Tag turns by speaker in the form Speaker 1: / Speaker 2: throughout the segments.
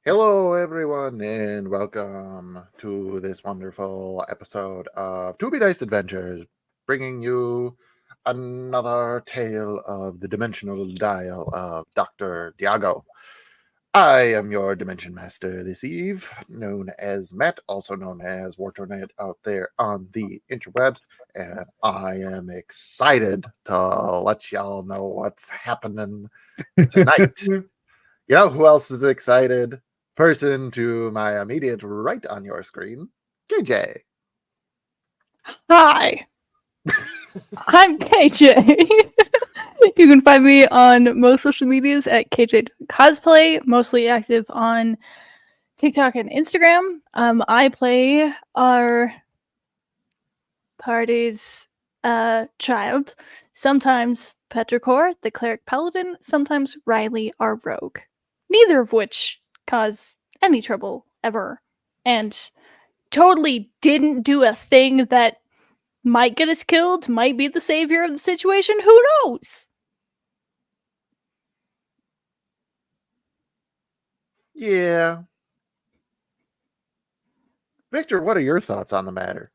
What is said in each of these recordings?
Speaker 1: Hello, everyone, and welcome to this wonderful episode of To Be Dice Adventures, bringing you another tale of the dimensional dial of Dr. Diago. I am your Dimension Master this eve, known as Matt, also known as Wartornet out there on the interwebs, and I am excited to let y'all know what's happening tonight. You know who else is excited? Person to my immediate right on your screen, KJ.
Speaker 2: Hi, I'm KJ. You can find me on most social medias at KJ Cosplay, mostly active on TikTok and Instagram. I play our party's child, sometimes Petrichor, the cleric paladin, sometimes Riley, our rogue. Neither of which cause any trouble ever, and totally didn't do a thing that might get us killed, might be the savior of the situation, who knows?
Speaker 1: Yeah. Victor, what are your thoughts on the matter?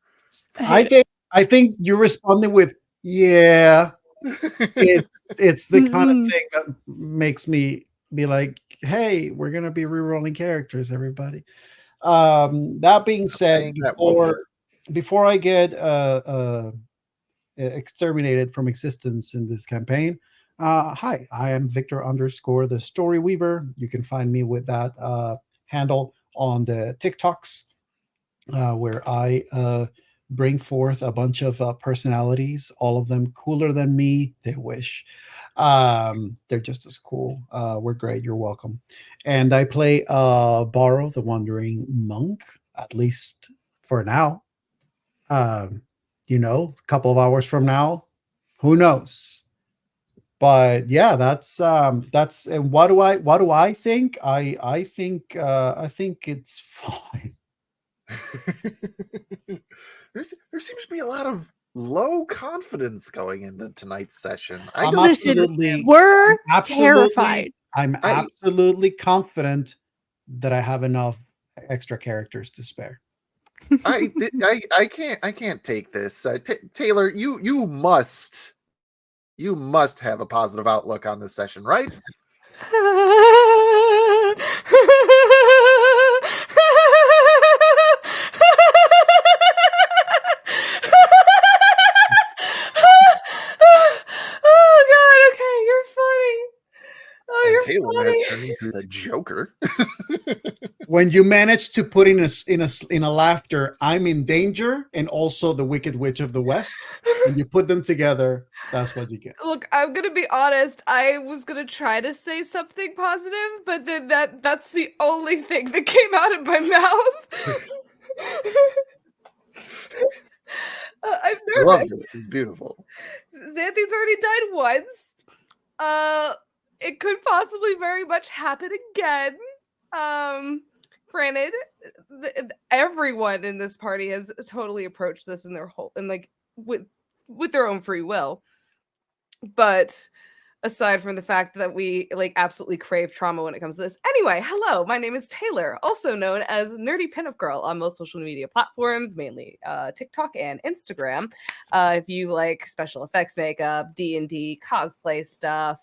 Speaker 3: I think you responded with yeah. It's the kind of thing that makes me be like, hey, we're gonna be rerolling characters, everybody. That being said,
Speaker 1: Saying that won't hurt.
Speaker 3: before I get exterminated from existence in this campaign, hi, I am Victor underscore the Story Weaver. You can find me with that handle on the TikToks, where I bring forth a bunch of personalities, all of them cooler than me. They wish. They're just as cool. We're great. You're welcome. And I play Borrow, the Wandering Monk, at least for now. Um, a couple of hours from now, who knows? But yeah, that's and what do I think? I think it's fine.
Speaker 1: There seems to be a lot of low confidence going into tonight's session. I
Speaker 3: I'm
Speaker 1: don't
Speaker 2: Listen,
Speaker 3: absolutely,
Speaker 2: we're
Speaker 3: I'm absolutely,
Speaker 2: terrified.
Speaker 3: I'm
Speaker 1: I
Speaker 3: absolutely confident that I have enough extra characters to spare.
Speaker 1: I can't take this. Taylor, you must have a positive outlook on this session, right?
Speaker 2: Oh God! Okay, you're funny. Oh,
Speaker 1: And
Speaker 2: you're
Speaker 1: Taylor has
Speaker 2: funny.
Speaker 1: turned into the Joker.
Speaker 3: When you manage to put in a laughter, I'm in danger, and also the Wicked Witch of the West, and you put them together, that's what you get.
Speaker 4: Look, I'm gonna be honest. I was gonna try to say something positive, but then that's the only thing that came out of my mouth. I'm
Speaker 1: I loved
Speaker 4: nervous.
Speaker 1: it. It's beautiful.
Speaker 4: Xanthi's already died once. Uh, it could possibly very much happen again. Granted, everyone in this party has totally approached this in their whole and like with their own free will. But aside from the fact that we like absolutely crave trauma when it comes to this. Anyway, hello, my name is Taylor, also known as Nerdy Pinup Girl on most social media platforms, mainly TikTok and Instagram. If you like special effects makeup, D&D, cosplay stuff,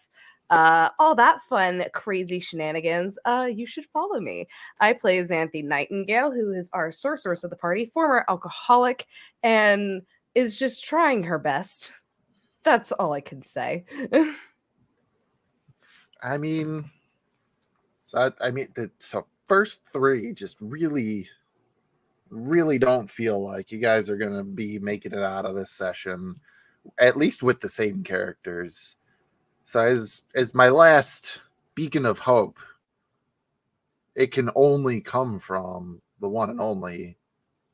Speaker 4: all that fun, crazy shenanigans, you should follow me. I play Xanthi Nightingale, who is our sorceress of the party, former alcoholic, and is just trying her best. That's all I can say.
Speaker 1: I mean, the first three just really don't feel like you guys are gonna be making it out of this session, at least with the same characters. So as my last beacon of hope, it can only come from the one and only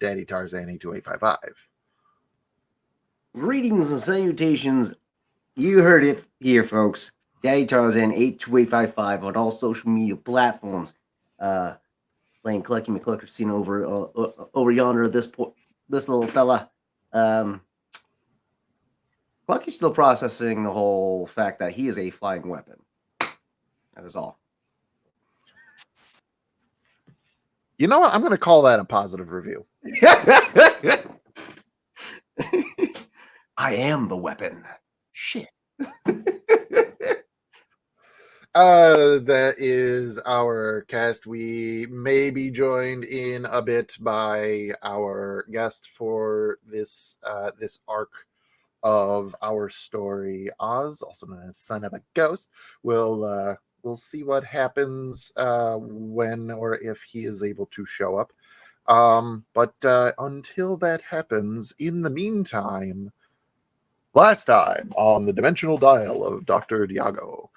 Speaker 1: Daddy Tarzan 2855.
Speaker 5: Greetings and salutations. You heard it here, folks. Daddy Tarzan 82855 on all social media platforms. Playing Clucky McClucker scene over yonder. This little fella. Clucky's still processing the whole fact that he is a flying weapon. That is all.
Speaker 1: You know what? I'm going to call that a positive review.
Speaker 5: I am the weapon. Shit.
Speaker 1: That is our cast. We may be joined in a bit by our guest for this arc of our story, Oz, also known as Son of a Ghost. We'll see what happens when or if he is able to show up. But until that happens, in the meantime, last time on the dimensional dial of Dr. Diago,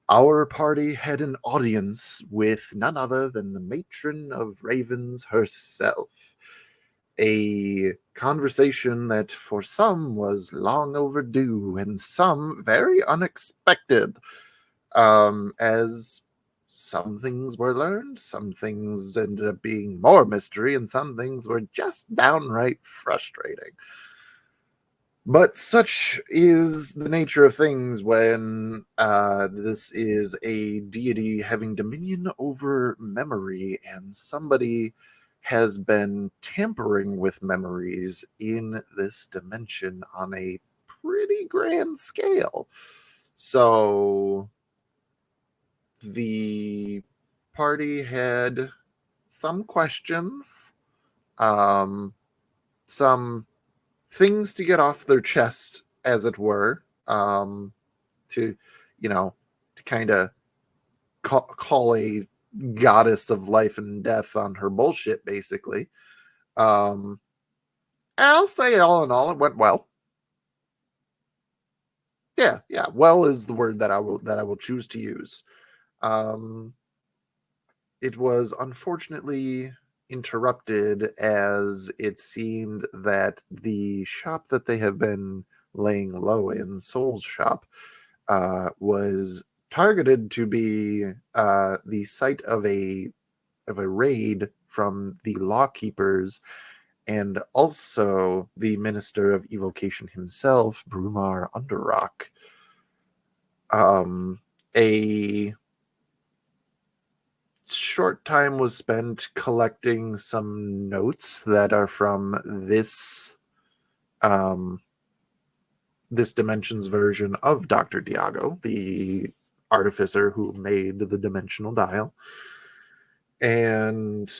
Speaker 1: our party had an audience with none other than the matron of ravens herself. A conversation that for some was long overdue and some very unexpected, as some things were learned, some things ended up being more mystery, and some things were just downright frustrating. But such is the nature of things when this is a deity having dominion over memory, and somebody has been tampering with memories in this dimension on a pretty grand scale. So the party had some questions, some things to get off their chest, as it were, to, to kind of call a goddess of life and death on her bullshit, basically. I'll say all in all, it went well. Yeah, well is the word that I will choose to use. It was unfortunately interrupted, as it seemed that the shop that they have been laying low in, Soul's shop, was targeted to be the site of a raid from the lawkeepers, and also the Minister of Evocation himself, Brumar Underrock. A short time was spent collecting some notes that are from this dimension's version of Dr. Diago, the artificer who made the dimensional dial. And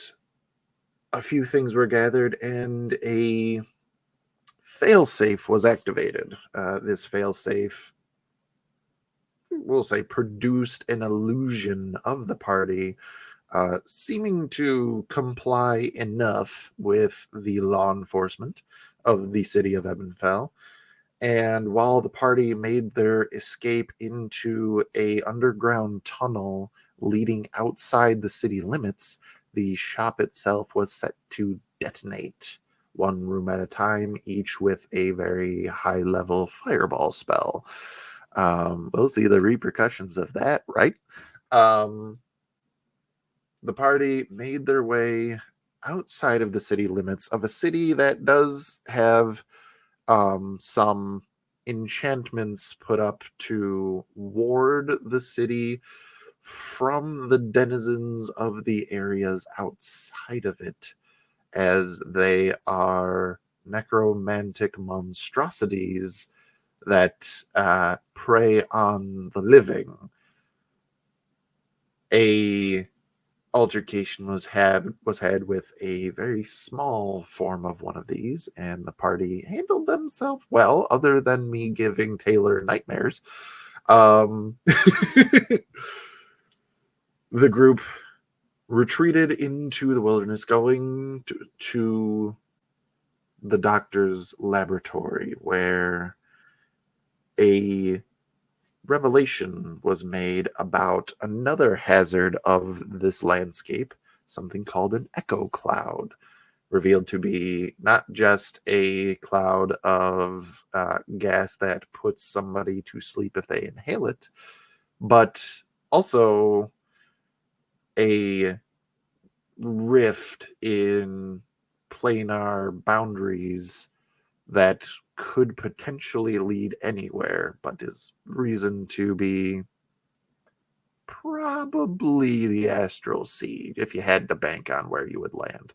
Speaker 1: a few things were gathered, and a failsafe was activated. This failsafe, we'll say, produced an illusion of the party, seeming to comply enough with the law enforcement of the city of Ebenfell. And while the party made their escape into a underground tunnel leading outside the city limits, the shop itself was set to detonate, one room at a time, each with a very high-level fireball spell. We'll see the repercussions of that, right? The party made their way outside of the city limits of a city that does have some enchantments put up to ward the city from the denizens of the areas outside of it, as they are necromantic monstrosities that prey on the living. A altercation was had with a very small form of one of these, and the party handled themselves well, other than me giving Taylor nightmares. The group retreated into the wilderness, going to the doctor's laboratory, where a revelation was made about another hazard of this landscape, something called an echo cloud, revealed to be not just a cloud of gas that puts somebody to sleep if they inhale it, but also a rift in planar boundaries that could potentially lead anywhere, but is reason to be probably the astral seed, if you had to bank on where you would land,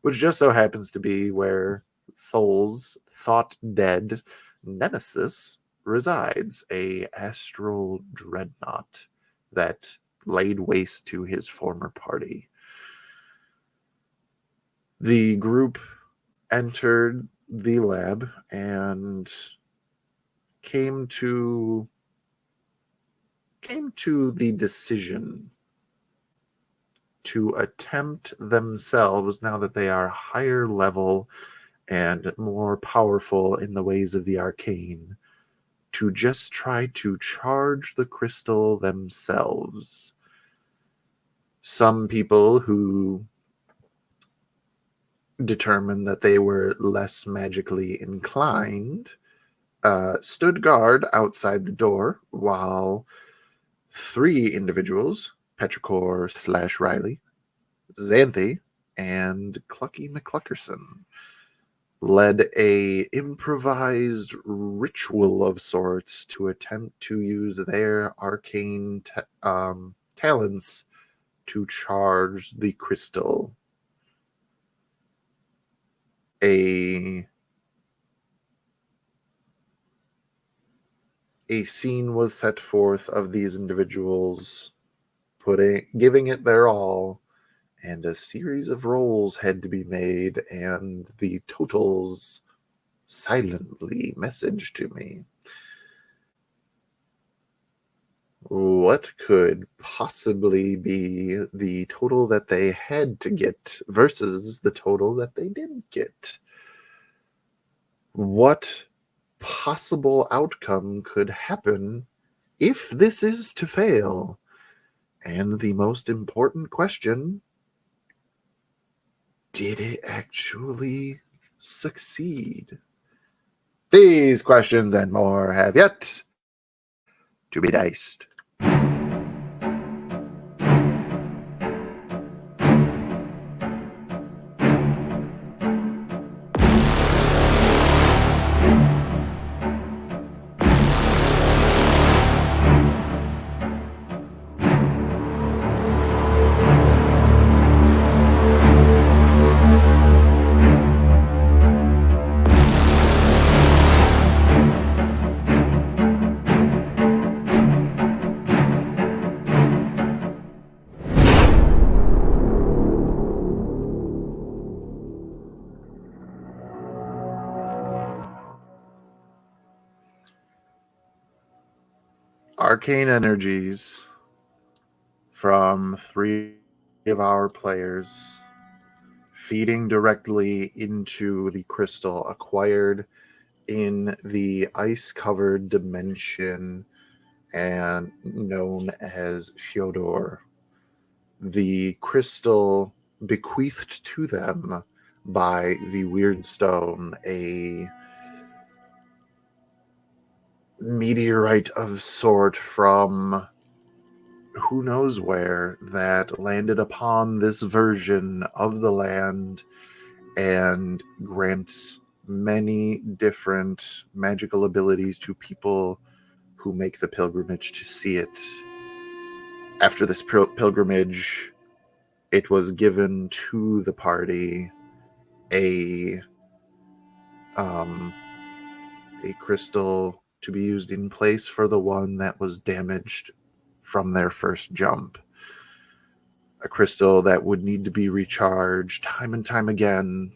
Speaker 1: which just so happens to be where Soul's thought dead nemesis resides, a astral dreadnought that laid waste to his former party. The group entered the lab and came to the decision to attempt themselves, now that they are higher level and more powerful in the ways of the arcane, to just try to charge the crystal themselves. Some people who determined that they were less magically inclined stood guard outside the door, while three individuals, Petrichor / Riley, Xanthi, and Clucky McCluckerson, led a improvised ritual of sorts to attempt to use their arcane talents to charge the crystal. A scene was set forth of these individuals giving it their all, and a series of rolls had to be made, and the totals silently messaged to me. What could possibly be the total that they had to get versus the total that they didn't get? What possible outcome could happen if this is to fail? And the most important question, did it actually succeed? These questions and more have yet to be diced. Arcane energies from 3 of our players feeding directly into the crystal acquired in the ice-covered dimension and known as Fyodor. The crystal bequeathed to them by the Weird Stone, a meteorite of sort from who knows where that landed upon this version of the land and grants many different magical abilities to people who make the pilgrimage to see it. After this pilgrimage, it was given to the party a crystal to be used in place for the one that was damaged from their first jump. A crystal that would need to be recharged time and time again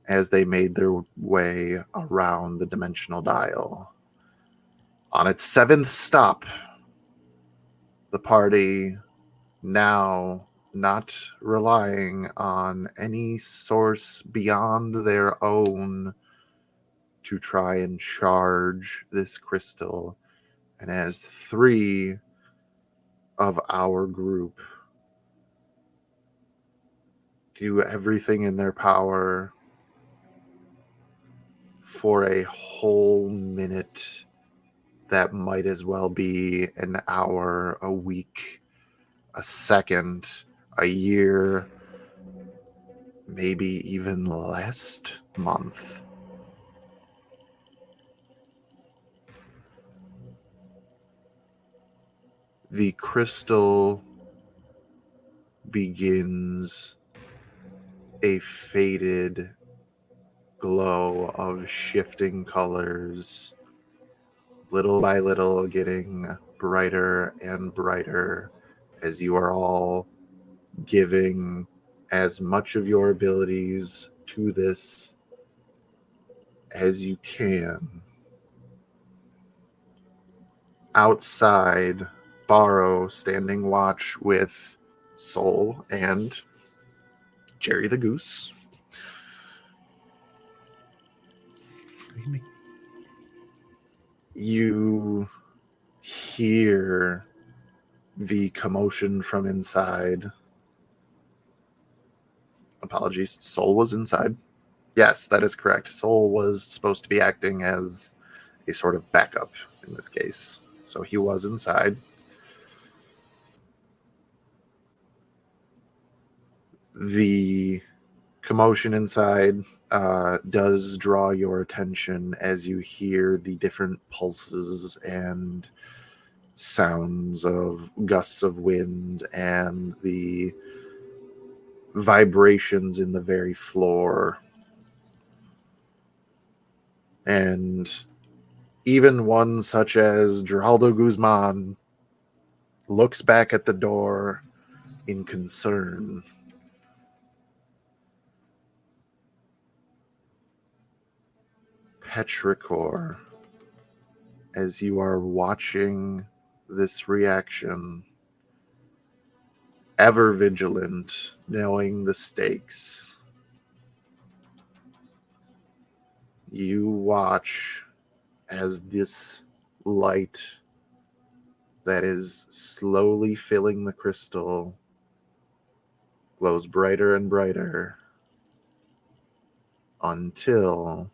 Speaker 1: as they made their way around the dimensional dial. On its 7th stop, the party, now not relying on any source beyond their own to try and charge this crystal, and as 3 of our group do everything in their power for a whole minute that might as well be an hour, a week, a second, a year, maybe even last month. The crystal begins a faded glow of shifting colors, little by little getting brighter and brighter as you are all giving as much of your abilities to this as you can. Outside, Borrow standing watch with Soul and Jerry the Goose. You hear the commotion from inside. Apologies, Soul was inside. Yes, that is correct. Soul was supposed to be acting as a sort of backup in this case. So he was inside. The commotion inside does draw your attention as you hear the different pulses and sounds of gusts of wind and the vibrations in the very floor. And even one such as Geraldo Guzman looks back at the door in concern. Petrichor, as you are watching this reaction, ever vigilant, knowing the stakes, you watch as this light that is slowly filling the crystal glows brighter and brighter until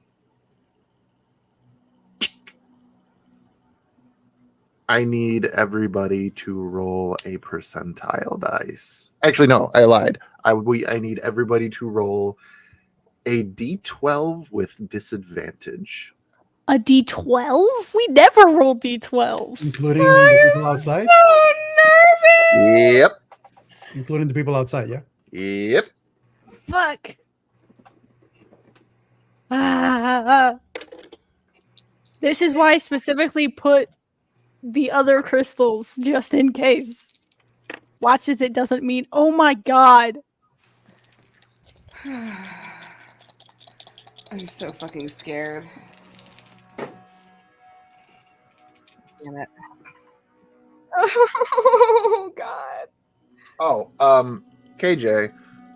Speaker 1: I need everybody to roll a percentile dice. Actually, no, I lied. I need everybody to roll a d12 with disadvantage.
Speaker 2: A D12? We never roll D12s.
Speaker 3: Including the people outside?
Speaker 1: Yep.
Speaker 3: Including the people outside, yeah?
Speaker 1: Yep.
Speaker 2: Fuck. Ah. This is why I specifically put the other crystals just in case. Watch as it doesn't mean, oh my god.
Speaker 4: I'm so fucking scared. Damn it. Oh god.
Speaker 1: Oh, KJ,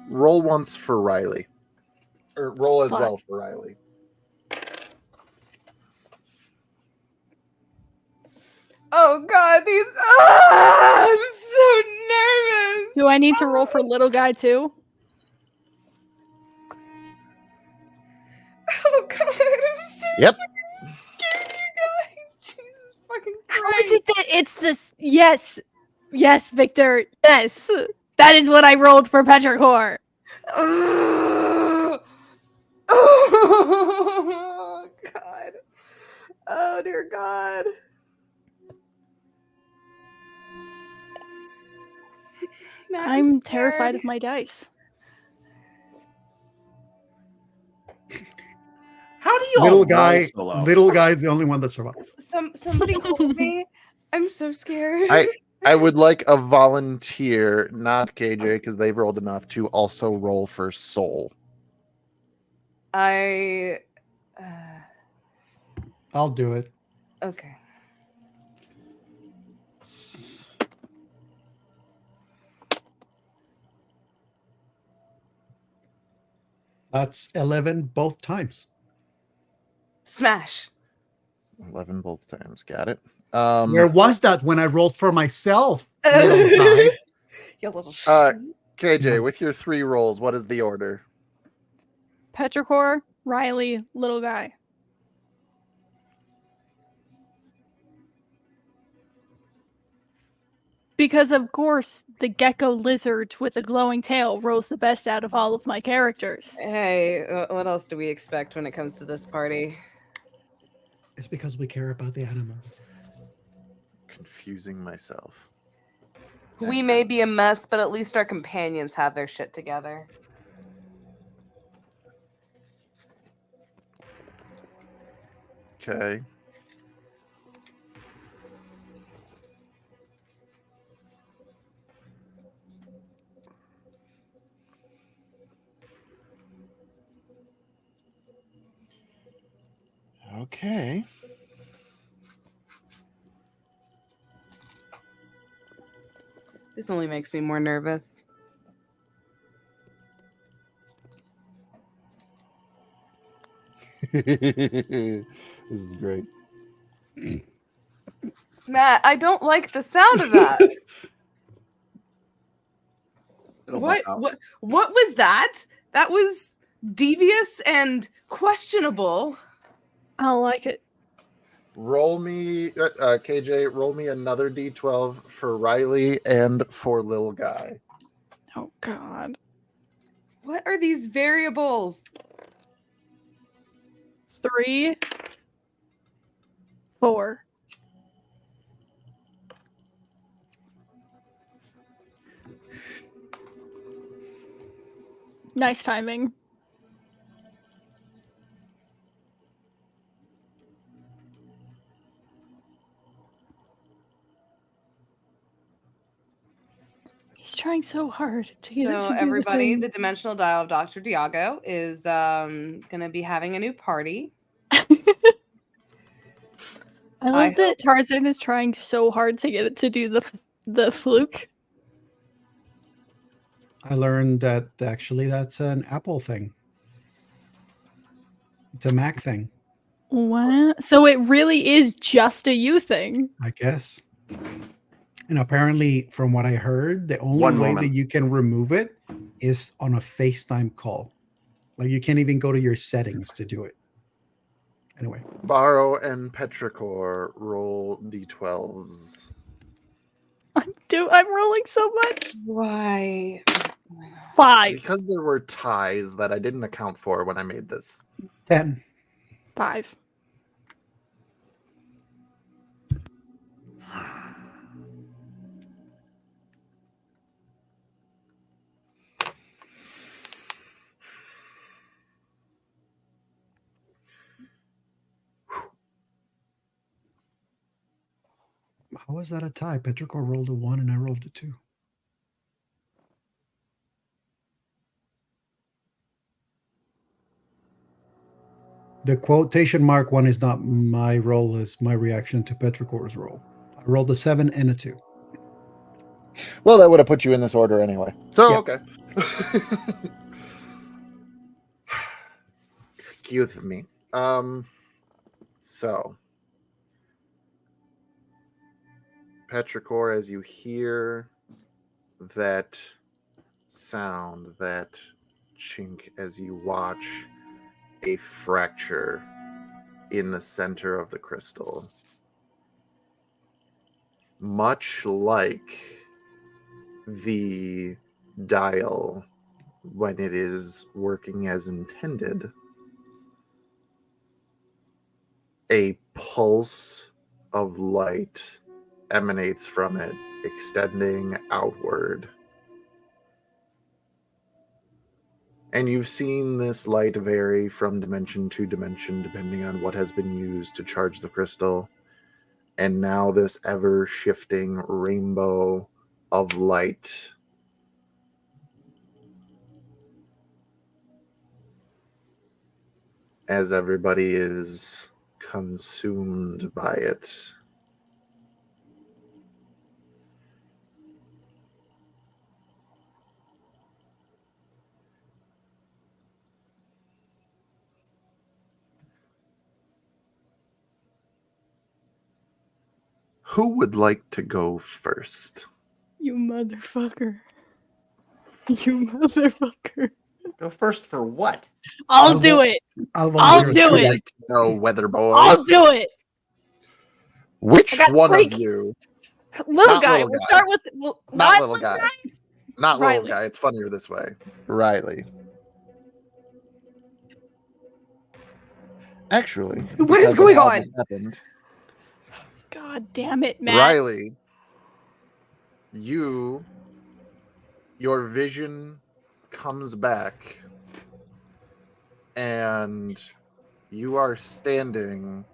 Speaker 1: roll once for Riley. Or roll as
Speaker 2: Fuck.
Speaker 1: well for Riley.
Speaker 4: Oh god, these I'm so nervous.
Speaker 2: Do I need to roll for little guy too?
Speaker 4: Oh god, I'm so
Speaker 1: Yep.
Speaker 4: fucking scared, you guys. Jesus fucking Christ.
Speaker 2: How is it that it's this? Yes. Yes, Victor. Yes. That is what I rolled for Petrichor.
Speaker 4: Ugh. Oh god. Oh dear god. Now
Speaker 2: I'm
Speaker 4: scared.
Speaker 2: terrified of my dice.
Speaker 5: How do you
Speaker 3: Little
Speaker 5: all
Speaker 3: guy,
Speaker 5: roll so low?
Speaker 3: little guy is the only one that survives.
Speaker 4: Somebody hold me. I'm so scared.
Speaker 1: I would like a volunteer, not KJ, because they've rolled enough, to also roll for soul.
Speaker 4: I
Speaker 3: I'll do it.
Speaker 4: okay.
Speaker 3: That's 11 both times.
Speaker 4: Smash.
Speaker 1: 11 both times. Got it.
Speaker 3: Where was that when I rolled for myself? Little guy.
Speaker 4: You little
Speaker 1: Uh,
Speaker 4: shit.
Speaker 1: KJ, with your 3 rolls, what is the order?
Speaker 2: Petrichor, Riley, little guy. Because of course, the gecko lizard with a glowing tail rolls the best out of all of my characters.
Speaker 4: Hey, what else do we expect when it comes to this party?
Speaker 3: It's because we care about the animals.
Speaker 1: Confusing myself.
Speaker 4: We may be a mess, but at least our companions have their shit together.
Speaker 1: Okay. Okay.
Speaker 4: This only makes me more nervous.
Speaker 1: This is great.
Speaker 4: Matt, I don't like the sound of that. What was that? That was devious and questionable.
Speaker 2: I don't like it.
Speaker 1: Roll me, KJ, roll me another d12 for Riley and for Lil Guy.
Speaker 2: Oh god.
Speaker 4: What are these variables?
Speaker 2: 3, 4. Nice timing. He's trying so hard to get it
Speaker 4: So
Speaker 2: to do
Speaker 4: everybody,
Speaker 2: the
Speaker 4: the dimensional dial of Dr. Diago is gonna be having a new party.
Speaker 2: thing. I love
Speaker 4: I
Speaker 2: that Tarzan is trying so hard to get it to do the fluke.
Speaker 3: I learned that actually that's an Apple thing. It's a Mac thing,
Speaker 2: What? So it really is just a you thing.
Speaker 3: I guess. And apparently, from what I heard, the only
Speaker 5: One
Speaker 3: way
Speaker 5: moment.
Speaker 3: that you can remove it is on a FaceTime call. Like you can't even go to your settings to do it. Anyway,
Speaker 1: Borrow and Petrichor roll d12s.
Speaker 2: I'm rolling so much.
Speaker 4: Why? What's going on?
Speaker 2: 5.
Speaker 1: Because there were ties that I didn't account for when I made this.
Speaker 3: 10.
Speaker 2: 5.
Speaker 3: How was that a tie? Petrichor rolled a 1 and I rolled a 2. The quotation mark one is not my roll, is my reaction to Petrichor's roll. I rolled a 7 and a 2.
Speaker 1: Well, that would have put you in this order anyway. So,
Speaker 3: Yeah.
Speaker 1: okay. Excuse me. So, Petrichor, as you hear that sound, that chink, as you watch a fracture in the center of the crystal, much like the dial when it is working as intended, a pulse of light emanates from it, extending outward. And you've seen this light vary from dimension to dimension depending on what has been used to charge the crystal. And now this ever-shifting rainbow of light as everybody is consumed by it. Who would like to go first?
Speaker 2: You motherfucker. You motherfucker.
Speaker 5: Go first for what?
Speaker 2: I'll do it.
Speaker 3: I'll
Speaker 2: I'll
Speaker 3: volunteer.
Speaker 2: do
Speaker 1: Would
Speaker 2: it.
Speaker 1: like to know, Weather Boy.
Speaker 2: I'll do it.
Speaker 1: Which
Speaker 2: I got
Speaker 1: one
Speaker 2: freak.
Speaker 1: of you?
Speaker 2: Little
Speaker 1: Not
Speaker 2: guy.
Speaker 1: little
Speaker 2: We'll
Speaker 1: guy.
Speaker 2: start with
Speaker 1: Not little guy. Not little
Speaker 2: Riley.
Speaker 1: guy. It's funnier this way. Riley. Actually,
Speaker 4: What is
Speaker 1: because of
Speaker 4: going
Speaker 1: how
Speaker 4: on?
Speaker 1: this happened,
Speaker 2: God damn it, Matt.
Speaker 1: Riley, your vision comes back, and you are standing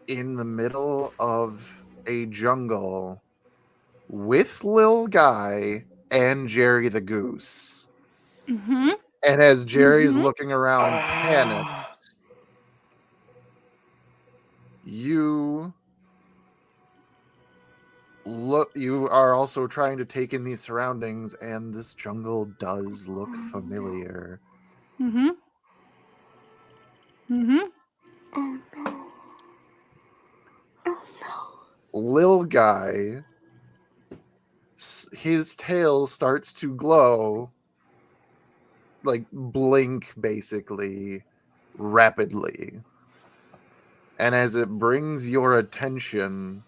Speaker 1: in the middle of a jungle with Lil Guy and Jerry the Goose.
Speaker 2: Mm-hmm.
Speaker 1: And as Jerry's
Speaker 2: Mhm.
Speaker 1: looking around panicked, you are also trying to take in these surroundings, and this jungle does look familiar.
Speaker 2: Mm-hmm. Mm-hmm.
Speaker 4: Oh no. Oh no.
Speaker 1: Lil Guy, his tail starts to glow, like blink basically, rapidly. And as it brings your attention,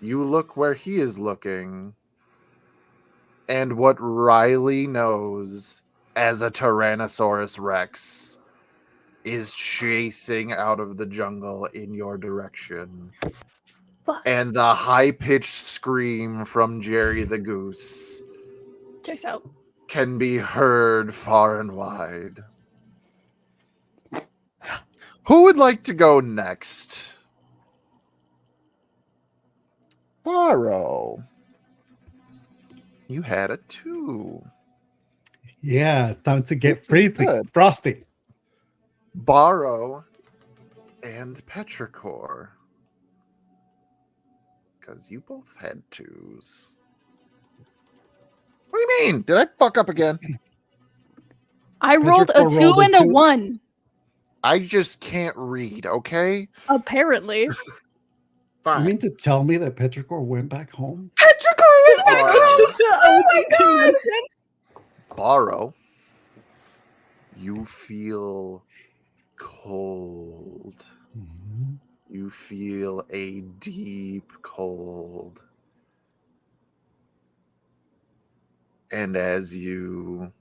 Speaker 1: you look where he is looking, and what Riley knows as a Tyrannosaurus Rex is chasing out of the jungle in your direction.
Speaker 2: Fuck.
Speaker 1: And the high-pitched scream from Jerry the Goose
Speaker 2: Checks out.
Speaker 1: can be heard far and wide. Who would like to go next? Borrow. You had a 2.
Speaker 3: Yeah, it's time to get
Speaker 1: This is good.
Speaker 3: frosty.
Speaker 1: Borrow and Petrichor. Because you both had 2s. What do you mean? Did I fuck up again?
Speaker 2: I rolled a
Speaker 3: Petrichor
Speaker 2: 2
Speaker 3: rolled a
Speaker 2: and a
Speaker 3: 2.
Speaker 2: 1.
Speaker 1: I just can't read, okay?
Speaker 2: Apparently.
Speaker 3: You
Speaker 1: Fine.
Speaker 3: mean to tell me that Petrichor went back home?
Speaker 4: Petrichor went back
Speaker 1: Borrow.
Speaker 4: home. Oh my god!
Speaker 1: Borrow. You feel cold.
Speaker 3: Mhm.
Speaker 1: You feel a deep cold. And as you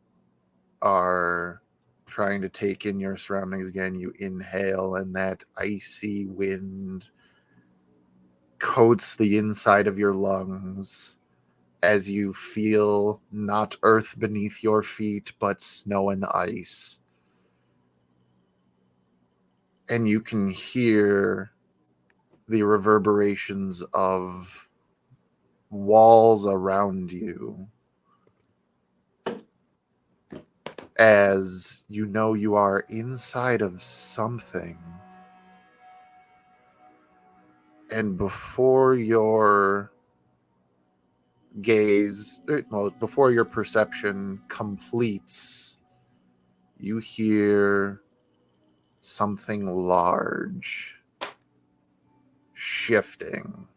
Speaker 1: are trying to take in your surroundings again, you inhale, and that icy wind coats the inside of your lungs as you feel not earth beneath your feet, but snow and ice. And you can hear the reverberations of walls around you as you know you are inside of something. And before your gaze, well, before your perception completes, you hear something large shifting.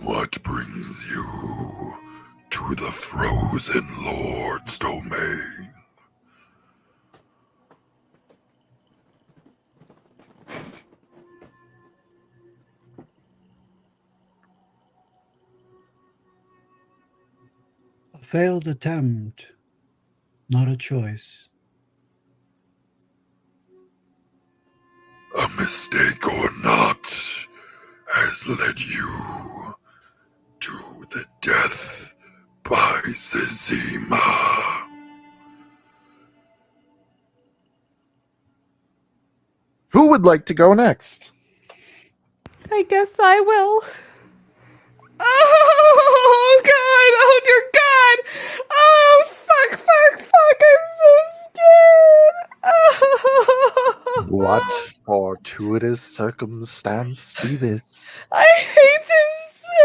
Speaker 1: What brings you to the Frozen Lord's domain?
Speaker 3: A failed attempt, not a choice.
Speaker 1: A mistake or not has led you to the death by Zizima. Who would like to go next?
Speaker 4: I guess I will. Oh god! Oh dear god! Oh fuck! Fuck! Fuck! I'm so scared.
Speaker 1: What fortuitous circumstance be this?
Speaker 4: I hate this so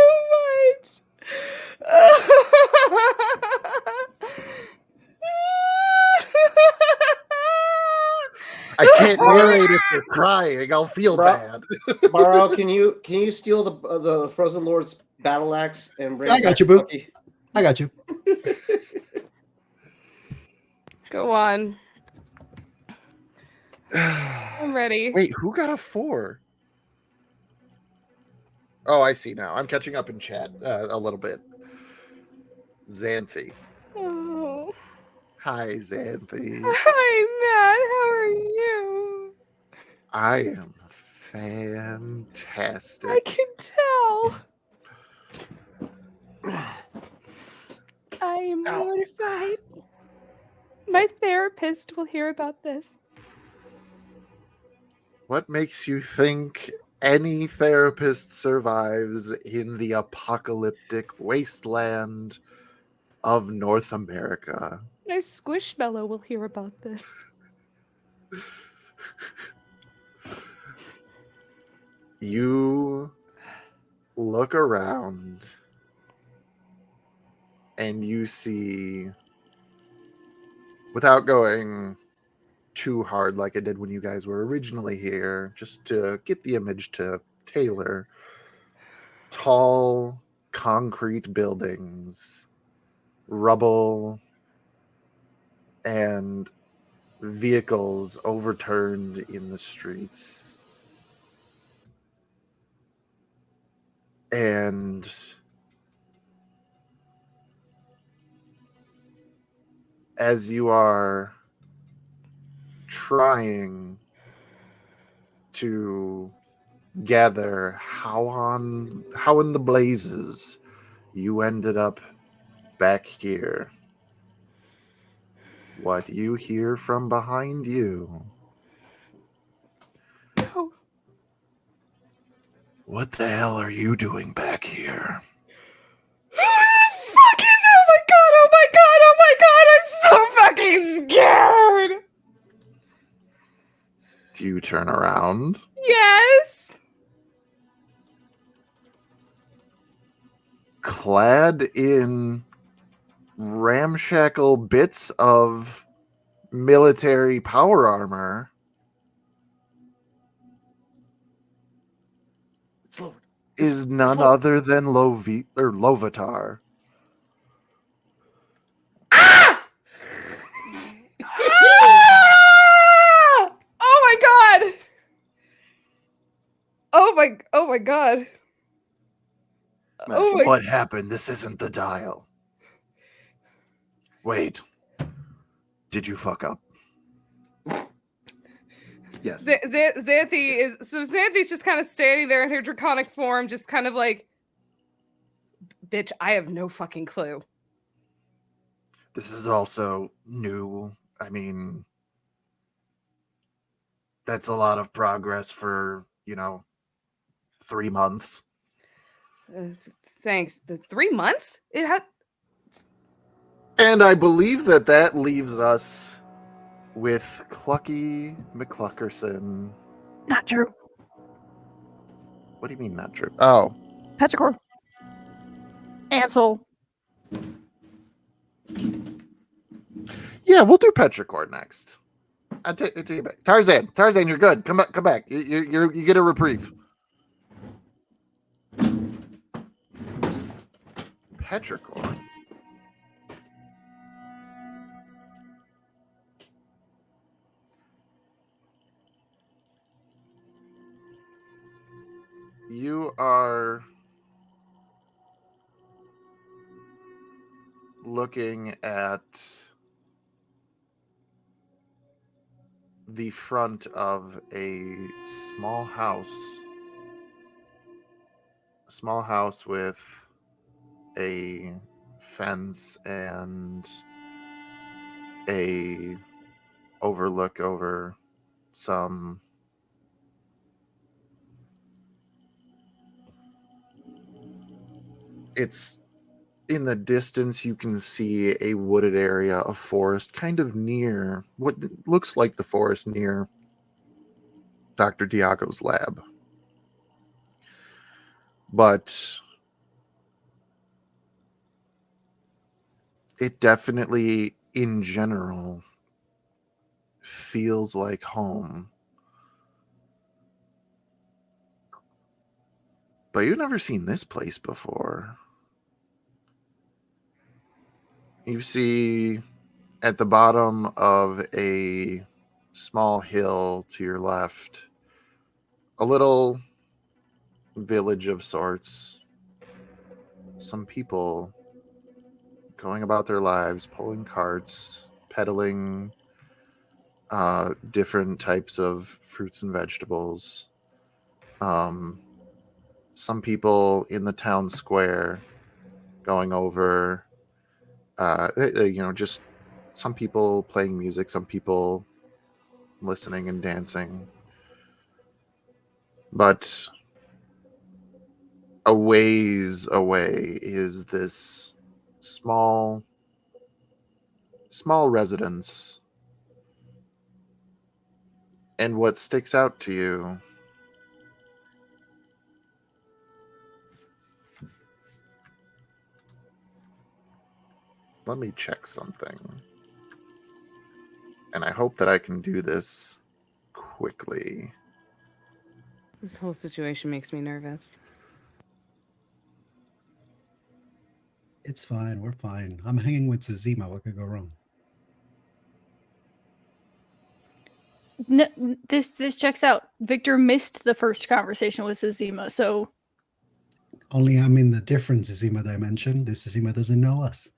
Speaker 1: I can't narrate if you're crying. I'll feel
Speaker 5: Bro-
Speaker 1: bad.
Speaker 5: Borrow, can you steal the Frozen Lord's battle axe and bring
Speaker 3: I
Speaker 5: it
Speaker 3: got
Speaker 5: back
Speaker 3: you,
Speaker 5: to
Speaker 3: boo.
Speaker 5: Bucky?
Speaker 3: I got you.
Speaker 4: Go on. I'm ready.
Speaker 1: Wait, who got a 4? Oh, I see now. I'm catching up in chat a little bit. Xanthi.
Speaker 4: Oh.
Speaker 1: Hi, Xanthi.
Speaker 4: Hi, Matt. How are you?
Speaker 1: I am fantastic.
Speaker 4: I can tell. I am mortified. My therapist will hear about this.
Speaker 1: What makes you think any therapist survives in the apocalyptic wasteland of North America?
Speaker 4: My squishmallow will hear about this.
Speaker 1: You look around and you see, without going too hard like I did when you guys were originally here, just to get the image to tailor, tall concrete buildings, rubble, and vehicles overturned in the streets. And as you are trying to gather how in the blazes you ended up back here, what you hear from behind you
Speaker 4: No.
Speaker 1: What the hell are you doing back here?
Speaker 4: Who the fuck is? Oh my god! Oh my god! Oh my god! I'm so fucking scared.
Speaker 1: Do you turn around?
Speaker 4: Yes.
Speaker 1: Clad in ramshackle bits of military power armor
Speaker 5: It's low.
Speaker 1: is none
Speaker 5: Slow.
Speaker 1: other than Lovatar.
Speaker 4: Oh my god! Oh my! Oh my god! Oh my!
Speaker 1: What happened? This isn't the dial. Wait. Did you fuck up?
Speaker 5: Yes.
Speaker 4: Xanthi is Xanthi's just kind of standing there in her draconic form, just kind of like, bitch, I have no fucking clue.
Speaker 1: This is also new. I mean, that's a lot of progress for, 3 months.
Speaker 4: Thanks. The 3 months? It had.
Speaker 1: And I believe that leaves us with Clucky McCluckerson.
Speaker 2: Not true.
Speaker 1: What do you mean not true? Oh,
Speaker 2: Petrichor. Ansel.
Speaker 1: yeah, we'll do Petrichor next. I take it back. Tarzan, you're good. Come back. You get a reprieve. Petrichor. You are looking at the front of a small house with a fence and a overlook over some it's in the distance. You can see a wooded area of forest kind of near what looks like the forest near Dr. Diago's lab. But it definitely, in general, feels like home. But you've never seen this place before. You see at the bottom of a small hill to your left a little village of sorts. Some people going about their lives, pulling carts, peddling different types of fruits and vegetables. Some people in the town square going over, just some people playing music, some people listening and dancing. But a ways away is this small residence. And what sticks out to you let me check something. And I hope that I can do this quickly.
Speaker 4: This whole situation makes me nervous.
Speaker 3: It's fine. We're fine. I'm hanging with Zazima. What could go wrong?
Speaker 2: No, this checks out. Victor missed the first conversation with Zazima, so
Speaker 3: Only I'm in the different Zazima dimension. This Zazima doesn't know us.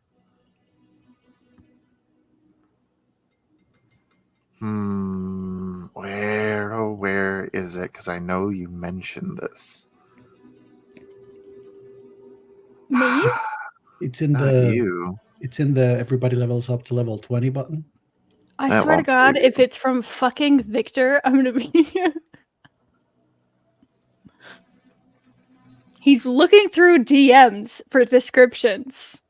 Speaker 1: Where is it? Because I know you mentioned this.
Speaker 2: me?
Speaker 3: It's in
Speaker 1: Not
Speaker 3: the
Speaker 1: you.
Speaker 3: it's in the everybody levels up to level 20 button.
Speaker 2: I
Speaker 1: That
Speaker 2: swear to
Speaker 1: won't
Speaker 2: God,
Speaker 1: save you.
Speaker 2: if it's from fucking Victor, I'm gonna be. He's looking through DMs for descriptions.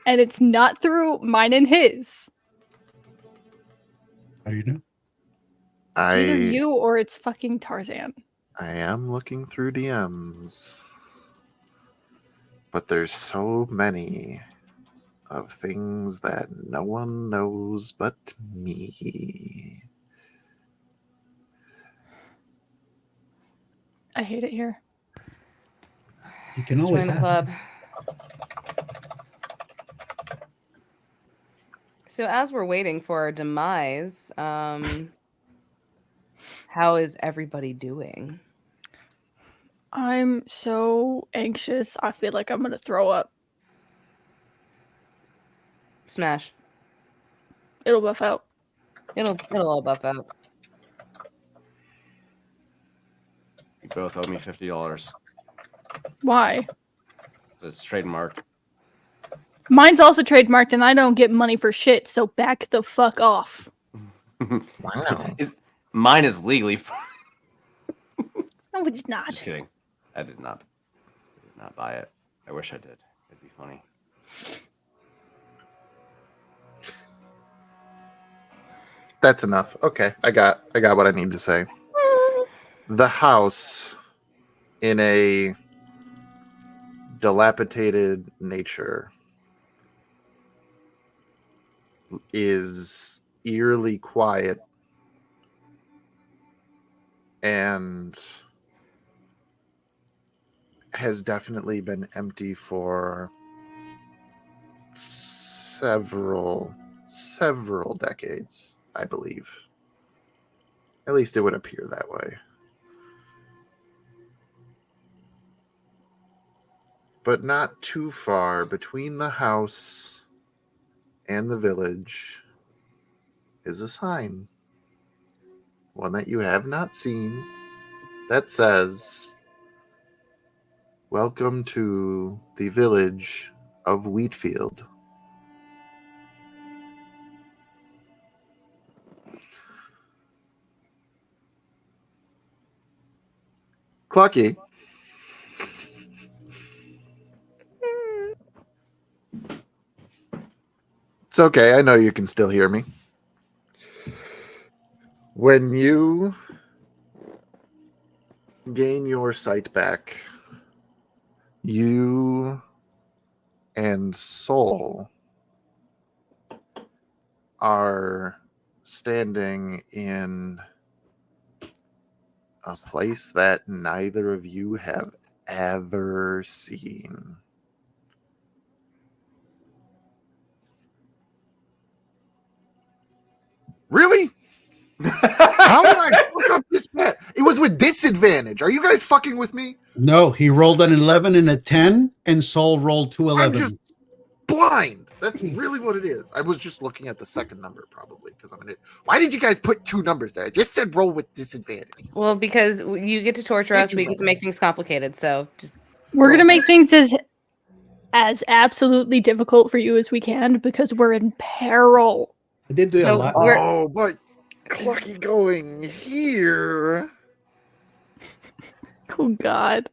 Speaker 2: And it's not through mine and his.
Speaker 3: How do you know?
Speaker 2: It's either you or it's fucking Tarzan.
Speaker 1: I am looking through DMs, but there's so many of things that no one knows but me.
Speaker 2: I hate it here.
Speaker 3: You can always
Speaker 4: Join the
Speaker 3: ask.
Speaker 4: club. So as we're waiting for our demise, how is everybody doing?
Speaker 2: I'm so anxious. I feel like I'm gonna throw up.
Speaker 4: Smash.
Speaker 2: It'll buff out.
Speaker 4: It'll all buff out.
Speaker 6: You both owe me $50.
Speaker 2: Why?
Speaker 6: It's trademarked.
Speaker 2: Mine's also trademarked and I don't get money for shit, so back the fuck off.
Speaker 1: Wow.
Speaker 6: Mine is legally.
Speaker 2: No, it's
Speaker 6: Just
Speaker 2: not.
Speaker 6: kidding. I did not buy it. I wish I did. It'd be funny.
Speaker 1: That's enough. Okay, I got what I need to say. The house, in a dilapidated nature, is eerily quiet and has definitely been empty for several decades, I believe. At least it would appear that way. But not too far between the house and the village is a sign. One that you have not seen, that says, "Welcome to the village of Wheatfield." Clucky. It's okay, I know you can still hear me. When you gain your sight back, you and Soul are standing in a place that neither of you have ever seen. Really? How did I look up this bet? It was with disadvantage. Are you guys fucking with me?
Speaker 3: No, he rolled an 11 and a 10, and Soul rolled two 11s.
Speaker 1: I'm just blind. That's really what it is. I was just looking at the second number, probably, because I'm an idiot. Why did you guys put two numbers there? I just said roll with disadvantage.
Speaker 4: Well, because you get to torture
Speaker 1: Did
Speaker 4: us,
Speaker 1: you
Speaker 4: we
Speaker 1: roll?
Speaker 4: get to make things complicated. So just
Speaker 2: We're gonna make things as absolutely difficult for you as we can because we're in peril.
Speaker 3: I did do a
Speaker 4: So
Speaker 3: lot.
Speaker 4: we're-
Speaker 1: Oh, but Clucky going here.
Speaker 2: Oh god.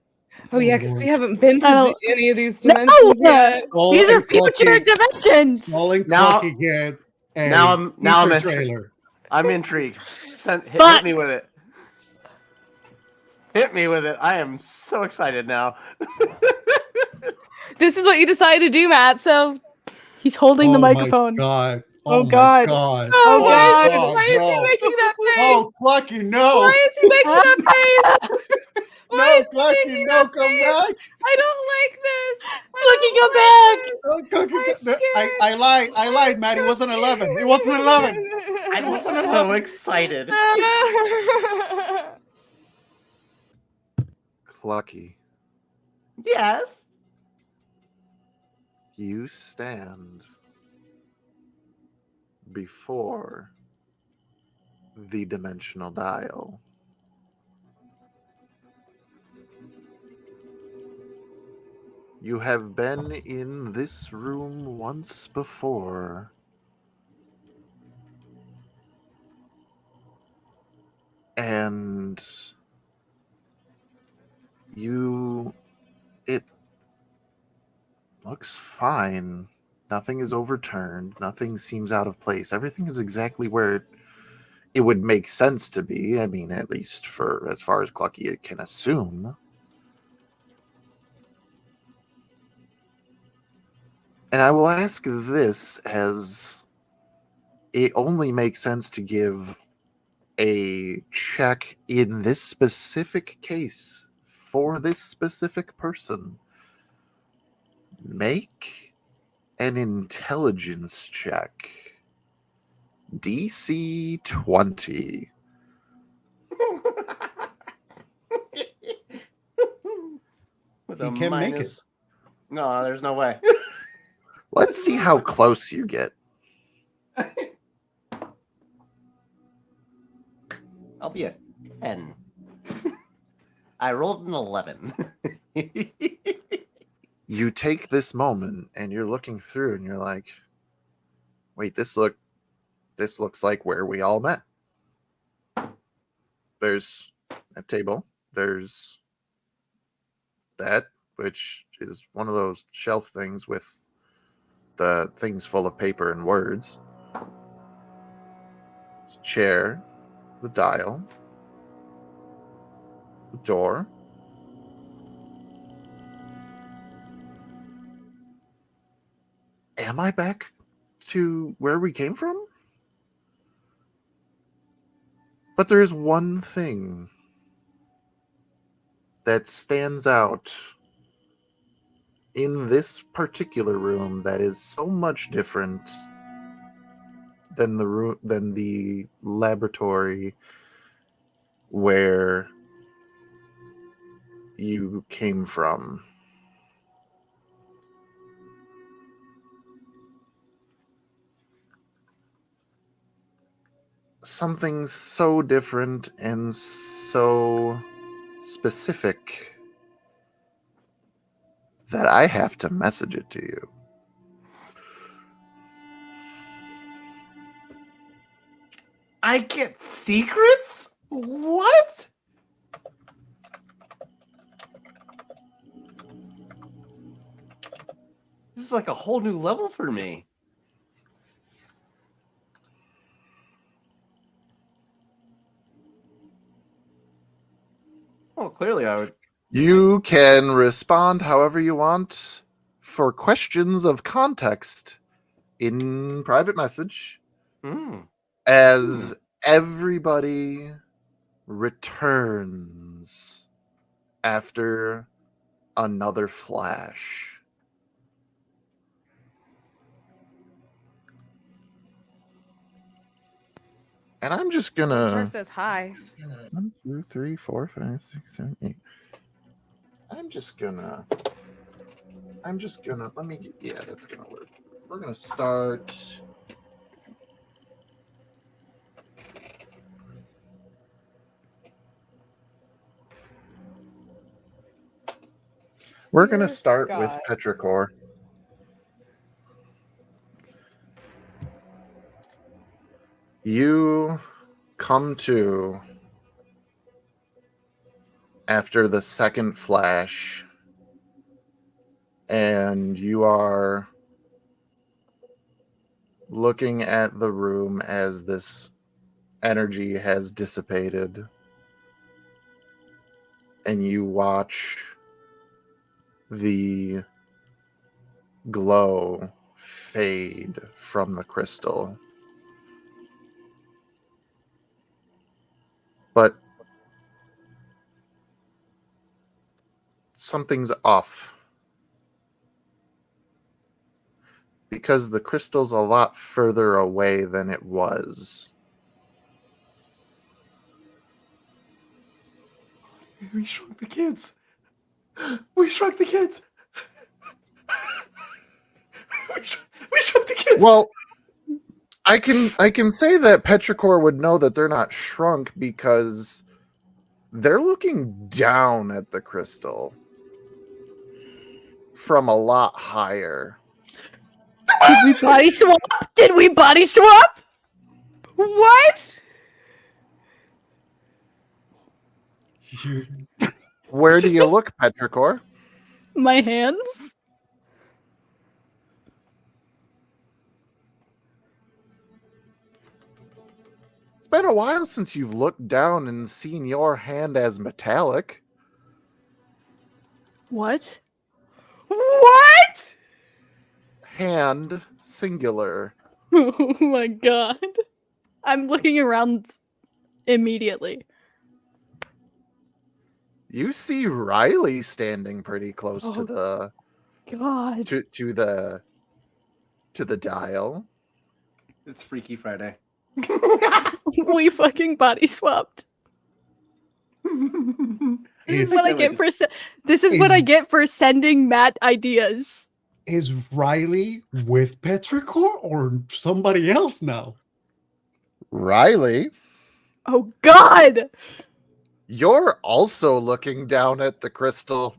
Speaker 4: oh yeah, because
Speaker 3: Lord.
Speaker 4: we haven't been to
Speaker 2: Oh,
Speaker 4: any of these
Speaker 2: no!
Speaker 4: dimensions yet.
Speaker 3: Soul
Speaker 2: These are
Speaker 3: and Clucky-
Speaker 2: future dimensions!
Speaker 3: Soul and
Speaker 6: Now-
Speaker 3: Clucky get a
Speaker 6: now I'm
Speaker 3: teaser
Speaker 6: in-
Speaker 3: trailer.
Speaker 6: I'm intrigued. Hit
Speaker 2: But-
Speaker 6: me with it. Hit me with it. I am so excited now.
Speaker 4: This is what you decided to do, Matt. So
Speaker 2: He's holding the
Speaker 3: Oh my
Speaker 2: microphone.
Speaker 3: God.
Speaker 2: Oh,
Speaker 3: my
Speaker 2: God.
Speaker 3: God.
Speaker 4: oh,
Speaker 3: my
Speaker 4: guys,
Speaker 3: God,
Speaker 4: why is he
Speaker 3: no.
Speaker 4: making that face?
Speaker 3: Oh, Clucky, no.
Speaker 4: Why is he making that face? Why
Speaker 3: No,
Speaker 4: is he
Speaker 3: Clucky,
Speaker 4: making
Speaker 3: no,
Speaker 4: that
Speaker 3: come
Speaker 4: face?
Speaker 3: back.
Speaker 4: I don't like this.
Speaker 2: Clucky, come
Speaker 4: back.
Speaker 3: No, Clucky,
Speaker 4: I'm scared.
Speaker 3: I lied, Matt. It wasn't 11. It wasn't 11.
Speaker 6: I'm so excited.
Speaker 1: Clucky,
Speaker 6: Yes.
Speaker 1: you stand before the dimensional dial. You have been in this room once before. And It looks fine. Nothing is overturned. Nothing seems out of place. Everything is exactly where it would make sense to be. I mean, at least for as far as Clucky can assume. And I will ask this, as it only makes sense to give a check in this specific case for this specific person. Make an intelligence check. DC 20.
Speaker 6: With
Speaker 3: He
Speaker 6: a
Speaker 3: can make
Speaker 6: minus. No, there's no way.
Speaker 1: Let's see how close you get.
Speaker 6: I'll be a 10. I rolled an 11.
Speaker 1: You take this moment and you're looking through and you're like, wait, this looks like where we all met. There's a table. There's that, which is one of those shelf things with the things full of paper and words. Chair, the dial, the door. Am I back to where we came from? But there is one thing that stands out in this particular room that is so much different than the laboratory where you came from. Something so different and so specific that I have to message it to you.
Speaker 6: I get secrets? What? This is like a whole new level for me. Well, clearly I would.
Speaker 1: You can respond however you want for questions of context in private message as everybody returns after another flash. And I'm just
Speaker 4: Avatar
Speaker 1: gonna
Speaker 4: says hi.
Speaker 1: 1, 2, 3, 4, 5, 6, 7, 8. I'm just gonna let me get, yeah, that's gonna work. We're gonna start. We're going to
Speaker 4: Dear
Speaker 1: start with
Speaker 4: God.
Speaker 1: Petrichor. You come to after the second flash, and you are looking at the room as this energy has dissipated, and you watch the glow fade from the crystal. But something's off, because the crystal's a lot further away than it was.
Speaker 6: We shrunk the kids. We shrunk the kids. We shrunk the kids.
Speaker 1: Well, I can say that Petrichor would know that they're not shrunk because they're looking down at the crystal from a lot higher.
Speaker 2: Did we body swap? Did we body swap?
Speaker 4: What?
Speaker 1: Where do you look, Petrichor?
Speaker 2: My hands?
Speaker 1: It's been a while since you've looked down and seen your hand as metallic.
Speaker 2: What?
Speaker 4: What?
Speaker 1: Hand singular.
Speaker 2: Oh my god. I'm looking around immediately.
Speaker 1: You see Riley standing pretty close to
Speaker 2: Oh.
Speaker 1: the
Speaker 2: God.
Speaker 1: to the dial.
Speaker 5: It's Freaky Friday.
Speaker 2: We fucking body swapped. This is what I get for this is what I get for sending Matt ideas.
Speaker 3: Is Riley with Petrichor or somebody else now?
Speaker 1: Riley,
Speaker 2: Oh god.
Speaker 1: you're also looking down at the crystal.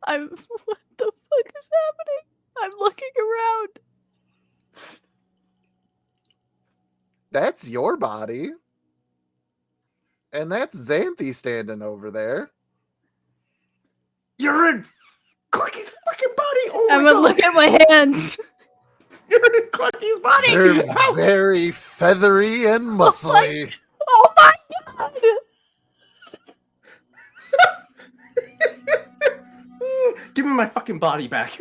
Speaker 2: What the fuck is happening? I'm looking around.
Speaker 1: That's your body. And that's Xanthi standing over there.
Speaker 5: You're in Clucky's fucking body. Oh my
Speaker 2: I'm gonna
Speaker 5: god.
Speaker 2: look at my hands.
Speaker 5: You're in Clucky's body.
Speaker 1: They're
Speaker 5: Ow.
Speaker 1: very feathery and muscly.
Speaker 2: Oh my god.
Speaker 5: Give me my fucking body back.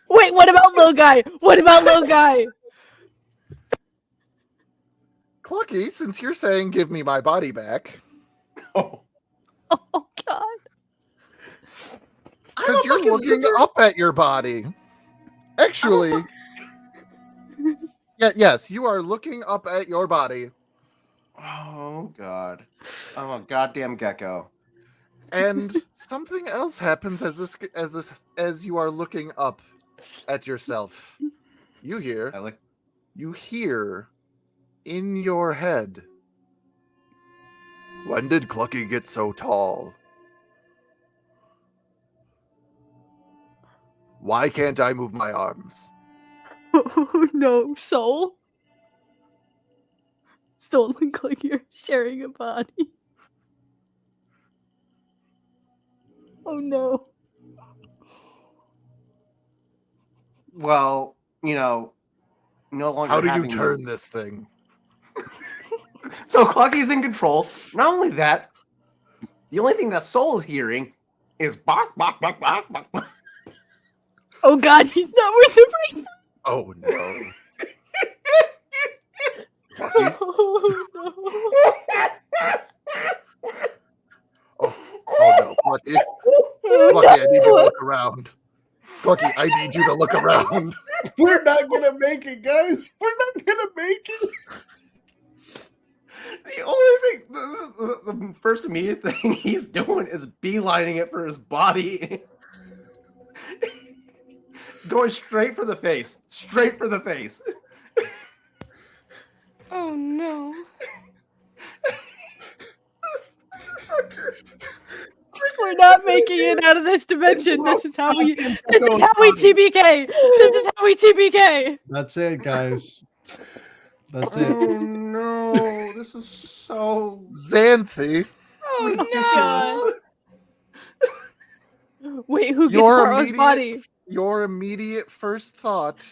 Speaker 2: Wait, what about little guy? What about little guy?
Speaker 1: Clucky, since you're saying give me my body back,
Speaker 5: Oh.
Speaker 2: Oh god.
Speaker 1: because you're looking up at your body. Actually, yes, you are looking up at your body.
Speaker 5: Oh god. I'm a goddamn gecko.
Speaker 1: And something else happens as you are looking up at yourself. You hear in your head, when did Clucky get so tall? Why can't I move my arms?
Speaker 2: Oh no, soul. Still look like you're sharing a body. Oh no.
Speaker 5: Well, no longer
Speaker 1: How do you
Speaker 5: having
Speaker 1: turn this thing?
Speaker 5: So Clucky's in control. Not only that, the only thing that Soul is hearing is bark, bark, bark, bark, bark, bark.
Speaker 2: Oh god, he's not worth the bracelet.
Speaker 1: Oh no. Clucky?
Speaker 2: Oh no.
Speaker 1: Oh no, Clucky. Clucky, I need you to look around. Clucky, I need you to look around.
Speaker 3: We're not gonna make it, guys. We're not gonna make it.
Speaker 5: The only thing, the first immediate thing he's doing is beelining it for his body. Going straight for the face. Straight for the face.
Speaker 4: Oh no.
Speaker 2: We're not making it out of this dimension. This is how we TBK. This is how we TBK.
Speaker 3: That's it, guys. That's it.
Speaker 5: Oh no, this is so
Speaker 1: Xanthi,
Speaker 4: Oh no.
Speaker 2: Wait, who gets
Speaker 1: Your
Speaker 2: Baro's
Speaker 1: immediate-
Speaker 2: body?
Speaker 1: your immediate first thought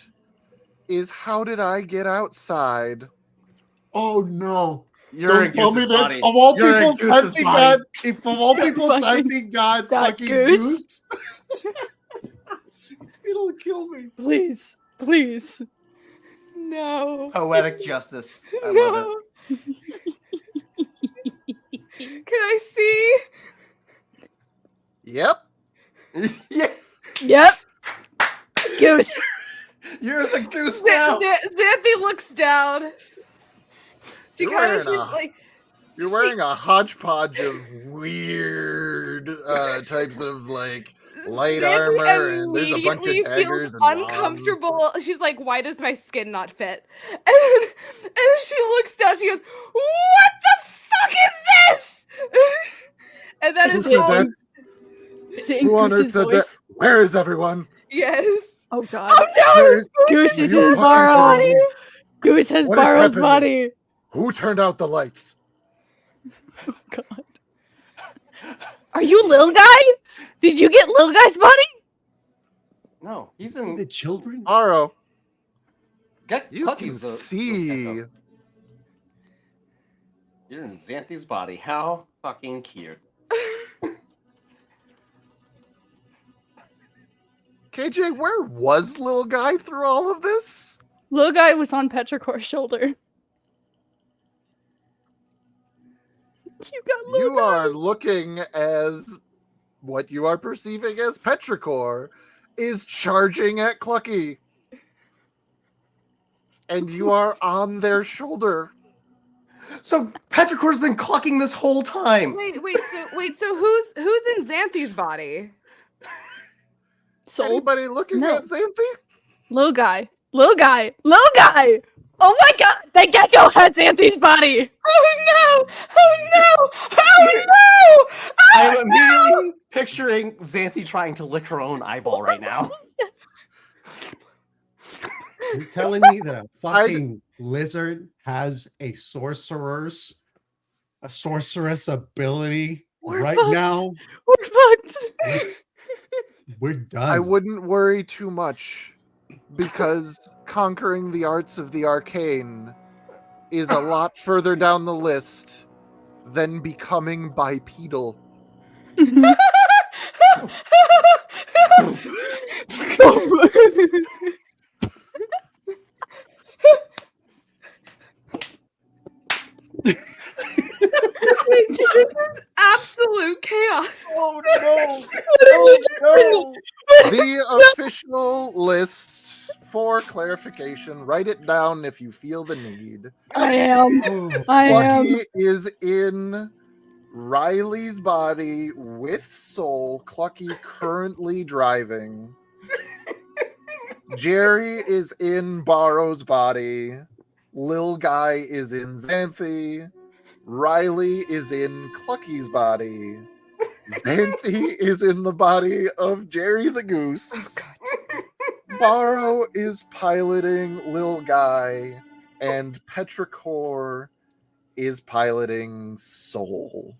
Speaker 1: is, how did I get outside?
Speaker 3: Oh no.
Speaker 5: You're
Speaker 3: Don't
Speaker 5: in
Speaker 3: tell me
Speaker 5: Goose's
Speaker 3: that
Speaker 5: body.
Speaker 3: of all
Speaker 5: You're in
Speaker 3: people,
Speaker 5: Goose's
Speaker 3: Santi
Speaker 5: body.
Speaker 3: got if of all people
Speaker 2: Fucking
Speaker 3: Santi got
Speaker 2: that
Speaker 3: fucking
Speaker 2: goose.
Speaker 3: goose. It'll kill me.
Speaker 2: Please, please. No.
Speaker 5: Poetic justice. I love
Speaker 4: No. Can I see?
Speaker 1: Yep.
Speaker 5: it. Yeah,
Speaker 2: Yep. Goose.
Speaker 5: you're the goose now.
Speaker 4: Xanthi looks down. She
Speaker 1: You're
Speaker 4: kind of,
Speaker 1: wearing
Speaker 4: she's
Speaker 1: a-
Speaker 4: like,
Speaker 1: You're wearing a hodgepodge of weird types of like light
Speaker 4: Xanthi
Speaker 1: armor, and there's a bunch of
Speaker 4: immediately
Speaker 1: daggers
Speaker 4: feels
Speaker 1: and wands.
Speaker 4: uncomfortable. She's like, why does my skin not fit? And she looks down, she goes, what the fuck is this? And that
Speaker 1: Who
Speaker 4: is
Speaker 1: said
Speaker 4: all.
Speaker 1: that?
Speaker 2: Is it in
Speaker 1: Who on earth
Speaker 2: Goose's
Speaker 1: said that?
Speaker 2: voice?
Speaker 1: Where is everyone?
Speaker 4: Yes.
Speaker 2: Oh god.
Speaker 4: Oh no!
Speaker 1: Where is-
Speaker 2: Goose is
Speaker 1: you
Speaker 2: in
Speaker 1: fucking
Speaker 2: Baro.
Speaker 1: kidding me?
Speaker 2: Goose has
Speaker 1: What is
Speaker 2: Baro's
Speaker 1: happening?
Speaker 2: body.
Speaker 1: Who turned out the lights?
Speaker 2: Oh god. Are you little guy? Did you get little guy's body?
Speaker 6: No, he's in.
Speaker 3: The children?
Speaker 1: Aro, you can
Speaker 6: Clucky's the
Speaker 1: see.
Speaker 6: gecko. You're in Xanthi's body. How fucking cute.
Speaker 1: KJ, where was little guy through all of this?
Speaker 2: Little guy was on Petrichor's shoulder. You got little
Speaker 1: You
Speaker 2: guy.
Speaker 1: are looking as what you are perceiving as Petrichor is charging at Clucky. And you are on their shoulder.
Speaker 6: So Petrichor's been clucking this whole time.
Speaker 4: Wait, so who's in Xanthi's body?
Speaker 2: Soul.
Speaker 1: Anybody looking
Speaker 2: No.
Speaker 1: at Xanthi?
Speaker 2: Little guy. Little guy. Little guy. Oh my god! The gecko had Xanthi's body!
Speaker 4: Oh no! Oh no! Oh no!
Speaker 6: I'm immediately picturing Xanthi trying to lick her own eyeball right now.
Speaker 3: You're telling me that a fucking lizard has a sorceress ability
Speaker 2: We're
Speaker 3: right
Speaker 2: fucked.
Speaker 3: now?
Speaker 2: We're fucked!
Speaker 3: We're done.
Speaker 1: I wouldn't worry too much because conquering the arts of the arcane is a lot further down the list than becoming bipedal.
Speaker 4: This is absolute chaos.
Speaker 1: Oh no! Oh no! The official list, for clarification, write it down if you feel the need.
Speaker 2: I am. I am.
Speaker 1: Plucky is in Riley's body with Soul. Clucky currently driving. Jerry is in Barrow's body. Lil Guy is in Xanthi. Riley is in Clucky's body. Xanthi is in the body of Jerry the Goose. Barrow is piloting Lil Guy. And Petrichor is piloting Soul.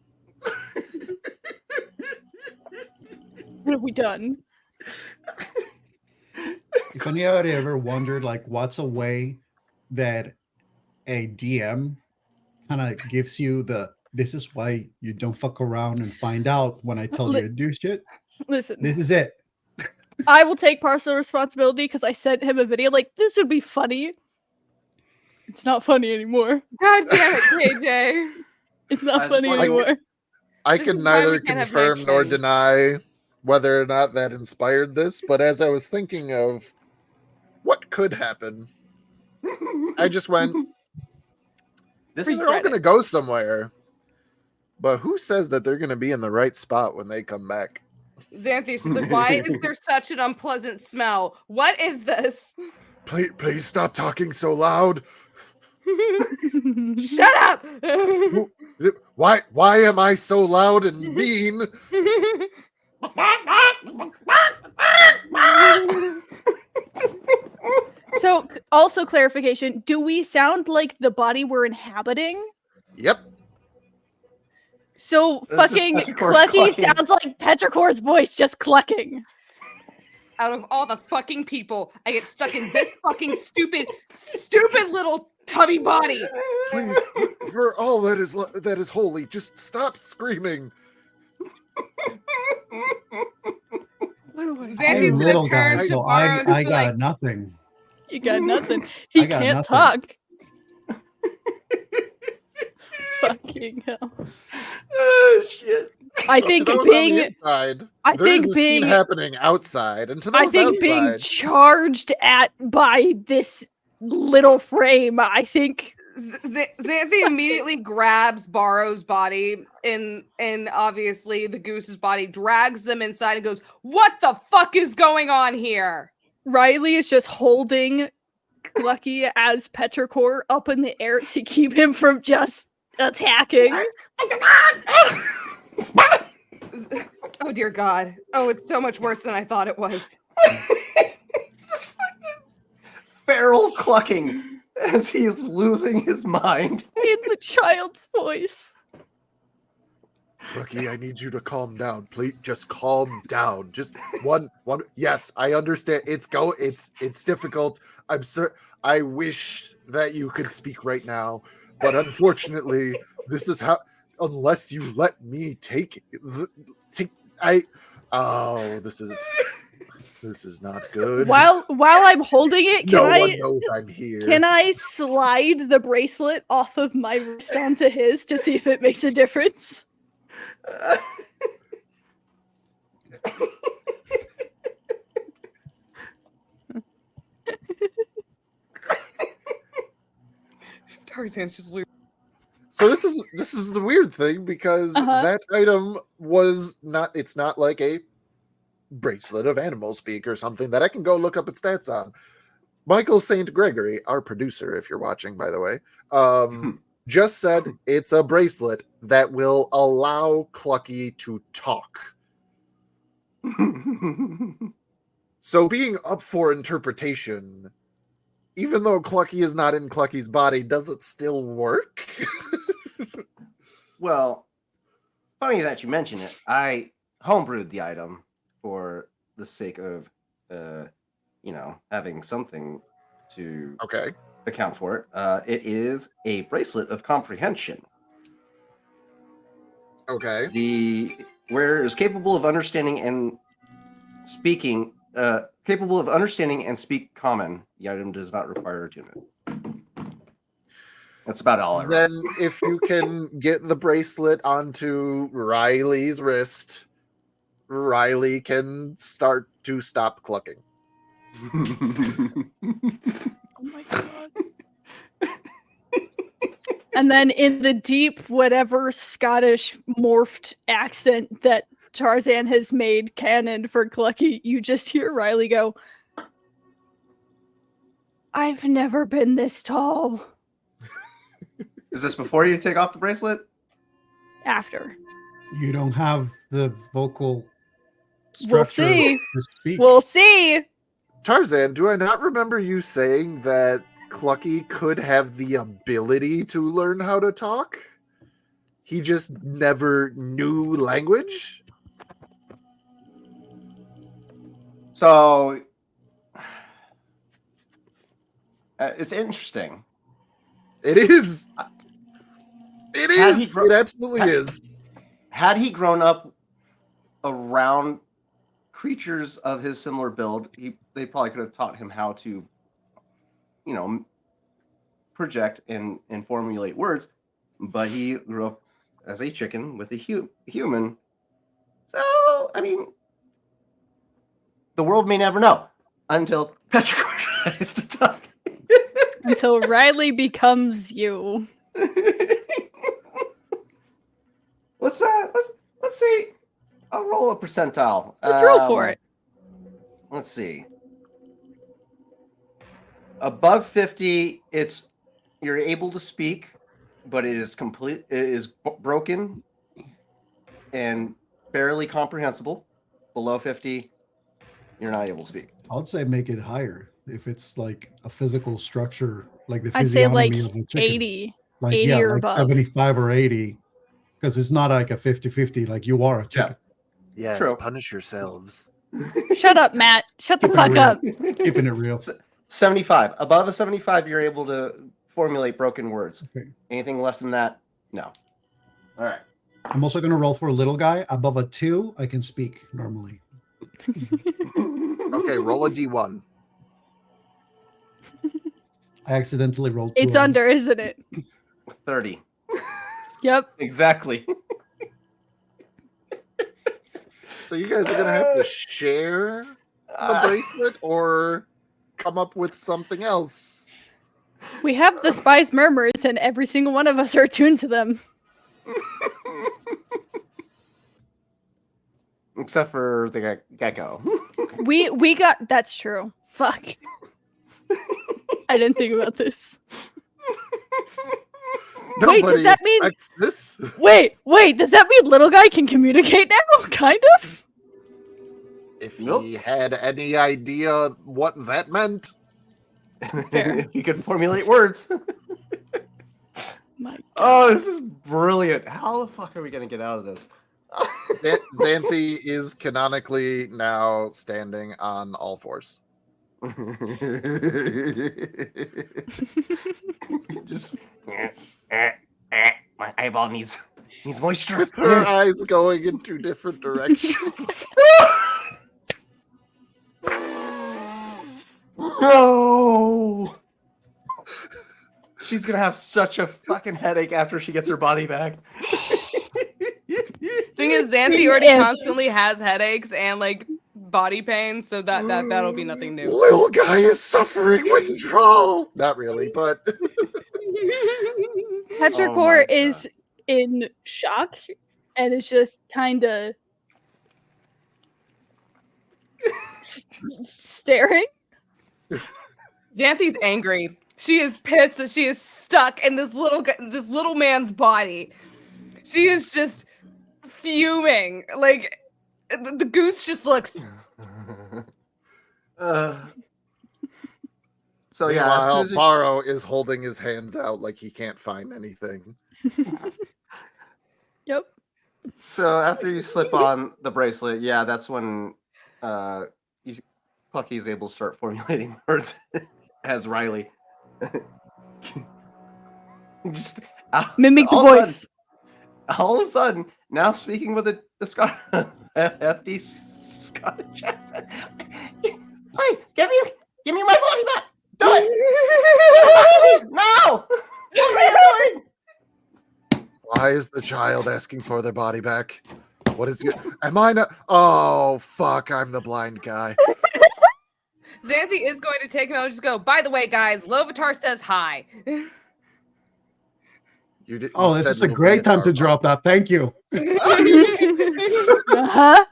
Speaker 2: What have we done?
Speaker 3: If anybody ever wondered, like, what's a way that a DM kind of gives you this is why you don't fuck around and find out when I tell you to do shit.
Speaker 2: Listen,
Speaker 3: This is it.
Speaker 2: I will take partial responsibility because I sent him a video like, this would be funny. It's not funny anymore.
Speaker 4: God damn it, KJ.
Speaker 2: It's
Speaker 6: I
Speaker 2: not
Speaker 6: just
Speaker 2: funny
Speaker 6: wanna-
Speaker 2: anymore.
Speaker 1: I
Speaker 4: This
Speaker 1: can
Speaker 4: is why we
Speaker 1: neither
Speaker 4: can't have
Speaker 1: confirm nor
Speaker 4: mixing.
Speaker 1: deny whether or not that inspired this, but as I was thinking of what could happen, I just went,
Speaker 6: This
Speaker 1: they're
Speaker 6: is
Speaker 1: all
Speaker 2: Regret
Speaker 1: going to go somewhere. But who says that they're going to be in the right spot when they come back?
Speaker 4: Xanthi's just like, why is there such an unpleasant smell? What is this?
Speaker 1: Please stop talking so loud.
Speaker 4: Shut up!
Speaker 1: Why am I so loud and mean?
Speaker 2: So, also clarification, do we sound like the body we're inhabiting?
Speaker 1: Yep.
Speaker 2: So
Speaker 6: That's just
Speaker 2: fucking
Speaker 6: Petrichor
Speaker 2: Clucky
Speaker 6: clucking.
Speaker 2: sounds like Petrichor's voice just clucking.
Speaker 4: Out of all the fucking people, I get stuck in this fucking stupid little tubby body.
Speaker 1: Please, for all that is holy, just stop screaming.
Speaker 4: Xanthi's
Speaker 3: I'm
Speaker 4: gonna
Speaker 3: little guy,
Speaker 4: turn to
Speaker 3: so
Speaker 4: Barrow
Speaker 3: I
Speaker 4: and be
Speaker 3: got
Speaker 4: like,
Speaker 3: nothing.
Speaker 2: You got nothing. He
Speaker 3: I got
Speaker 2: can't
Speaker 3: nothing.
Speaker 2: talk. Fucking hell.
Speaker 6: Oh shit.
Speaker 2: I
Speaker 1: So
Speaker 2: think
Speaker 1: to those on the
Speaker 2: being
Speaker 1: inside,
Speaker 2: I
Speaker 1: there
Speaker 2: think
Speaker 1: is a scene
Speaker 2: being-
Speaker 1: happening outside, and to those
Speaker 2: I think being
Speaker 1: outside,
Speaker 2: charged at by this little frame, I think
Speaker 4: Xanthi immediately grabs Barrow's body and obviously the goose's body, drags them inside and goes, "What the fuck is going on here?"
Speaker 2: Riley is just holding Lucky as Petrichor up in the air to keep him from just attacking.
Speaker 4: Oh dear God! Oh, it's so much worse than I thought it was.
Speaker 6: Just fucking feral clucking as he's losing his mind.
Speaker 2: In the child's voice.
Speaker 1: Clucky, I need you to calm down. Please, just calm down. Just one. Yes, I understand. It's difficult. I'm sure. I wish that you could speak right now, but unfortunately, this is how. Unless you let me take Oh, this is not good.
Speaker 2: While I'm holding it,
Speaker 1: no one knows I'm here.
Speaker 2: can I slide the bracelet off of my wrist onto his to see if it makes a difference?
Speaker 4: Tarzan's just losing.
Speaker 1: So this is the weird thing because that item was not. It's not like a bracelet of animal speak or something that I can go look up its stats on. Michael St. Gregory, our producer, if you're watching, by the way, just said it's a bracelet that will allow Clucky to talk. So being up for interpretation, even though Clucky is not in Clucky's body, does it still work?
Speaker 5: Well, funny that you mention it. I homebrewed the item for the sake of, having something to account for it. It is a bracelet of comprehension.
Speaker 1: Okay.
Speaker 5: Where is capable of understanding and speaking, capable of understanding and speak common. The item does not require attunement. That's about all I wrote.
Speaker 1: Then if you can get the bracelet onto Riley's wrist, Riley can start to stop clucking.
Speaker 2: Oh my god. And then in the deep, whatever Scottish morphed accent that Tarzan has made canon for Clucky, you just hear Riley go, I've never been this tall.
Speaker 5: Is this before you take off the bracelet?
Speaker 2: After.
Speaker 3: You don't have the vocal structure
Speaker 2: We'll see.
Speaker 3: to speak.
Speaker 2: We'll see.
Speaker 1: Tarzan, do I not remember you saying that Clucky could have the ability to learn how to talk? He just never knew language?
Speaker 5: So it's interesting.
Speaker 1: It is. It is. It absolutely is.
Speaker 5: Had he grown up around creatures of his similar build, they probably could have taught him how to, project and formulate words. But he grew up as a chicken with a human. So, I mean, the world may never know until Petrichor tries to talk.
Speaker 2: Until Riley becomes you.
Speaker 5: Let's see. I'll roll a percentile.
Speaker 2: Let's roll for it.
Speaker 5: Let's see. Above 50, you're able to speak, but it is broken and barely comprehensible. Below 50, you're not able to speak.
Speaker 3: I'd say make it higher if it's like a physical structure, like the
Speaker 2: I'd say like
Speaker 3: physiognomy of a chicken.
Speaker 2: 80.
Speaker 3: Like
Speaker 2: 80 or
Speaker 3: like
Speaker 2: above.
Speaker 3: 75 or 80. Because it's not like a 50-50, like you are a chicken.
Speaker 1: Yes,
Speaker 5: True.
Speaker 1: punish yourselves.
Speaker 2: Shut up, Matt. Shut the fuck up.
Speaker 3: Keeping it real.
Speaker 5: 75. Above a 75, you're able to formulate broken words.
Speaker 3: Okay.
Speaker 5: Anything less than that, no. All right.
Speaker 3: I'm also going to roll for a little guy. Above a 2, I can speak normally.
Speaker 1: Okay, roll a d1.
Speaker 3: I accidentally rolled 2.
Speaker 2: It's under, isn't it?
Speaker 5: 30.
Speaker 2: Yep.
Speaker 5: Exactly.
Speaker 1: So you guys are going to have to share the bracelet or come up with something else.
Speaker 2: We have the spies' murmurs, and every single one of us are attuned to them.
Speaker 5: Except for the gecko.
Speaker 2: We got... That's true. Fuck. I didn't think about this.
Speaker 1: Nobody
Speaker 2: does that mean-
Speaker 1: expects this.
Speaker 2: Wait, does that mean little guy can communicate now? Kind of?
Speaker 1: If he had any idea what that meant.
Speaker 2: Fair.
Speaker 5: You could formulate words.
Speaker 2: My God.
Speaker 6: Oh, this is brilliant. How the fuck are we gonna get out of this?
Speaker 1: Xanthi is canonically now standing on all fours.
Speaker 6: Just my eyeball needs moisture.
Speaker 1: With her eyes going in two different directions.
Speaker 6: No. She's gonna have such a fucking headache after she gets her body back.
Speaker 4: Thing is, Xanthi already
Speaker 2: Yeah.
Speaker 4: constantly has headaches and like body pain, so that'll be nothing new.
Speaker 1: Little guy is suffering withdrawal. Not really, but
Speaker 2: Petrichor
Speaker 6: my
Speaker 2: is in shock and is just kind of staring.
Speaker 4: Xanthi's angry. She is pissed that she is stuck in this little man's body. She is just fuming. Like the goose just looks.
Speaker 5: So yeah, as soon
Speaker 1: meanwhile,
Speaker 5: as
Speaker 1: Baro is holding his hands out like he can't find anything.
Speaker 2: Yep.
Speaker 5: So after you slip on the bracelet, yeah, that's when Plucky is able to start formulating words as Riley. Just
Speaker 2: Mimic the
Speaker 5: all of a
Speaker 2: voice.
Speaker 5: sudden- all of a sudden, now speaking with the FD Scottish accent. Hey, give me my body back! Do it! No! What are you doing?
Speaker 1: Why is the child asking for their body back? What is it? Am I not? Oh, fuck, I'm the blind guy.
Speaker 4: Xanthi is going to take him out and just go, by the way, guys, Lovitar says hi.
Speaker 1: You did,
Speaker 3: Oh,
Speaker 1: you
Speaker 3: this
Speaker 1: said
Speaker 3: is a
Speaker 1: Lovitar
Speaker 3: great time to
Speaker 1: wrong.
Speaker 3: drop that. Thank you.
Speaker 2: Uh-huh.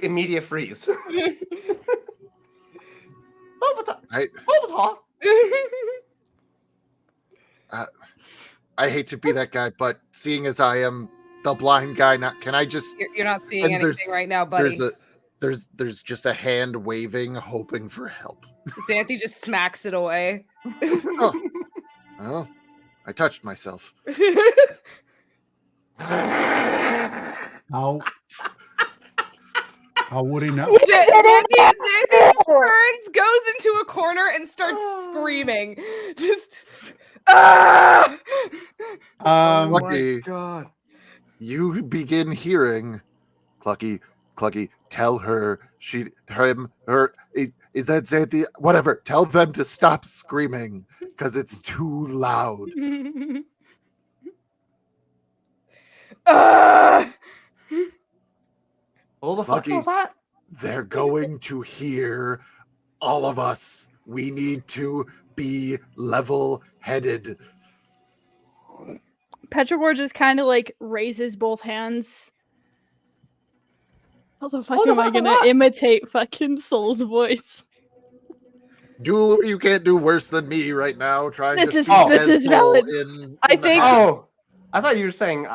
Speaker 5: Immediate freeze.
Speaker 1: I hate to be that guy, but seeing as I am the blind guy, now can I just?
Speaker 4: You're not seeing
Speaker 1: And there's-
Speaker 4: anything right now, buddy.
Speaker 1: There's just a hand waving, hoping for help.
Speaker 4: Xanthi just smacks it away.
Speaker 1: Oh, I touched myself.
Speaker 3: How would he know?
Speaker 4: Xanthi just turns, goes into a corner, and starts screaming. Just ah!
Speaker 5: Oh my
Speaker 1: Lucky.
Speaker 5: god.
Speaker 1: You begin hearing, Clucky, tell her, is that Xanthi? Whatever, tell them to stop screaming, because it's too loud.
Speaker 4: Ah!
Speaker 5: What the fuck
Speaker 1: Lucky.
Speaker 5: was that?
Speaker 1: They're going to hear all of us. We need to be level-headed.
Speaker 2: Petrichor just kind of like raises both hands. How the fuck
Speaker 5: What the
Speaker 2: am I
Speaker 5: fuck was
Speaker 2: gonna
Speaker 5: that?
Speaker 2: imitate fucking Soul's voice?
Speaker 1: You can't do worse than me right now. Trying
Speaker 2: This
Speaker 1: to
Speaker 2: is-
Speaker 1: speak
Speaker 2: this
Speaker 1: as
Speaker 2: is
Speaker 1: Soul
Speaker 2: valid.
Speaker 1: in
Speaker 2: I
Speaker 1: the
Speaker 2: think-
Speaker 1: habit.
Speaker 5: Oh, I thought you were saying.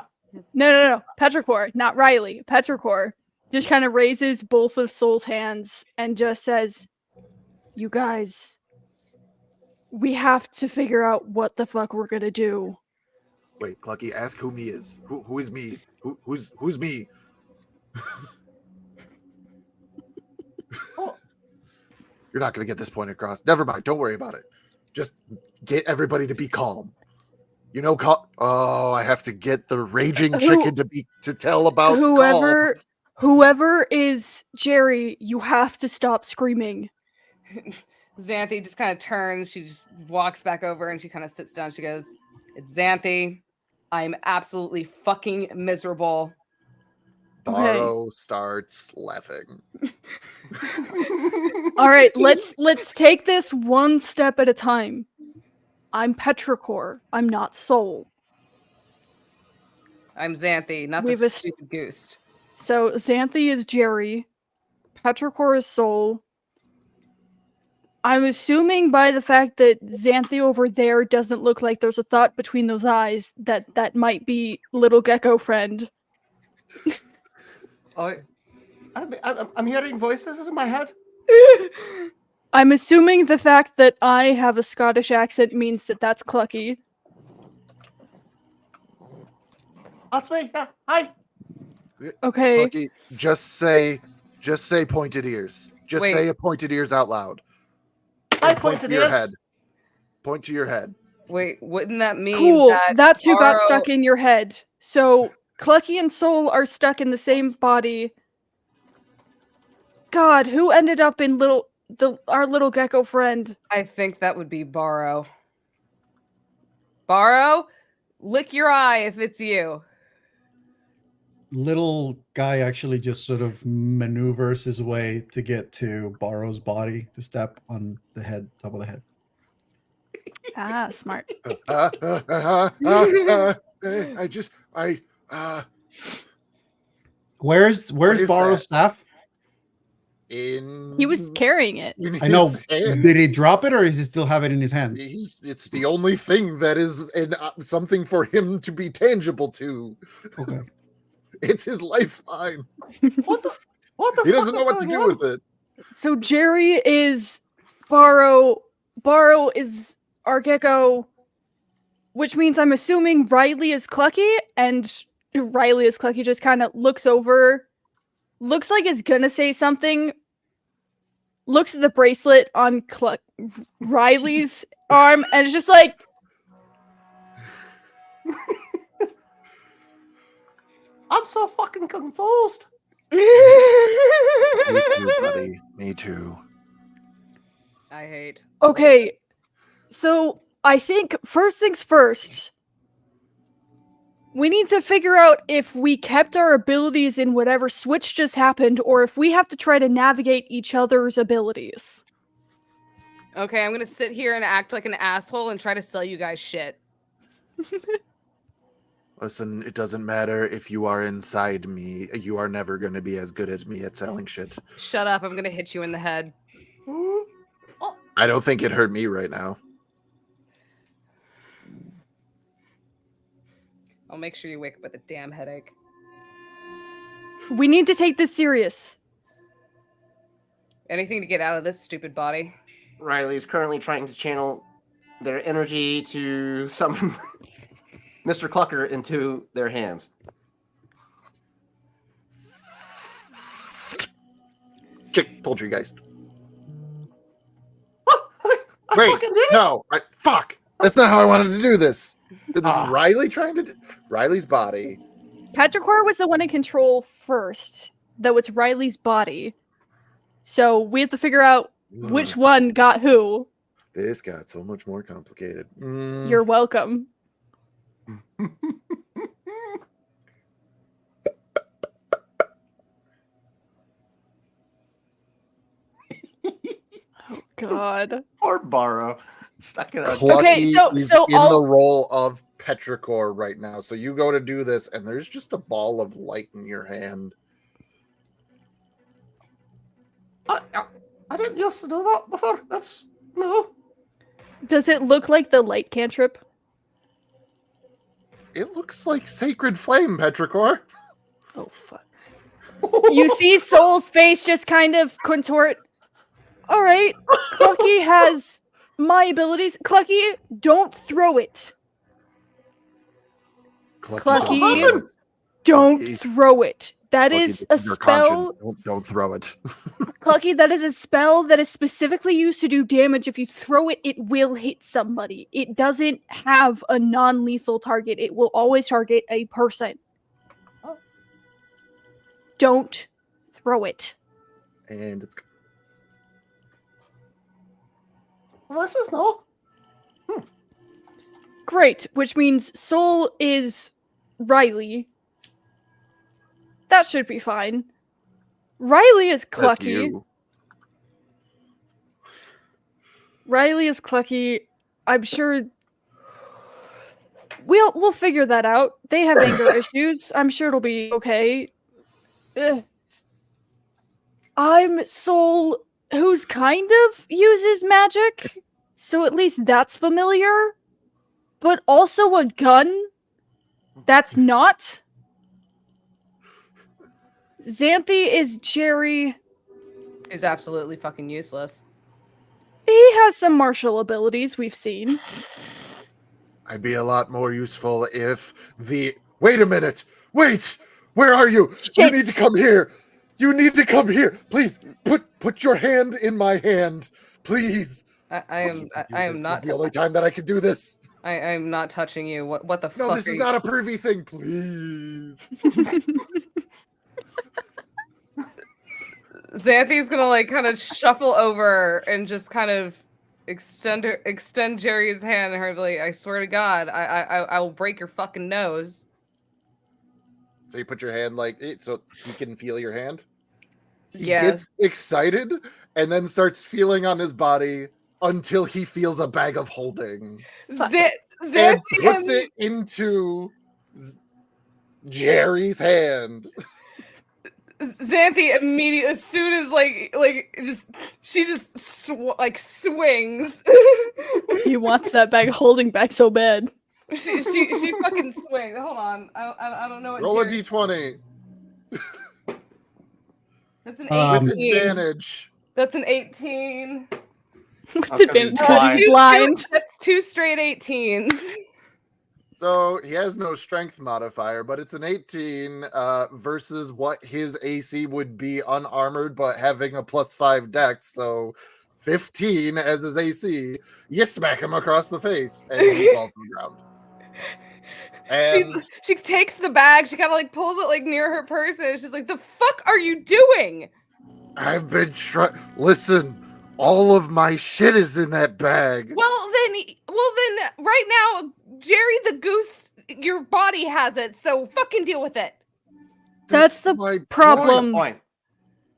Speaker 2: No. Petrichor, not Riley. Petrichor just kind of raises both of Soul's hands and just says, "You guys, we have to figure out what the fuck we're gonna do."
Speaker 1: Wait, Clucky, ask whom he is. Who is me? Who's me?
Speaker 5: Oh.
Speaker 1: You're not gonna get this point across. Never mind. Don't worry about it. Just get everybody to be calm. You know, oh, I have to get the raging chicken to tell about
Speaker 2: Whoever is Jerry, you have to stop screaming.
Speaker 4: Xanthi just kind of turns. She just walks back over and she kind of sits down. She goes, "It's Xanthi. I'm absolutely fucking miserable."
Speaker 1: Baro starts laughing.
Speaker 2: All right, let's take this one step at a time. I'm Petrichor. I'm not Soul.
Speaker 4: I'm Xanthi, not
Speaker 2: We've
Speaker 4: the
Speaker 2: a-
Speaker 4: stupid goose.
Speaker 2: So Xanthi is Jerry. Petrichor is Soul. I'm assuming by the fact that Xanthi over there doesn't look like there's a thought between those eyes that might be little gecko friend.
Speaker 5: I'm hearing voices in my head.
Speaker 2: I'm assuming the fact that I have a Scottish accent means that that's Clucky.
Speaker 6: That's me. Yeah. Hi.
Speaker 2: Okay.
Speaker 1: Clucky, just say pointed ears. Just
Speaker 4: Wait.
Speaker 1: say pointed ears out loud.
Speaker 6: Hi,
Speaker 1: And point
Speaker 6: pointed
Speaker 1: to your
Speaker 6: ears.
Speaker 1: head. Point to your head.
Speaker 4: Wait, wouldn't that mean
Speaker 2: Cool.
Speaker 4: that
Speaker 2: That's who got
Speaker 4: Borrow-
Speaker 2: stuck in your head. So Clucky and Soul are stuck in the same body. God, who ended up in our little gecko friend?
Speaker 4: I think that would be Borrow. Borrow, lick your eye if it's you.
Speaker 3: Little guy actually just sort of maneuvers his way to get to Borrow's body to step on the head, top of the head.
Speaker 2: Ah, smart.
Speaker 3: Where's
Speaker 1: is
Speaker 3: Borrow's
Speaker 1: that?
Speaker 3: staff?
Speaker 1: In
Speaker 2: He was carrying it.
Speaker 1: in
Speaker 3: I know.
Speaker 1: his hand.
Speaker 3: Did he drop it or does he still have it in his hand?
Speaker 1: It's the only thing that is something for him to be tangible to.
Speaker 3: Okay.
Speaker 1: It's his lifeline.
Speaker 6: What the
Speaker 1: He doesn't know
Speaker 6: fuck
Speaker 1: what
Speaker 6: is
Speaker 1: to
Speaker 6: going
Speaker 1: do
Speaker 6: on?
Speaker 1: with it.
Speaker 2: So Jerry is Borrow. Borrow is our gecko, which means I'm assuming Riley is Clucky, and Riley is Clucky just kind of looks over, looks like it's gonna say something, looks at the bracelet on Riley's arm, and it's just like,
Speaker 6: I'm so fucking confused.
Speaker 1: Me too, buddy. Me too.
Speaker 4: I hate.
Speaker 2: okay, so I think first things first, we need to figure out if we kept our abilities in whatever switch just happened, or if we have to try to navigate each other's abilities.
Speaker 4: Okay, I'm gonna sit here and act like an asshole and try to sell you guys shit.
Speaker 1: Listen, it doesn't matter if you are inside me. You are never going to be as good as me at selling shit.
Speaker 4: Shut up, I'm gonna hit you in the head.
Speaker 1: I don't think it hurt me right now.
Speaker 4: I'll make sure you wake up with a damn headache.
Speaker 2: We need to take this serious.
Speaker 4: Anything to get out of this stupid body.
Speaker 5: Riley is currently trying to channel their energy to summon Mr. Clucker into their hands.
Speaker 1: Chick Poultrygeist.
Speaker 5: I
Speaker 1: Wait,
Speaker 5: fucking did it!
Speaker 1: no. Fuck. That's not how I wanted to do this. This is
Speaker 5: Ah.
Speaker 1: Riley trying to do... Riley's body.
Speaker 2: Petrichor was the one in control first, though it's Riley's body. So we have to figure out which one got who.
Speaker 1: This got so much more complicated.
Speaker 2: You're welcome. Oh God.
Speaker 5: Or Borrow. Stuck in a
Speaker 1: Clucky
Speaker 2: Okay, so-
Speaker 1: is
Speaker 2: so
Speaker 1: in
Speaker 2: all-
Speaker 1: the role of Petrichor right now. So you go to do this, and there's just a ball of light in your hand.
Speaker 5: I didn't used to do that before. That's no.
Speaker 2: Does it look like the light cantrip?
Speaker 1: It looks like sacred flame, Petrichor.
Speaker 2: Oh fuck. You see Soul's face just kind of contort. All right, Clucky has my abilities. Clucky, don't throw it. Clucky, don't
Speaker 1: Clucky,
Speaker 2: throw it. That
Speaker 1: Clucky,
Speaker 2: is
Speaker 1: this
Speaker 2: a
Speaker 1: your
Speaker 2: spell.
Speaker 1: conscience. Don't throw it.
Speaker 2: Clucky, that is a spell that is specifically used to do damage. If you throw it, it will hit somebody. It doesn't have a non-lethal target. It will always target a person. Don't throw it.
Speaker 1: And it's
Speaker 5: Well, this is no.
Speaker 2: Great, which means Soul is Riley. That should be fine. Riley is
Speaker 1: that's
Speaker 2: Clucky.
Speaker 1: you.
Speaker 2: Riley is Clucky. I'm sure we'll figure that out. They have anger issues. I'm sure it'll be okay. Ugh. I'm Soul, who's kind of uses magic, so at least that's familiar. But also a gun that's not. Xanthi is Jerry.
Speaker 4: Is absolutely fucking useless.
Speaker 2: He has some martial abilities we've seen.
Speaker 1: I'd be a lot more useful if the Wait a minute. Wait. Where are you?
Speaker 2: Shit.
Speaker 1: You need to come here. You need to come here. Please put your hand in my hand. Please.
Speaker 4: I am
Speaker 1: This
Speaker 4: not.
Speaker 1: is the only time that I can do this.
Speaker 4: I am not touching you. What the
Speaker 1: No,
Speaker 4: fuck?
Speaker 1: this
Speaker 4: are
Speaker 1: is
Speaker 4: you-
Speaker 1: not a pervy thing. Please.
Speaker 4: Xanthi's gonna like kind of shuffle over and just kind of extend Jerry's hand and her be like, I swear to God, I will break your fucking nose.
Speaker 1: So you put your hand like it so he can feel your hand. He
Speaker 4: Yes.
Speaker 1: gets excited and then starts feeling on his body until he feels a bag of holding and
Speaker 4: Xanthi
Speaker 1: puts it into Jerry's hand.
Speaker 4: Xanthi immediately, as soon as she just swings.
Speaker 2: He wants that bag holding back so bad.
Speaker 4: she fucking swings. Hold on, I don't know what.
Speaker 1: Roll a
Speaker 4: Jerry-
Speaker 1: d20
Speaker 4: That's an
Speaker 1: with
Speaker 4: 18.
Speaker 1: advantage.
Speaker 4: That's an 18.
Speaker 2: With
Speaker 6: That's 'cause
Speaker 2: advantage
Speaker 6: he's
Speaker 2: because he's
Speaker 6: blind.
Speaker 2: blind.
Speaker 4: That's 2 straight 18s.
Speaker 1: So he has no strength modifier, but it's an 18 versus what his AC would be unarmored, but having a +5 dex. So 15 as his AC. You smack him across the face, and he falls to the ground. And
Speaker 4: She takes the bag. She kind of like pulls it like near her person. She's like, "The fuck are you doing?"
Speaker 1: I've been trying. Listen, all of my shit is in that bag.
Speaker 4: Well then, right now, Jerry the Goose, your body has it. So fucking deal with it.
Speaker 2: That's the
Speaker 1: my
Speaker 2: problem.
Speaker 6: Point.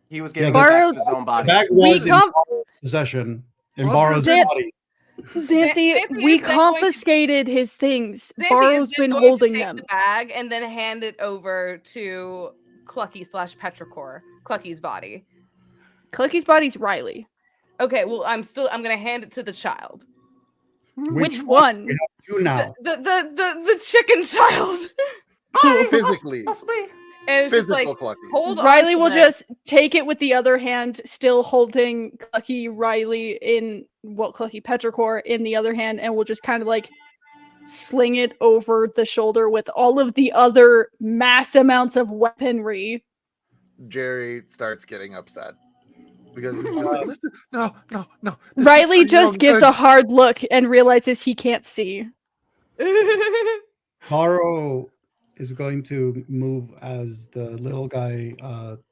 Speaker 6: He was getting
Speaker 3: Yeah,
Speaker 6: back
Speaker 2: the-
Speaker 6: to his own
Speaker 3: The
Speaker 6: body.
Speaker 3: bag
Speaker 2: We
Speaker 3: was in
Speaker 2: com-
Speaker 3: Borrow's possession in
Speaker 1: Well,
Speaker 3: Borrow's
Speaker 2: Xan-
Speaker 3: body.
Speaker 2: Xanthi,
Speaker 4: Xanthi
Speaker 2: we
Speaker 4: is then going to-
Speaker 2: confiscated his things.
Speaker 4: Xanthi
Speaker 2: Barrow's
Speaker 4: is then
Speaker 2: been
Speaker 4: going to
Speaker 2: holding
Speaker 4: take
Speaker 2: them.
Speaker 4: the bag and then hand it over to Clucky/Petrichor, Clucky's body.
Speaker 2: Clucky's body's Riley.
Speaker 4: Okay, well, I'm gonna hand it to the child.
Speaker 2: Which one?
Speaker 3: We have two now.
Speaker 4: The chicken child.
Speaker 1: Physically.
Speaker 4: And it's just like,
Speaker 1: Physical Clucky.
Speaker 4: hold on.
Speaker 2: Riley
Speaker 4: to
Speaker 2: will
Speaker 4: this.
Speaker 2: just take it with the other hand, still holding Clucky Riley in Clucky Petrichor in the other hand, and will just kind of like sling it over the shoulder with all of the other mass amounts of weaponry.
Speaker 1: Jerry starts getting upset because he's just like, listen, no. This is
Speaker 2: Riley
Speaker 1: for your
Speaker 2: just
Speaker 1: own
Speaker 2: gives
Speaker 1: good."
Speaker 2: a hard look and realizes he can't see.
Speaker 3: Borrow is going to move as the little guy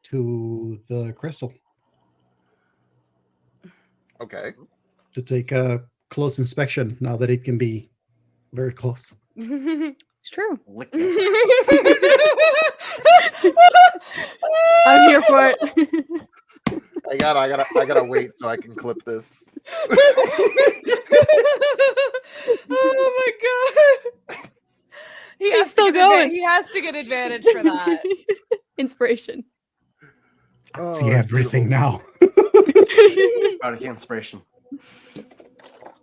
Speaker 3: to the crystal
Speaker 1: Okay.
Speaker 3: to take a close inspection now that it can be very close.
Speaker 2: It's true.
Speaker 6: Lick that.
Speaker 2: I'm here for it.
Speaker 1: I gotta wait so I can clip this.
Speaker 4: Oh my god.
Speaker 2: He's still going.
Speaker 4: He has to get advantage for that.
Speaker 2: Inspiration.
Speaker 1: Oh,
Speaker 3: See
Speaker 1: that's
Speaker 3: everything
Speaker 1: beautiful.
Speaker 3: now.
Speaker 6: Product inspiration.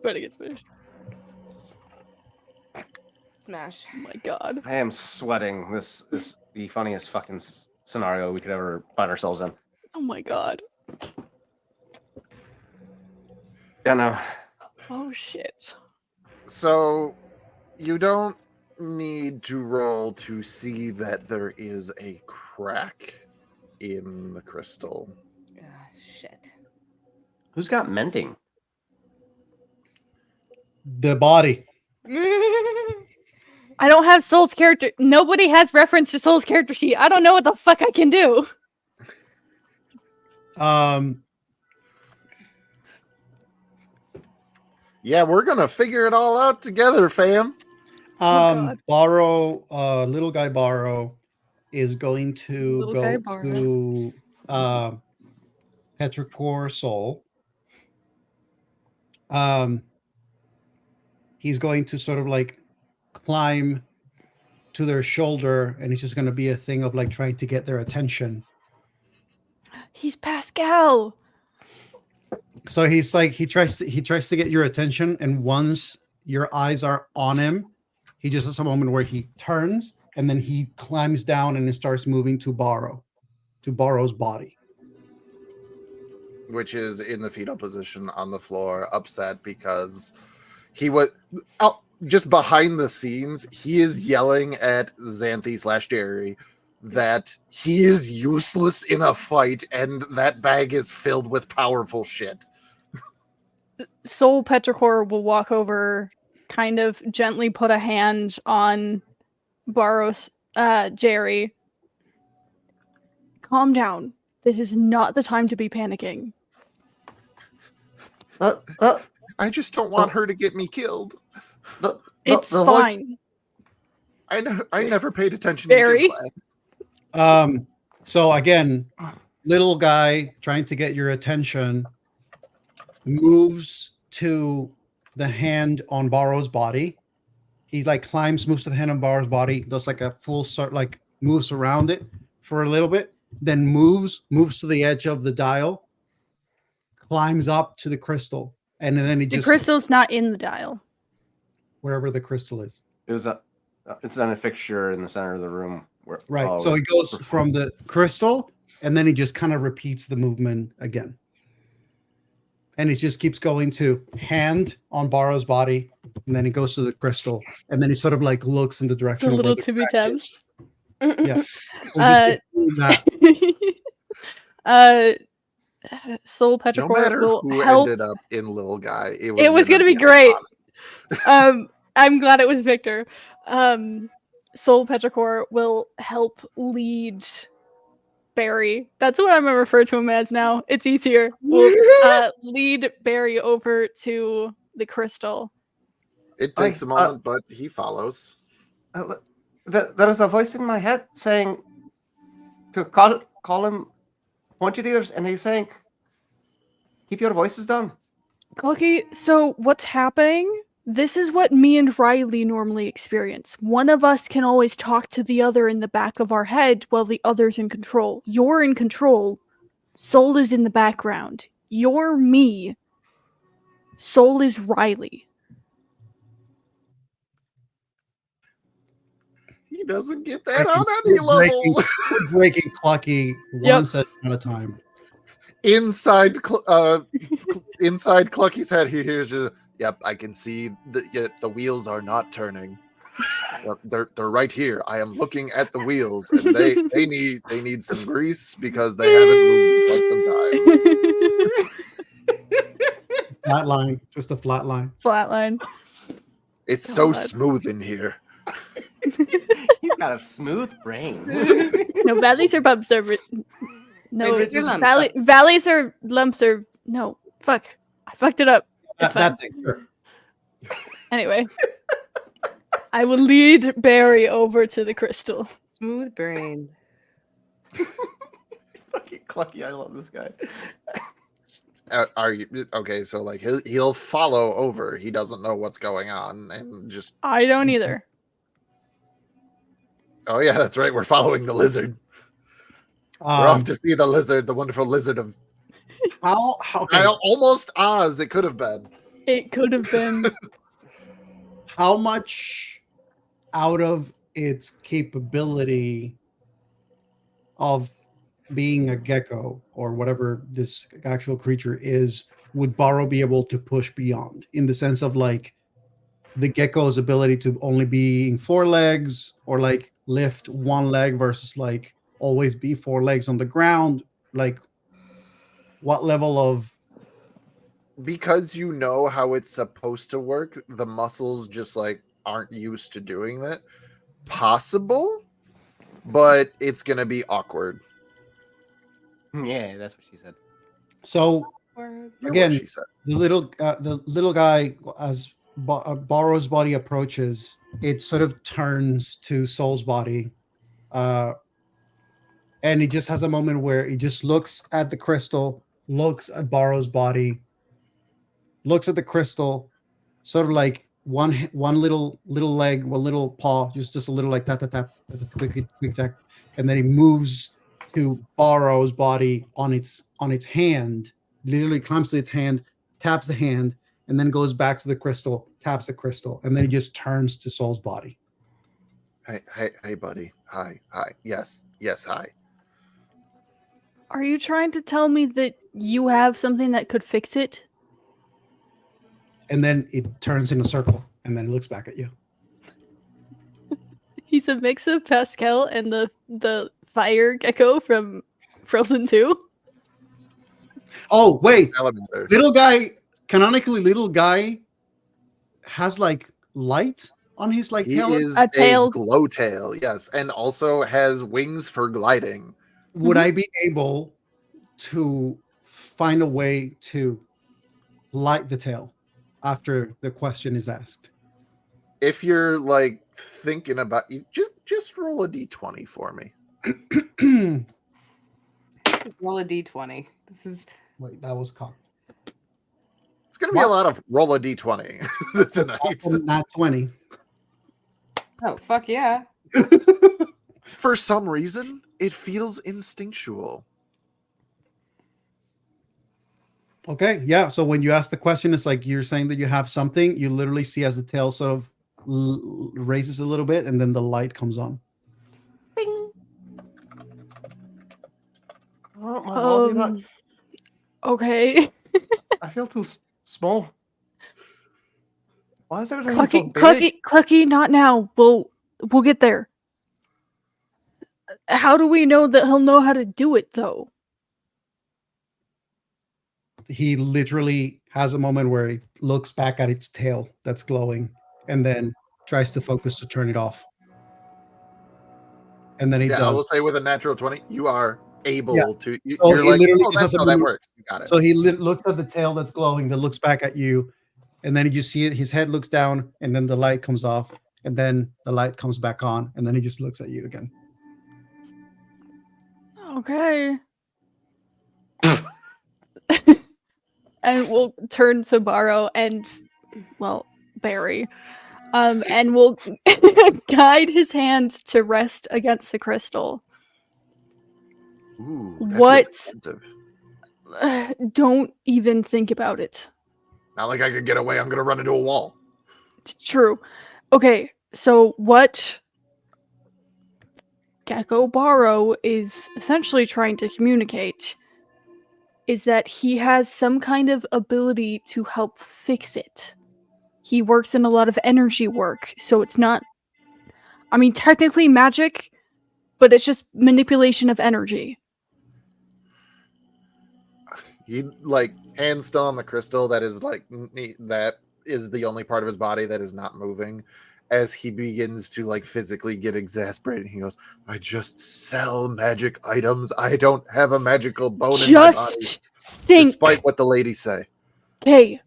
Speaker 2: Better get inspiration.
Speaker 4: Smash.
Speaker 2: Oh my god.
Speaker 6: I am sweating. This is the funniest fucking scenario we could ever find ourselves in.
Speaker 2: Oh my god.
Speaker 6: Yeah, no.
Speaker 2: Oh shit.
Speaker 1: So you don't need to roll to see that there is a crack in the crystal.
Speaker 4: Ah, shit.
Speaker 6: Who's got mending?
Speaker 3: The body.
Speaker 2: I don't have Soul's character. Nobody has reference to Soul's character sheet. I don't know what the fuck I can do.
Speaker 1: Yeah, we're gonna figure it all out together, fam.
Speaker 2: God.
Speaker 3: Borrow, little guy Borrow is going to
Speaker 2: Little guy
Speaker 3: go
Speaker 2: Borrow.
Speaker 3: to Petrichor Soul. He's going to sort of like climb to their shoulder, and it's just going to be a thing of like trying to get their attention.
Speaker 2: He's Pascal.
Speaker 3: So he's like he tries to get your attention, and once your eyes are on him, he just has a moment where he turns and then he climbs down and it starts moving to Borrow's body.
Speaker 1: Which is in the fetal position on the floor, upset because he was. just behind the scenes, he is yelling at Xanthi/Jerry that he is useless in a fight and that bag is filled with powerful shit.
Speaker 2: Soul Petrichor will walk over, kind of gently put a hand on Baros Jerry. Calm down. This is not the time to be panicking.
Speaker 1: I just don't want her to get me killed.
Speaker 2: It's
Speaker 5: the voice-
Speaker 2: fine.
Speaker 1: I never paid attention
Speaker 2: Barry?
Speaker 1: to gym class.
Speaker 3: So again, little guy trying to get your attention moves to the hand on Baro's body. He like moves to the hand on Baro's body, does like a full start, like moves around it for a little bit, then moves to the edge of the dial, climbs up to the crystal, and then he
Speaker 2: The
Speaker 3: just
Speaker 2: crystal's not in the dial.
Speaker 3: wherever the crystal is.
Speaker 6: It's on a fixture in the center of the room.
Speaker 3: Right. So he goes from the crystal, and then he just kind of repeats the movement again. And it just keeps going to hand on Baro's body, and then he goes to the crystal, and then he sort of like looks in the direction
Speaker 2: The
Speaker 3: of where
Speaker 2: little
Speaker 3: the
Speaker 2: Timmy
Speaker 3: crack is.
Speaker 2: tabs.
Speaker 3: Yeah. So just keep doing that.
Speaker 2: Soul
Speaker 1: No
Speaker 2: Petrichor
Speaker 1: matter
Speaker 2: will
Speaker 1: who
Speaker 2: help.
Speaker 1: ended up in Little Guy, it
Speaker 2: Was
Speaker 1: gonna
Speaker 2: gonna be great.
Speaker 1: iconic.
Speaker 2: I'm glad it was Victor. Soul Petrichor will help lead Barry. That's what I'm gonna refer to him as now. It's easier. Will lead Barry over to the crystal.
Speaker 1: It takes a moment, but he follows.
Speaker 6: There is a voice in my head saying to call him point at others, and he's saying, "Keep your voices down."
Speaker 2: Clucky, so what's happening? This is what me and Riley normally experience. One of us can always talk to the other in the back of our head while the other's in control. You're in control. Soul is in the background. You're me. Soul is Riley.
Speaker 1: He doesn't get that on any level.
Speaker 3: Breaking Clucky one session at a time.
Speaker 1: Inside Clucky's head, he hears you. Yep, I can see the wheels are not turning. They're right here. I am looking at the wheels, and they need some grease because they haven't moved in quite some time.
Speaker 3: Flat line, just a flat line.
Speaker 2: Flatline.
Speaker 1: It's so
Speaker 2: God.
Speaker 1: smooth in here.
Speaker 5: He's got a smooth brain.
Speaker 2: No, valleys or bumps are. No,
Speaker 4: Ridges
Speaker 2: it's
Speaker 4: or
Speaker 2: just
Speaker 4: lumps?
Speaker 2: valleys or lumps are. No, fuck. I fucked it up. It's fine.
Speaker 3: That thing, sure.
Speaker 2: Anyway, I will lead Barry over to the crystal.
Speaker 4: Smooth brain.
Speaker 6: Fucking Clucky, I love this guy.
Speaker 1: Are you okay? So like he'll follow over. He doesn't know what's going on, and just
Speaker 2: I don't either.
Speaker 1: oh yeah, that's right. We're following the lizard. We're off to see the lizard, the wonderful lizard of
Speaker 3: Okay.
Speaker 1: almost Oz. It could have been.
Speaker 2: It could have been.
Speaker 3: How much out of its capability of being a gecko or whatever this actual creature is would Baro be able to push beyond, in the sense of like the gecko's ability to only be in 4 legs, or like lift 1 leg versus like always be 4 legs on the ground? Like what level of
Speaker 1: Because you know how it's supposed to work, the muscles just like aren't used to doing that. Possible, but it's gonna be awkward.
Speaker 5: Yeah, that's what she said.
Speaker 3: so
Speaker 1: Hear
Speaker 3: again,
Speaker 1: what she said.
Speaker 3: the little guy, as Baro's body approaches, it sort of turns to Soul's body, and he just has a moment where he just looks at the crystal, looks at Baro's body, looks at the crystal, sort of like one little leg, one little paw, just a little like tap tap tap, quick tap, and then he moves to Baro's body on its hand, literally climbs to its hand, taps the hand, and then goes back to the crystal, taps the crystal, and then he just turns to Soul's body.
Speaker 1: Hey, buddy. Hi. Yes, hi.
Speaker 2: Are you trying to tell me that you have something that could fix it?
Speaker 3: And then it turns in a circle and then he looks back at you.
Speaker 2: He's a mix of Pascal and the fire gecko from Frozen 2.
Speaker 3: Oh wait,
Speaker 1: Salamander.
Speaker 3: little guy. Canonically, little guy has like light on his like
Speaker 1: He
Speaker 3: tail.
Speaker 1: is
Speaker 2: A
Speaker 1: a
Speaker 2: tail.
Speaker 1: glow tail, yes, and also has wings for gliding.
Speaker 3: Would I be able to find a way to light the tail after the question is asked?
Speaker 1: If you're like thinking about you, just roll a d20 for me.
Speaker 4: Roll a d20. This is
Speaker 3: Wait, that was cocked.
Speaker 1: It's going to be a lot of roll a d20 tonight.
Speaker 3: Not 20.
Speaker 4: oh fuck yeah.
Speaker 1: For some reason, it feels instinctual.
Speaker 3: Okay, yeah. So when you ask the question, it's like you're saying that you have something. You literally see as the tail sort of raises a little bit, and then the light comes on.
Speaker 4: Bing.
Speaker 6: Oh, my body, that
Speaker 2: Okay.
Speaker 6: I feel too small. Why is everything so
Speaker 2: Clucky,
Speaker 6: big?
Speaker 2: Clucky, not now. We'll get there. How do we know that he'll know how to do it though?
Speaker 3: He literally has a moment where he looks back at its tail that's glowing, and then tries to focus to turn it off. And then he
Speaker 1: Yeah, I will
Speaker 3: does.
Speaker 1: say with a natural 20, you are able
Speaker 3: Yeah.
Speaker 1: to.
Speaker 3: So
Speaker 1: You're
Speaker 3: he
Speaker 1: like,
Speaker 3: literally
Speaker 1: oh,
Speaker 3: just
Speaker 1: that's
Speaker 3: has a
Speaker 1: how that
Speaker 3: moment-
Speaker 1: works. You got it.
Speaker 3: So he looks at the tail that's glowing, that looks back at you, and then you see it. His head looks down, and then the light comes off, and then the light comes back on, and then he just looks at you again.
Speaker 2: Okay. And we'll turn to Barrow and, well, Barry. And we'll guide his hand to rest against the crystal.
Speaker 1: Ooh, that feels
Speaker 2: What?
Speaker 1: expensive.
Speaker 2: Don't even think about it.
Speaker 1: Not like I could get away. I'm going to run into a wall.
Speaker 2: It's true. Okay, so what Gecko Barrow is essentially trying to communicate is that he has some kind of ability to help fix it. He works in a lot of energy work, so it's not, I mean, technically magic, but it's just manipulation of energy.
Speaker 1: He like hands still on the crystal that is like that is the only part of his body that is not moving. As he begins to like physically get exasperated, he goes, "I just sell magic items. I don't have a magical bone in my body."
Speaker 2: Just think.
Speaker 1: Despite what the ladies say.
Speaker 2: Okay,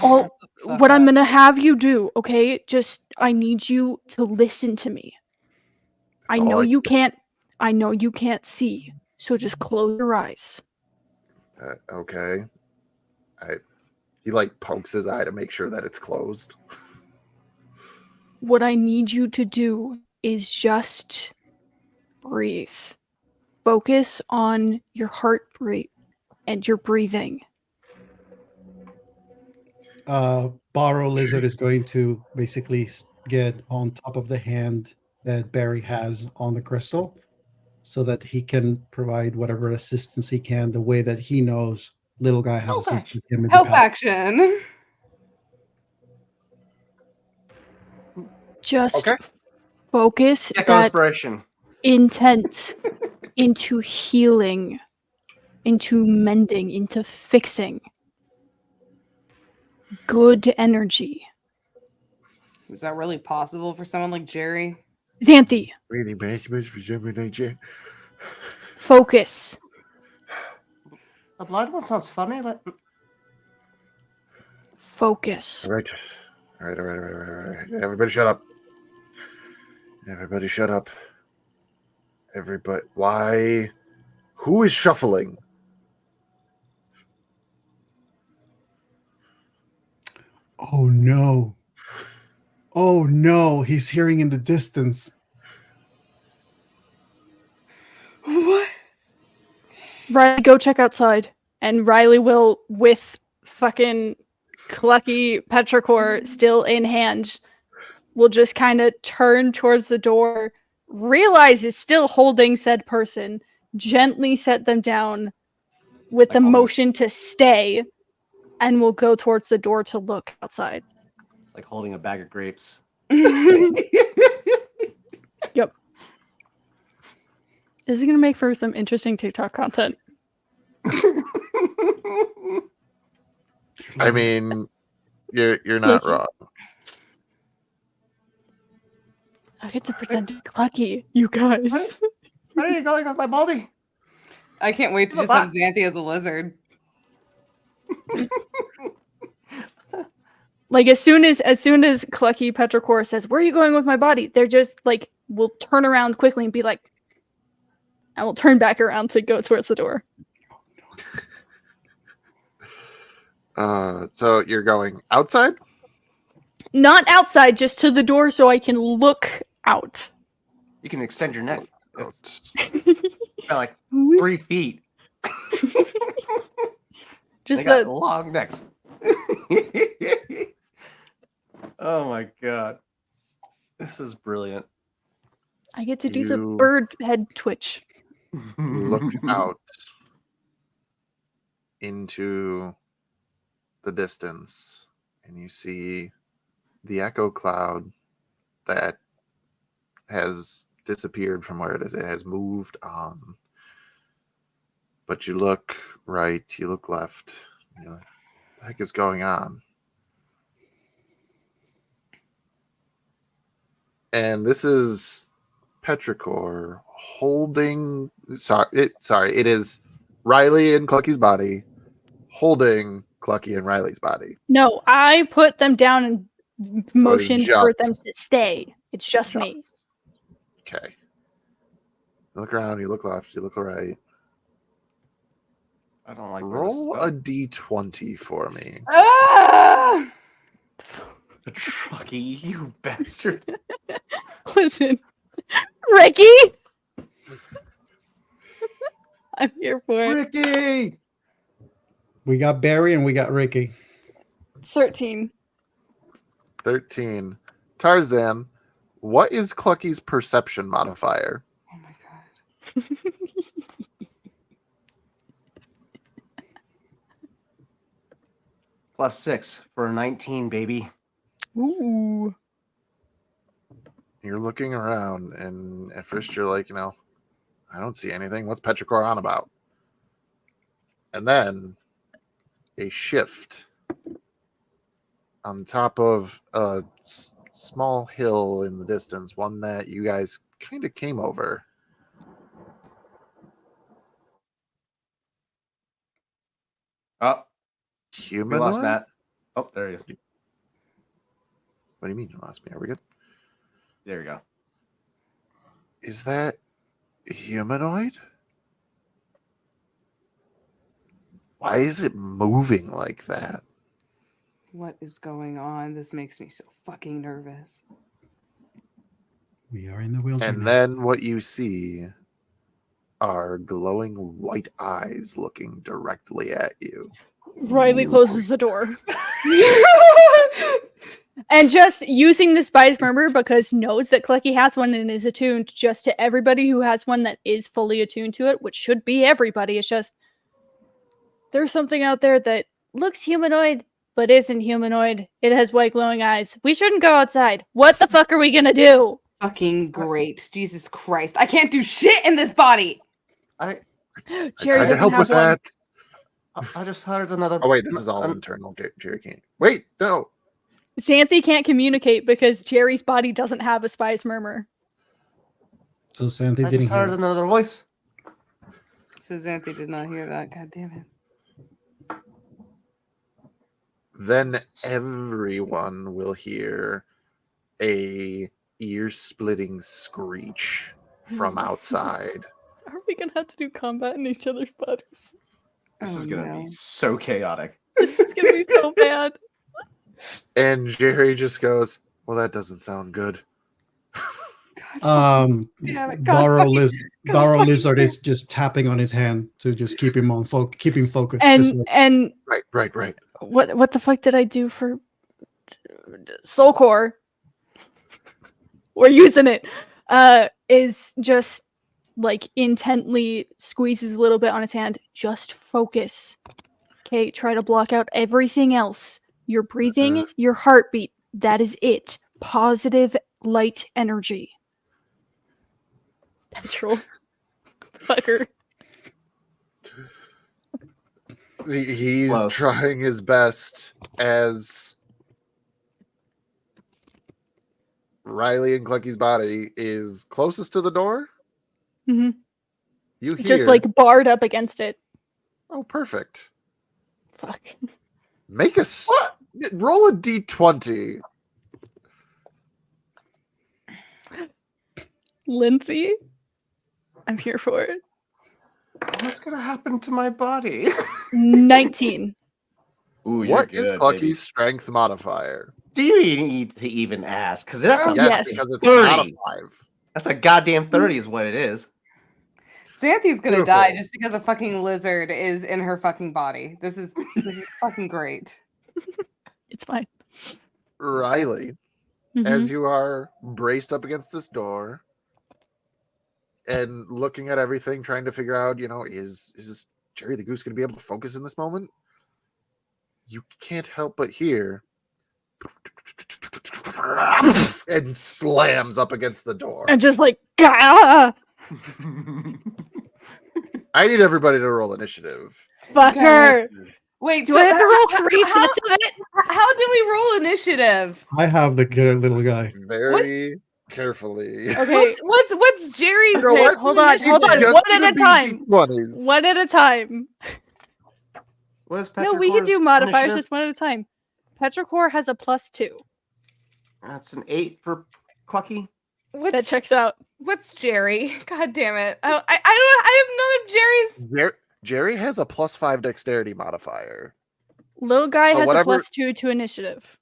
Speaker 2: all
Speaker 4: Shut the fuck
Speaker 2: what I'm
Speaker 4: up.
Speaker 2: gonna have you do, okay? Just I need you to listen to me.
Speaker 1: That's
Speaker 2: I
Speaker 1: all
Speaker 2: know you can't. I know you can't see, so just close your eyes.
Speaker 1: Okay. He like pokes his eye to make sure that it's closed.
Speaker 2: What I need you to do is just breathe. Focus on your heartbeat and your breathing.
Speaker 3: Barrow Lizard is going to basically get on top of the hand that Barry has on the crystal, so that he can provide whatever assistance he can the way that he knows little guy has
Speaker 6: Okay.
Speaker 3: assisted him in the
Speaker 4: Help
Speaker 3: past.
Speaker 4: action.
Speaker 2: Just
Speaker 1: Okay.
Speaker 2: focus
Speaker 6: Check
Speaker 2: that
Speaker 6: inspiration.
Speaker 2: intent into healing, into mending, into fixing. Good energy.
Speaker 4: Is that really possible for someone like Jerry?
Speaker 2: Xanthi,
Speaker 1: Really bad for nature.
Speaker 2: focus.
Speaker 6: The blind one sounds funny. Like,
Speaker 2: Focus.
Speaker 1: All right. All right. Everybody shut up. Everybody shut up. Everybody. Why? Who is shuffling?
Speaker 3: Oh no. Oh no, he's hearing in the distance.
Speaker 4: What?
Speaker 2: Riley, go check outside. And Riley will, with fucking Clucky Petrichor still in hand, will just kind of turn towards the door, realize is still holding said person, gently set them down with the
Speaker 6: Like always.
Speaker 2: motion to stay, and will go towards the door to look outside.
Speaker 6: like holding a bag of grapes.
Speaker 2: Yep. This is gonna make for some interesting TikTok content.
Speaker 1: I mean, you're not
Speaker 2: Listen.
Speaker 1: wrong.
Speaker 2: I get to pretend to be Clucky, you guys.
Speaker 6: Where are you going with my body?
Speaker 4: I can't wait to
Speaker 6: The
Speaker 4: just have
Speaker 6: bat.
Speaker 4: Xanthi as a lizard.
Speaker 2: Like as soon as Clucky Petrichor says, "Where are you going with my body?" They're just like will turn around quickly and be like, I will turn back around to go towards the door.
Speaker 1: So you're going outside?
Speaker 2: Not outside, just to the door so I can look out.
Speaker 6: You can extend your neck.
Speaker 1: Out.
Speaker 6: About like 3 feet.
Speaker 2: Just
Speaker 6: They got
Speaker 2: the
Speaker 6: long necks. Oh my god. This is brilliant.
Speaker 2: I get to do the
Speaker 1: You-
Speaker 2: bird head twitch.
Speaker 1: Look out into the distance and you see the echo cloud that has disappeared from where it is. It has moved on. But you look right, you look left. You know, what the heck is going on? And this is Petrichor holding. It is Riley and Clucky's body holding Clucky and Riley's body.
Speaker 2: No, I put them down and
Speaker 1: is
Speaker 2: motioned for them
Speaker 1: just-
Speaker 2: to stay. It's just me.
Speaker 1: Okay. You look around, you look left, you look right.
Speaker 6: I don't like where this is
Speaker 1: Roll a
Speaker 6: going.
Speaker 1: d20 for me.
Speaker 4: Ah!
Speaker 6: Trucky, you bastard.
Speaker 2: Listen, Ricky, I'm here for it.
Speaker 6: Ricky!
Speaker 3: We got Barry and we got Ricky.
Speaker 2: 13.
Speaker 1: 13. Tarzan, what is Clucky's perception modifier?
Speaker 4: Oh my god.
Speaker 6: +6 for a 19, baby.
Speaker 2: Ooh.
Speaker 1: You're looking around, and at first you're like, I don't see anything. What's Petrichor on about? And then a shift on top of a small hill in the distance, one that you guys kind of came over.
Speaker 6: Oh, we
Speaker 1: Humanoid?
Speaker 6: lost Matt. Oh, there he is.
Speaker 1: What do you mean you lost me? Are we good?
Speaker 6: There you go.
Speaker 1: Is that humanoid? Why is it moving like that?
Speaker 4: What is going on? This makes me so fucking nervous.
Speaker 3: We are in the wilderness.
Speaker 1: And then what you see are glowing white eyes looking directly at you.
Speaker 2: Riley closes the door. And just using the Spice Murmur because knows that Clucky has one and is attuned just to everybody who has one that is fully attuned to it, which should be everybody. It's just there's something out there that looks humanoid but isn't humanoid. It has white glowing eyes. We shouldn't go outside. What the fuck are we gonna do?
Speaker 4: Fucking great. Jesus Christ. I can't do shit in this body.
Speaker 6: I
Speaker 2: Jerry
Speaker 1: I tried to
Speaker 2: doesn't
Speaker 1: help
Speaker 2: have
Speaker 1: with
Speaker 2: one.
Speaker 1: that.
Speaker 6: I just heard another.
Speaker 1: Oh wait, this is all internal. Jerry can't. Wait, no.
Speaker 2: Xanthi can't communicate because Jerry's body doesn't have a Spice Murmur.
Speaker 3: So Sandy
Speaker 6: I
Speaker 3: didn't
Speaker 6: just heard
Speaker 3: hear.
Speaker 6: another voice.
Speaker 4: So Xanthi did not hear that. God damn it.
Speaker 1: Then everyone will hear a ear-splitting screech from outside.
Speaker 2: Are we gonna have to do combat in each other's bodies?
Speaker 6: This
Speaker 4: Oh,
Speaker 6: is gonna
Speaker 4: no.
Speaker 6: be so chaotic.
Speaker 2: This is gonna be so bad.
Speaker 1: And Jerry just goes, "Well, that doesn't sound good."
Speaker 3: Um,
Speaker 4: Damn it, God
Speaker 3: Barrow,
Speaker 4: fucking- God
Speaker 3: Barrow
Speaker 4: fucking
Speaker 3: Lizard
Speaker 4: damn
Speaker 3: is just tapping on his hand to just keep him on keep him focused.
Speaker 2: And
Speaker 3: just like,
Speaker 2: and
Speaker 1: Right.
Speaker 2: what the fuck did I do for Soul Core? We're using it. Is just like intently squeezes a little bit on his hand. Just focus. Okay, try to block out everything else. Your breathing, your heartbeat. That is it. Positive light energy. Petrol. Fucker.
Speaker 1: He's
Speaker 6: Close.
Speaker 1: trying his best as Riley and Clucky's body is closest to the door.
Speaker 2: hmm
Speaker 1: You hear
Speaker 2: Just like barred up against it.
Speaker 1: oh, perfect.
Speaker 2: Fuck.
Speaker 1: Make a roll a d20.
Speaker 2: Lindsay? I'm here for it.
Speaker 6: What's gonna happen to my body?
Speaker 2: 19.
Speaker 5: Ooh, you're
Speaker 1: What is
Speaker 5: good,
Speaker 1: Clucky's
Speaker 5: baby.
Speaker 1: strength modifier?
Speaker 5: Do you need to even ask? Because that's a
Speaker 2: Yes.
Speaker 1: Because it's
Speaker 5: 30.
Speaker 1: not a 5.
Speaker 5: That's a goddamn 30 is what it is.
Speaker 4: Xanthi's gonna
Speaker 1: Beautiful.
Speaker 4: die just because a fucking lizard is in her fucking body. This is fucking great.
Speaker 2: It's fine.
Speaker 1: Riley,
Speaker 2: Mhm.
Speaker 1: as you are braced up against this door and looking at everything, trying to figure out, is Jerry the Goose going to be able to focus in this moment? You can't help but hear and slams up against the door.
Speaker 2: And just like, gah!
Speaker 1: I need everybody to roll initiative.
Speaker 2: Fucker!
Speaker 4: Wait,
Speaker 2: Do I have to roll 3
Speaker 4: how,
Speaker 2: sets of it?
Speaker 4: how do we roll initiative?
Speaker 3: I have the good little guy.
Speaker 1: Very carefully.
Speaker 2: Okay.
Speaker 4: What's Jerry's?
Speaker 1: You know
Speaker 2: Okay,
Speaker 1: what?
Speaker 2: hold on,
Speaker 1: It's
Speaker 2: hold on.
Speaker 1: just
Speaker 2: One at
Speaker 1: gonna
Speaker 2: a
Speaker 1: be
Speaker 2: time.
Speaker 1: D20s.
Speaker 2: One at a time.
Speaker 5: What is
Speaker 2: No, we can do
Speaker 5: Petrichor's
Speaker 2: modifiers
Speaker 5: initiative?
Speaker 2: just one at a time. Petrichor has a +2.
Speaker 5: That's an 8 for Clucky.
Speaker 2: That checks out.
Speaker 4: What's Jerry? God damn it! I have none of Jerry's.
Speaker 1: Jerry has a +5 dexterity modifier.
Speaker 2: Little guy
Speaker 1: So
Speaker 2: has
Speaker 1: whatever-
Speaker 2: a +2 to initiative.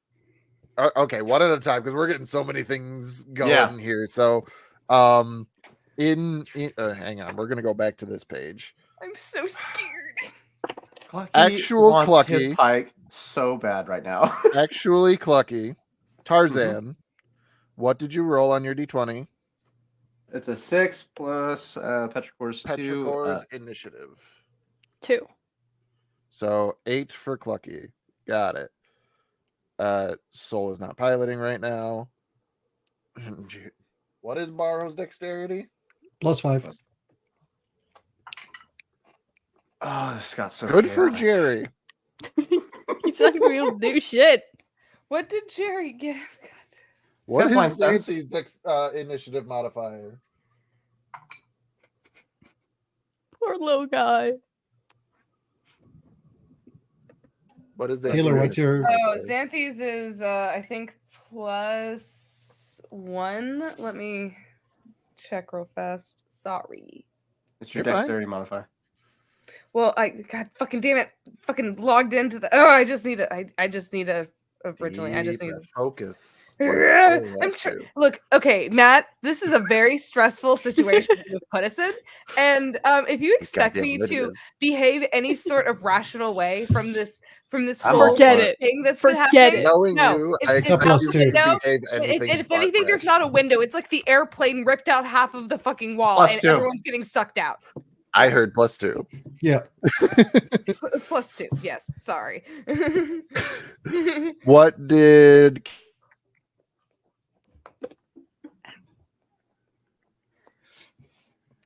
Speaker 1: Okay, one at a time because we're getting so many things going
Speaker 5: Yeah.
Speaker 1: here. So, hang on, we're gonna go back to this page.
Speaker 4: I'm so scared.
Speaker 5: Clucky
Speaker 1: Actual
Speaker 5: wants
Speaker 1: Clucky.
Speaker 5: his pike so bad right now.
Speaker 1: Actually, Clucky, Tarzan, what did you roll on your d20?
Speaker 5: It's a 6 plus Petrichor's 2.
Speaker 1: Petrichor's initiative.
Speaker 2: 2.
Speaker 1: So 8 for Clucky. Got it. Soul is not piloting right now. What is Barrow's dexterity?
Speaker 3: +5.
Speaker 5: Oh, this got so
Speaker 1: Good for
Speaker 5: chaotic.
Speaker 1: Jerry.
Speaker 2: He's not gonna be able to do shit.
Speaker 4: What did Jerry get? God.
Speaker 1: What
Speaker 5: got
Speaker 1: is
Speaker 5: blind sense.
Speaker 1: Xanthi's initiative modifier?
Speaker 2: Poor little guy.
Speaker 1: What is
Speaker 3: Taylor,
Speaker 1: Xanthi's
Speaker 3: what's your?
Speaker 1: initiative
Speaker 4: Oh,
Speaker 1: modifier?
Speaker 4: Xanthi's is I think +1. Let me check real fast. Sorry.
Speaker 5: It's your
Speaker 1: You're fine.
Speaker 5: dexterity modifier.
Speaker 4: Well, God fucking damn it. Fucking logged into the I just need to originally I just need
Speaker 1: Deep
Speaker 4: to
Speaker 1: focus.
Speaker 4: I'm sure. Look, okay, Matt, this is a very stressful situation to put us in. And if you expect me to behave any sort of rational way from this
Speaker 5: I'm
Speaker 4: whole
Speaker 2: Forget
Speaker 5: all for
Speaker 2: it.
Speaker 4: thing that's
Speaker 2: Forget
Speaker 4: been happening,
Speaker 2: it.
Speaker 1: Knowing
Speaker 4: no,
Speaker 1: you,
Speaker 4: it's-
Speaker 1: I
Speaker 4: it's
Speaker 1: expect
Speaker 4: out
Speaker 1: you
Speaker 4: the
Speaker 1: to
Speaker 4: window.
Speaker 1: behave anything
Speaker 4: If
Speaker 1: but
Speaker 4: anything, there's
Speaker 1: rational.
Speaker 4: not a window. It's like the airplane ripped out half of the fucking wall, and
Speaker 5: +2.
Speaker 4: everyone's getting sucked out.
Speaker 1: I heard +2.
Speaker 3: Yeah.
Speaker 4: +2, yes. Sorry.
Speaker 1: What did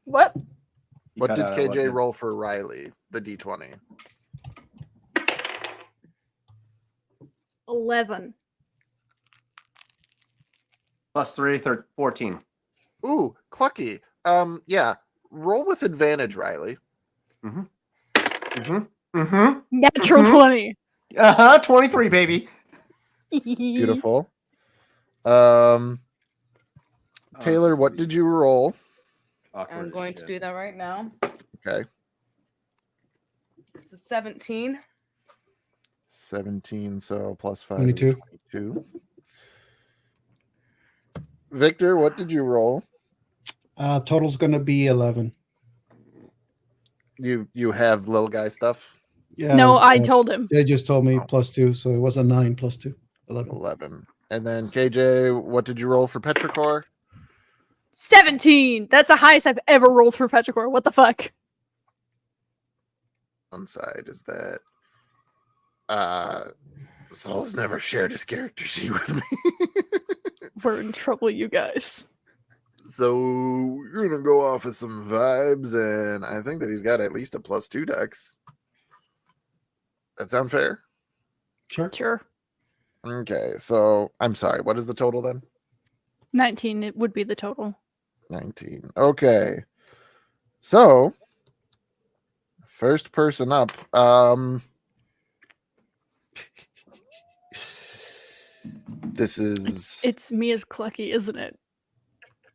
Speaker 2: What?
Speaker 1: What
Speaker 5: cut
Speaker 1: did
Speaker 5: out at
Speaker 1: KJ
Speaker 5: what?
Speaker 1: roll for Riley? The d20.
Speaker 2: 11.
Speaker 5: +3, 14.
Speaker 1: Ooh, Clucky. Yeah. Roll with advantage, Riley.
Speaker 5: Mm-hmm.
Speaker 2: Natural 20.
Speaker 5: 23, baby.
Speaker 1: Beautiful.
Speaker 5: Oh,
Speaker 1: Taylor, what did you roll?
Speaker 4: I'm going to do that right now.
Speaker 1: Okay.
Speaker 4: It's a 17.
Speaker 1: 17, so +5.
Speaker 3: 22.
Speaker 1: 22. Victor, what did you roll?
Speaker 3: Total's gonna be 11.
Speaker 1: You have little guy stuff?
Speaker 3: Yeah.
Speaker 2: No, I told him.
Speaker 3: They just told me +2, so it was a 9 +2. 11.
Speaker 1: 11. And then KJ, what did you roll for Petrichor?
Speaker 2: 17. That's the highest I've ever rolled for Petrichor. What the fuck?
Speaker 1: One side is that Saul has never shared his character sheet with me.
Speaker 2: We're in trouble, you guys.
Speaker 1: So we're gonna go off of some vibes, and I think that he's got at least a +2 dex. That sound fair?
Speaker 3: Sure.
Speaker 2: Sure.
Speaker 1: Okay, so I'm sorry, what is the total then?
Speaker 2: 19 it would be the total.
Speaker 1: 19. Okay. So first person up. This is
Speaker 2: It's me as Clucky, isn't it?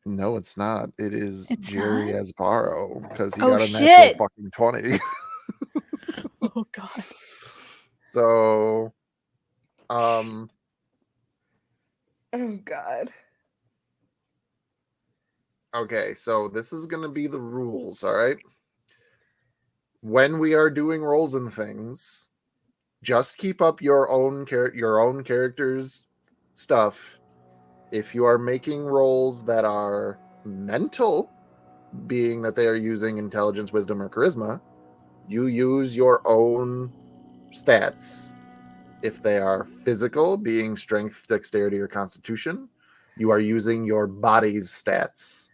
Speaker 1: no, it's not. It is
Speaker 2: It's
Speaker 1: Jerry
Speaker 2: not?
Speaker 1: Asbaro because he
Speaker 2: Oh,
Speaker 1: got a
Speaker 2: shit!
Speaker 1: natural fucking 20.
Speaker 2: Oh god.
Speaker 1: So
Speaker 4: Oh God.
Speaker 1: okay, so this is gonna be the rules, all right? When we are doing rolls and things, just keep up your own character's stuff. If you are making rolls that are mental, being that they are using intelligence, wisdom, or charisma, you use your own stats. If they are physical, being strength, dexterity, or constitution, you are using your body's stats.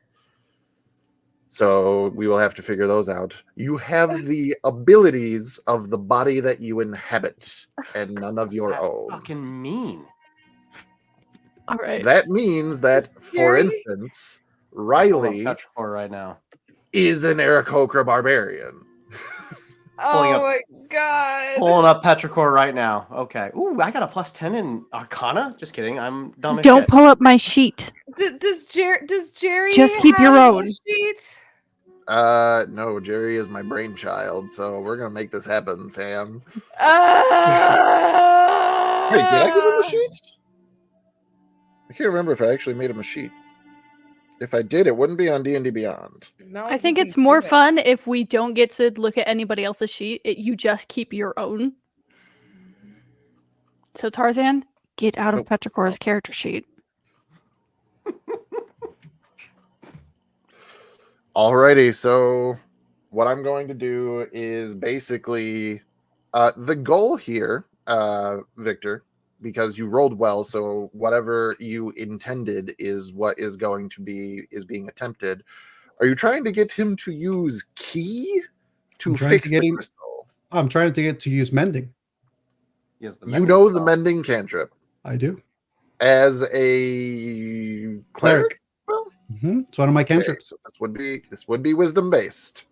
Speaker 1: So we will have to figure those out. You have the abilities of the body that you inhabit, and none of
Speaker 6: What's
Speaker 1: your
Speaker 6: that
Speaker 1: own.
Speaker 6: fucking mean?
Speaker 2: All right.
Speaker 1: That means that, for
Speaker 4: Jerry-
Speaker 1: instance,
Speaker 6: I'm
Speaker 1: Riley
Speaker 6: pulling up Petrichor right now.
Speaker 1: is an Aarakocra barbarian.
Speaker 6: Pulling
Speaker 4: Oh
Speaker 6: up-
Speaker 4: my God.
Speaker 6: Pulling up Petrichor right now. Okay. Ooh, I got a +10 in Arcana. Just kidding. I'm dumb as
Speaker 2: Don't
Speaker 6: shit.
Speaker 2: pull up my sheet.
Speaker 4: Does Jerry
Speaker 2: Just keep your
Speaker 4: have a
Speaker 2: own.
Speaker 4: sheet?
Speaker 1: No, Jerry is my brainchild, so we're gonna make this happen, fam. Hey, did I give him a sheet? I can't remember if I actually made him a sheet. If I did, it wouldn't be on D&D Beyond.
Speaker 4: No,
Speaker 2: I
Speaker 4: you
Speaker 2: think
Speaker 4: can
Speaker 2: it's more
Speaker 4: do it.
Speaker 2: fun if we don't get to look at anybody else's sheet. You just keep your own. So Tarzan, get out of
Speaker 1: Nope.
Speaker 2: Petrichor's character sheet.
Speaker 1: Alrighty, so what I'm going to do is basically the goal here, Victor, because you rolled well, so whatever you intended is what is going to be being attempted. Are you trying to get him to use key to
Speaker 3: I'm trying
Speaker 1: fix
Speaker 3: to get
Speaker 1: the
Speaker 3: him-
Speaker 1: crystal?
Speaker 3: I'm trying to get to use mending.
Speaker 6: Yes, the
Speaker 1: You
Speaker 6: mending
Speaker 1: know the
Speaker 6: spell.
Speaker 1: mending cantrip
Speaker 3: I do.
Speaker 1: as a cleric. Well,
Speaker 3: It's one of my
Speaker 1: okay,
Speaker 3: cantrips.
Speaker 1: so this would be wisdom based.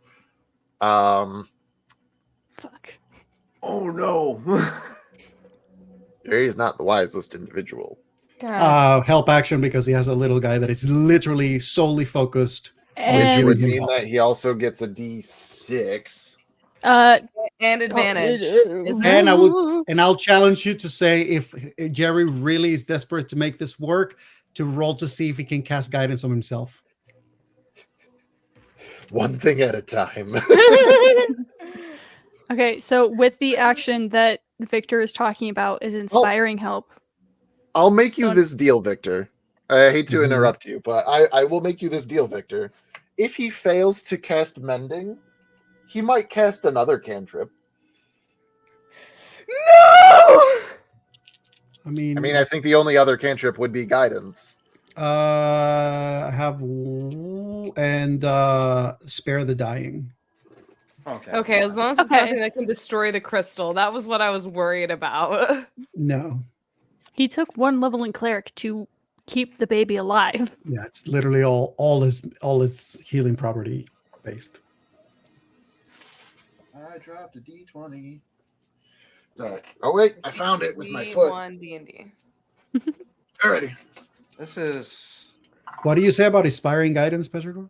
Speaker 2: Fuck.
Speaker 6: Oh no.
Speaker 1: Jerry is not the wisest individual.
Speaker 4: God.
Speaker 3: Help action because he has a little guy that is literally solely focused.
Speaker 1: Which
Speaker 2: And
Speaker 1: would
Speaker 3: him
Speaker 1: mean
Speaker 3: help.
Speaker 1: that he also gets a D6.
Speaker 4: And advantage. isn't it?
Speaker 3: And I'll challenge you to say if Jerry really is desperate to make this work, to roll to see if he can cast guidance on himself.
Speaker 1: One thing at a time.
Speaker 2: Okay, so with the action that Victor is talking about is inspiring help.
Speaker 1: I'll make you
Speaker 2: So-
Speaker 1: this deal, Victor. I hate to
Speaker 3: Mhm.
Speaker 1: interrupt you, but I will make you this deal, Victor. If he fails to cast mending, he might cast another cantrip.
Speaker 4: No!
Speaker 3: I mean,
Speaker 1: I think the only other cantrip would be guidance.
Speaker 3: I have and spare the dying.
Speaker 6: Okay.
Speaker 4: Okay,
Speaker 6: so
Speaker 4: as long as it's
Speaker 2: Okay.
Speaker 4: nothing that can destroy the crystal. That was what I was worried about.
Speaker 3: No,
Speaker 2: He took one level in cleric to keep the baby alive.
Speaker 3: yeah, it's literally all his healing property based.
Speaker 1: I dropped a D20. Sorry. Oh wait, I found it with my foot.
Speaker 4: D1 D&D.
Speaker 1: Alrighty.
Speaker 6: This is
Speaker 3: What do you say about inspiring guidance, Petrichor?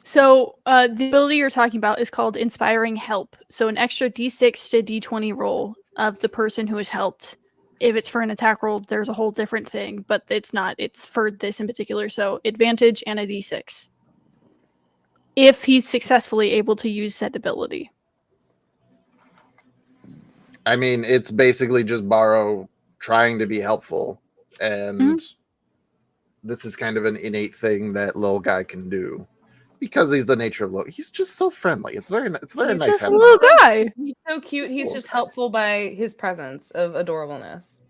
Speaker 2: So the ability you're talking about is called inspiring help. So an extra d6 to d20 roll of the person who is helped. If it's for an attack roll, there's a whole different thing, but it's not. It's for this in particular. So advantage and a d6. If he's successfully able to use said ability.
Speaker 1: It's basically just Borrow trying to be helpful, and this is kind of an innate thing that little guy can do. because he's the nature of Loki. He's just so friendly. It's very
Speaker 2: He's
Speaker 1: nice
Speaker 2: just a
Speaker 1: having
Speaker 2: little
Speaker 1: him.
Speaker 2: guy.
Speaker 4: He's so cute.
Speaker 1: Just a
Speaker 4: He's
Speaker 1: little
Speaker 4: just
Speaker 1: guy.
Speaker 4: helpful by his presence of adorableness.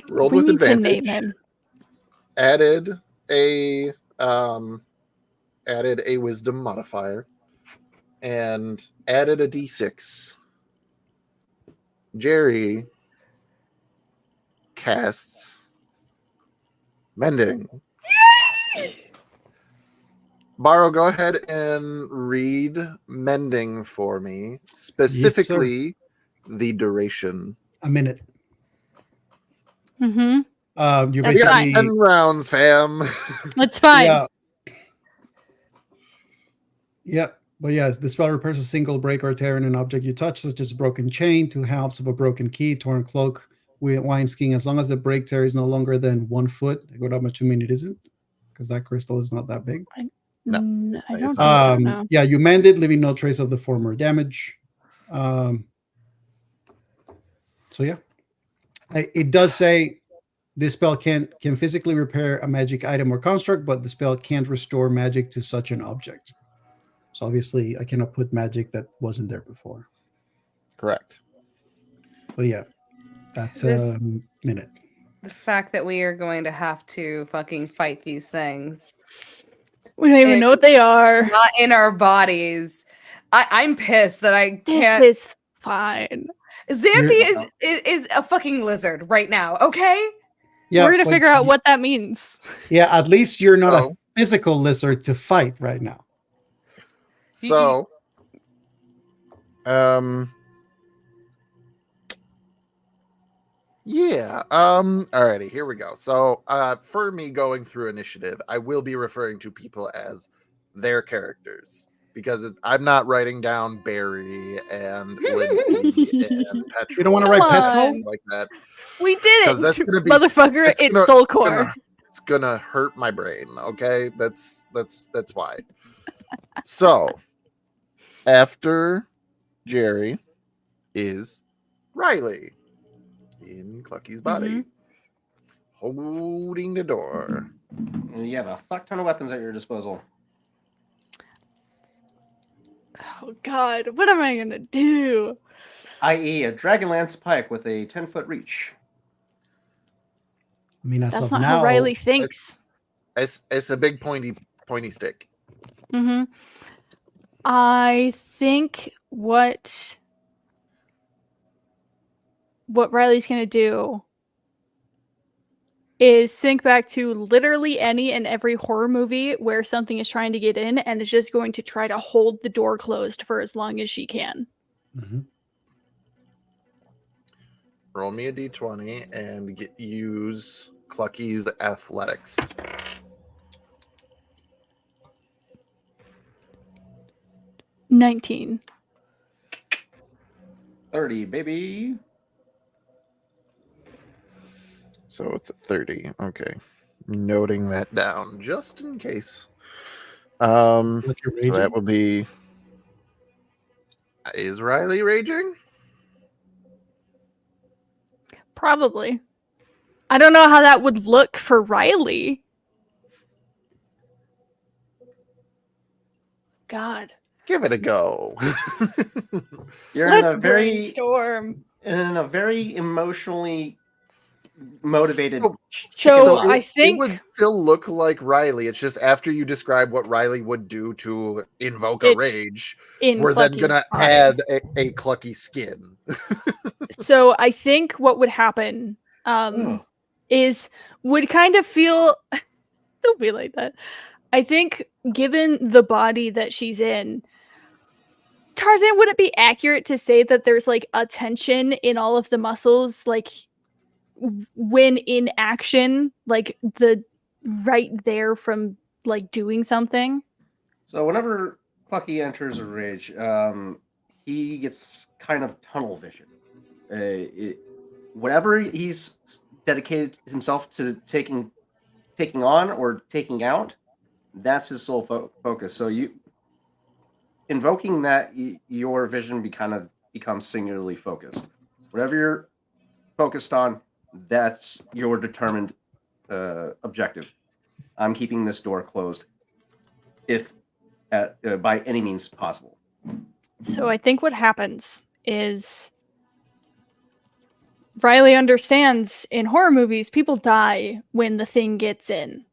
Speaker 1: Rolled
Speaker 2: We
Speaker 1: with
Speaker 2: need to
Speaker 1: advantage.
Speaker 2: name him.
Speaker 1: Added a wisdom modifier and added a d6. Jerry casts mending. Borrow, go ahead and read mending for me, specifically the duration.
Speaker 3: A minute.
Speaker 2: Mm-hmm.
Speaker 3: You
Speaker 2: That's
Speaker 1: We got
Speaker 3: basically
Speaker 1: 10 rounds, fam.
Speaker 2: It's fine.
Speaker 3: yeah. Yeah, but yes, the spell repairs a single break or tear in an object you touch, such as a broken chain, 2 halves of a broken key, torn cloak, wine skiing, as long as the break tear is no longer than 1 foot. I go, how much you mean it isn't? Because that crystal is not that big.
Speaker 1: No,
Speaker 2: I
Speaker 1: it's
Speaker 2: don't
Speaker 1: not.
Speaker 2: think so. No.
Speaker 3: Yeah, you mend it, leaving no trace of the former damage. So yeah, it does say this spell can physically repair a magic item or construct, but the spell can't restore magic to such an object. So obviously, I cannot put magic that wasn't there before.
Speaker 1: Correct.
Speaker 3: But yeah, that's
Speaker 4: This-
Speaker 3: a minute.
Speaker 4: The fact that we are going to have to fucking fight these things,
Speaker 2: We don't even know what they are.
Speaker 4: not in our bodies. I'm pissed that I can't.
Speaker 2: This is fine.
Speaker 4: Xanthi is a fucking lizard right now. Okay.
Speaker 3: Yeah,
Speaker 2: We're gonna
Speaker 3: but
Speaker 2: figure out what that means.
Speaker 3: Yeah, at least you're not a
Speaker 1: So,
Speaker 3: physical lizard to fight right now.
Speaker 1: so yeah. Alrighty, here we go. So, for me going through initiative, I will be referring to people as their characters because I'm not writing down Barry and Lindsay and Petrol.
Speaker 3: You don't want to write
Speaker 2: Come
Speaker 3: Petrol?
Speaker 2: on.
Speaker 1: like that.
Speaker 2: We did
Speaker 1: 'Cause
Speaker 2: it,
Speaker 1: that's gonna be-
Speaker 2: motherfucker!
Speaker 1: that's
Speaker 2: It's
Speaker 1: gonna-
Speaker 2: soul
Speaker 1: it's
Speaker 2: core.
Speaker 1: It's gonna hurt my brain. Okay, that's why. So, after Jerry is Riley in Clucky's body, holding the door.
Speaker 6: And you have a fuck ton of weapons at your disposal.
Speaker 2: Oh God, what am I gonna do?
Speaker 6: I.e., a Dragonlance pike with a 10-foot reach.
Speaker 3: I mean, as
Speaker 2: That's
Speaker 3: of
Speaker 2: not
Speaker 3: now,
Speaker 2: how Riley thinks.
Speaker 1: It's a big pointy stick.
Speaker 2: Mm-hmm. I think what Riley's gonna do is think back to literally any and every horror movie where something is trying to get in and is just going to try to hold the door closed for as long as she can.
Speaker 3: Mhm.
Speaker 1: Roll me a d20 and use Clucky's athletics.
Speaker 2: Mm-hmm. 19.
Speaker 6: 30, baby.
Speaker 1: So it's a 30. Okay. Noting that down just in case.
Speaker 3: Like you're
Speaker 1: So
Speaker 3: raging?
Speaker 1: that would be. Is Riley raging?
Speaker 2: Probably. I don't know how that would look for Riley. God.
Speaker 1: Give it a go.
Speaker 6: You're
Speaker 2: Let's
Speaker 6: in a very
Speaker 2: brainstorm.
Speaker 6: emotionally motivated.
Speaker 1: So-
Speaker 2: So
Speaker 1: it-
Speaker 2: I think
Speaker 1: it would still look like Riley. It's just after you describe what Riley would do to invoke a
Speaker 2: It's
Speaker 1: rage,
Speaker 2: in
Speaker 1: we're then
Speaker 2: Clucky's
Speaker 1: gonna
Speaker 2: body.
Speaker 1: add a Clucky skin.
Speaker 2: So I think what would happen is would kind of feel don't be like that. I think given the body that she's in, Tarzan, would it be accurate to say that there's like a tension in all of the muscles, like when in action, like the right there from like doing something?
Speaker 6: So whenever Clucky enters a rage, he gets kind of tunnel vision. Whatever he's dedicated himself to taking on or taking out, that's his sole focus. So you invoking that, your vision becomes singularly focused. Whatever you're focused on, that's your determined objective. I'm keeping this door closed. If by any means possible.
Speaker 2: So I think what happens is Riley understands in horror movies people die when the thing gets in.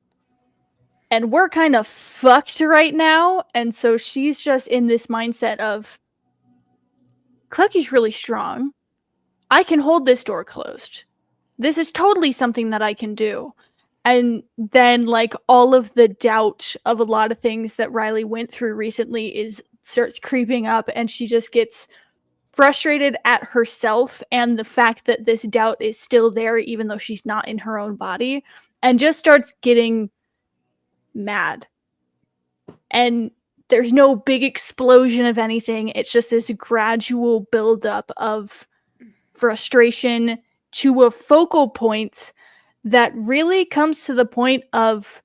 Speaker 2: And we're kind of fucked right now, and so she's just in this mindset of Clucky's really strong. I can hold this door closed. This is totally something that I can do. And then like all of the doubt of a lot of things that Riley went through recently starts creeping up, and she just gets frustrated at herself and the fact that this doubt is still there even though she's not in her own body, and just starts getting mad. And there's no big explosion of anything. It's just this gradual buildup of frustration to a focal point that really comes to the point of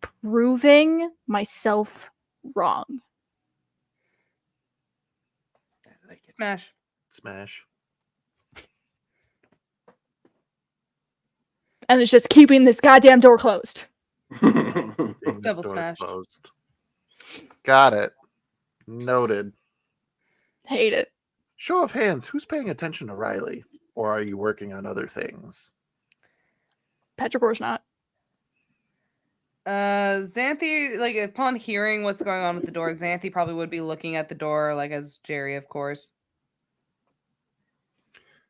Speaker 2: proving myself wrong.
Speaker 4: Smash.
Speaker 1: Smash.
Speaker 2: And it's just keeping this goddamn door closed.
Speaker 1: Keeping this
Speaker 4: Double
Speaker 1: door
Speaker 4: smash.
Speaker 1: closed. Got it. Noted.
Speaker 2: Hate it.
Speaker 1: Show of hands, who's paying attention to Riley? Or are you working on other things?
Speaker 2: Petricor's not.
Speaker 4: Xanthi, like upon hearing what's going on with the door, Xanthi probably would be looking at the door, like as Jerry, of course.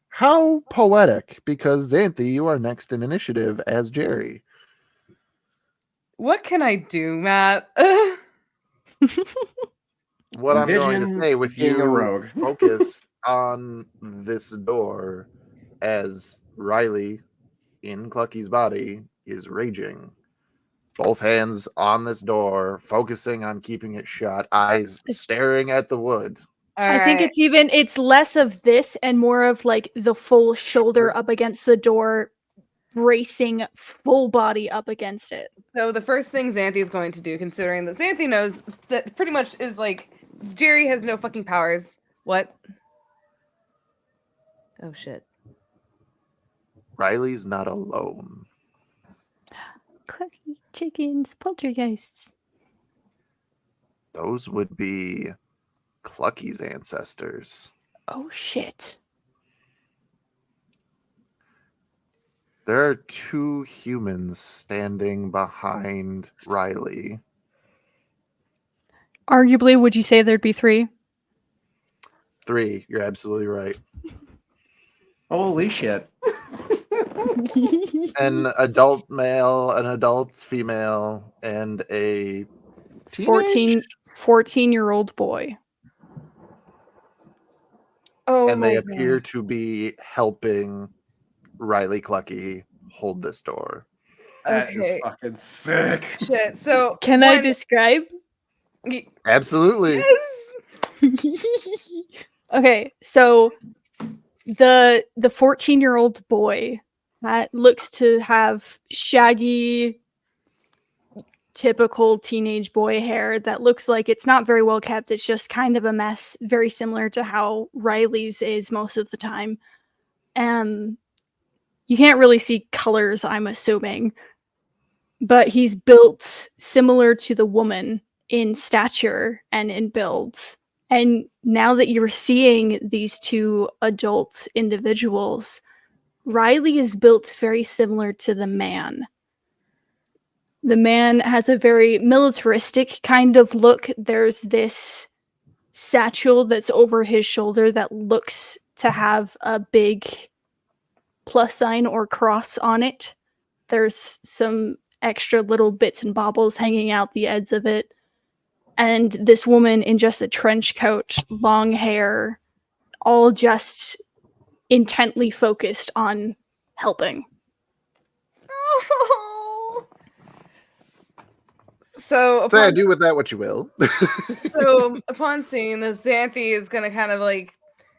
Speaker 1: How poetic, because Xanthi, you are next in initiative as Jerry.
Speaker 4: What can I do, Matt?
Speaker 1: What I'm going to
Speaker 6: Envision
Speaker 1: say with
Speaker 6: being a
Speaker 1: you
Speaker 6: rogue.
Speaker 1: focus on this door as Riley in Clucky's body is raging. Both hands on this door, focusing on keeping it shut, eyes staring at the wood.
Speaker 2: I think it's less of this and more of like the full shoulder up against the door, bracing full body up against it.
Speaker 4: So the first thing Xanthi is going to do, considering that Xanthi knows that pretty much is like Jerry has no fucking powers. What? Oh shit.
Speaker 1: Riley's not alone.
Speaker 2: Clucky chickens, poltergeists.
Speaker 1: Those would be Clucky's ancestors.
Speaker 2: Oh shit.
Speaker 1: There are two humans standing behind Riley.
Speaker 2: Arguably, would you say there'd be 3?
Speaker 1: 3, you're absolutely right.
Speaker 6: Holy shit.
Speaker 1: An adult male, an adult female, and a teenage?
Speaker 2: 14-year-old boy.
Speaker 4: Oh,
Speaker 1: And they
Speaker 4: my
Speaker 1: appear
Speaker 4: God.
Speaker 1: to be helping Riley Clucky hold this door.
Speaker 6: That is
Speaker 4: Okay.
Speaker 6: fucking sick.
Speaker 4: Shit. So
Speaker 2: Can I describe?
Speaker 1: Absolutely.
Speaker 4: Yes.
Speaker 2: Okay, so the 14-year-old boy that looks to have shaggy, typical teenage boy hair that looks like it's not very well kept. It's just kind of a mess, very similar to how Riley's is most of the time. You can't really see colors, I'm assuming, but he's built similar to the woman in stature and in builds. And now that you're seeing these two adult individuals, Riley is built very similar to the man. The man has a very militaristic kind of look. There's this satchel that's over his shoulder that looks to have a big plus sign or cross on it. There's some extra little bits and baubles hanging out the ends of it. And this woman in just a trench coat, long hair, all just intently focused on helping.
Speaker 4: Oh. So
Speaker 1: So yeah,
Speaker 4: upon,
Speaker 1: do with that what you will.
Speaker 4: so upon seeing this, Xanthi is gonna kind of like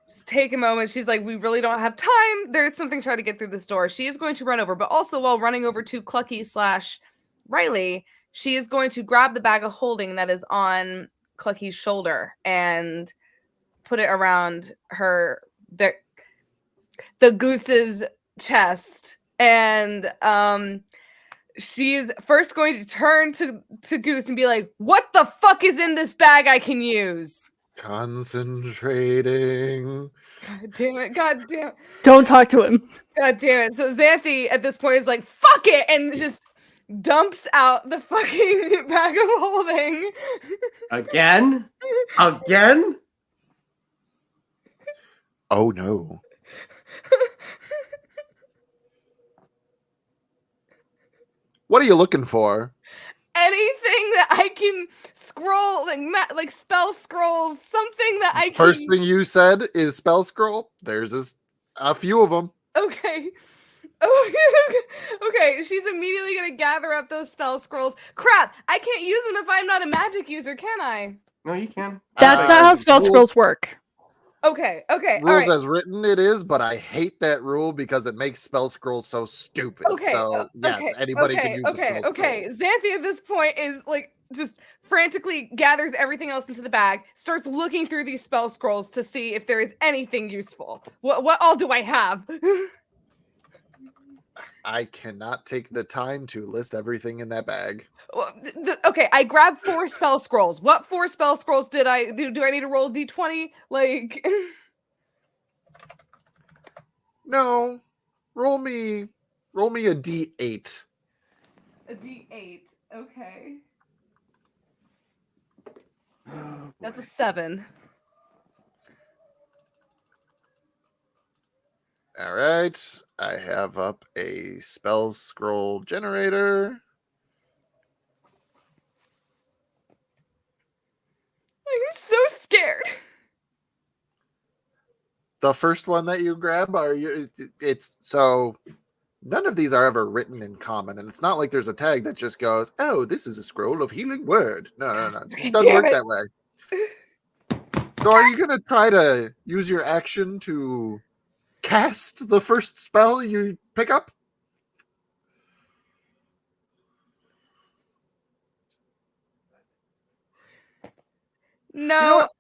Speaker 4: just take a moment. She's like, we really don't have time. There's something trying to get through this door. She is going to run over, but also while running over to Clucky / Riley, she is going to grab the bag of holding that is on Clucky's shoulder and put it around the goose's chest. And she is first going to turn to Goose and be like, "What the fuck is in this bag I can use?"
Speaker 1: Concentrating.
Speaker 4: God damn it! God damn it!
Speaker 2: Don't talk to him.
Speaker 4: God damn it! So Xanthi at this point is like, "Fuck it," and just dumps out the fucking bag of holding.
Speaker 6: Again?
Speaker 1: Oh no. What are you looking for?
Speaker 4: Anything that I can scroll, like spell scrolls, something that I
Speaker 1: First
Speaker 4: can.
Speaker 1: thing you said is spell scroll. There's a few of them.
Speaker 4: Okay. Okay, she's immediately gonna gather up those spell scrolls. Crap, I can't use them if I'm not a magic user, can I?
Speaker 6: No, you can.
Speaker 2: That's not how spell
Speaker 1: rules-
Speaker 2: scrolls work.
Speaker 4: Okay, all
Speaker 1: Rules
Speaker 4: right.
Speaker 1: as written it is, but I hate that rule because it makes spell scrolls so stupid.
Speaker 4: Okay,
Speaker 1: So yes, anybody can use a spell scroll.
Speaker 4: Xanthi at this point is like just frantically gathers everything else into the bag, starts looking through these spell scrolls to see if there is anything useful. What all do I have?
Speaker 1: I cannot take the time to list everything in that bag.
Speaker 4: Okay, I grabbed 4 spell scrolls. What 4 spell scrolls did I do? Do I need to roll d20? Like
Speaker 1: No. Roll me a D8.
Speaker 4: a d8. Okay.
Speaker 6: Oh,
Speaker 4: That's a
Speaker 6: boy.
Speaker 4: 7.
Speaker 1: All right. I have up a spell scroll generator.
Speaker 4: I'm so scared.
Speaker 1: The first one that you grab it's so none of these are ever written in common, and it's not like there's a tag that just goes, "Oh, this is a scroll of healing word." No. It doesn't work that way. So are you going to try to use your action to cast the first spell you pick up?
Speaker 4: No.
Speaker 1: You know what?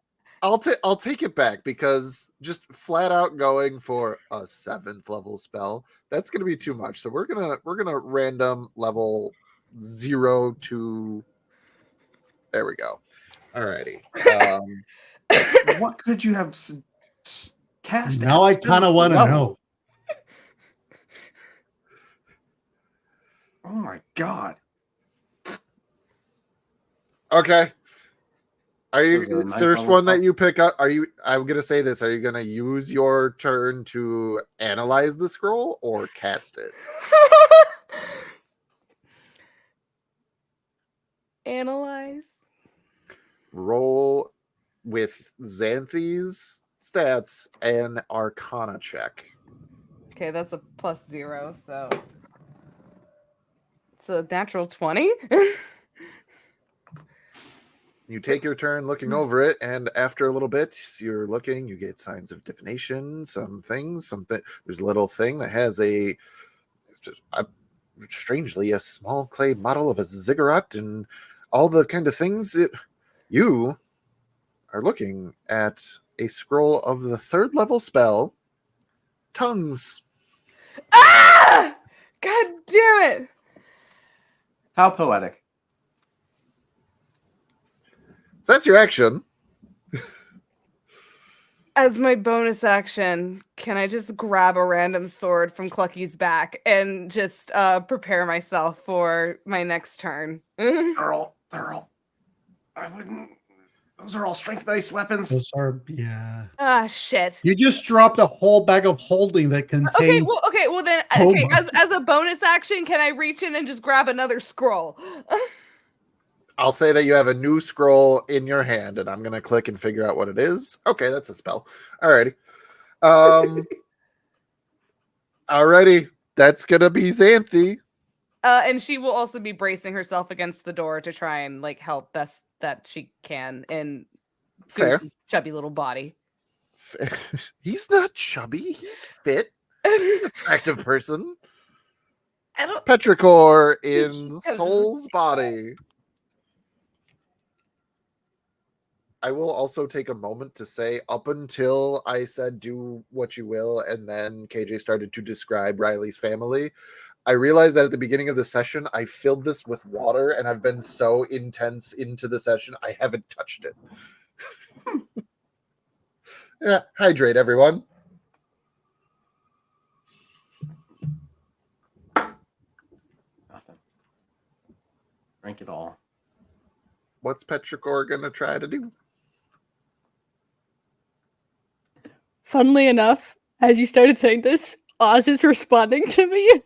Speaker 1: I'll take it back because just flat out going for a 7th level spell, that's going to be too much. So we're gonna random level 0 to. There we go. Alrighty.
Speaker 6: What could you have cast?
Speaker 3: Now I kind of want to know.
Speaker 6: Oh my god.
Speaker 1: Okay. Are you
Speaker 6: Was it a ninth
Speaker 1: first
Speaker 6: level
Speaker 1: one that
Speaker 6: spell?
Speaker 1: you pick up? I'm gonna say this. Are you gonna use your turn to analyze the scroll or cast it?
Speaker 4: Analyze.
Speaker 1: Roll with Xanthi's stats and Arcana check.
Speaker 4: Okay, that's a +0, so it's a natural 20.
Speaker 1: You take your turn looking over it, and after a little bit, you're looking. You get signs of divination, some things. There's a little thing that has strangely a small clay model of a ziggurat and all the kind of things. You are looking at a scroll of the 3rd level spell, Tongues.
Speaker 4: Ah! God damn it!
Speaker 6: How poetic.
Speaker 1: So that's your action.
Speaker 4: As my bonus action, can I just grab a random sword from Clucky's back and just prepare myself for my next turn?
Speaker 6: They're all. I wouldn't. Those are all strength-based weapons.
Speaker 3: Those are, yeah.
Speaker 4: Ah, shit.
Speaker 3: You just dropped a whole bag of holding that contains.
Speaker 4: Okay, well then,
Speaker 3: so
Speaker 4: okay.
Speaker 3: much.
Speaker 4: As a bonus action, can I reach in and just grab another scroll?
Speaker 1: I'll say that you have a new scroll in your hand, and I'm gonna click and figure out what it is. Okay, that's a spell. Alrighty. Alrighty. That's gonna be Xanthi.
Speaker 4: And she will also be bracing herself against the door to try and like help best that she can in
Speaker 1: Fair.
Speaker 4: Goose's chubby little body.
Speaker 1: He's not chubby. He's fit. He's an attractive person.
Speaker 4: I don't.
Speaker 1: Petrichor in
Speaker 4: She's-
Speaker 1: Soul's body. I will also take a moment to say, up until I said do what you will, and then KJ started to describe Riley's family, I realized that at the beginning of the session, I filled this with water, and I've been so intense into the session, I haven't touched it. Yeah, hydrate, everyone.
Speaker 6: Nothing. Drink it all.
Speaker 1: What's Petrichor gonna try to do?
Speaker 2: Funnily enough, as you started saying this, Oz is responding to me.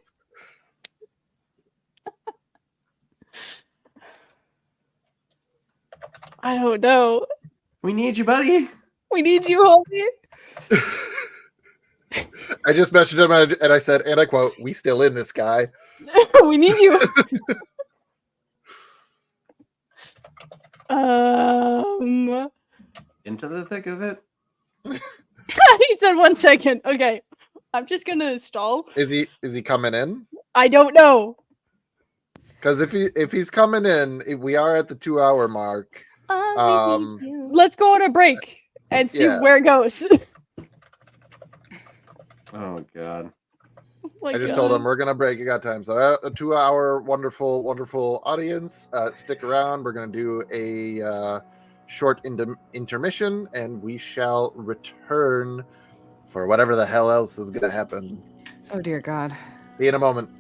Speaker 2: I don't know.
Speaker 6: We need you, buddy.
Speaker 2: We need you, homie.
Speaker 1: I just messaged him and I said, and I quote, "We still in this guy."
Speaker 2: We need you.
Speaker 6: Into the thick of it.
Speaker 2: He said 1 second. Okay. I'm just gonna stall.
Speaker 1: Is he coming in?
Speaker 2: I don't know.
Speaker 1: Because if he's coming in, we are at the 2-hour mark.
Speaker 2: Let's go on a break and see
Speaker 1: Yeah.
Speaker 2: where it goes.
Speaker 6: Oh god.
Speaker 1: I just told him we're gonna break. You got time. So a 2-hour wonderful, wonderful audience. Stick around. We're gonna do a short intermission, and we shall return for whatever the hell else is gonna happen.
Speaker 4: Oh dear God.
Speaker 1: See you in a moment.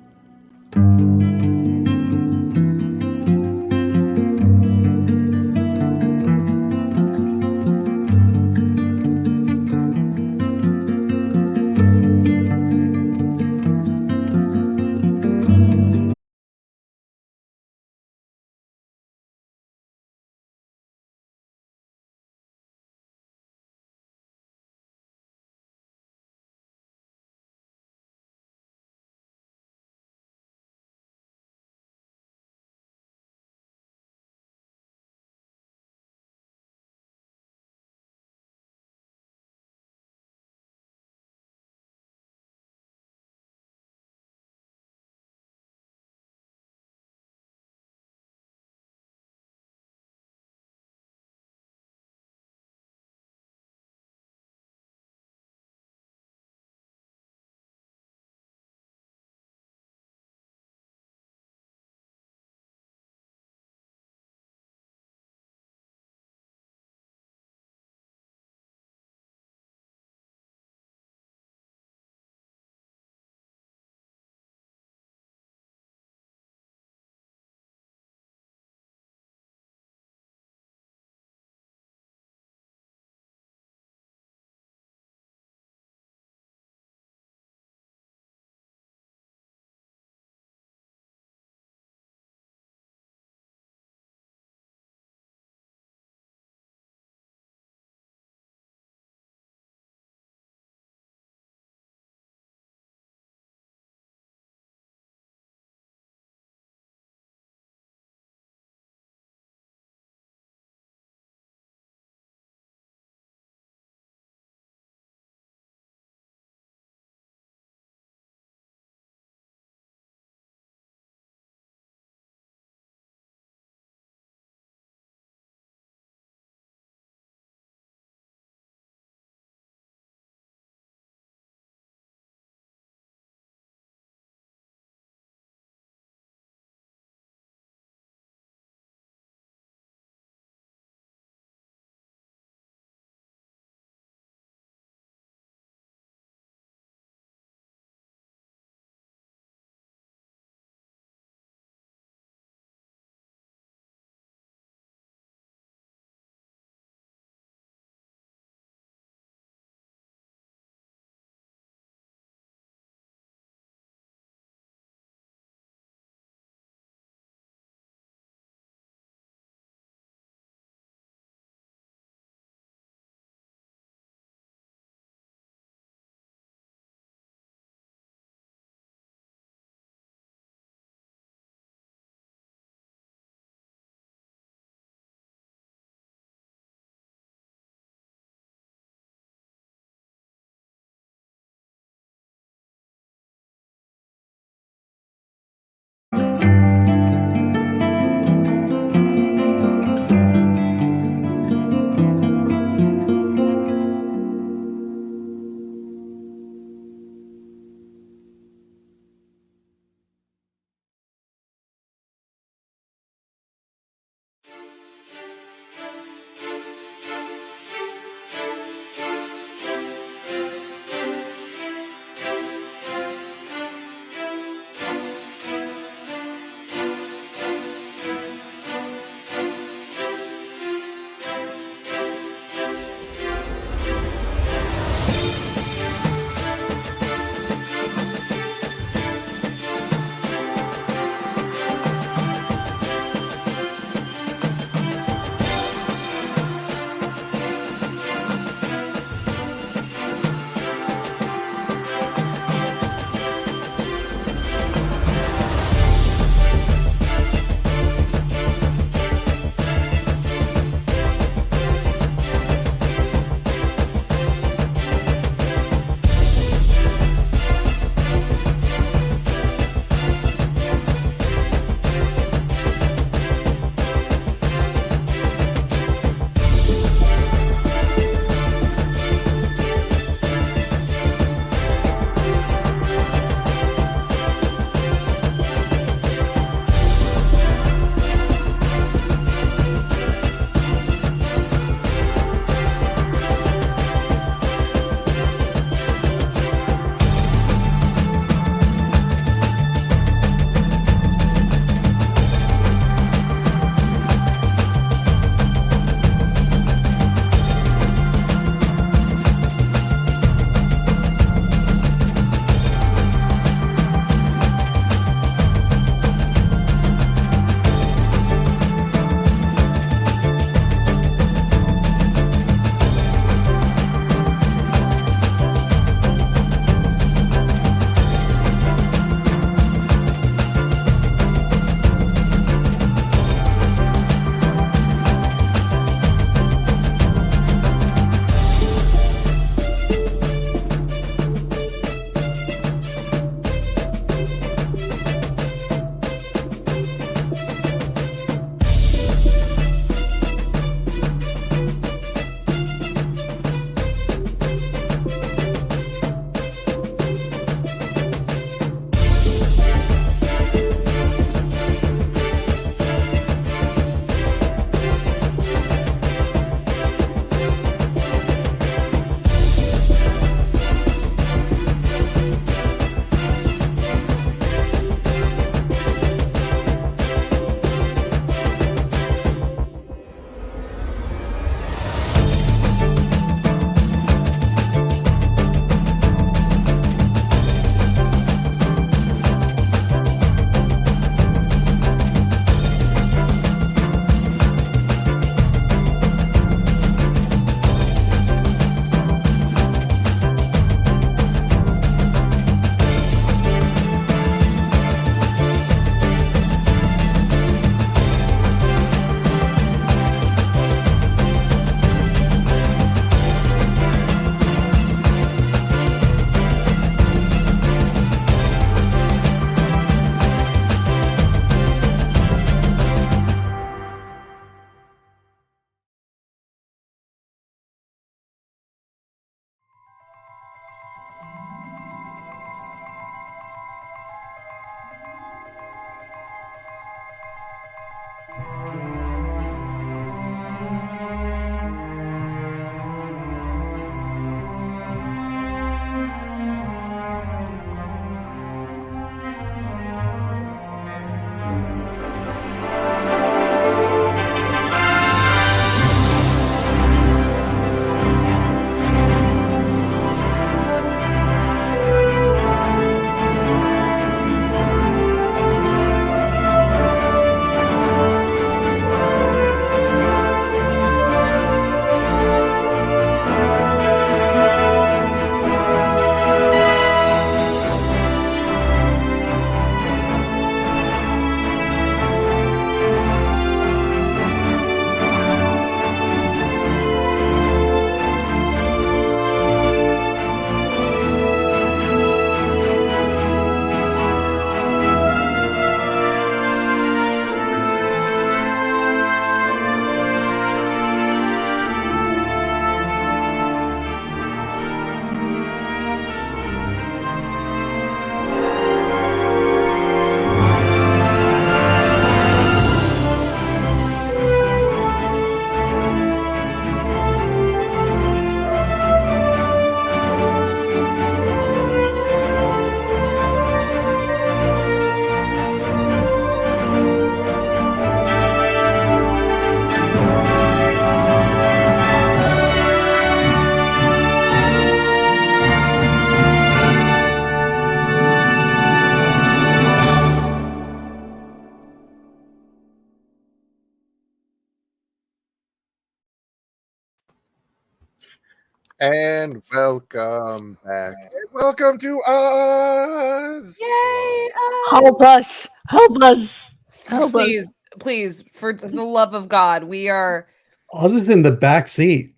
Speaker 1: And welcome back. Welcome to us.
Speaker 4: Yay!
Speaker 2: Help us! Help us! Help
Speaker 4: Please,
Speaker 2: us!
Speaker 4: please, for the love of God, we are.
Speaker 3: I was just in the back seat.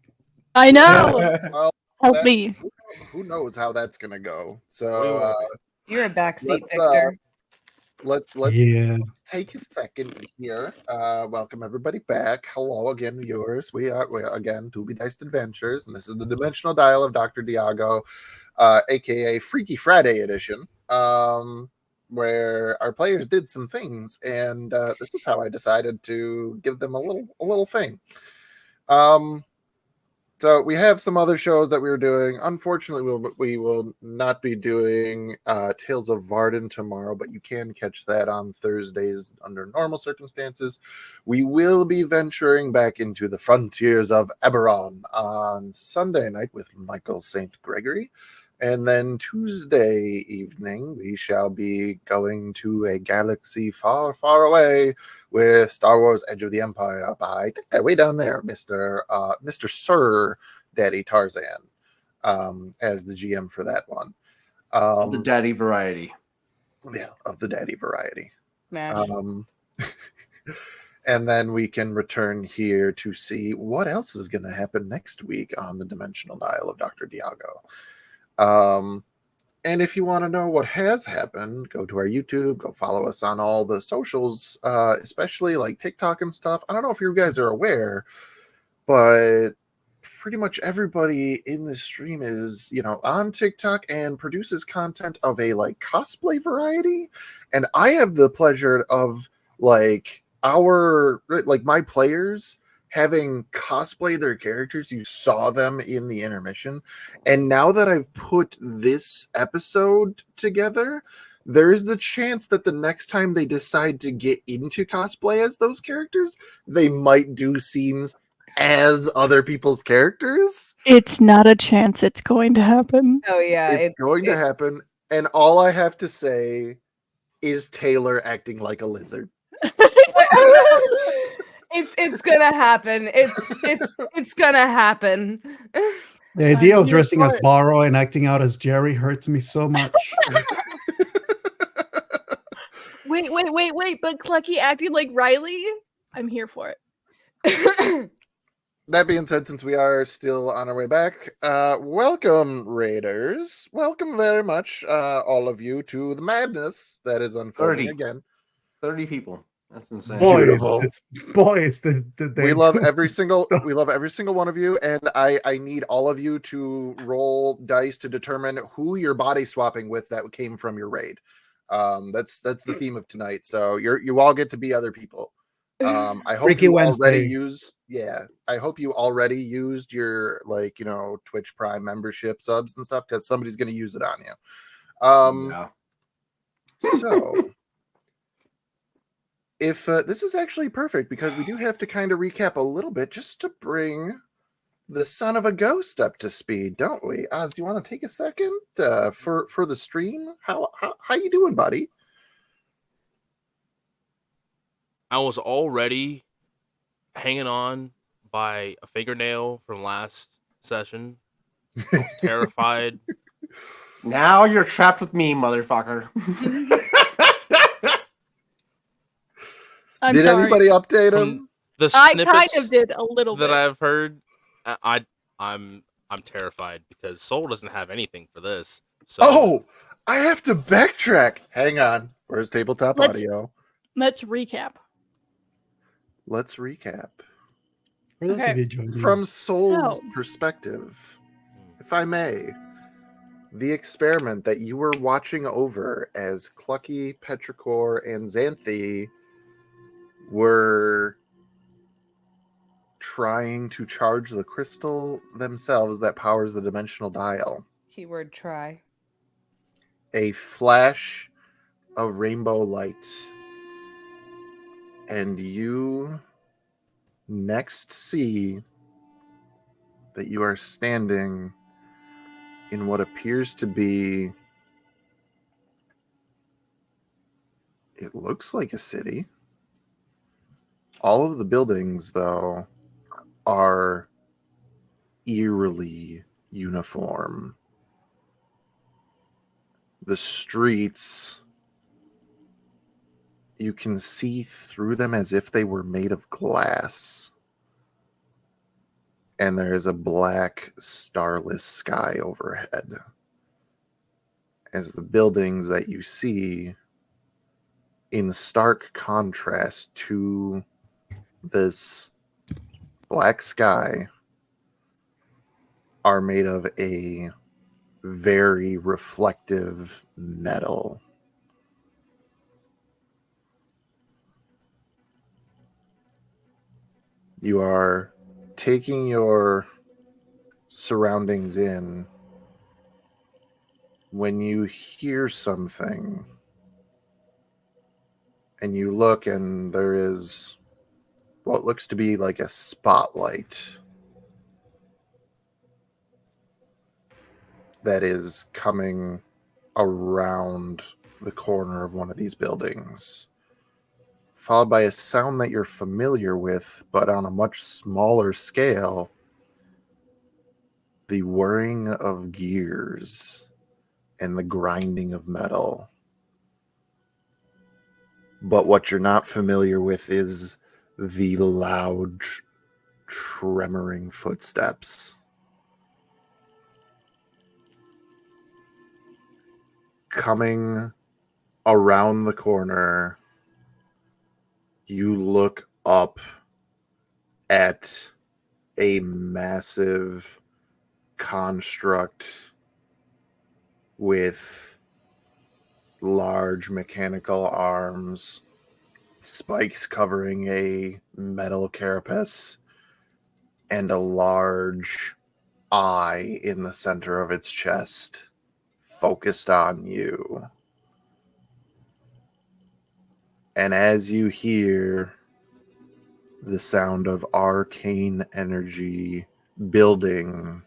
Speaker 2: I know.
Speaker 1: Well,
Speaker 2: Help
Speaker 1: that,
Speaker 2: me.
Speaker 1: who knows how that's gonna go?
Speaker 6: We
Speaker 1: So
Speaker 6: won't be.
Speaker 4: You're a backseat,
Speaker 1: let's
Speaker 4: Victor.
Speaker 3: Yeah.
Speaker 1: let's take a second here. Welcome everybody back. Hello again, viewers. We are again To Be Diced Adventures, and this is the Dimensional Dial of Dr. Diago, aka Freaky Friday edition. Where our players did some things, and this is how I decided to give them a little thing. So we have some other shows that we were doing. Unfortunately, we will not be doing Tales of Varden tomorrow, but you can catch that on Thursdays under normal circumstances. We will be venturing back into the frontiers of Eberron on Sunday night with Michael St. Gregory. And then Tuesday evening, we shall be going to a galaxy far, far away with Star Wars Edge of the Empire by that guy way down there, Mr. Sir Daddy Tarzan, as the GM for that one.
Speaker 6: Of the daddy variety.
Speaker 1: Yeah, of the daddy variety.
Speaker 4: Smash.
Speaker 1: And then we can return here to see what else is going to happen next week on the Dimensional Dial of Dr. Diago. And if you want to know what has happened, go to our YouTube, go follow us on all the socials, especially like TikTok and stuff. I don't know if you guys are aware, but pretty much everybody in this stream is, on TikTok and produces content of a like cosplay variety. And I have the pleasure of my players having cosplay their characters. You saw them in the intermission. And now that I've put this episode together, there is the chance that the next time they decide to get into cosplay as those characters, they might do scenes as other people's characters.
Speaker 2: It's not a chance it's going to happen.
Speaker 4: Oh yeah,
Speaker 1: It's going to happen. And all I have to say is Taylor acting like a lizard.
Speaker 4: it's gonna happen. It's gonna happen.
Speaker 3: The idea
Speaker 2: I'm
Speaker 3: of
Speaker 2: here
Speaker 3: dressing
Speaker 2: for
Speaker 3: as
Speaker 2: it.
Speaker 3: Barrow and acting out as Jerry hurts me so much.
Speaker 2: Wait. But Clucky acting like Riley? I'm here for it.
Speaker 1: That being said, since we are still on our way back, welcome, Raiders. Welcome very much, all of you, to the madness that is unfolding
Speaker 6: 30.
Speaker 1: again.
Speaker 6: 30 people. That's insane.
Speaker 1: Beautiful.
Speaker 3: They
Speaker 1: We love
Speaker 3: do-
Speaker 1: every single one of you, and I need all of you to roll dice to determine who you're body swapping with that came from your raid. That's the theme of tonight. So you all get to be other people. I hope
Speaker 3: Freaky
Speaker 1: you
Speaker 3: Wednesday.
Speaker 1: already used. Yeah, I hope you already used your Twitch Prime membership subs and stuff, because somebody's going to use it on you.
Speaker 6: Yeah.
Speaker 1: So if this is actually perfect, because we do have to kind of recap a little bit just to bring the son of a ghost up to speed, don't we? Oz, do you want to take a second for the stream? How you doing, buddy?
Speaker 7: I was already hanging on by a fingernail from last session. I was terrified.
Speaker 6: Now you're trapped with me, motherfucker.
Speaker 2: I'm
Speaker 1: Did
Speaker 2: sorry.
Speaker 1: anybody update
Speaker 7: From
Speaker 1: him?
Speaker 7: the
Speaker 2: I
Speaker 7: snippets
Speaker 2: kind of did a little
Speaker 7: that
Speaker 2: bit.
Speaker 7: I've heard, I'm terrified because Soul doesn't have anything for this. So
Speaker 1: Oh, I have to backtrack. Hang on. Where's tabletop audio?
Speaker 2: Let's recap.
Speaker 1: Let's recap.
Speaker 3: For those
Speaker 2: Okay.
Speaker 3: of you joining
Speaker 1: From Soul's
Speaker 2: So-
Speaker 1: perspective, if I may, the experiment that you were watching over as Clucky, Petrichor, and Xanthi were trying to charge the crystal themselves that powers the dimensional dial.
Speaker 4: Keyword try.
Speaker 1: A flash of rainbow light. And you next see that you are standing in what appears to be, it looks like a city. All of the buildings, though, are eerily uniform. The streets, you can see through them as if they were made of glass. And there is a black, starless sky overhead. As the buildings that you see, in stark contrast to this black sky, are made of a very reflective metal. You are taking your surroundings in when you hear something and you look, and there is what looks to be like a spotlight that is coming around the corner of one of these buildings, followed by a sound that you're familiar with, but on a much smaller scale, the whirring of gears and the grinding of metal. But what you're not familiar with is the loud, tremoring footsteps. Coming around the corner, you look up at a massive construct with large mechanical arms, spikes covering a metal carapace, and a large eye in the center of its chest, focused on you. And as you hear the sound of arcane energy building,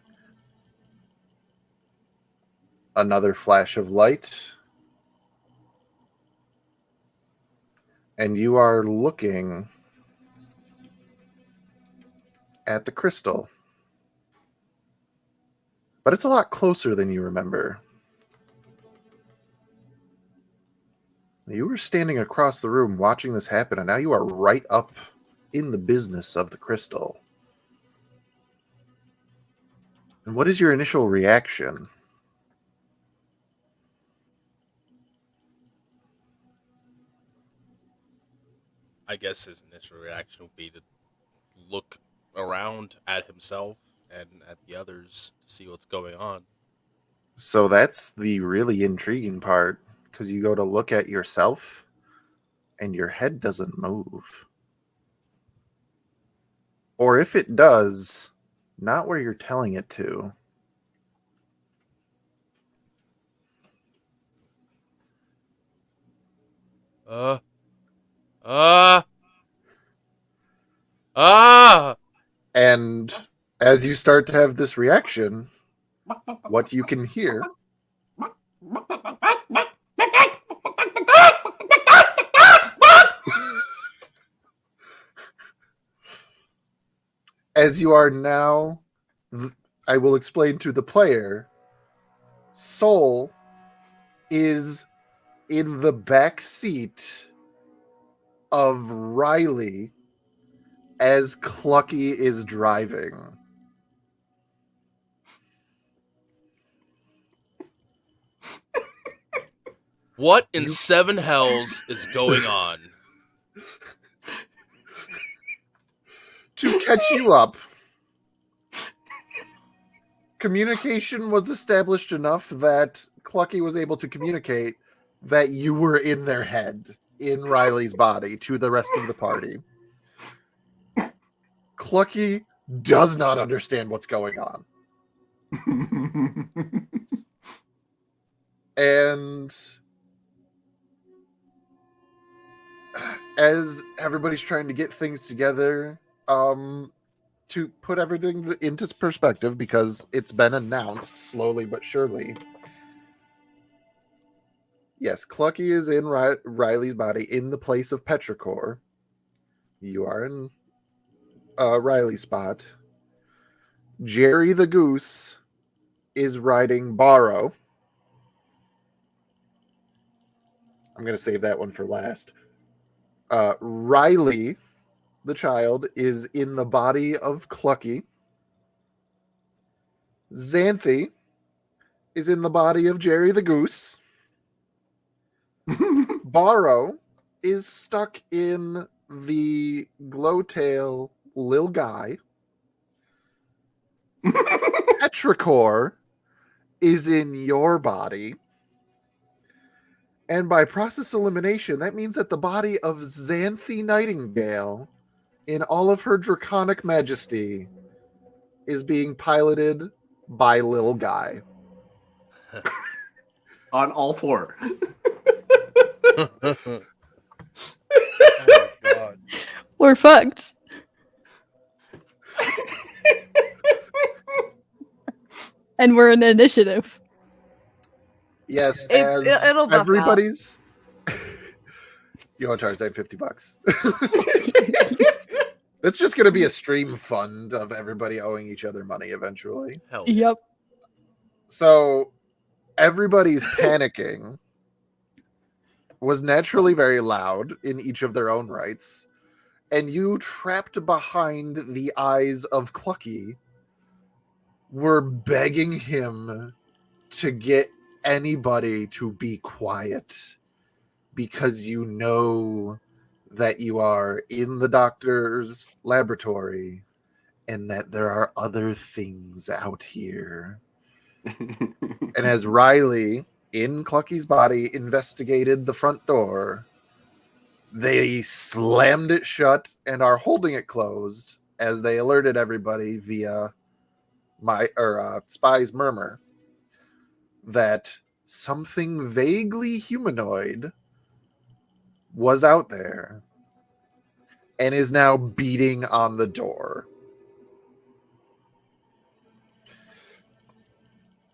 Speaker 1: another flash of light, and you are looking at the crystal. But it's a lot closer than you remember. You were standing across the room watching this happen, and now you are right up in the business of the crystal. And what is your initial reaction?
Speaker 7: I guess his initial reaction would be to look around at himself and at the others to see what's going on.
Speaker 1: So that's the really intriguing part, because you go to look at yourself, and your head doesn't move. Or if it does, not where you're telling it to.
Speaker 7: Uh, uh, ah!
Speaker 1: And as you start to have this reaction, what you can hear as you are now, I will explain to the player, Soul is in the back seat of Riley as Clucky is driving.
Speaker 7: What in seven hells is going on?
Speaker 1: To catch you up, communication was established enough that Clucky was able to communicate that you were in their head, in Riley's body, to the rest of the party. Clucky does not understand what's going on. And as everybody's trying to get things together, to put everything into perspective, because it's been announced slowly but surely. Yes, Clucky is in Riley's body in the place of Petrichor. You are in Riley's spot. Jerry the Goose is riding Borrow. I'm going to save that one for last. Riley, the child, is in the body of Clucky. Xanthi is in the body of Jerry the Goose. Borrow is stuck in the Glowtail Lil Guy. Petrichor is in your body. And by process elimination, that means that the body of Xanthi Nightingale, in all of her draconic majesty, is being piloted by Lil Guy.
Speaker 6: On all four.
Speaker 7: Oh my god.
Speaker 2: We're fucked. And we're in initiative.
Speaker 1: Yes,
Speaker 4: It's-
Speaker 1: as
Speaker 4: it'll buff out.
Speaker 1: everybody's... You want to charge that $50? It's just going to be a stream fund of everybody owing each other money eventually.
Speaker 7: Hell yeah.
Speaker 2: Yep.
Speaker 1: So everybody's panicking was naturally very loud in each of their own rights. And you, trapped behind the eyes of Clucky, were begging him to get anybody to be quiet because you know that you are in the doctor's laboratory and that there are other things out here. And as Riley, in Clucky's body, investigated the front door, they slammed it shut and are holding it closed as they alerted everybody via Spy's murmur that something vaguely humanoid was out there and is now beating on the door.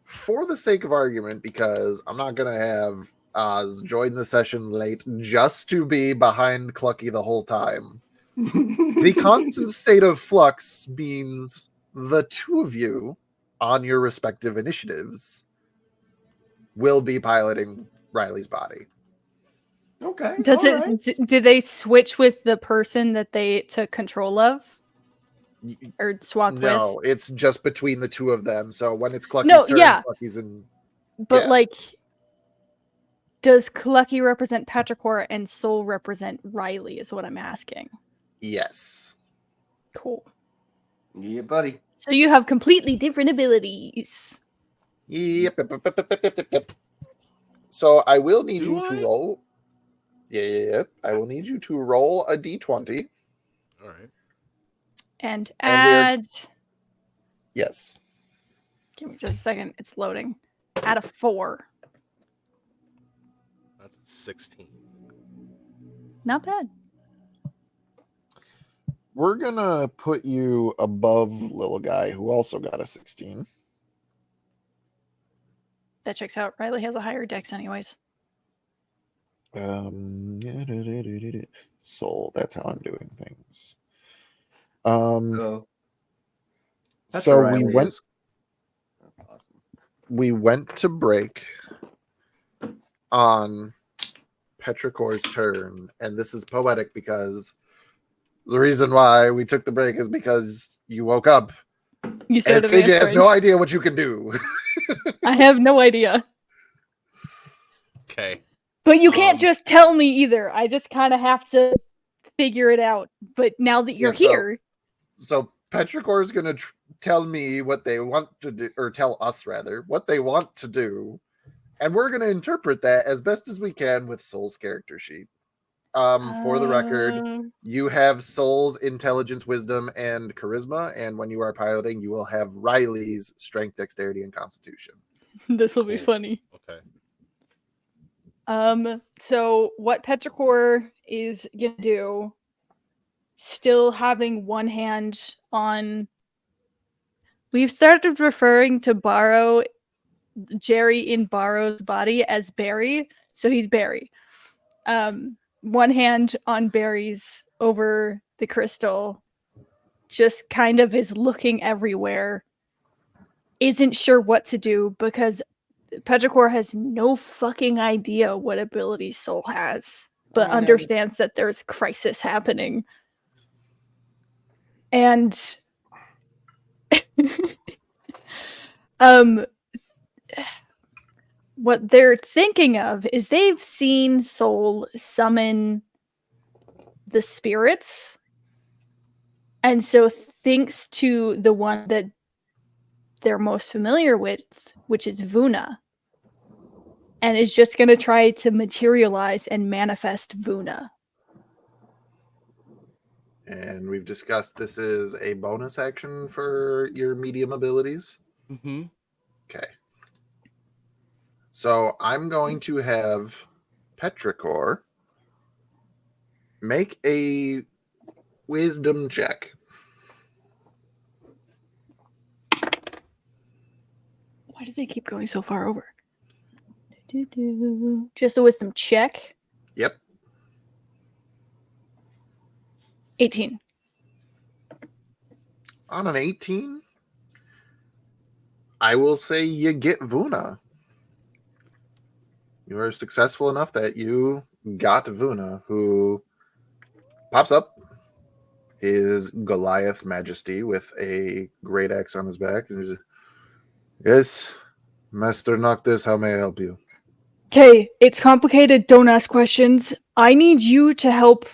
Speaker 1: For the sake of argument, because I'm not going to have Oz join the session late just to be behind Clucky the whole time, the constant state of flux means the two of you on your respective initiatives will be piloting Riley's body.
Speaker 6: Okay.
Speaker 2: Does
Speaker 6: all
Speaker 2: it?
Speaker 6: right.
Speaker 2: Do they switch with the person that they took control of, or swap
Speaker 1: No,
Speaker 2: with?
Speaker 1: it's just between the two of them. So when it's Clucky's
Speaker 2: No,
Speaker 1: turn,
Speaker 2: yeah.
Speaker 1: Clucky's in.
Speaker 2: But
Speaker 1: yeah.
Speaker 2: like, does Clucky represent Petrichor and Soul represent Riley? Is what I'm asking.
Speaker 1: Yes.
Speaker 2: Cool.
Speaker 6: Yeah, buddy.
Speaker 2: So you have completely different abilities.
Speaker 1: Yep. So I will need
Speaker 7: Do
Speaker 1: you
Speaker 7: I?
Speaker 1: to roll. Yep. I will need you to roll a d20.
Speaker 7: All right.
Speaker 2: And
Speaker 1: And we're-
Speaker 2: add.
Speaker 1: Yes.
Speaker 2: Give me just a second. It's loading. Add a 4.
Speaker 7: That's 16.
Speaker 2: Not bad.
Speaker 1: We're going to put you above Little Guy, who also got a 16.
Speaker 2: That checks out. Riley has a higher dex, anyways.
Speaker 1: Soul. That's how I'm doing things.
Speaker 6: So that's
Speaker 1: So
Speaker 6: where
Speaker 1: we
Speaker 6: Riley
Speaker 1: went.
Speaker 6: is. That's awesome.
Speaker 1: We went to break on Petrichor's turn, and this is poetic because the reason why we took the break is because you woke up.
Speaker 2: You
Speaker 1: As
Speaker 2: started
Speaker 1: KJ has
Speaker 2: answering.
Speaker 1: no idea what you can do.
Speaker 2: I have no idea.
Speaker 7: Okay.
Speaker 2: But you can't
Speaker 7: Um,
Speaker 2: just tell me either. I just kind of have to figure it out. But now that you're
Speaker 1: Yeah, so-
Speaker 2: here,
Speaker 1: So Petrichor is going to tell me what they want to do, or tell us rather, what they want to do. And we're going to interpret that as best as we can with Soul's character sheet. For the record, you have Soul's intelligence, wisdom, and charisma. And when you are piloting, you will have Riley's strength, dexterity, and constitution.
Speaker 2: this will be
Speaker 7: Cool.
Speaker 2: funny.
Speaker 7: Okay.
Speaker 2: So what Petrichor is gonna do, still having one hand on. We've started referring to Jerry in Barrow's body as Barry, so he's Barry. One hand on Barry's over the crystal, just kind of is looking everywhere isn't sure what to do because Petrichor has no fucking idea what abilities Soul has, but
Speaker 4: I know.
Speaker 2: understands that there's crisis happening. And what they're thinking of is they've seen Soul summon the spirits, and so thinks to the one that they're most familiar with, which is Vuna, and is just going to try to materialize and manifest Vuna.
Speaker 1: And we've discussed this is a bonus action for your medium abilities.
Speaker 7: Mm-hmm.
Speaker 1: Okay. So I'm going to have Petrichor make a wisdom check.
Speaker 2: Why do they keep going so far over? Just a wisdom check.
Speaker 1: Yep.
Speaker 2: 18.
Speaker 1: On an 18, I will say you get Vuna. You are successful enough that you got Vuna, who pops up, his Goliath Majesty with a great axe on his back. And he's, yes, Master Noctis, how may I help you?
Speaker 2: Okay, it's complicated. Don't ask questions. I need you to help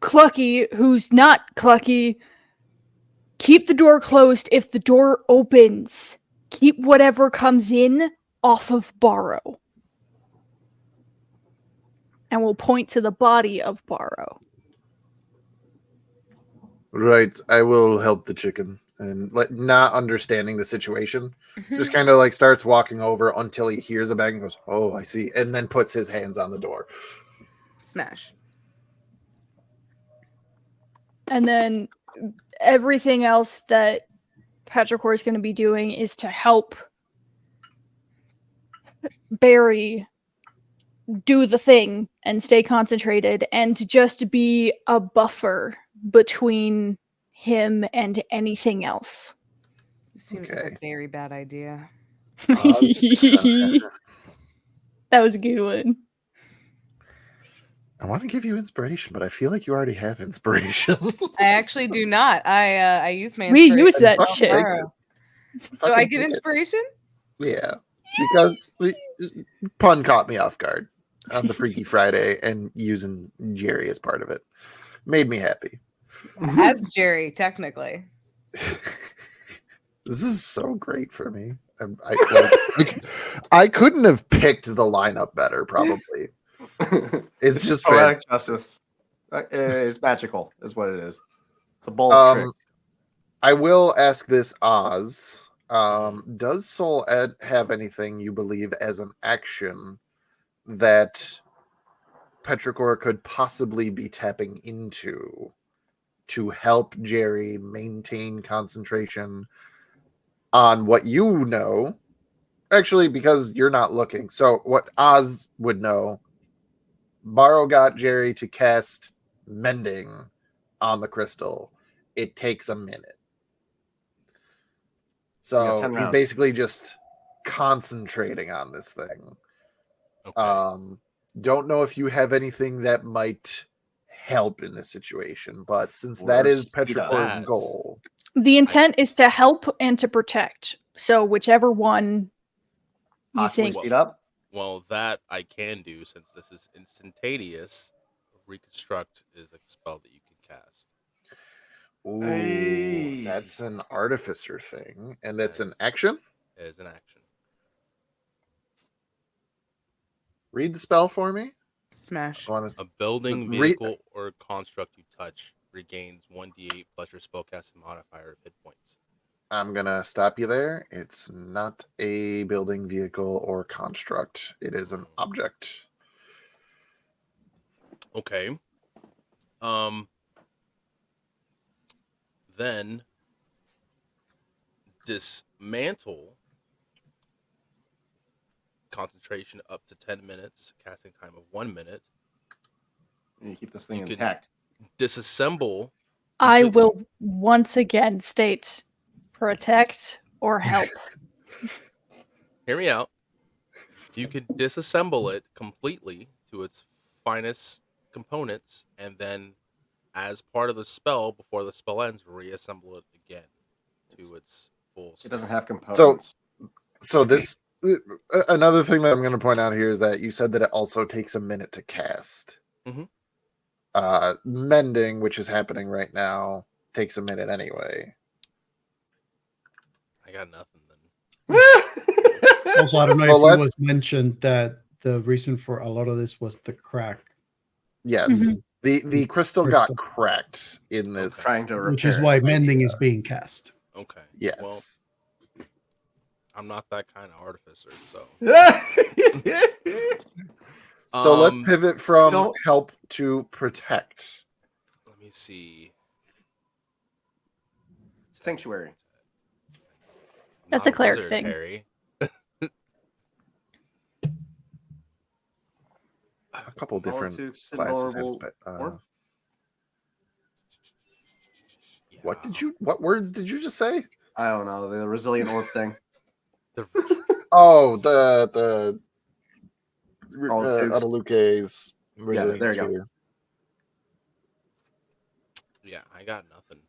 Speaker 2: Clucky, who's not Clucky, keep the door closed. If the door opens, keep whatever comes in off of Borrow. And we'll point to the body of Borrow.
Speaker 1: Right, I will help the chicken. And not understanding the situation, just kind of like starts walking over until he hears a bang and goes, oh, I see. And then puts his hands on the door.
Speaker 4: Smash.
Speaker 2: And then everything else that Petrichor is going to be doing is to help Barry do the thing and stay concentrated and to just be a buffer between him and anything else.
Speaker 4: It seems like
Speaker 1: Okay.
Speaker 4: a very bad idea.
Speaker 2: That was a good one.
Speaker 1: I want to give you inspiration, but I feel like you already have inspiration.
Speaker 4: I actually do not. I use my
Speaker 2: We
Speaker 4: inspiration
Speaker 2: use that
Speaker 1: Fucking
Speaker 2: shit.
Speaker 1: take
Speaker 4: tomorrow.
Speaker 1: it.
Speaker 4: So I
Speaker 1: Fucking
Speaker 4: get
Speaker 1: take it.
Speaker 4: inspiration?
Speaker 1: Yeah, because pun caught me off guard on the Freaky Friday, and using Jerry as part of it made me happy.
Speaker 4: As Jerry, technically.
Speaker 1: This is so great for me. I couldn't have picked the lineup better, probably. It's just
Speaker 6: poetic justice. It's magical, is what it is. It's a bold trick.
Speaker 1: I will ask this, Oz. Does Soul Ed have anything you believe as an action that Petrichor could possibly be tapping into to help Jerry maintain concentration on what you know? Actually, because you're not looking. So what Oz would know, Barrow got Jerry to cast Mending on the crystal. It takes a minute. So
Speaker 6: 10
Speaker 1: he's
Speaker 6: rounds.
Speaker 1: basically just concentrating on this thing.
Speaker 7: Okay.
Speaker 1: Don't know if you have anything that might help in this situation, but since
Speaker 6: Or
Speaker 1: that is
Speaker 6: speed up.
Speaker 1: Petrichor's
Speaker 7: That.
Speaker 1: goal,
Speaker 2: The intent is to help and to protect. So whichever one you
Speaker 6: Possibly
Speaker 2: think.
Speaker 6: speed up.
Speaker 7: Well, that I can do since this is instantaneous. Reconstruct is a spell that you can cast.
Speaker 1: ooh,
Speaker 6: Hey.
Speaker 1: that's an artificer thing, and it's an action.
Speaker 7: It is an action.
Speaker 1: Read the spell for me.
Speaker 4: Smash.
Speaker 7: A building,
Speaker 1: Re-
Speaker 7: vehicle, or construct you touch regains 1d8 plus your spellcasting modifier of hit points.
Speaker 1: I'm gonna stop you there. It's not a building, vehicle, or construct. It is an object.
Speaker 7: Okay. Then dismantle. Concentration up to 10 minutes. Casting time of 1 minute.
Speaker 6: And you keep this thing
Speaker 7: You can-
Speaker 6: intact.
Speaker 7: Disassemble.
Speaker 2: I
Speaker 7: completely.
Speaker 2: will once again state Protect or help.
Speaker 7: Hear me out. You could disassemble it completely to its finest components, and then, as part of the spell, before the spell ends, reassemble it again to its full.
Speaker 6: It doesn't have
Speaker 1: So,
Speaker 6: components.
Speaker 1: so this another thing that I'm going to point out here is that you said that it also takes a minute to cast.
Speaker 7: Mhm.
Speaker 1: Mending, which is happening right now, takes a minute anyway.
Speaker 7: I got nothing then.
Speaker 3: Also, I don't know
Speaker 1: Well,
Speaker 3: if it was
Speaker 1: let's-
Speaker 3: mentioned that the reason for a lot of this was the crack,
Speaker 1: Yes, the crystal got
Speaker 3: Crystal.
Speaker 1: cracked in this.
Speaker 6: Trying to repair
Speaker 3: which is
Speaker 6: it.
Speaker 3: why mending is being cast.
Speaker 7: Okay.
Speaker 1: Yes.
Speaker 7: Well, I'm not that kind of artificer, so.
Speaker 1: So let's
Speaker 7: Um,
Speaker 1: pivot from
Speaker 6: don't-
Speaker 1: help to protect.
Speaker 7: Let me see.
Speaker 6: Sanctuary.
Speaker 7: I'm
Speaker 2: That's
Speaker 7: not
Speaker 2: a cleric
Speaker 7: wizard,
Speaker 2: thing.
Speaker 7: Harry.
Speaker 1: A couple different
Speaker 6: Politics,
Speaker 1: classes have
Speaker 6: invulnerable, or-
Speaker 1: What
Speaker 7: Yeah.
Speaker 1: did you? What words did you just say?
Speaker 6: I don't know, the resilient orb thing.
Speaker 7: The-
Speaker 1: Oh, the
Speaker 6: Politics.
Speaker 1: Adaluke's
Speaker 6: Yeah,
Speaker 1: resilience
Speaker 6: there you go.
Speaker 1: sphere.
Speaker 7: yeah, I got nothing.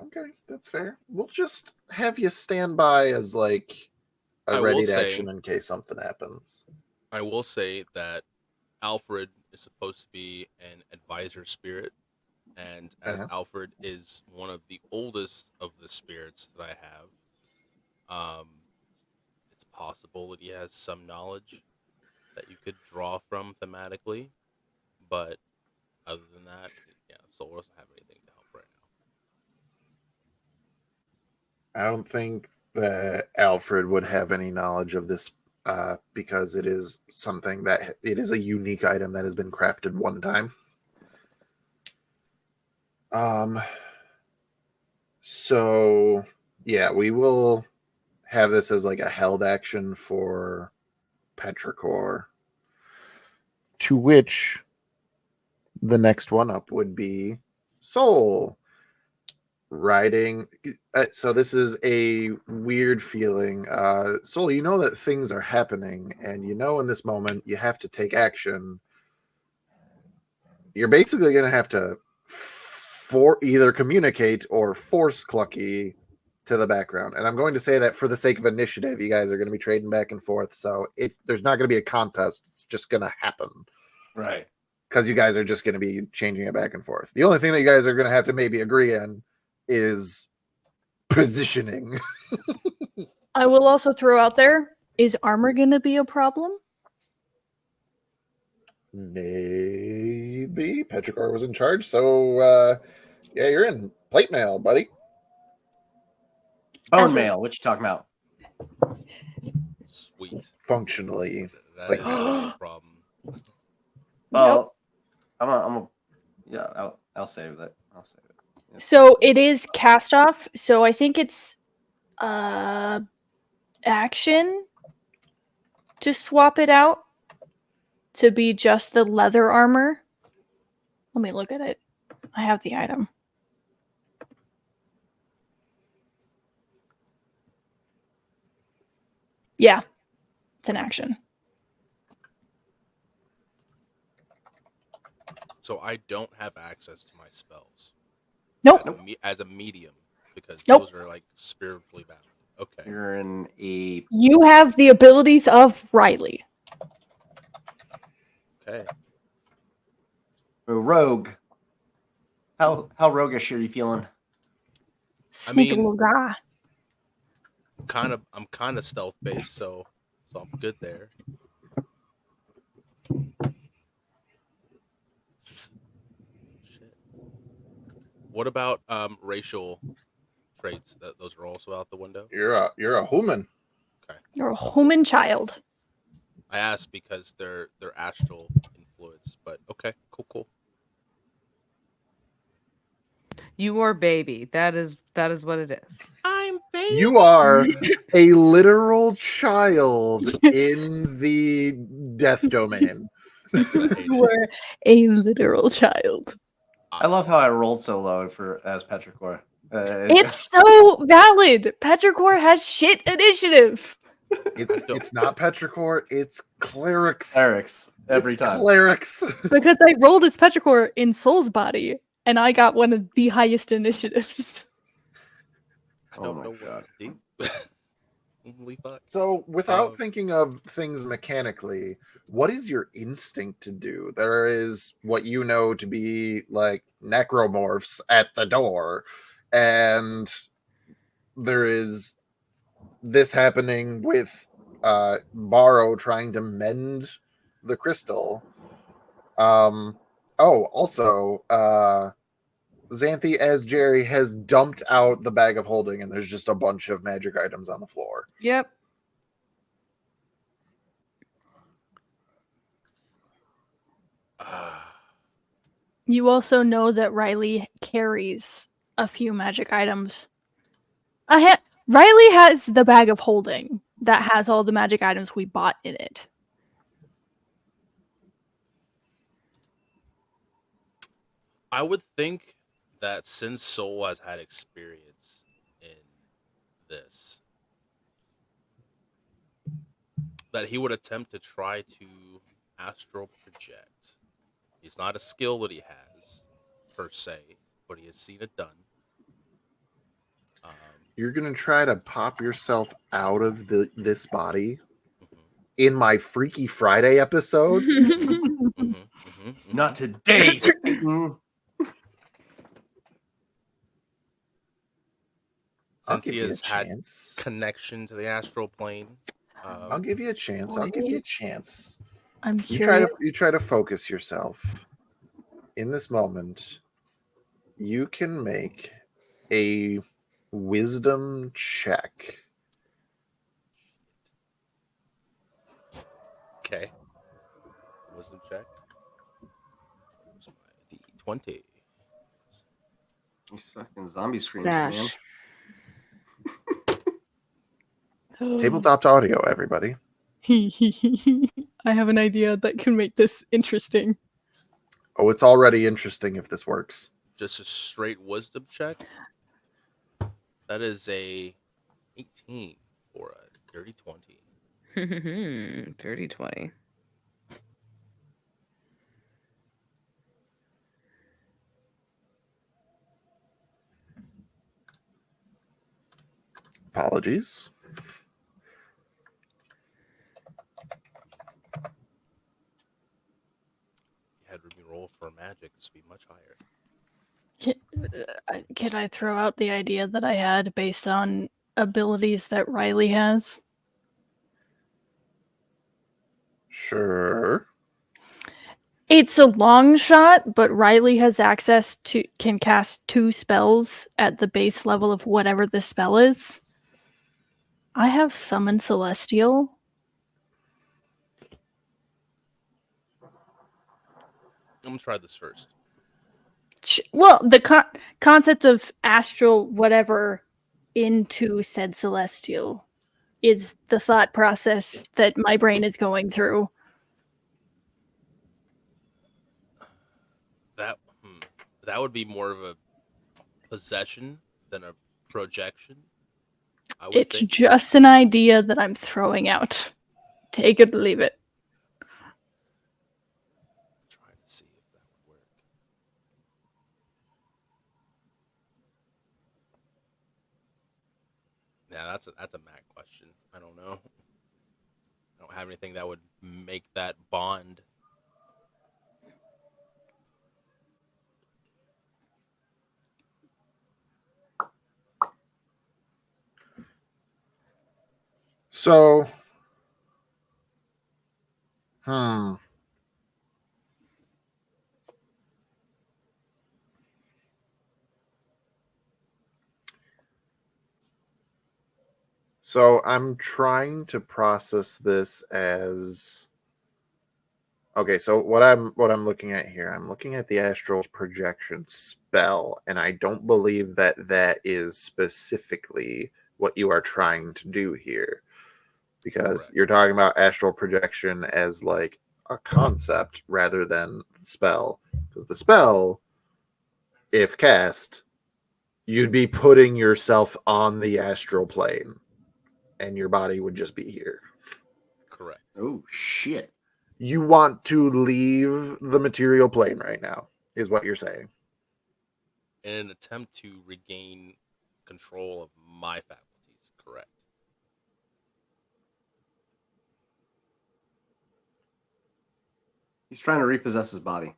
Speaker 1: Okay, that's fair. We'll just have you stand by as like
Speaker 7: I
Speaker 1: a
Speaker 7: will
Speaker 1: ready to
Speaker 7: say-
Speaker 1: action in case something happens.
Speaker 7: I will say that Alfred is supposed to be an advisor spirit, and as
Speaker 1: Uh-huh.
Speaker 7: Alfred is one of the oldest of the spirits that I have, it's possible that he has some knowledge that you could draw from thematically, but other than that, yeah, Soul doesn't have anything to help right now.
Speaker 1: I don't think that Alfred would have any knowledge of this because it is something that it is a unique item that has been crafted one time. So yeah, we will have this as like a held action for Petrichor, to which the next one up would be Soul. Riding. So this is a weird feeling. Soul, you know that things are happening, and you know in this moment you have to take action. You're basically going to have to either communicate or force Clucky to the background. And I'm going to say that for the sake of initiative, you guys are going to be trading back and forth. So there's not going to be a contest. It's just going to happen.
Speaker 6: Right.
Speaker 1: Because you guys are just going to be changing it back and forth. The only thing that you guys are going to have to maybe agree on is positioning.
Speaker 2: I will also throw out there, is armor going to be a problem?
Speaker 1: Maybe Petrichor was in charge, so yeah, you're in plate mail, buddy.
Speaker 6: Bone
Speaker 2: As a-
Speaker 6: mail, what you talking about?
Speaker 7: Sweet.
Speaker 1: Functionally,
Speaker 7: That
Speaker 1: Like-
Speaker 7: is no problem.
Speaker 6: Well, I'll save that. I'll save it. Yeah.
Speaker 2: So it is cast off, so I think it's action to swap it out to be just the leather armor. Let me look at it. I have the item. Yeah, it's an action.
Speaker 7: So I don't have access to my spells
Speaker 2: Nope.
Speaker 7: as a medium because
Speaker 2: Nope.
Speaker 7: those are like spiritually bound. Okay.
Speaker 6: You're in a
Speaker 2: You have the abilities of Riley.
Speaker 7: Okay.
Speaker 6: rogue. How roguish are you feeling?
Speaker 2: Sneaky
Speaker 7: mean-
Speaker 2: little guy.
Speaker 7: I'm kind of stealth based, so I'm good there. Shit. What about racial traits? Those are also out the window.
Speaker 1: you're a human.
Speaker 2: You're a human child.
Speaker 7: I asked because they're astral influence, but okay, cool.
Speaker 4: You are baby. That is what it is.
Speaker 7: I'm baby.
Speaker 1: You are a literal child in the death domain.
Speaker 2: You were a literal child.
Speaker 6: I love how I rolled so low as Petrichor.
Speaker 2: It's so valid. Petrichor has shit initiative.
Speaker 1: It's not Petrichor, it's clerics.
Speaker 6: Clerics every
Speaker 1: It's
Speaker 6: time.
Speaker 1: clerics.
Speaker 2: Because I rolled as Petrichor in Soul's body, and I got one of the highest initiatives.
Speaker 7: I
Speaker 6: Oh
Speaker 7: don't
Speaker 6: my
Speaker 7: know
Speaker 6: God.
Speaker 7: what to do. Holy fuck.
Speaker 1: So, without
Speaker 7: Um,
Speaker 1: thinking of things mechanically, what is your instinct to do? There is what you know to be like necromorphs at the door, and there is this happening with Borrow trying to mend the crystal. Also, Xanthi as Jerry has dumped out the bag of holding, and there's just a bunch of magic items on the floor.
Speaker 4: Yep.
Speaker 2: You also know that Riley carries a few magic items. Riley has the bag of holding that has all the magic items we bought in it.
Speaker 7: I would think that since Soul has had experience in this, that he would attempt to try to astral project. It's not a skill that he has, per se, but he has seen it done.
Speaker 1: You're gonna try to pop yourself out of this body
Speaker 7: Mhm,
Speaker 1: in my Freaky Friday episode?
Speaker 6: Not today, Satan.
Speaker 1: I'll
Speaker 7: Since
Speaker 1: give
Speaker 7: he
Speaker 1: you a
Speaker 7: has had
Speaker 1: chance.
Speaker 7: connection to the astral plane,
Speaker 1: I'll give you a chance. I'll give you a chance.
Speaker 2: I'm
Speaker 1: You try
Speaker 2: curious.
Speaker 1: to focus yourself. In this moment, you can make a wisdom check.
Speaker 7: okay. Wisdom check. Where's my D20?
Speaker 6: You fucking zombie screams, man.
Speaker 4: Dash.
Speaker 1: Tabletop audio, everybody.
Speaker 2: I have an idea that can make this interesting.
Speaker 1: Oh, it's already interesting if this works.
Speaker 7: Just a straight wisdom check. That is a 18 for a dirty 20.
Speaker 4: 30-20.
Speaker 1: Apologies.
Speaker 7: You had me roll for magic. This would be much higher.
Speaker 2: Can I throw out the idea that I had based on abilities that Riley has?
Speaker 1: Sure.
Speaker 2: It's a long shot, but Riley has access to can cast 2 spells at the base level of whatever the spell is. I have Summon Celestial.
Speaker 7: I'm gonna try this first.
Speaker 2: Well, the concept of astral whatever into said celestial is the thought process that my brain is going through.
Speaker 7: That would be more of a possession than a projection. I would
Speaker 2: It's
Speaker 7: think.
Speaker 2: just an idea that I'm throwing out. Take it or leave it.
Speaker 7: Trying to see if that would work. Yeah, that's a Mac question. I don't know. I don't have anything that would make that bond.
Speaker 1: So, So I'm trying to process this as okay. So what I'm looking at here, I'm looking at the astral projection spell, and I don't believe that that is specifically what you are trying to do here, because
Speaker 7: Correct.
Speaker 1: you're talking about astral projection as like a concept rather than the spell. Because the spell, if cast, you'd be putting yourself on the astral plane, and your body would just be here.
Speaker 7: Correct.
Speaker 5: Oh shit!
Speaker 1: You want to leave the material plane right now, is what you're saying.
Speaker 7: In an attempt to regain control of my faculties. Correct.
Speaker 6: He's trying to repossess his body.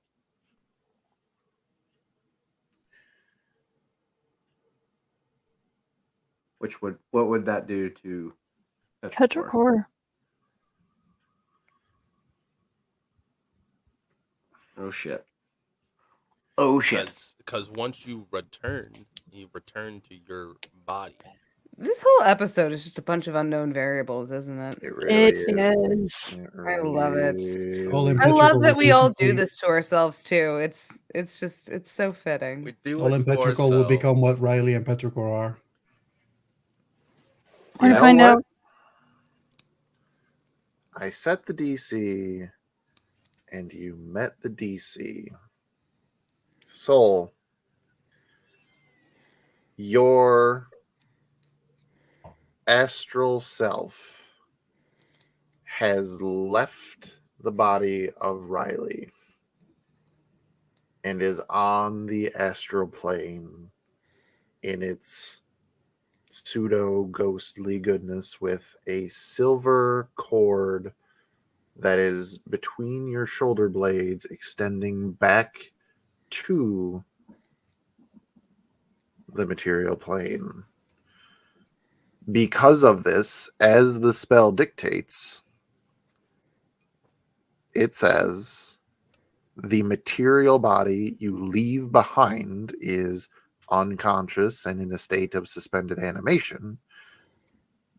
Speaker 6: What would that do to Petrichor?
Speaker 2: Petrichor.
Speaker 6: Oh shit.
Speaker 5: Oh shit!
Speaker 7: Because once you return to your body.
Speaker 4: This whole episode is just a bunch of unknown variables, isn't it?
Speaker 1: It really
Speaker 2: It
Speaker 1: is.
Speaker 2: is.
Speaker 4: I love it.
Speaker 3: Skull and
Speaker 4: I love
Speaker 3: Petrichor
Speaker 4: that
Speaker 3: was
Speaker 4: we all do
Speaker 3: recently-
Speaker 4: this to ourselves too. It's just it's so fitting.
Speaker 7: We do
Speaker 3: Skull
Speaker 7: it
Speaker 3: and
Speaker 7: to
Speaker 3: Petrichor will become what
Speaker 7: ourselves.
Speaker 3: Riley and Petrichor are.
Speaker 2: We're
Speaker 1: You
Speaker 2: gonna
Speaker 1: know
Speaker 2: find
Speaker 1: what?
Speaker 2: out.
Speaker 1: I set the DC, and you met the DC. Soul, your astral self has left the body of Riley and is on the astral plane in its pseudo ghostly goodness with a silver cord that is between your shoulder blades extending back to the material plane. Because of this, as the spell dictates, it says the material body you leave behind is unconscious and in a state of suspended animation,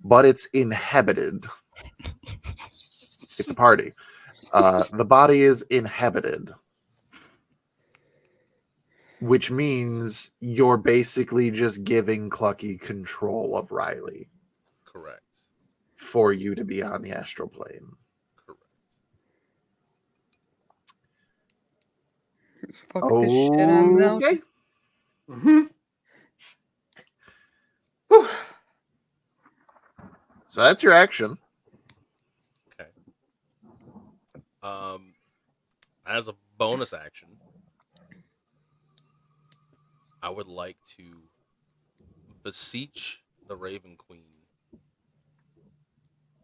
Speaker 1: but it's inhabited. It's a party. The body is inhabited, which means you're basically just giving Clucky control of Riley
Speaker 7: Correct.
Speaker 1: for you to be on the astral plane.
Speaker 7: Correct.
Speaker 4: Fuck this shit, I'm out.
Speaker 1: Okay.
Speaker 6: Mm-hmm.
Speaker 1: So that's your action.
Speaker 7: Okay. As a bonus action, I would like to beseech the Raven Queen.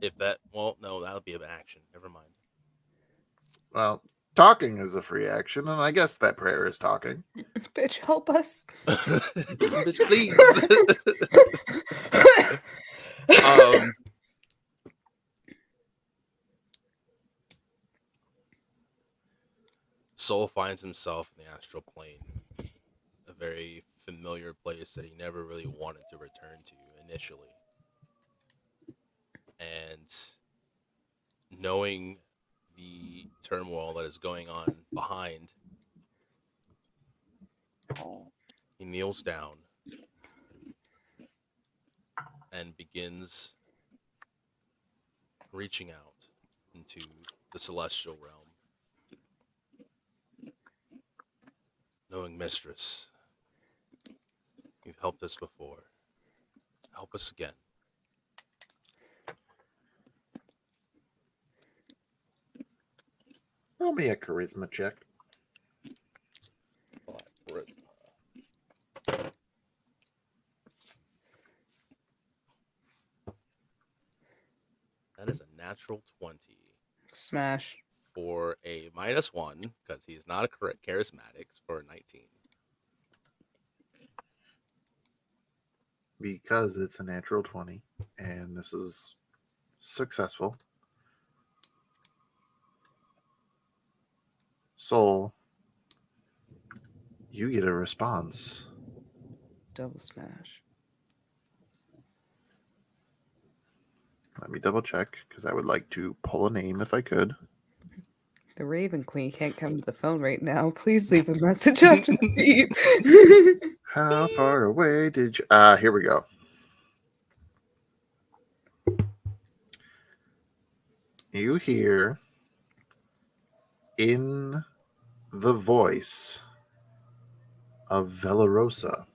Speaker 7: If that, well, no, that would be an action. Never mind.
Speaker 1: Well, talking is a free action, and I guess that prayer is talking.
Speaker 4: Bitch, help us.
Speaker 7: Bitch, please. Soul finds himself in the astral plane, a very familiar place that he never really wanted to return to initially. And knowing the turmoil that is going on behind, he kneels down and begins reaching out into the celestial realm. Knowing, Mistress, you've helped us before. Help us again.
Speaker 1: Roll me a charisma check.
Speaker 7: That is a natural 20
Speaker 4: Smash.
Speaker 7: for a -1 because he is not a charismatic for a 19.
Speaker 1: Because it's a natural 20, and this is successful. Soul, you get a response.
Speaker 4: Double smash.
Speaker 1: Let me double check, because I would like to pull a name if I could.
Speaker 4: The Raven Queen can't come to the phone right now. Please leave a message after the beep.
Speaker 1: How far away did you... here we go. You hear in the voice of Velarosa.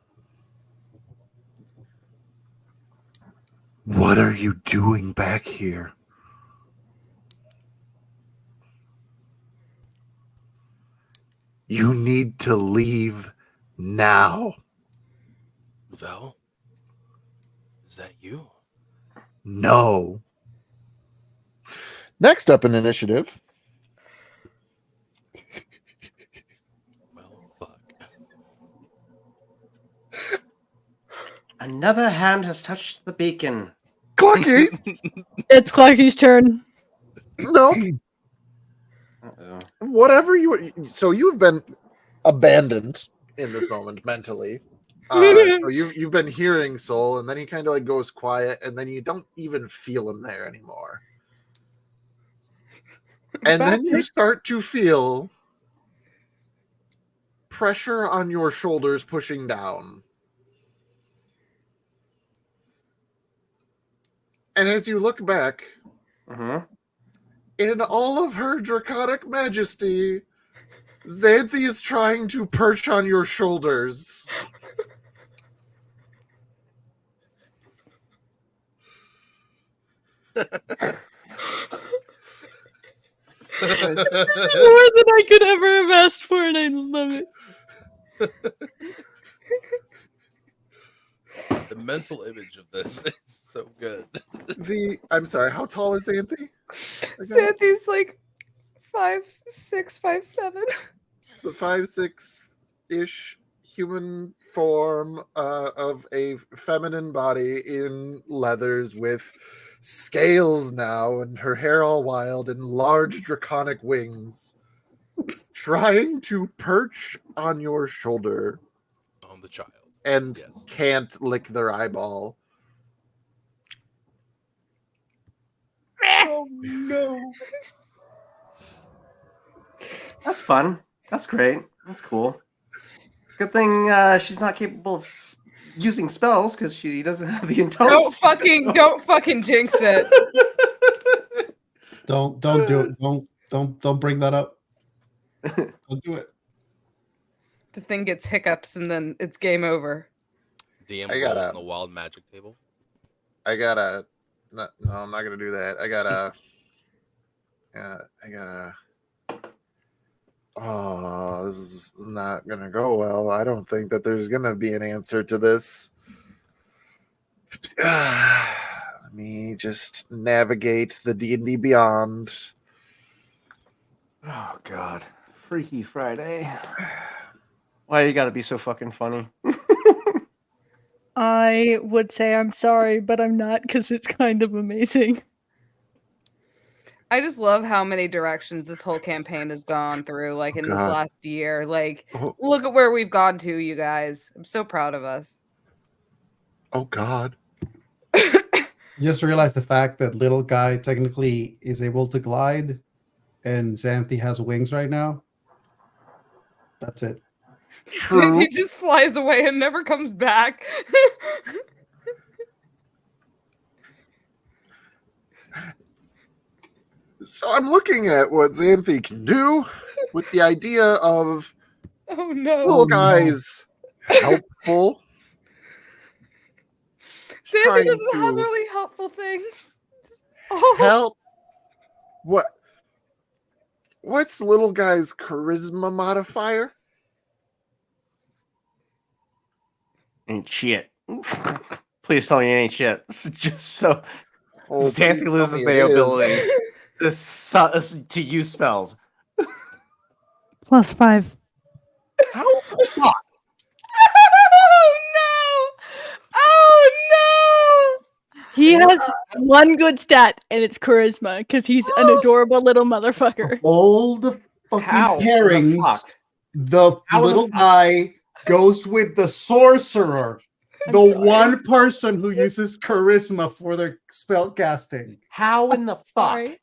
Speaker 1: What are you doing back here? You need to leave now.
Speaker 7: Vel, is that you?
Speaker 1: No. Next up in initiative,
Speaker 7: Well, fuck.
Speaker 6: Another hand has touched the beacon.
Speaker 1: Clucky.
Speaker 2: It's Clarky's turn.
Speaker 1: Nope.
Speaker 6: Uh-oh.
Speaker 1: Whatever you. So you've been abandoned in this moment mentally. So you've been hearing Soul, and then he kind of like goes quiet, and then you don't even feel him there anymore. And then you start to feel pressure on your shoulders pushing down. And as you look back, in all of her draconic majesty, Xanthi is trying to perch on your shoulders.
Speaker 2: More than I could ever have asked for, and I love it.
Speaker 7: The mental image of this is so good.
Speaker 1: I'm sorry, how tall is Xanthi?
Speaker 4: Xanthi's like 5'6", 5'7".
Speaker 1: The 5'6" human form of a feminine body in leathers with scales now, and her hair all wild and large draconic wings, trying to perch on your shoulder
Speaker 7: On the child.
Speaker 1: and
Speaker 7: Yes.
Speaker 1: can't lick their eyeball.
Speaker 6: Oh no. That's fun. That's great. That's cool. Good thing she's not capable of using spells because she doesn't have the intelligence.
Speaker 4: Don't fucking jinx it.
Speaker 3: Don't do it. Don't bring that up. Don't do it.
Speaker 4: The thing gets hiccups and then it's game over.
Speaker 7: DM
Speaker 1: I
Speaker 7: rolls
Speaker 1: gotta-
Speaker 7: on the wild magic table.
Speaker 1: I gotta. No, I'm not gonna do that. I gotta. Oh, this is not gonna go well. I don't think that there's gonna be an answer to this. Let me just navigate the D&D Beyond.
Speaker 6: Oh god. Freaky Friday. Why you gotta be so fucking funny?
Speaker 2: I would say I'm sorry, but I'm not because it's kind of amazing.
Speaker 4: I just love how many directions this whole campaign has gone through, like in this
Speaker 1: God.
Speaker 4: last year. Like,
Speaker 1: Oh.
Speaker 4: look at where we've gone to, you guys. I'm so proud of us.
Speaker 1: Oh God.
Speaker 3: Just realize the fact that little guy technically is able to glide, and Xanthi has wings right now. That's it.
Speaker 1: True.
Speaker 4: He just flies away and never comes back.
Speaker 1: So I'm looking at what Xanthi can do with the idea of
Speaker 4: Oh no.
Speaker 1: little guys helpful.
Speaker 4: Xanthi
Speaker 1: trying
Speaker 4: doesn't have
Speaker 1: to
Speaker 4: really helpful things.
Speaker 1: help. What's little guy's charisma modifier?
Speaker 6: Ain't shit. Please tell me it ain't shit. Just so
Speaker 1: Oh, please
Speaker 6: Xanthi
Speaker 1: tell
Speaker 6: loses
Speaker 1: me
Speaker 6: the
Speaker 1: it is.
Speaker 6: ability to use spells.
Speaker 2: +5.
Speaker 6: How?
Speaker 4: Oh no! Oh no!
Speaker 2: He has one good stat, and it's charisma, because he's an adorable little motherfucker.
Speaker 3: All the fucking
Speaker 6: How?
Speaker 3: pairings.
Speaker 6: The fuck?
Speaker 3: The
Speaker 6: How the
Speaker 3: little
Speaker 6: fuck?
Speaker 3: guy goes with the sorcerer,
Speaker 2: I'm
Speaker 3: the
Speaker 2: sorry.
Speaker 3: one person who uses charisma for their spell casting.
Speaker 6: How in the fuck?
Speaker 2: Sorry.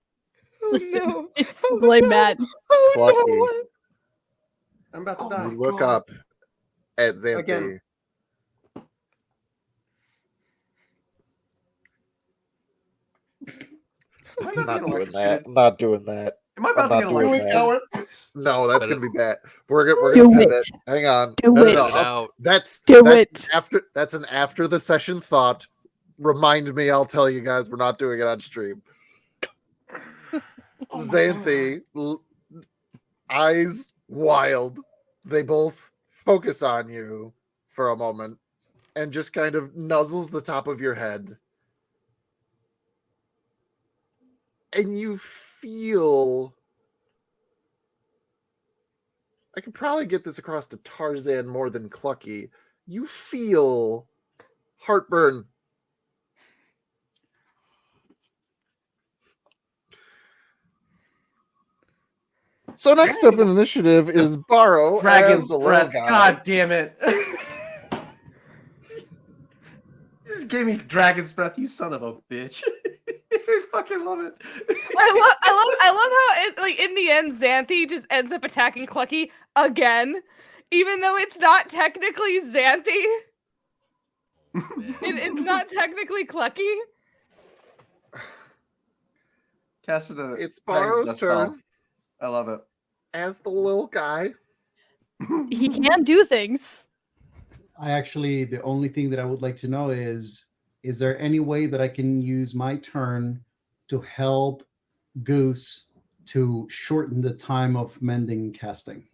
Speaker 4: Oh
Speaker 2: Listen,
Speaker 4: no!
Speaker 2: it's
Speaker 4: Oh,
Speaker 2: blame
Speaker 4: no.
Speaker 2: Matt.
Speaker 4: Oh
Speaker 1: Clucky.
Speaker 4: no!
Speaker 6: I'm about to
Speaker 3: Oh
Speaker 6: die.
Speaker 1: You look
Speaker 3: God.
Speaker 1: up at Xanthi.
Speaker 6: Again. Am I
Speaker 1: I'm
Speaker 6: about
Speaker 1: not
Speaker 6: to get
Speaker 1: doing that.
Speaker 6: electrocuted?
Speaker 1: I'm not doing that.
Speaker 6: Am I about to
Speaker 1: I'm
Speaker 6: get
Speaker 1: not doing
Speaker 6: electrocuted?
Speaker 1: that. No, that's
Speaker 7: Spit
Speaker 1: gonna
Speaker 7: it-
Speaker 1: be bad. We're
Speaker 2: Do
Speaker 1: gonna
Speaker 2: it.
Speaker 1: pivot. Hang on.
Speaker 2: Do
Speaker 1: No,
Speaker 2: it.
Speaker 1: no,
Speaker 7: Spit it out.
Speaker 1: That's
Speaker 2: Do
Speaker 1: that's
Speaker 2: it.
Speaker 1: after. That's an after the session thought. remind me, I'll tell you guys we're not doing it on stream. Xanthi, eyes wild. They both focus on you for a moment and just kind of nuzzles the top of your head. And you feel... I could probably get this across to Tarzan more than Clucky. You feel heartburn. So next up in initiative is Borrow as
Speaker 6: Dragon's
Speaker 1: the little
Speaker 6: breath.
Speaker 1: guy.
Speaker 6: God damn it. You just gave me dragon's breath, you son of a bitch. I fucking love it.
Speaker 4: I love how in the end Xanthi just ends up attacking Clucky again, even though it's not technically Xanthi. It's not technically Clucky.
Speaker 6: Casted
Speaker 1: It's
Speaker 6: Dragon's
Speaker 1: Borrow's
Speaker 6: Breath
Speaker 1: turn.
Speaker 6: spell. I love it.
Speaker 1: As the little guy.
Speaker 2: He can do things.
Speaker 3: The only thing that I would like to know is there any way that I can use my turn to help Goose to shorten the time of mending casting?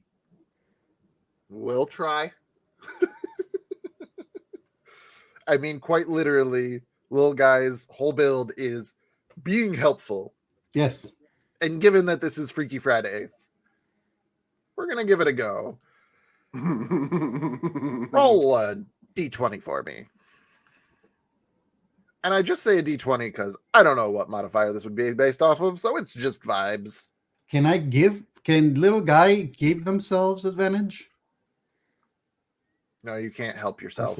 Speaker 1: We'll try. I mean, quite literally, little guy's whole build is being helpful.
Speaker 3: Yes.
Speaker 1: And given that this is Freaky Friday, we're going to give it a go. Roll a d20 for me. And I just say a d20 because I don't know what modifier this would be based off of, so it's just vibes.
Speaker 3: Can little guy give themselves advantage?
Speaker 1: No, you can't help yourself.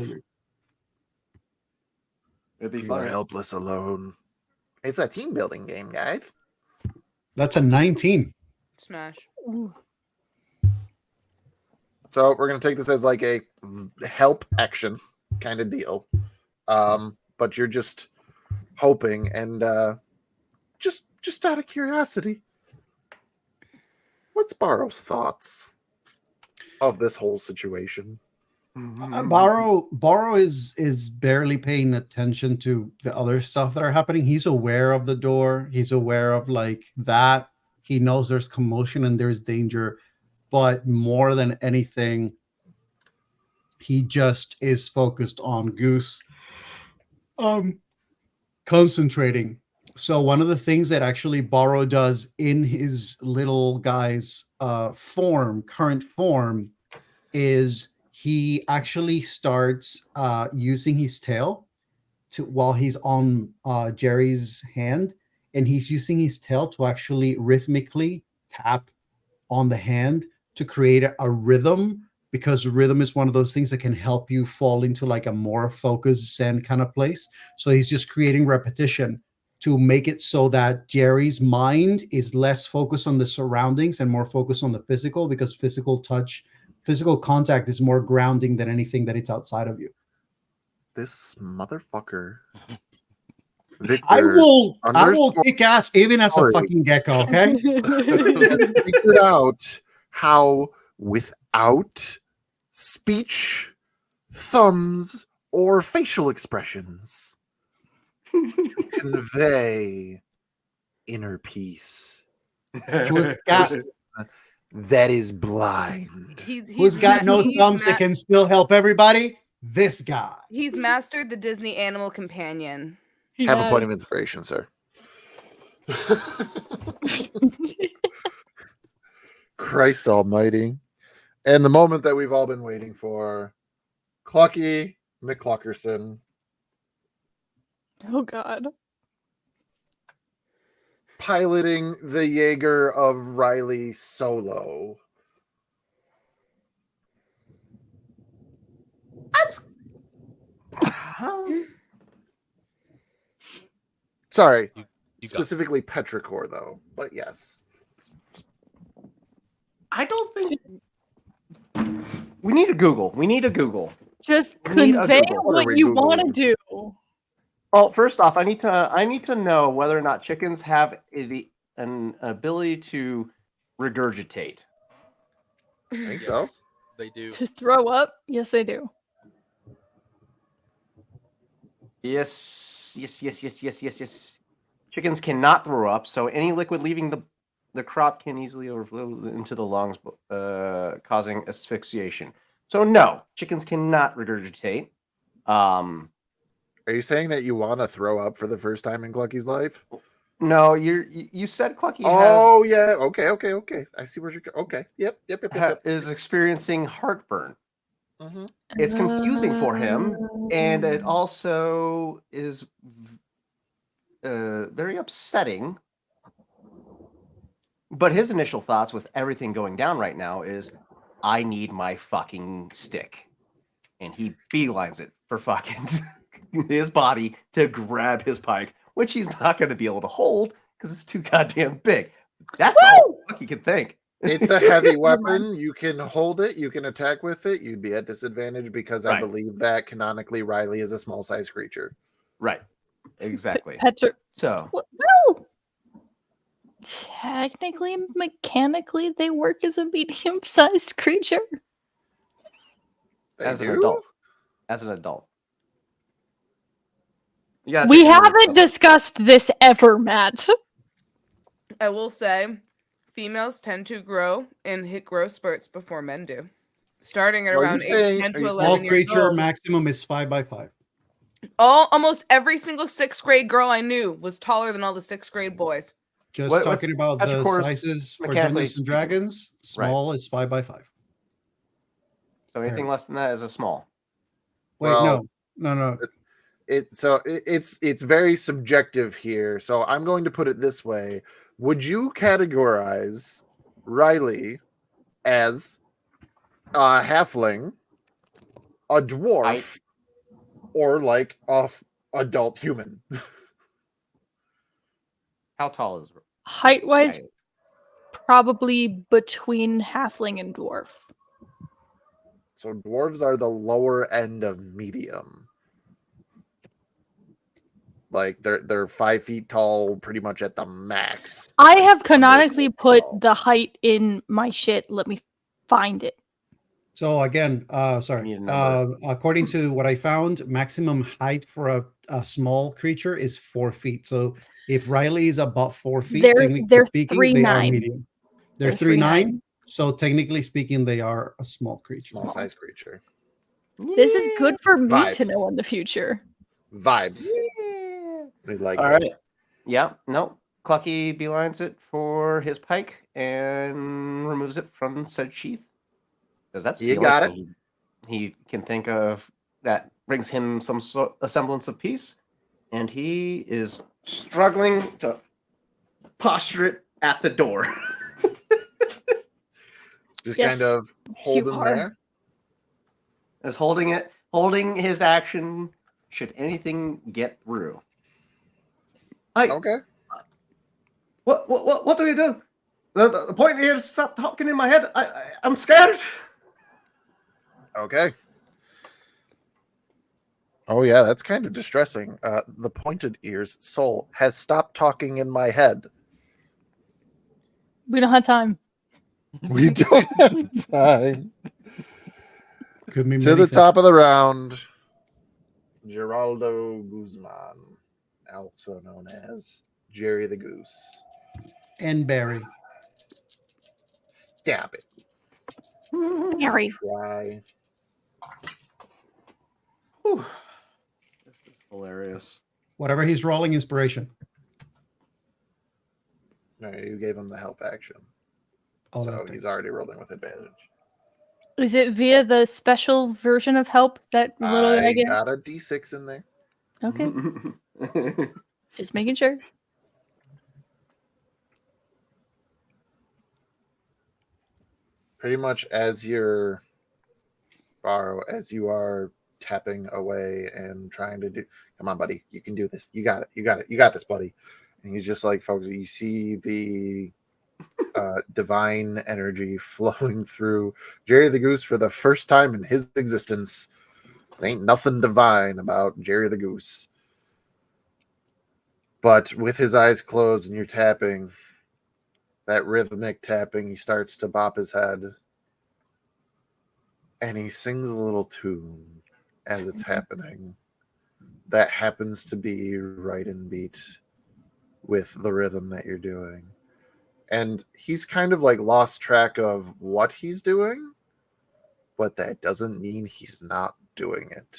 Speaker 6: It'd be
Speaker 1: You are
Speaker 6: fun.
Speaker 1: helpless alone. It's a team building game, guys.
Speaker 3: That's a 19.
Speaker 4: Smash.
Speaker 2: Ooh.
Speaker 1: So we're going to take this as like a help action kind of deal. But you're just hoping and just out of curiosity, what's Borrow's thoughts of this whole situation?
Speaker 3: Borrow is barely paying attention to the other stuff that are happening. He's aware of the door. He's aware of like that. He knows there's commotion and there's danger, but more than anything, he just is focused on Goose. Concentrating. So one of the things that actually Borrow does in his little guy's current form, is he actually starts using his tail while he's on Jerry's hand, and he's using his tail to actually rhythmically tap on the hand to create a rhythm, because rhythm is one of those things that can help you fall into like a more focused Zen kind of place. So he's just creating repetition to make it so that Jerry's mind is less focused on the surroundings and more focused on the physical, because physical contact is more grounding than anything that it's outside of you.
Speaker 1: This motherfucker. Victor,
Speaker 3: I will kick ass even as a fucking gecko, okay?
Speaker 1: has figured out how, without speech, thumbs, or facial expressions, to convey inner peace.
Speaker 3: Who's got,
Speaker 1: That is blind.
Speaker 3: who's got no thumbs that can still help everybody? This guy.
Speaker 4: He's mastered the Disney animal companion.
Speaker 1: Have a point of inspiration, sir. Christ almighty. And the moment that we've all been waiting for, Clucky McCluckerson.
Speaker 2: Oh God.
Speaker 1: Piloting the Jaeger of Riley solo. Sorry,
Speaker 7: You got
Speaker 1: specifically Petrichor, though. But yes.
Speaker 6: I don't think we need a Google.
Speaker 2: Just
Speaker 6: We need a
Speaker 2: convey
Speaker 6: Google.
Speaker 1: What are
Speaker 2: what
Speaker 1: we
Speaker 2: you want to
Speaker 1: Googling?
Speaker 2: do.
Speaker 6: Well, first off, I need to know whether or not chickens have an ability to regurgitate.
Speaker 1: I think so.
Speaker 7: Yes, they do.
Speaker 2: To throw up? Yes, they do.
Speaker 6: Yes. Chickens cannot throw up, so any liquid leaving the crop can easily overflow into the lungs, causing asphyxiation. So no, chickens cannot regurgitate.
Speaker 1: Are you saying that you want to throw up for the first time in Clucky's life?
Speaker 6: No, you said Clucky
Speaker 1: Oh yeah. Okay. I see where you're. Okay. Yep.
Speaker 6: is experiencing heartburn.
Speaker 1: Mm-hmm.
Speaker 6: It's confusing for him, and it also is very upsetting. But his initial thoughts with everything going down right now is, I need my fucking stick. And he beelines it for fucking his body to grab his pike, which he's not going to be able to hold because it's too goddamn big. That's all he can think.
Speaker 1: It's a heavy weapon. You can hold it. You can attack with it. You'd be at disadvantage because I
Speaker 6: Right.
Speaker 1: believe that canonically Riley is a small-sized creature.
Speaker 6: Right. Exactly.
Speaker 2: So,
Speaker 6: So
Speaker 2: well, technically, mechanically, they work as a medium-sized creature.
Speaker 1: They
Speaker 6: as an
Speaker 1: do?
Speaker 6: adult.
Speaker 2: We haven't discussed this ever, Matt.
Speaker 4: I will say, females tend to grow and hit growth spurts before men do. Starting at
Speaker 1: Are you
Speaker 4: around
Speaker 1: saying-
Speaker 4: age 10
Speaker 1: are
Speaker 4: to
Speaker 1: you
Speaker 4: 11
Speaker 3: Small
Speaker 4: years
Speaker 3: creature
Speaker 4: old.
Speaker 3: maximum is 5x5.
Speaker 4: Almost every single 6th grade girl I knew was taller than all the 6th grade boys.
Speaker 3: Just
Speaker 6: What's
Speaker 3: talking about the
Speaker 6: Petrichor's
Speaker 3: sizes for
Speaker 6: mechanically
Speaker 3: Dungeons and
Speaker 6: speaking?
Speaker 3: Dragons, small is 5x5.
Speaker 6: So anything
Speaker 3: Very.
Speaker 6: less than that is a small.
Speaker 3: Wait,
Speaker 1: Well,
Speaker 3: no.
Speaker 1: It's very subjective here. So I'm going to put it this way: would you categorize Riley as a halfling, a dwarf, or like a adult human?
Speaker 6: How tall is
Speaker 2: Height-wise,
Speaker 6: Riley?
Speaker 2: probably between halfling and dwarf.
Speaker 1: So dwarves are the lower end of medium. Like they're 5 feet tall, pretty much at the max.
Speaker 2: I have canonically put
Speaker 1: tall.
Speaker 2: the height in my shit. Let me find it.
Speaker 3: So again,
Speaker 6: Need a number.
Speaker 3: according to what I found, maximum height for a small creature is 4 feet. So if Riley is about 4 feet, technically
Speaker 2: They're
Speaker 3: speaking, they are
Speaker 2: 3'9".
Speaker 3: medium. They're
Speaker 2: They're
Speaker 3: 3'9". So technically speaking, they are a small creature.
Speaker 1: Small size creature.
Speaker 2: This is good for me to
Speaker 1: Vibes.
Speaker 2: know in the future.
Speaker 1: Vibes. We like
Speaker 6: All
Speaker 1: it.
Speaker 6: right. Yeah. No. Clucky beelines it for his pike and removes it from said sheath. Because that's
Speaker 1: You
Speaker 6: the
Speaker 1: got
Speaker 6: only thing he can think of that brings him a semblance of peace. And he is struggling to posture it at the door.
Speaker 1: Just
Speaker 2: Yes,
Speaker 1: kind of holding
Speaker 2: are.
Speaker 1: there.
Speaker 6: Is holding his action should anything get through.
Speaker 1: Okay.
Speaker 6: What do we do? The point here is stop talking in my head. I'm scared.
Speaker 1: Okay. Oh yeah, that's kind of distressing. The pointed ears soul has stopped talking in my head.
Speaker 2: We don't have time.
Speaker 1: We don't have time.
Speaker 3: Could mean
Speaker 1: To
Speaker 3: many
Speaker 1: the
Speaker 3: things.
Speaker 1: top of the round, Geraldo Guzman, also known as Jerry the Goose.
Speaker 3: And Barry.
Speaker 1: Stab it.
Speaker 2: Harry.
Speaker 1: Try.
Speaker 6: Whew. This is hilarious.
Speaker 3: Whatever he's rolling, inspiration.
Speaker 1: No, you gave him the help action.
Speaker 3: Oh,
Speaker 1: So
Speaker 3: that thing.
Speaker 1: he's already rolling with advantage.
Speaker 2: Is it via the special version of help that little
Speaker 1: I
Speaker 2: guy gets?
Speaker 1: got a D6 in there.
Speaker 2: Okay, just making sure.
Speaker 1: Pretty much as you are tapping away and trying to do, come on, buddy, you can do this. You got it. You got this, buddy. And he's just like, folks, you see the divine energy flowing through Jerry the Goose for the first time in his existence. There ain't nothing divine about Jerry the Goose. But with his eyes closed and you're tapping, that rhythmic tapping, he starts to bop his head. And he sings a little tune as it's happening. that happens to be right in beat with the rhythm that you're doing. And he's kind of like lost track of what he's doing, but that doesn't mean he's not doing it.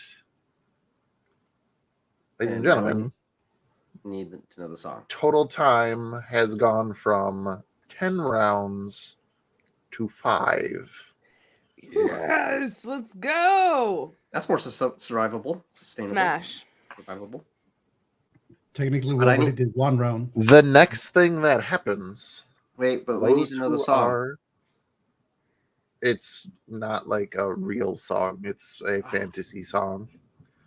Speaker 1: Ladies and
Speaker 6: And now we
Speaker 1: gentlemen,
Speaker 6: need to know the song.
Speaker 1: total time has gone from 10 rounds to 5.
Speaker 4: Yes, let's go.
Speaker 6: That's more survivable, sustainable,
Speaker 4: Smash.
Speaker 6: survivable.
Speaker 3: Technically, we
Speaker 6: But I
Speaker 3: already
Speaker 6: need-
Speaker 3: did one round.
Speaker 1: The next thing that happens,
Speaker 6: Wait, but we need
Speaker 1: those
Speaker 6: to know the
Speaker 1: who
Speaker 6: song.
Speaker 1: are. It's not like a real song, it's a fantasy song.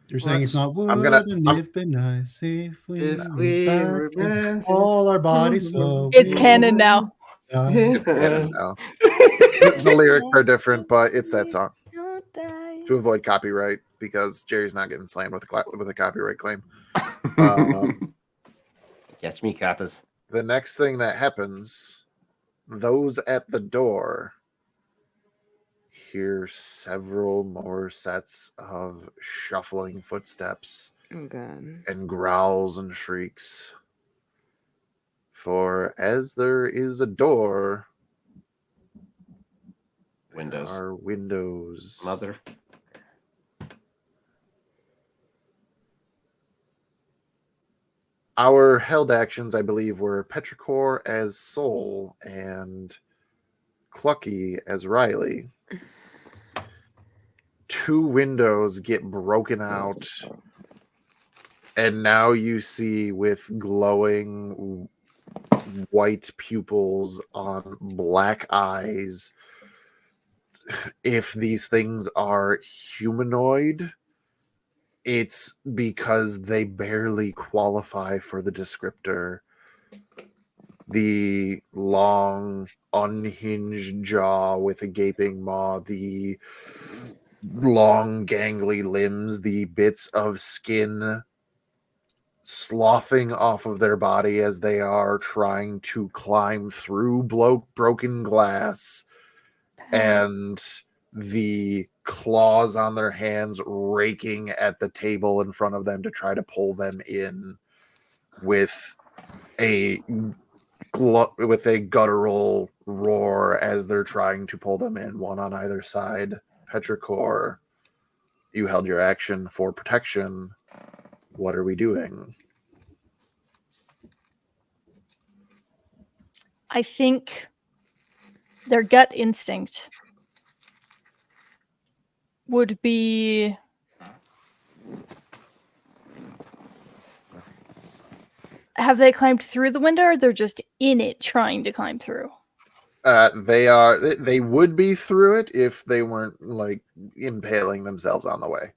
Speaker 3: You're saying it's not.
Speaker 1: I'm gonna-
Speaker 3: Wouldn't
Speaker 1: I'm-
Speaker 3: it be nice if we
Speaker 6: were
Speaker 3: were back
Speaker 6: back
Speaker 3: all our bodies so
Speaker 2: It's
Speaker 3: we
Speaker 2: canon now.
Speaker 3: die?
Speaker 1: It's canon now. The lyrics are different, but it's that song.
Speaker 2: Don't die.
Speaker 1: To avoid copyright, because Jerry's not getting slammed with a copyright claim. Um,
Speaker 6: Catch me, Kappas.
Speaker 1: the next thing that happens, those at the door hear several more sets of shuffling footsteps
Speaker 4: Oh god.
Speaker 1: and growls and shrieks. For as there is a door,
Speaker 6: Windows.
Speaker 1: there are windows.
Speaker 6: Mother.
Speaker 1: Our held actions, I believe, were Petrichor as Soul and Clucky as Riley. 2 windows get broken out, and now you see with glowing white pupils on black eyes. If these things are humanoid, it's because they barely qualify for the descriptor. The long, unhinged jaw with a gaping maw, the long, gangly limbs, the bits of skin sloughing off of their body as they are trying to climb through broken glass, and the claws on their hands raking at the table in front of them to try to pull them in with a guttural roar as they're trying to pull them in, one on either side. Petrichor, you held your action for protection. What are we doing?
Speaker 2: I think their gut instinct would be have they climbed through the window or they're just in it trying to climb through?
Speaker 1: They would be through it if they weren't like impaling themselves on the way.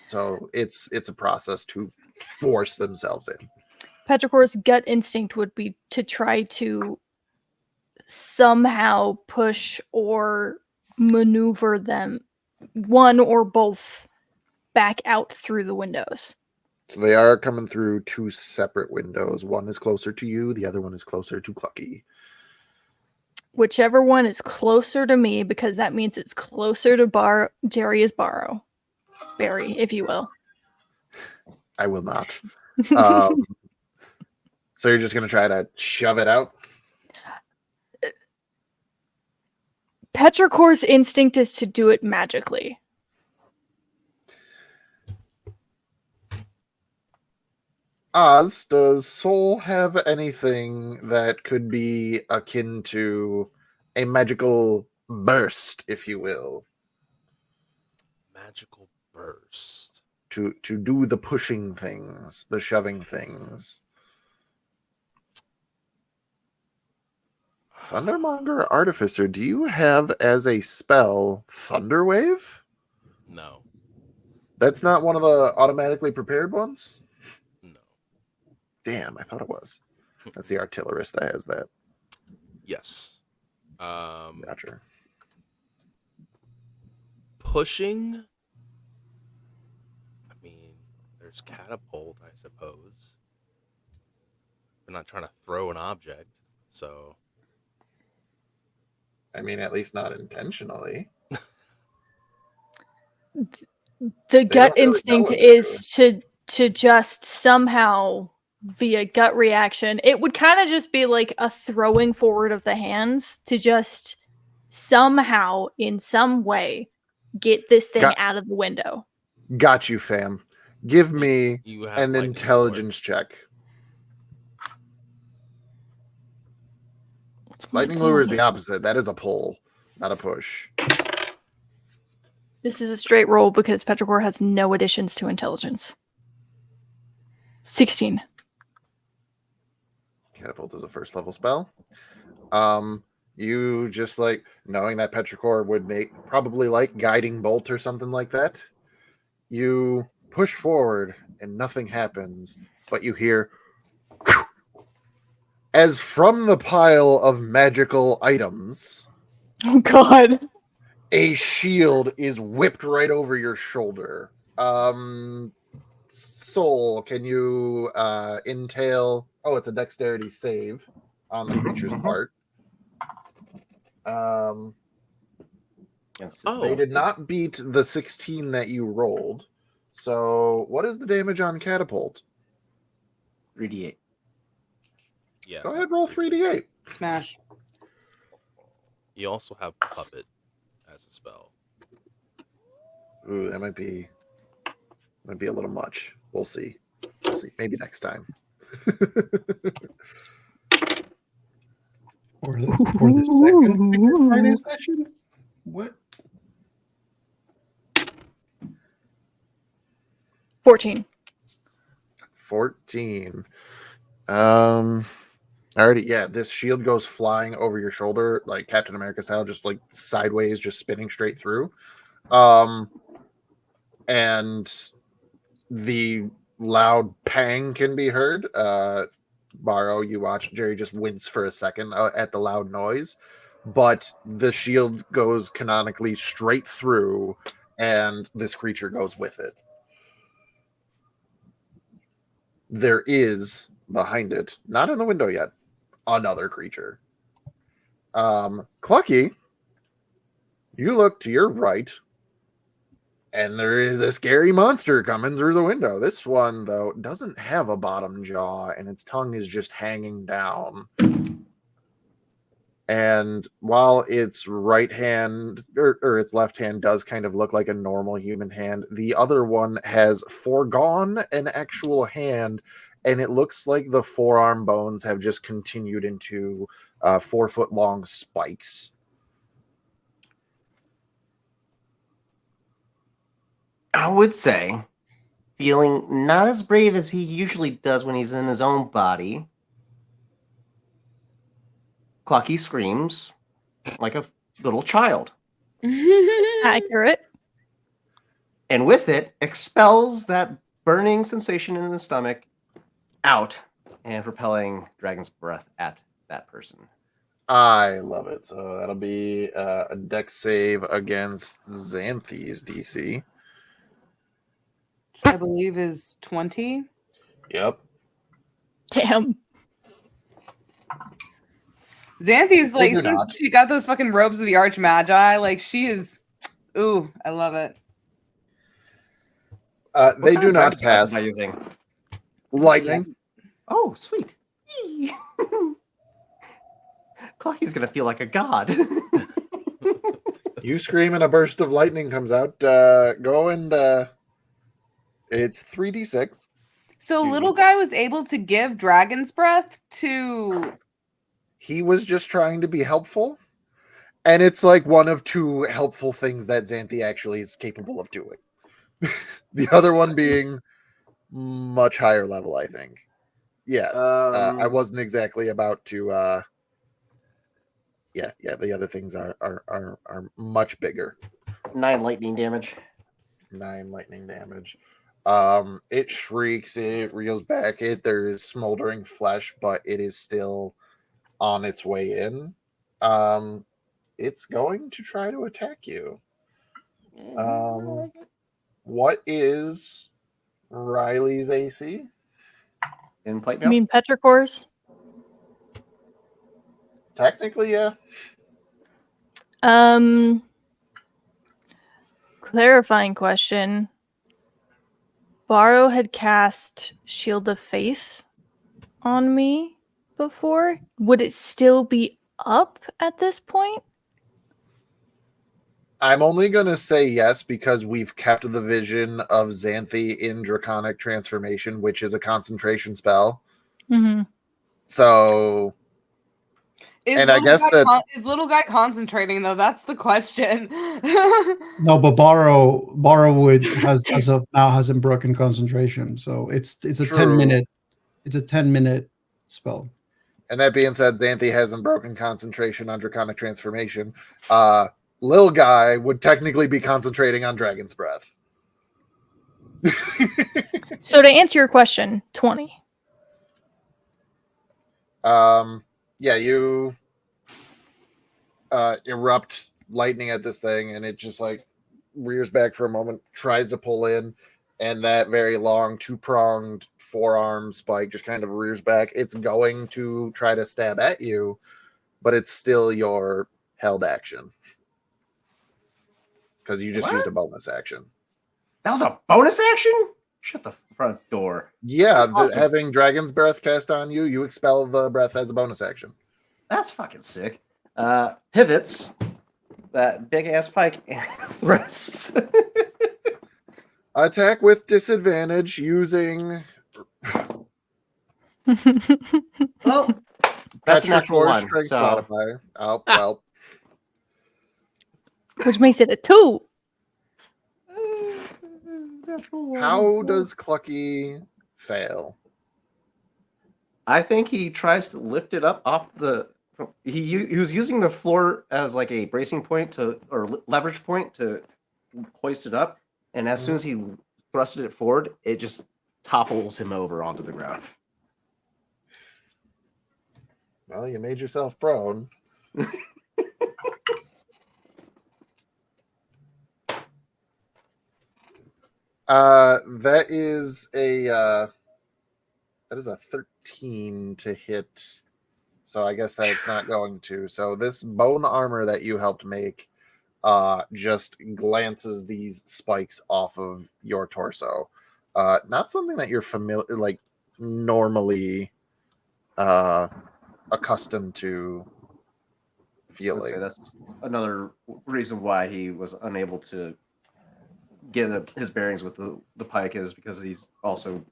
Speaker 1: So it's a process to force themselves in.
Speaker 2: Petrichor's gut instinct would be to try to somehow push or maneuver them, one or both, back out through the windows.
Speaker 1: So they are coming through 2 separate windows. One is closer to you, the other one is closer to Clucky.
Speaker 2: Whichever one is closer to me, because that means it's closer to Jerry is Barrow. Barry, if you will.
Speaker 1: I will not. So you're just going to try to shove it out?
Speaker 2: Petrichor's instinct is to do it magically.
Speaker 1: Oz, does Soul have anything that could be akin to a magical burst, if you will,
Speaker 7: Magical burst.
Speaker 1: to do the pushing things, the shoving things? Thundermonger Artificer, do you have as a spell Thunderwave?
Speaker 7: No.
Speaker 1: That's not one of the automatically prepared ones?
Speaker 7: No.
Speaker 1: Damn, I thought it was. That's the artillerist that has that.
Speaker 7: Yes.
Speaker 1: Gotcha.
Speaker 7: Pushing. I mean, there's catapult, I suppose. We're not trying to throw an object, so.
Speaker 1: I mean, at least not intentionally.
Speaker 2: The gut
Speaker 1: really know
Speaker 2: instinct
Speaker 1: what they're
Speaker 2: is to to just somehow, via gut reaction, it would kind of just be like a throwing forward of the hands to just somehow, in some way, get this thing out of the window.
Speaker 1: Got you, fam. Give me
Speaker 7: You have
Speaker 1: an
Speaker 7: lightning
Speaker 1: intelligence check. Lightning lure is the opposite. That is a pull, not a push.
Speaker 2: This is a straight roll because Petrichor has no additions to intelligence. 16.
Speaker 1: Catapult is a first level spell. You just like knowing that Petrichor would make probably like guiding bolt or something like that. You push forward and nothing happens, but you hear as from the pile of magical items,
Speaker 2: Oh god.
Speaker 1: a shield is whipped right over your shoulder. Soul, can you entail? Oh, it's a dexterity save on the creature's part. They did not beat the 16 that you rolled. So, what is the damage on catapult?
Speaker 5: 3d8.
Speaker 7: Yeah.
Speaker 1: Go ahead, roll 3d8.
Speaker 6: Smash.
Speaker 7: You also have puppet as a spell.
Speaker 1: Ooh, that might be a little much. We'll see. We'll see. Maybe next time.
Speaker 3: For the second Freaker Friday session? What?
Speaker 2: 14.
Speaker 1: 14. Already, yeah, this shield goes flying over your shoulder, like Captain America style, just like sideways, just spinning straight through. And the loud pang can be heard. Barrow, you watch Jerry just wince for a second at the loud noise, but the shield goes canonically straight through, and this creature goes with it. There is behind it, not in the window yet, another creature. Clucky, you look to your right, and there is a scary monster coming through the window. This one, though, doesn't have a bottom jaw, and its tongue is just hanging down. And while its right hand, or its left hand, does kind of look like a normal human hand, the other one has foregone an actual hand, and it looks like the forearm bones have just continued into 4-foot-long spikes.
Speaker 5: I would say, feeling not as brave as he usually does when he's in his own body, Clucky screams like a little child.
Speaker 2: Accurate.
Speaker 5: And with it, expels that burning sensation in the stomach out and propelling Dragon's Breath at that person.
Speaker 1: I love it. So that'll be a dex save against Xanthi's DC.
Speaker 6: I believe is 20.
Speaker 1: Yep.
Speaker 2: Damn.
Speaker 6: Xanthi's like,
Speaker 1: do
Speaker 6: since
Speaker 1: not.
Speaker 6: she got those fucking robes of the Arch Magi, like she is. Ooh, I love it.
Speaker 1: They do not pass.
Speaker 5: Am I using?
Speaker 1: Lightning.
Speaker 5: Oh, sweet. Clucky's gonna feel like a god.
Speaker 1: You scream and a burst of lightning comes out. Go and it's 3d6.
Speaker 6: So little guy was able to give Dragon's Breath to.
Speaker 1: He was just trying to be helpful, and it's like one of two helpful things that Xanthi actually is capable of doing. The other one being much higher level, I think. Yes, I wasn't exactly about to. Yeah. The other things are much bigger.
Speaker 5: 9 lightning damage.
Speaker 1: 9 lightning damage. It shrieks, it reels back, there is smoldering flesh, but it is still on its way in. It's going to try to attack you. What is Riley's AC?
Speaker 5: In plate
Speaker 2: You
Speaker 5: mail?
Speaker 2: mean Petrichor's?
Speaker 1: Technically, yeah.
Speaker 2: Clarifying question. Borrow had cast Shield of Faith on me before. Would it still be up at this point?
Speaker 1: I'm only going to say yes because we've kept the vision of Xanthi in Draconic Transformation, which is a concentration spell.
Speaker 2: Mm-hmm.
Speaker 1: So,
Speaker 4: Is
Speaker 1: and I guess that
Speaker 4: is little guy concentrating though? That's the question.
Speaker 3: No, but Borrow hasn't broken concentration, so it's a
Speaker 1: True.
Speaker 3: 10-minute spell.
Speaker 1: And that being said, Xanthi hasn't broken concentration on Draconic Transformation. Lil Guy would technically be concentrating on Dragon's Breath.
Speaker 2: So to answer your question, 20.
Speaker 1: Yeah, you erupt lightning at this thing, and it just like rears back for a moment, tries to pull in, and that very long two-pronged forearm spike just kind of rears back. It's going to try to stab at you, but it's still your held action because you just used a bonus action.
Speaker 6: That was a bonus action? Shut the front door.
Speaker 1: Yeah,
Speaker 6: That's awesome.
Speaker 1: Having Dragon's Breath cast on you, you expel the breath as a bonus action.
Speaker 6: That's fucking sick. Pivots that big ass pike and thrusts.
Speaker 1: Attack with disadvantage using
Speaker 6: Well, that's a natural
Speaker 1: Petrichor's
Speaker 6: one.
Speaker 1: strength
Speaker 6: So
Speaker 1: modifier. Oh, well.
Speaker 2: Which makes it a 2.
Speaker 1: How does Clucky fail?
Speaker 6: I think he tries to lift it up off the. He was using the floor as like a bracing point or leverage point to hoist it up, and as soon as he thrusted it forward, it just topples him over onto the ground.
Speaker 1: Well, you made yourself prone. That is a 13 to hit. So I guess that's not going to. So this bone armor that you helped make just glances these spikes off of your torso. Not something that you're normally accustomed to feeling.
Speaker 6: I would say that's another reason why he was unable to get his bearings with the pike is because he's also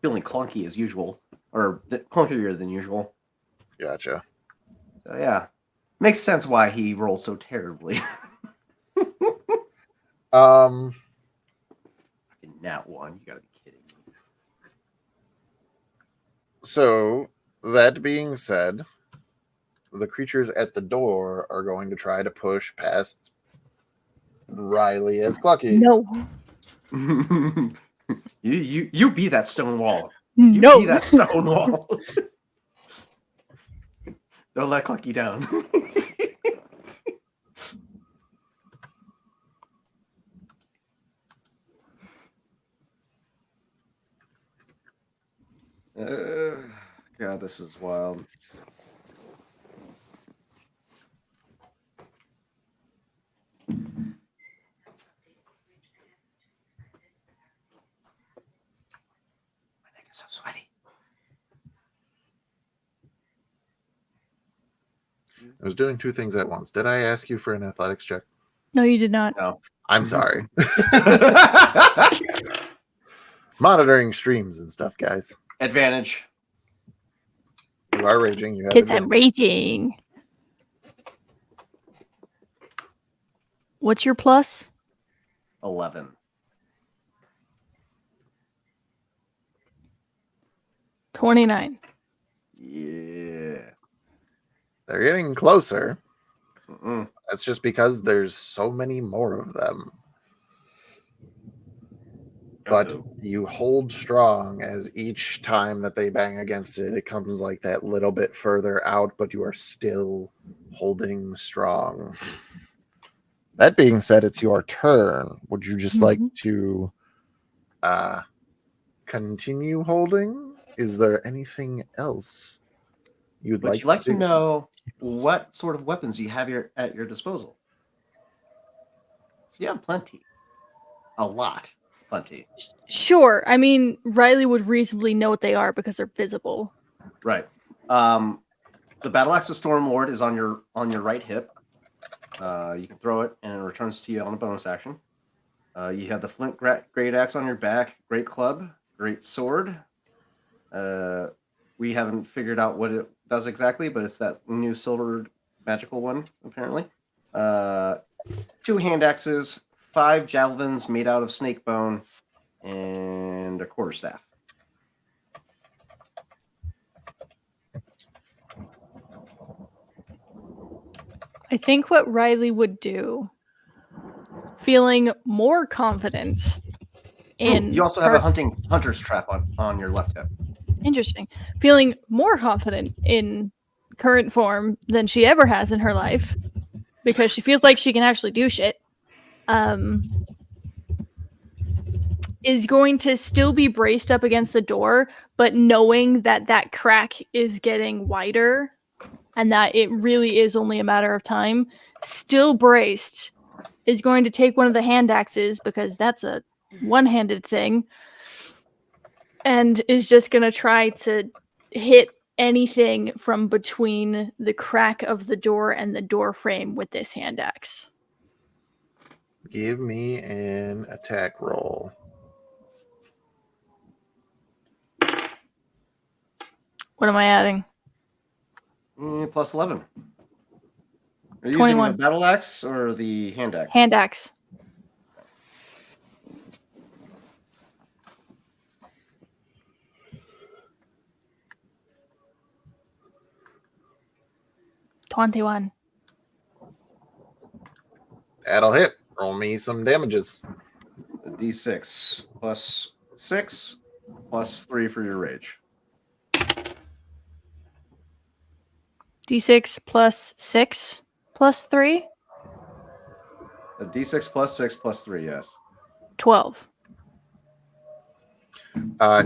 Speaker 6: feeling clunky as usual, or clunkier than usual.
Speaker 1: Gotcha.
Speaker 6: So yeah, makes sense why he rolled so terribly. Nat 1, you gotta be kidding me.
Speaker 1: So that being said, the creatures at the door are going to try to push past Riley as Clucky.
Speaker 2: No.
Speaker 6: you be that stone wall.
Speaker 2: No.
Speaker 6: You be that stone wall. Don't let Clucky down. God, this is wild. My neck is so sweaty.
Speaker 1: I was doing two things at once. Did I ask you for an athletics check?
Speaker 2: No, you did not.
Speaker 6: No.
Speaker 1: I'm sorry. Monitoring streams and stuff, guys.
Speaker 6: Advantage.
Speaker 1: You are raging. You have
Speaker 2: Because I'm
Speaker 1: advantage.
Speaker 2: raging. What's your plus?
Speaker 6: 11.
Speaker 2: $29.
Speaker 6: Yeah.
Speaker 1: They're getting closer.
Speaker 6: Mm-mm.
Speaker 1: That's just because there's so many more of them. But you hold strong as each time that they bang against it, it comes like that little bit further out, but you are still holding strong. That being said, it's your turn. Would you just like to continue holding? Is there anything else you'd
Speaker 6: Would
Speaker 1: like
Speaker 6: you like to
Speaker 1: do?
Speaker 6: know what sort of weapons you have at your disposal? So you have plenty. A lot. plenty.
Speaker 2: Sure. I mean, Riley would reasonably know what they are because they're visible.
Speaker 6: Right. The Battle Axe of Storm Lord is on your right hip. You can throw it, and it returns to you on a bonus action. You have the Flint Great Axe on your back, Great Club, Great Sword. We haven't figured out what it does exactly, but it's that new silver magical one, apparently. 2 hand axes, 5 javelins made out of snake bone, and a quarterstaff.
Speaker 2: I think what Riley would do, feeling more confident in
Speaker 6: You also have a hunter's trap on your left hip.
Speaker 2: Interesting. Feeling more confident in current form than she ever has in her life because she feels like she can actually do shit. Is going to still be braced up against the door, but knowing that that crack is getting wider and that it really is only a matter of time, still braced, is going to take one of the hand axes because that's a one-handed thing and is just going to try to hit anything from between the crack of the door and the door frame with this hand axe.
Speaker 1: Give me an attack roll.
Speaker 2: What am I adding?
Speaker 6: Plus 11. Are you
Speaker 2: 21.
Speaker 6: using the battle axe or the hand axe?
Speaker 2: Hand axe. $21.
Speaker 1: That'll hit. Roll me some damages.
Speaker 6: A D6 plus 6 plus 3 for your rage.
Speaker 2: D6 plus 6 plus 3?
Speaker 6: A D6 plus 6 plus 3, yes.
Speaker 2: 12.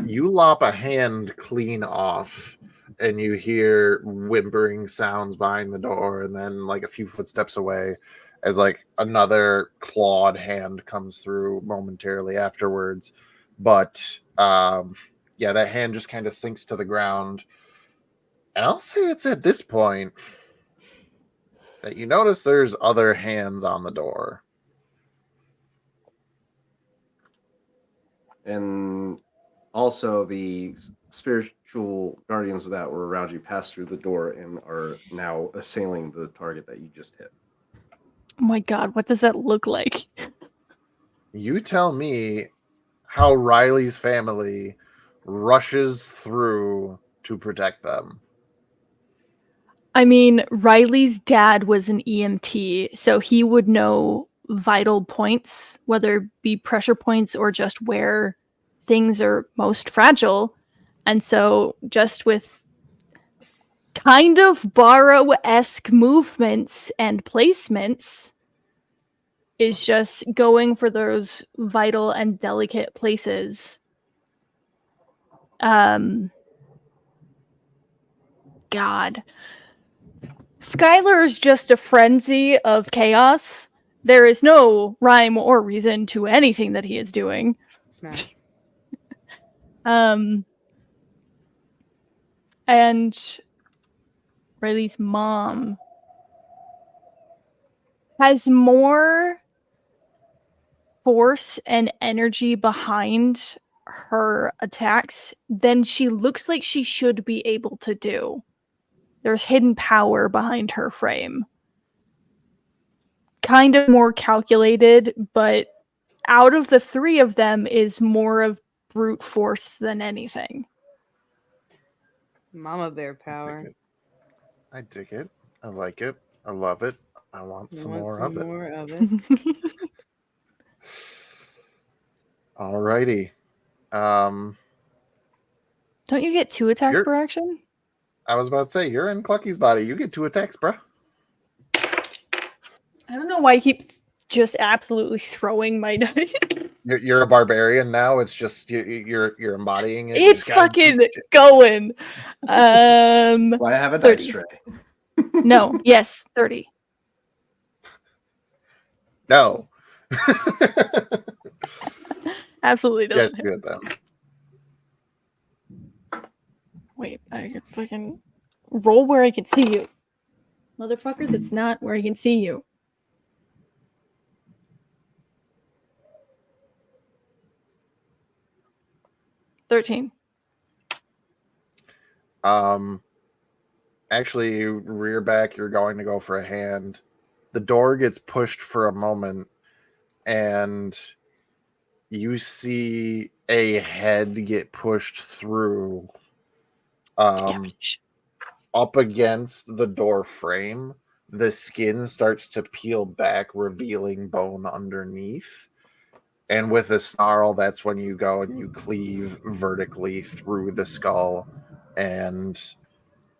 Speaker 1: You lop a hand clean off, and you hear whimpering sounds behind the door, and then like a few footsteps away, as like another clawed hand comes through momentarily afterwards. But yeah, that hand just kind of sinks to the ground. And I'll say it's at this point that you notice there's other hands on the door.
Speaker 6: And also the spiritual guardians that were around you passed through the door and are now assailing the target that you just hit.
Speaker 2: Oh my god, what does that look like?
Speaker 1: You tell me how Riley's family rushes through to protect them.
Speaker 2: I mean, Riley's dad was an EMT, so he would know vital points, whether it be pressure points or just where things are most fragile. And so, just with kind of borrow-esque movements and placements, is just going for those vital and delicate places. God. Skylar is just a frenzy of chaos. There is no rhyme or reason to anything that he is doing.
Speaker 4: Smash.
Speaker 2: And Riley's mom has more force and energy behind her attacks than she looks like she should be able to do. There's hidden power behind her frame. Kind of more calculated, but out of the three of them is more of brute force than anything.
Speaker 4: Mama bear power.
Speaker 1: I dig it. I like it. I love it. I want some more of it.
Speaker 4: More of it.
Speaker 1: Alrighty.
Speaker 2: Don't you get 2 attacks per action?
Speaker 1: I was about to say, you're in Clucky's body. You get 2 attacks, bruh.
Speaker 2: I don't know why I keep just absolutely throwing my dice.
Speaker 1: You're a barbarian now. It's just you're embodying it.
Speaker 2: It's fucking going.
Speaker 6: Well, I have a
Speaker 2: 30.
Speaker 6: dice tray.
Speaker 2: No, yes, 30.
Speaker 1: No.
Speaker 2: Absolutely
Speaker 1: You guys
Speaker 2: doesn't
Speaker 1: do
Speaker 2: hit.
Speaker 1: it then.
Speaker 2: Wait, I could fucking roll where I can see you. Motherfucker, that's not where I can see you. $13.
Speaker 1: Actually, rear back, you're going to go for a hand. The door gets pushed for a moment, and you see a head get pushed through up against the door frame. The skin starts to peel back, revealing bone underneath. And with a snarl, that's when you go and you cleave vertically through the skull, and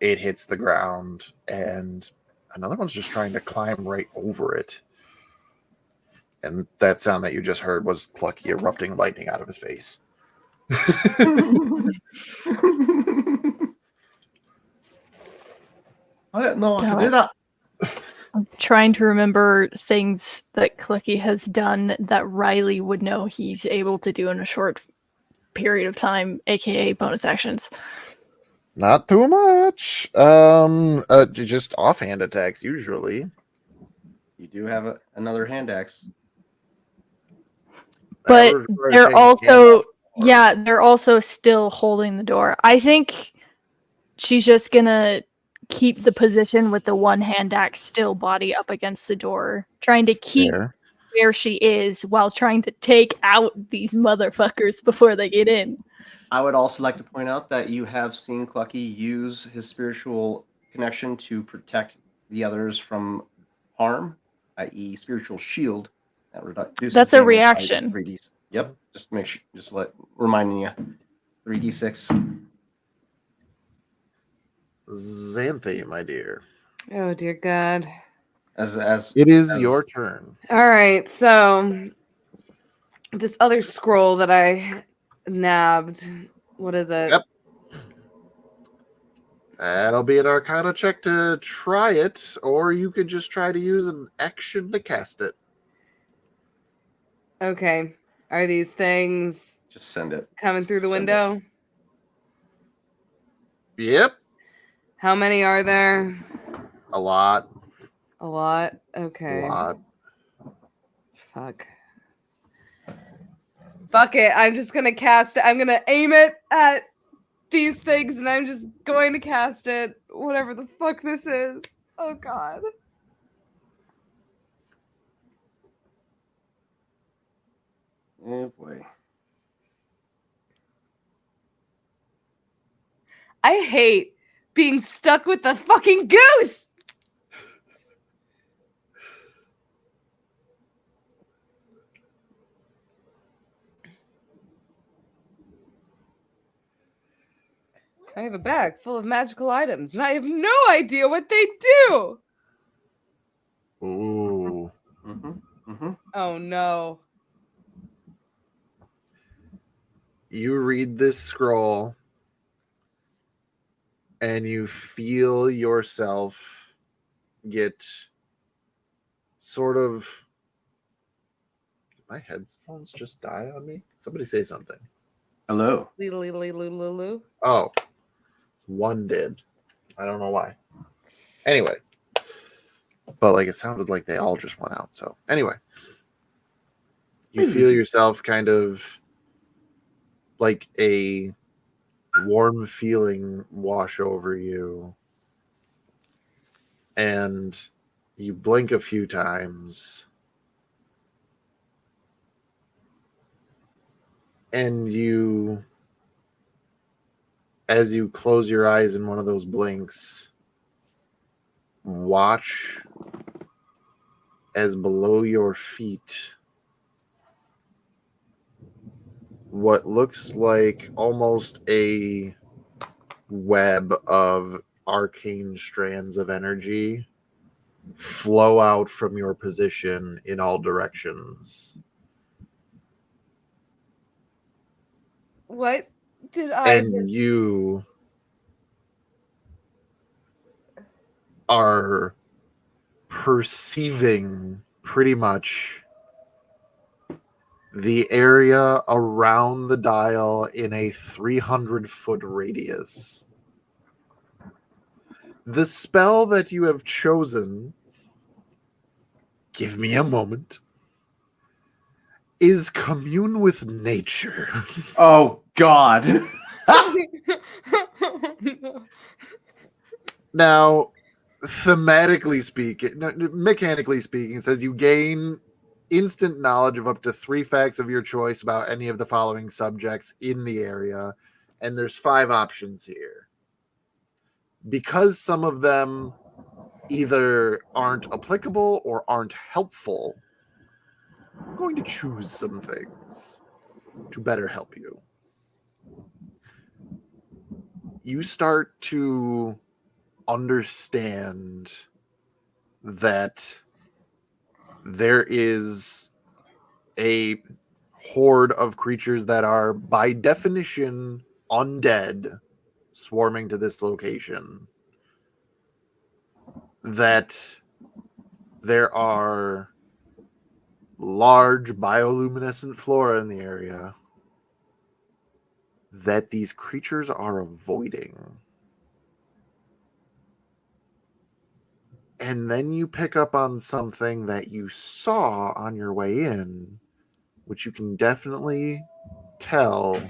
Speaker 1: it hits the ground, and another one's just trying to climb right over it. And that sound that you just heard was Clucky erupting lightning out of his face.
Speaker 6: I don't know I can
Speaker 2: God.
Speaker 6: do that.
Speaker 2: I'm trying to remember things that Clucky has done that Riley would know he's able to do in a short period of time, aka bonus actions.
Speaker 1: Not too much. Just offhand attacks usually.
Speaker 6: You do have another hand axe.
Speaker 2: But
Speaker 1: That was
Speaker 2: they're
Speaker 1: taking
Speaker 2: also
Speaker 1: handoff for.
Speaker 2: yeah, they're also still holding the door. I think she's just gonna keep the position with the one hand axe still body up against the door, trying to keep
Speaker 1: Fair.
Speaker 2: where she is while trying to take out these motherfuckers before they get in.
Speaker 6: I would also like to point out that you have seen Clucky use his spiritual connection to protect the others from harm, i.e., spiritual shield that reduces
Speaker 2: That's a
Speaker 6: damage by
Speaker 2: reaction.
Speaker 6: 3d. Yep, just make sure, reminding you, 3d6.
Speaker 1: Xanthe, my dear.
Speaker 4: Oh dear God.
Speaker 6: As
Speaker 1: It is your turn.
Speaker 4: All right, so this other scroll that I nabbed, what is it?
Speaker 1: Yep. That'll be an Arcana check to try it, or you could just try to use an action to cast it.
Speaker 4: Okay. Are these things
Speaker 6: just send it.
Speaker 4: coming through the
Speaker 6: Send
Speaker 4: window?
Speaker 1: Yep.
Speaker 4: How many are there?
Speaker 1: A lot.
Speaker 4: A lot? Okay.
Speaker 1: A lot.
Speaker 4: Fuck. Fuck it. I'm just gonna cast it. I'm gonna aim it at these things and I'm just going to cast it. Whatever the fuck this is. Oh God.
Speaker 6: Oh boy.
Speaker 4: I hate being stuck with the fucking goose. I have a bag full of magical items and I have no idea what they do.
Speaker 1: Ooh.
Speaker 4: Oh no.
Speaker 1: You read this scroll and you feel yourself get sort of. Did my headphones just die on me? Somebody say something.
Speaker 6: Hello.
Speaker 1: Oh, one did. I don't know why. Anyway. But like it sounded like they all just went out. So anyway. You feel yourself kind of like a warm feeling wash over you. And you blink a few times. And you, as you close your eyes in one of those blinks, watch as below your feet what looks like almost a web of arcane strands of energy flow out from your position in all directions.
Speaker 4: What did I
Speaker 1: And
Speaker 4: just...
Speaker 1: you are perceiving pretty much the area around the dial in a 300-foot radius. The spell that you have chosen, give me a moment, is Commune with Nature.
Speaker 6: Oh God.
Speaker 1: Now, thematically speaking, mechanically speaking, it says you gain instant knowledge of up to 3 facts of your choice about any of the following subjects in the area, and there's 5 options here. Because some of them either aren't applicable or aren't helpful, I'm going to choose some things to better help you. You start to understand that there is a horde of creatures that are, by definition, undead swarming to this location. That there are large bioluminescent flora in the area that these creatures are avoiding. And then you pick up on something that you saw on your way in, which you can definitely tell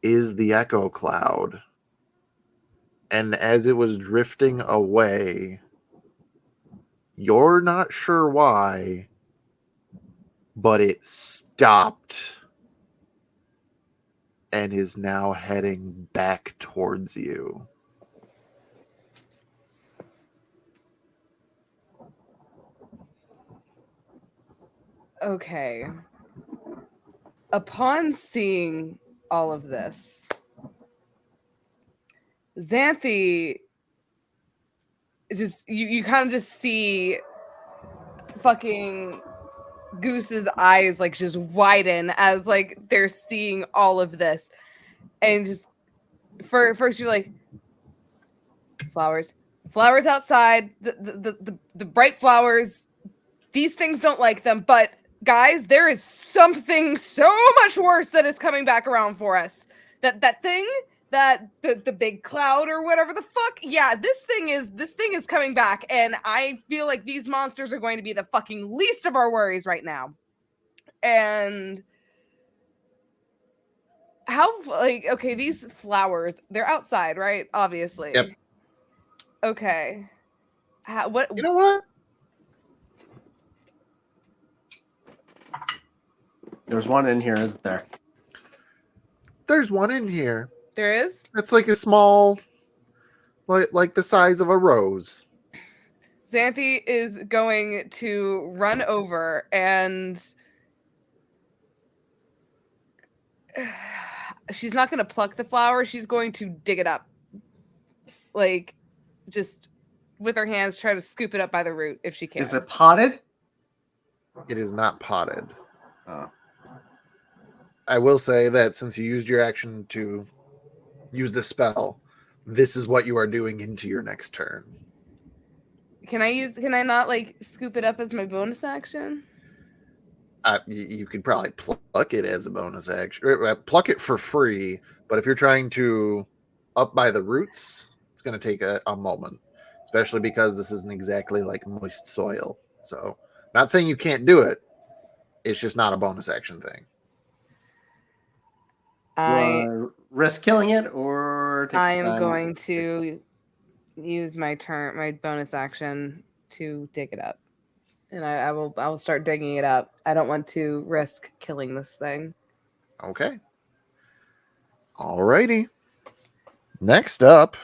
Speaker 1: is the echo cloud. And as it was drifting away, you're not sure why, but it stopped and is now heading back towards you.
Speaker 4: Okay. Upon seeing all of this, Xanthi just you kind of just see fucking Goose's eyes like just widen as like they're seeing all of this, and just first you're like, flowers outside, the bright flowers, these things don't like them, but guys, there is something so much worse that is coming back around for us. That thing, that the big cloud or whatever the fuck, yeah, this thing is coming back, and I feel like these monsters are going to be the fucking least of our worries right now. And how, like, okay, these flowers, they're outside, right? Obviously.
Speaker 1: Yep.
Speaker 4: Okay. What?
Speaker 1: You know what?
Speaker 6: There's one in here, isn't there?
Speaker 1: There's one in here.
Speaker 4: There is?
Speaker 1: It's like a small, like the size of a rose.
Speaker 4: Xanthi is going to run over and she's not going to pluck the flower. She's going to dig it up. Like, just with her hands, try to scoop it up by the root if she can.
Speaker 6: Is it potted?
Speaker 1: It is not potted.
Speaker 6: Oh.
Speaker 1: I will say that since you used your action to use the spell, this is what you are doing into your next turn.
Speaker 4: Can I not like scoop it up as my bonus action?
Speaker 1: You could probably pluck it as a bonus action. Pluck it for free, but if you're trying to up by the roots, it's going to take a moment, especially because this isn't exactly like moist soil. So, not saying you can't do it. It's just not a bonus action thing.
Speaker 6: Risk killing it or take
Speaker 4: I am
Speaker 6: time?
Speaker 4: going to use my bonus action to dig it up. And I will start digging it up. I don't want to risk killing this thing.
Speaker 1: Okay. Alrighty. Next up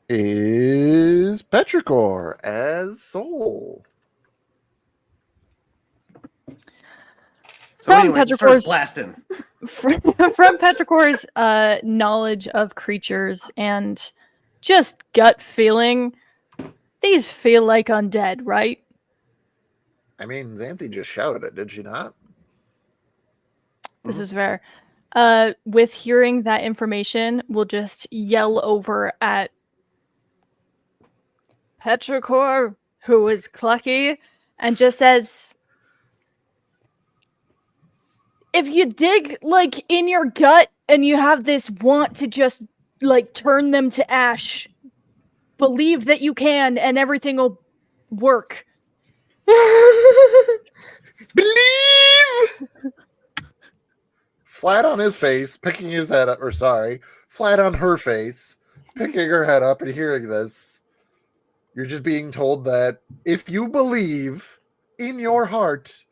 Speaker 1: is Petrichor as Soul.
Speaker 6: So
Speaker 2: From
Speaker 6: anyways, it starts
Speaker 2: Petrichor's
Speaker 6: blasting.
Speaker 2: from Petrichor's knowledge of creatures and just gut feeling, these feel like undead, right?
Speaker 1: I mean, Xanthi just shouted it, did she not?
Speaker 2: This is fair. With hearing that information, we'll just yell over at Petrichor, who is Clucky, and just says, if you dig like in your gut and you have this want to just like turn them to ash, believe that you can and everything will work.
Speaker 4: Believe.
Speaker 1: Flat on his face, picking his head up, or sorry, flat on her face, picking her head up and hearing this. You're just being told that if you believe in your heart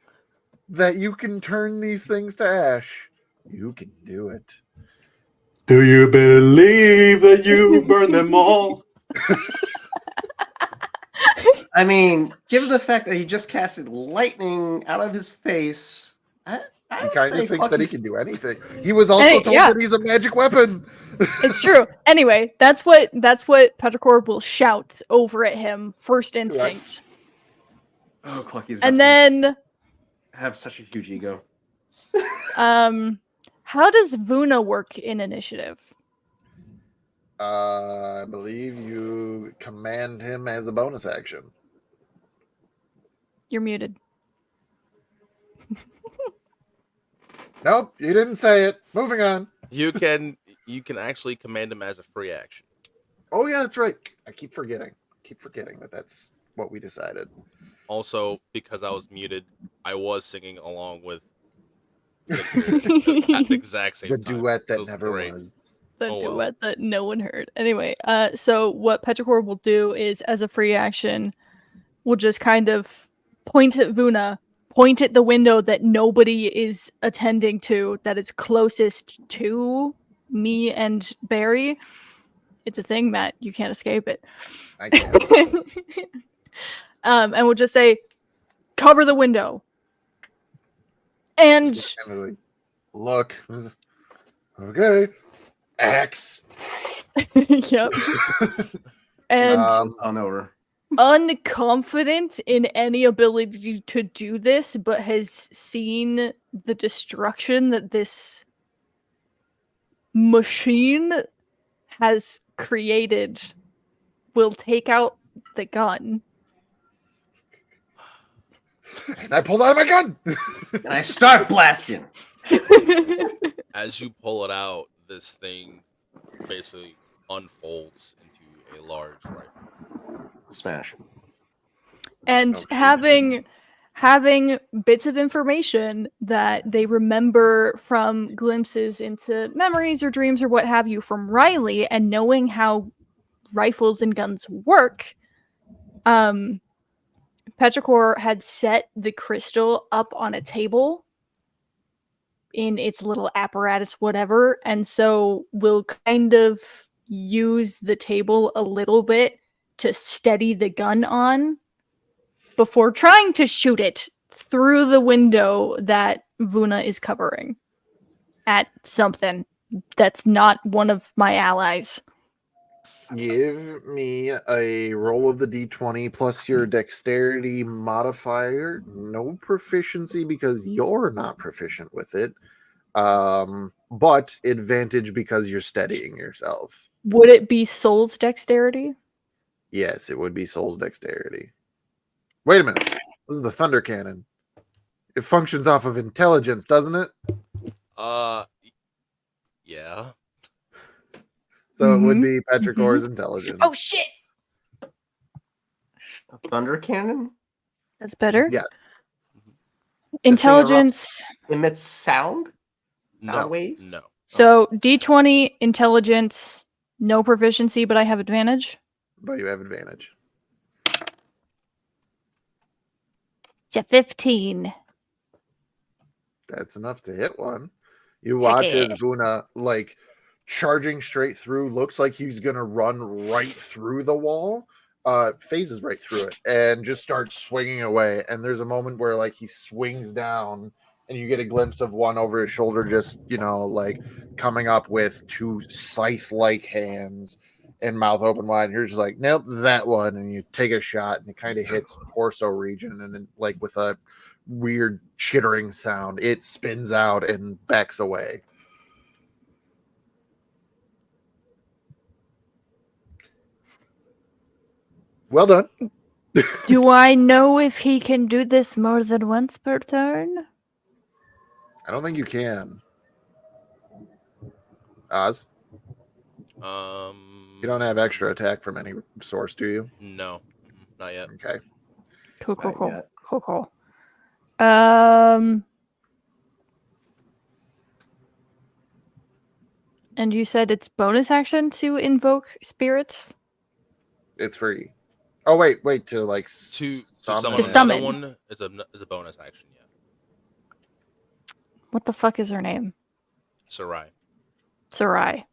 Speaker 1: that you can turn these things to ash, you can do it.
Speaker 3: Do you believe that you burn them all?
Speaker 6: I mean, given the fact that he just casted lightning out of his face, I
Speaker 1: He
Speaker 6: would
Speaker 1: kind
Speaker 6: say
Speaker 1: of thinks that he
Speaker 6: Clucky's-
Speaker 1: can do anything. He was also
Speaker 2: Hey,
Speaker 1: told
Speaker 2: yeah.
Speaker 1: that he's a magic weapon.
Speaker 2: It's true. Anyway, that's what Petrichor will shout over at him. First instinct.
Speaker 6: Oh, Clucky's about
Speaker 2: And
Speaker 6: to
Speaker 2: then
Speaker 6: have such a huge ego.
Speaker 2: how does Vuna work in initiative?
Speaker 1: I believe you command him as a bonus action.
Speaker 2: You're muted.
Speaker 1: Nope, you didn't say it. Moving on.
Speaker 7: You can actually command him as a free action.
Speaker 1: Oh yeah, that's right. I keep forgetting. That that's what we decided.
Speaker 7: Also, because I was muted, I was singing along with Victor at the exact same
Speaker 1: The
Speaker 7: time.
Speaker 1: duet
Speaker 7: It
Speaker 1: that
Speaker 7: was
Speaker 1: never
Speaker 7: great.
Speaker 1: was.
Speaker 2: The
Speaker 7: Oh,
Speaker 2: duet
Speaker 7: well.
Speaker 2: that no one heard. Anyway, so what Petrichor will do is, as a free action, will just kind of point at Vuna, point at the window that nobody is attending to, that is closest to me and Barry. It's a thing, Matt. You can't escape it.
Speaker 1: I can't.
Speaker 2: And we'll just say, cover the window. And
Speaker 1: Just kind of like, look. Okay. X.
Speaker 2: yep. And
Speaker 6: On over.
Speaker 2: unconfident in any ability to do this, but has seen the destruction that this machine has created, will take out the gun.
Speaker 1: And I pulled out my gun.
Speaker 6: And I start blasting.
Speaker 7: As you pull it out, this thing basically unfolds into a large rifle.
Speaker 6: Smash.
Speaker 2: And
Speaker 1: Oh, shit.
Speaker 2: having bits of information that they remember from glimpses into memories or dreams or what have you from Riley, and knowing how rifles and guns work, Petrichor had set the crystal up on a table in its little apparatus, whatever, and so we'll kind of use the table a little bit to steady the gun on before trying to shoot it through the window that Vuna is covering at something that's not one of my allies.
Speaker 1: Give me a roll of the d20 plus your dexterity modifier. No proficiency because you're not proficient with it. But advantage because you're steadying yourself.
Speaker 2: Would it be Soul's dexterity?
Speaker 1: Yes, it would be Soul's dexterity. Wait a minute. This is the thunder cannon. It functions off of intelligence, doesn't it?
Speaker 7: Yeah.
Speaker 1: So it would be Petrichor's intelligence.
Speaker 2: Oh shit!
Speaker 6: A thunder cannon
Speaker 2: That's better.
Speaker 1: Yes.
Speaker 2: Intelligence.
Speaker 6: emits sound. Sound
Speaker 7: No.
Speaker 6: waves?
Speaker 7: No.
Speaker 2: So D20 intelligence, no proficiency, but I have advantage.
Speaker 1: But you have advantage.
Speaker 2: To 15.
Speaker 1: That's enough to hit one. You watch as Vuna, like, charging straight through, looks like he's going to run right through the wall, phases right through it, and just starts swinging away. And there's a moment where, like, he swings down, and you get a glimpse of one over his shoulder just, you know, like, coming up with two scythe-like hands and mouth open wide. And you're just like, nope, that one. And you take a shot, and it kind of hits torso region, and then, like, with a weird chittering sound, it spins out and backs away. Well done.
Speaker 2: Do I know if he can do this more than once per turn?
Speaker 1: I don't think you can. Oz, you don't have extra attack from any source, do you?
Speaker 7: No, not yet.
Speaker 1: Okay.
Speaker 2: Cool.
Speaker 5: Not yet.
Speaker 2: Cool. And you said it's bonus action to invoke spirits?
Speaker 1: It's free. Oh, wait. To, like,
Speaker 7: To
Speaker 1: summon
Speaker 7: summon
Speaker 1: it.
Speaker 7: another
Speaker 2: summon.
Speaker 7: one is a bonus action. Yeah,
Speaker 2: What the fuck is her name?
Speaker 7: Sarai.
Speaker 2: Sarai.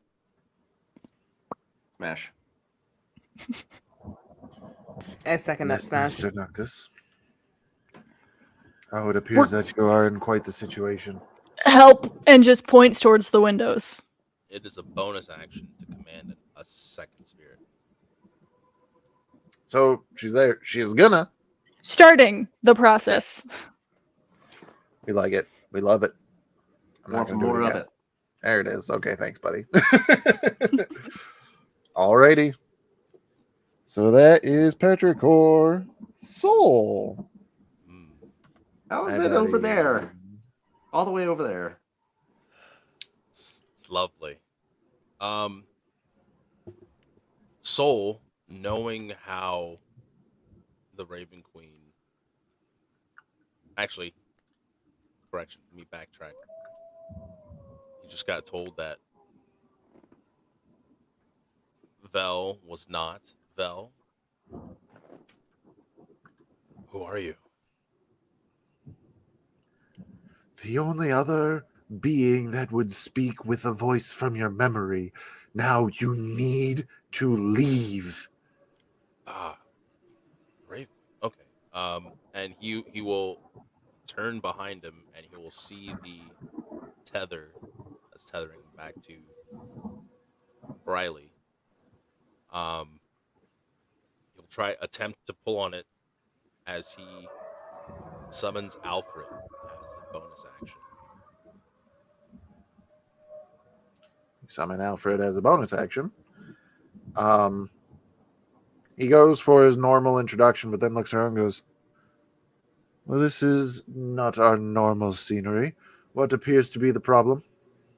Speaker 5: Smash.
Speaker 4: I second that
Speaker 1: Yes,
Speaker 4: smash.
Speaker 1: Mr. Noctis. Oh, it appears that you are in quite the situation.
Speaker 2: Help! And just points towards the windows.
Speaker 7: It is a bonus action to command a second spirit.
Speaker 1: So she's there. She is gonna.
Speaker 2: Starting the process.
Speaker 1: We like it. We love it. I'm not
Speaker 5: Want some
Speaker 1: gonna do
Speaker 5: more of
Speaker 1: again.
Speaker 5: it?
Speaker 1: There it is. Okay, thanks, buddy. Alrighty. So that is Petrichor Soul.
Speaker 7: Mm.
Speaker 5: How is
Speaker 1: Hi,
Speaker 5: it over
Speaker 1: buddy.
Speaker 5: there? All the way over there.
Speaker 7: It's lovely. Soul, knowing how the Raven Queen. Actually, correction. Let me backtrack. He just got told that Vel was not Vel. Who are you?
Speaker 1: The only other being that would speak with a voice from your memory. Now you need to leave.
Speaker 7: Ah, Raven. Okay. And he will turn behind him, and he will see the tether that's tethering him back to Riley. Um, he'll try attempt to pull on it as he summons Alfred as a bonus action.
Speaker 1: Summon Alfred as a bonus action. He goes for his normal introduction, but then looks around and goes, "Well, this is not our normal scenery. What appears to be the problem?"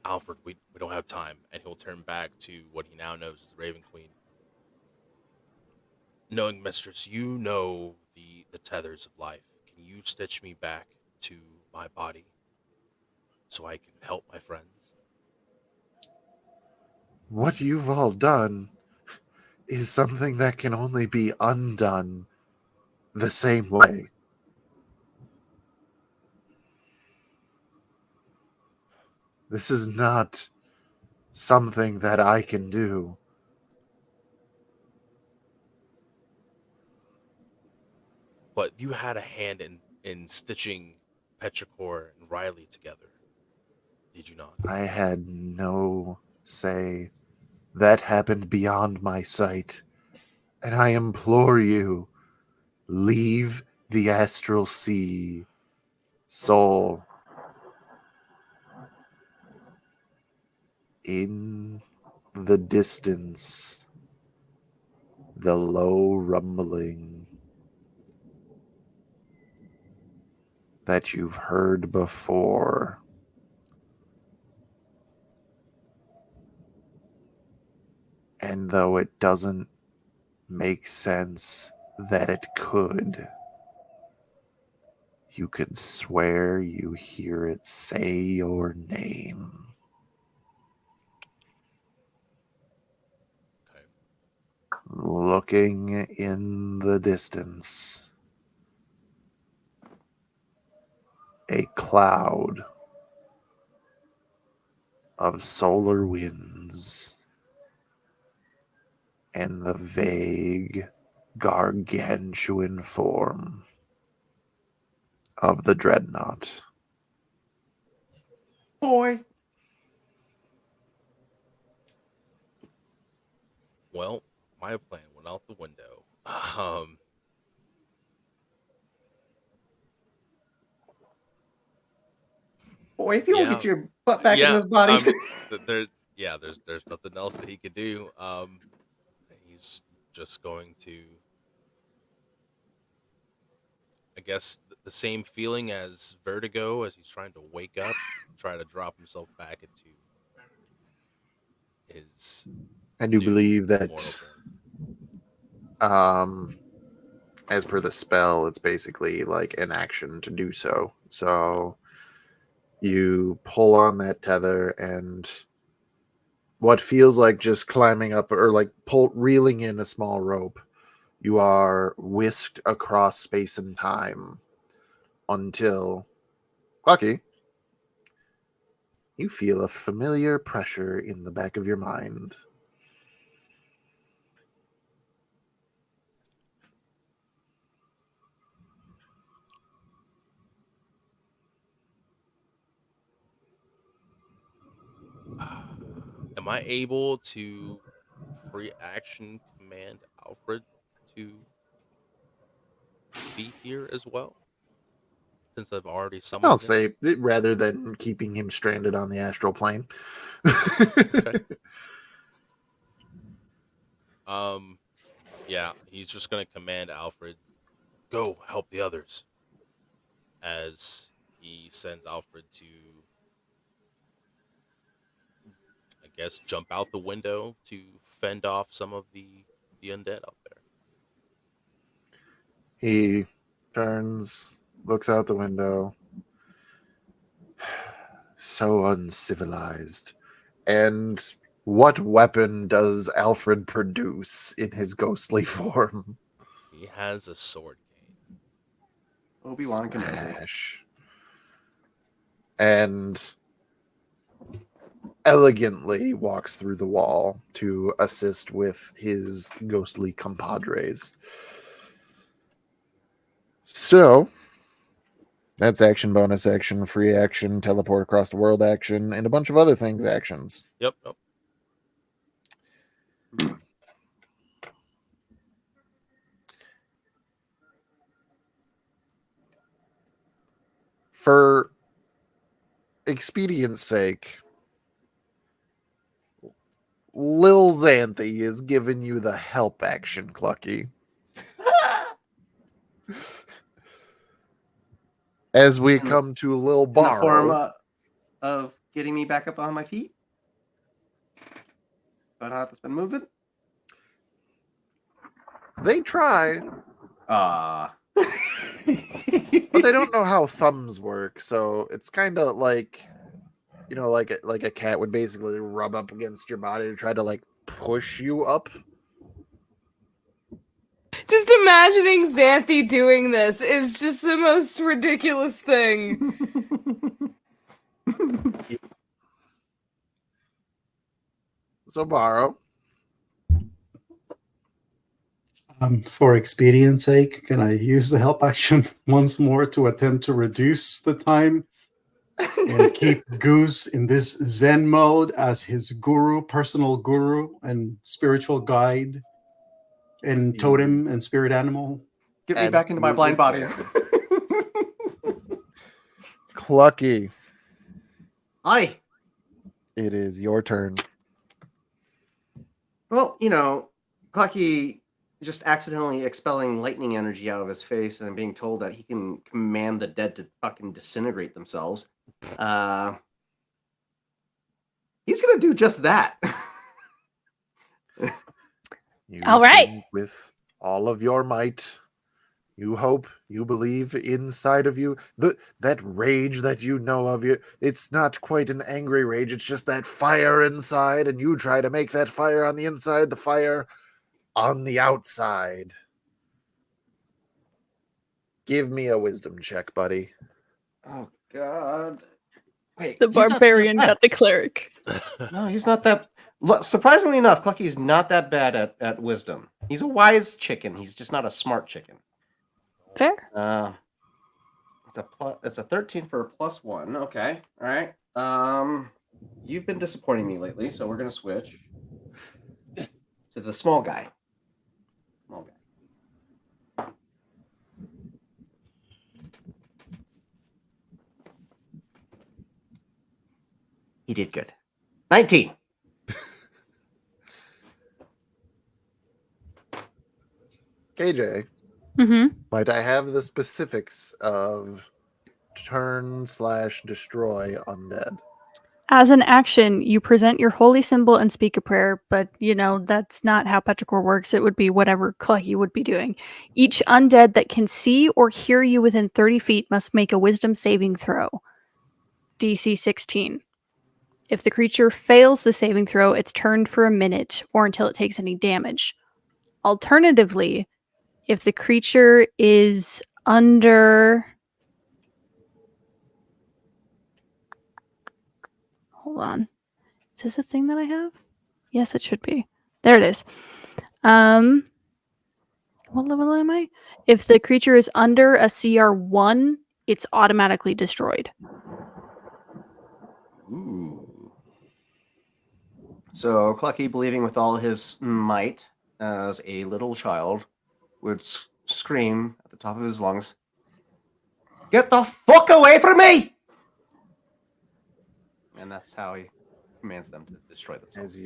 Speaker 7: Alfred, we don't have time, and he'll turn back to what he now knows as the Raven Queen. Knowing mistress, you know the tethers of life. Can you stitch me back to my body so I can help my friends?
Speaker 1: What you've all done is something that can only be undone the same way. This is not something that I can do.
Speaker 7: But you had a hand in stitching Petrichor and Riley together, did you not?
Speaker 1: I had no say. That happened beyond my sight. And I implore you, leave the astral sea, soul. In the distance, the low rumbling that you've heard before. And though it doesn't make sense that it could, you could swear you hear it say your name.
Speaker 7: Okay.
Speaker 1: Looking in the distance, a cloud of solar winds and the vague gargantuan form of the dreadnought.
Speaker 5: Boy.
Speaker 7: Well, my plan went out the window.
Speaker 5: Boy, if you don't
Speaker 7: Yeah,
Speaker 5: get your butt back in
Speaker 7: yeah.
Speaker 5: this body.
Speaker 7: There's nothing else that he could do. He's just going to, I guess, the same feeling as vertigo as he's trying to wake up, try to drop himself back into his
Speaker 1: I do
Speaker 7: new
Speaker 1: believe that,
Speaker 7: mortal form.
Speaker 1: as per the spell, it's basically like an action to do so. So you pull on that tether, and what feels like just climbing up or like reeling in a small rope, you are whisked across space and time until, Clucky, you feel a familiar pressure in the back of your mind.
Speaker 7: Am I able to free action command Alfred to be here as well? Since I've already summoned
Speaker 1: I'll
Speaker 7: him?
Speaker 1: say, rather than keeping him stranded on the astral plane.
Speaker 7: Okay. Yeah, he's just gonna command Alfred, go help the others. As he sends Alfred to, I guess, jump out the window to fend off some of the undead out there.
Speaker 1: He turns, looks out the window. So uncivilized. And what weapon does Alfred produce in his ghostly form?
Speaker 7: He has a sword cane.
Speaker 6: Obi-Wan Kenobi.
Speaker 1: Smash. And elegantly walks through the wall to assist with his ghostly compadres. So, that's action, bonus action, free action, teleport across the world action, and a bunch of other things actions.
Speaker 7: Yep.
Speaker 1: For expedience sake, Lil Xanthe is giving you the help action, Clucky. As we come to Lil
Speaker 6: In the form
Speaker 1: Barrow,
Speaker 6: of getting me back up on my feet. So I don't have to spend movement.
Speaker 1: they try,
Speaker 6: Ah.
Speaker 1: but they don't know how thumbs work. So it's kind of like, like a cat would basically rub up against your body to try to like push you up.
Speaker 4: Just imagining Xanthe doing this is just the most ridiculous thing.
Speaker 1: So Barrow,
Speaker 3: For expedience sake, can I use the help action once more to attempt to reduce the time and keep Goose in this Zen mode as his guru, personal guru, and spiritual guide, and totem and spirit animal?
Speaker 6: Get me back into my blind body.
Speaker 1: Clucky,
Speaker 6: Hi.
Speaker 1: it is your turn.
Speaker 6: Well, Clucky just accidentally expelling lightning energy out of his face and being told that he can command the dead to fucking disintegrate themselves. He's gonna do just that.
Speaker 1: You
Speaker 2: All right.
Speaker 1: think with all of your might, you hope, you believe inside of you, that rage that you know of, it's not quite an angry rage, it's just that fire inside, and you try to make that fire on the inside the fire on the outside. Give me a wisdom check, buddy.
Speaker 6: Oh God! Wait,
Speaker 2: The
Speaker 6: he's not that
Speaker 2: barbarian
Speaker 6: bad.
Speaker 2: got the cleric.
Speaker 6: No, he's not that. Surprisingly enough, Clucky's not that bad at wisdom. He's a wise chicken. He's just not a smart chicken.
Speaker 2: Fair.
Speaker 6: It's a 13 for a +1. Okay, all right. You've been disappointing me lately, so we're gonna switch to the small guy. Small guy. He did good. 19.
Speaker 1: KJ,
Speaker 2: Mm-hmm.
Speaker 1: Might I have the specifics of turn/destroy undead?
Speaker 2: As an action, you present your holy symbol and speak a prayer, but that's not how Petrichor works. It would be whatever Clucky would be doing. Each undead that can see or hear you within 30 feet must make a wisdom saving throw. DC 16. If the creature fails the saving throw, it's turned for a minute or until it takes any damage. Alternatively, if the creature is under. Hold on. Is this a thing that I have? Yes, it should be. There it is. What level am I? If the creature is under a CR1, it's automatically destroyed.
Speaker 6: Ooh. So Clucky, believing with all his might, as a little child, would scream at the top of his lungs, "Get the fuck away from me!" And that's how he commands them to destroy themselves.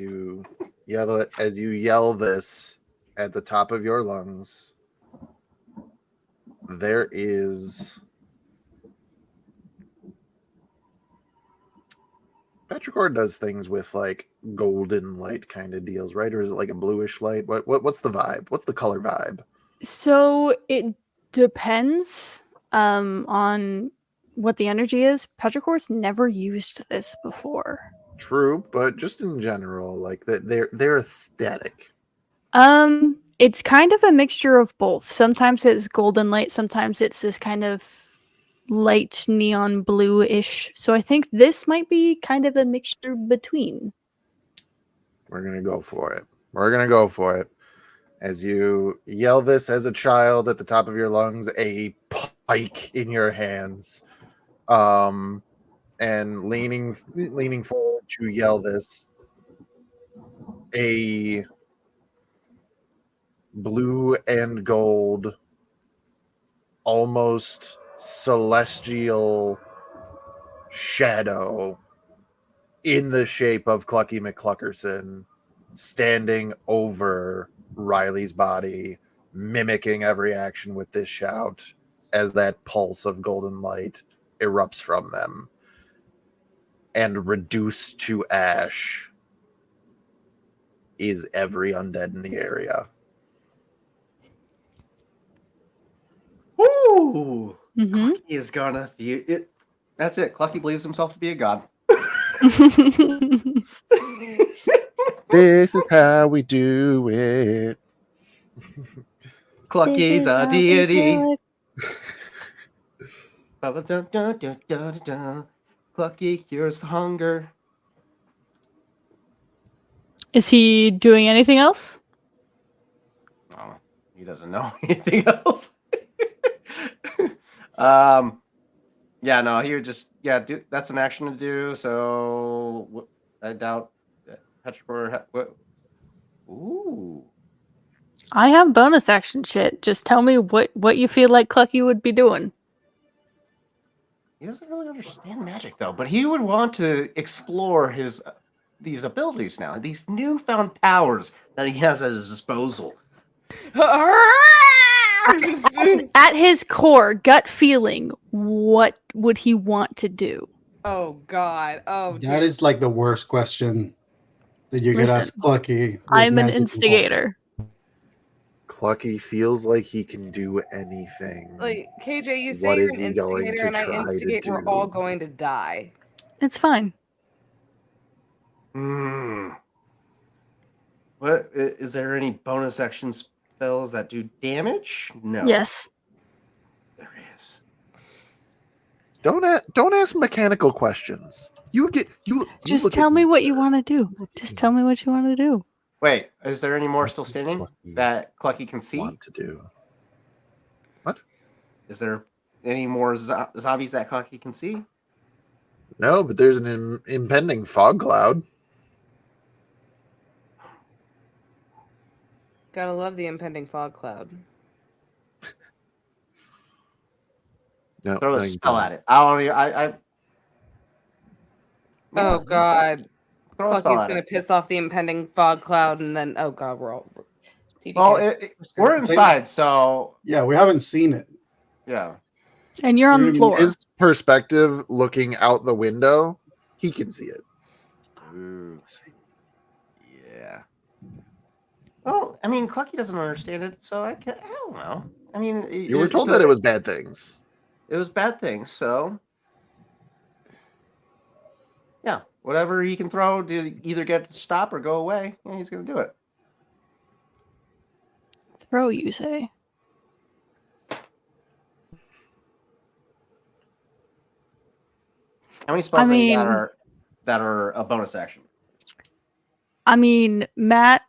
Speaker 1: As you yell this at the top of your lungs, there is Petrichor does things with like golden light kind of deals, right? Or is it like a bluish light? What's the vibe? What's the color vibe?
Speaker 2: So it depends on what the energy is. Petrichor's never used this before.
Speaker 1: True, but just in general, like they're aesthetic.
Speaker 2: It's kind of a mixture of both. Sometimes it's golden light, sometimes it's this kind of light neon blue-ish. So I think this might be kind of a mixture between.
Speaker 1: We're gonna go for it. We're gonna go for it. As you yell this as a child at the top of your lungs, a pike in your hands, and leaning forward to yell this, a blue and gold, almost celestial shadow in the shape of Clucky McCluckerson standing over Riley's body, mimicking every action with this shout as that pulse of golden light erupts from them. And reduced to ash is every undead in the area.
Speaker 6: Ooh!
Speaker 2: Mhm.
Speaker 6: Clucky is gonna be it. That's it. Clucky believes himself to be a god.
Speaker 1: This is how we do it.
Speaker 6: Clucky's a deity. Clucky cures the hunger.
Speaker 2: Is he doing anything else?
Speaker 6: Oh, he doesn't know anything else. Yeah, no, he would just do. That's an action to do. So I doubt Petrichor. Ooh,
Speaker 2: I have bonus action shit. Just tell me what you feel like Clucky would be doing.
Speaker 6: he doesn't really understand magic though, but he would want to explore his these abilities now, these newfound powers that he has at his disposal.
Speaker 2: At his core, gut feeling, what would he want to do?
Speaker 4: Oh God. Oh
Speaker 3: That
Speaker 4: dear.
Speaker 3: is like the worst question that you could
Speaker 2: Listen,
Speaker 3: ask Clucky. with
Speaker 2: I'm an
Speaker 3: magic involved.
Speaker 2: instigator.
Speaker 1: Clucky feels like he can do anything.
Speaker 4: Like KJ, you say
Speaker 1: What
Speaker 4: you're
Speaker 1: is
Speaker 4: an
Speaker 1: he going
Speaker 4: instigator
Speaker 1: to
Speaker 4: and I
Speaker 1: try to
Speaker 4: instigate, we're
Speaker 1: do?
Speaker 4: all going to die.
Speaker 2: It's fine.
Speaker 6: What is there any bonus action spells that do damage? No.
Speaker 2: Yes.
Speaker 6: There is.
Speaker 1: Don't ask mechanical questions. You
Speaker 2: Just
Speaker 1: look
Speaker 2: tell
Speaker 1: at
Speaker 2: me what you
Speaker 1: sir.
Speaker 2: want to do.
Speaker 1: Look at
Speaker 2: Just
Speaker 1: me.
Speaker 2: tell me what you want to do.
Speaker 6: Wait, is there any more
Speaker 1: What
Speaker 6: still
Speaker 1: does
Speaker 6: standing
Speaker 1: Clucky
Speaker 6: that Clucky can see?
Speaker 1: want to do? What?
Speaker 6: Is there any more zombies that Clucky can see?
Speaker 1: No, but there's an impending fog cloud.
Speaker 4: Gotta love the impending fog cloud.
Speaker 1: No,
Speaker 6: Throw a
Speaker 1: no, you
Speaker 6: spell
Speaker 1: don't.
Speaker 6: at it. I
Speaker 4: Oh God.
Speaker 6: Throw a spell
Speaker 4: Clucky's
Speaker 6: at
Speaker 4: gonna
Speaker 6: it.
Speaker 4: piss off the impending fog cloud and then oh God, we're all TBK.
Speaker 6: Well, we're
Speaker 3: It's like-
Speaker 6: inside, so
Speaker 3: Yeah, we haven't seen it.
Speaker 6: yeah.
Speaker 2: And you're on the
Speaker 3: From
Speaker 2: floor.
Speaker 1: His perspective, looking out the window, he can see it.
Speaker 6: Ooh. Yeah. Well, I mean, Clucky doesn't understand it, so I don't know. I mean,
Speaker 1: You were told that it was bad things.
Speaker 6: It was bad things, so yeah, whatever he can throw to either get it to stop or go away, yeah, he's gonna do it.
Speaker 2: Throw, you say?
Speaker 6: How many spells
Speaker 2: I
Speaker 6: that you got
Speaker 2: mean-
Speaker 6: that are a bonus action?
Speaker 2: I mean, Matt,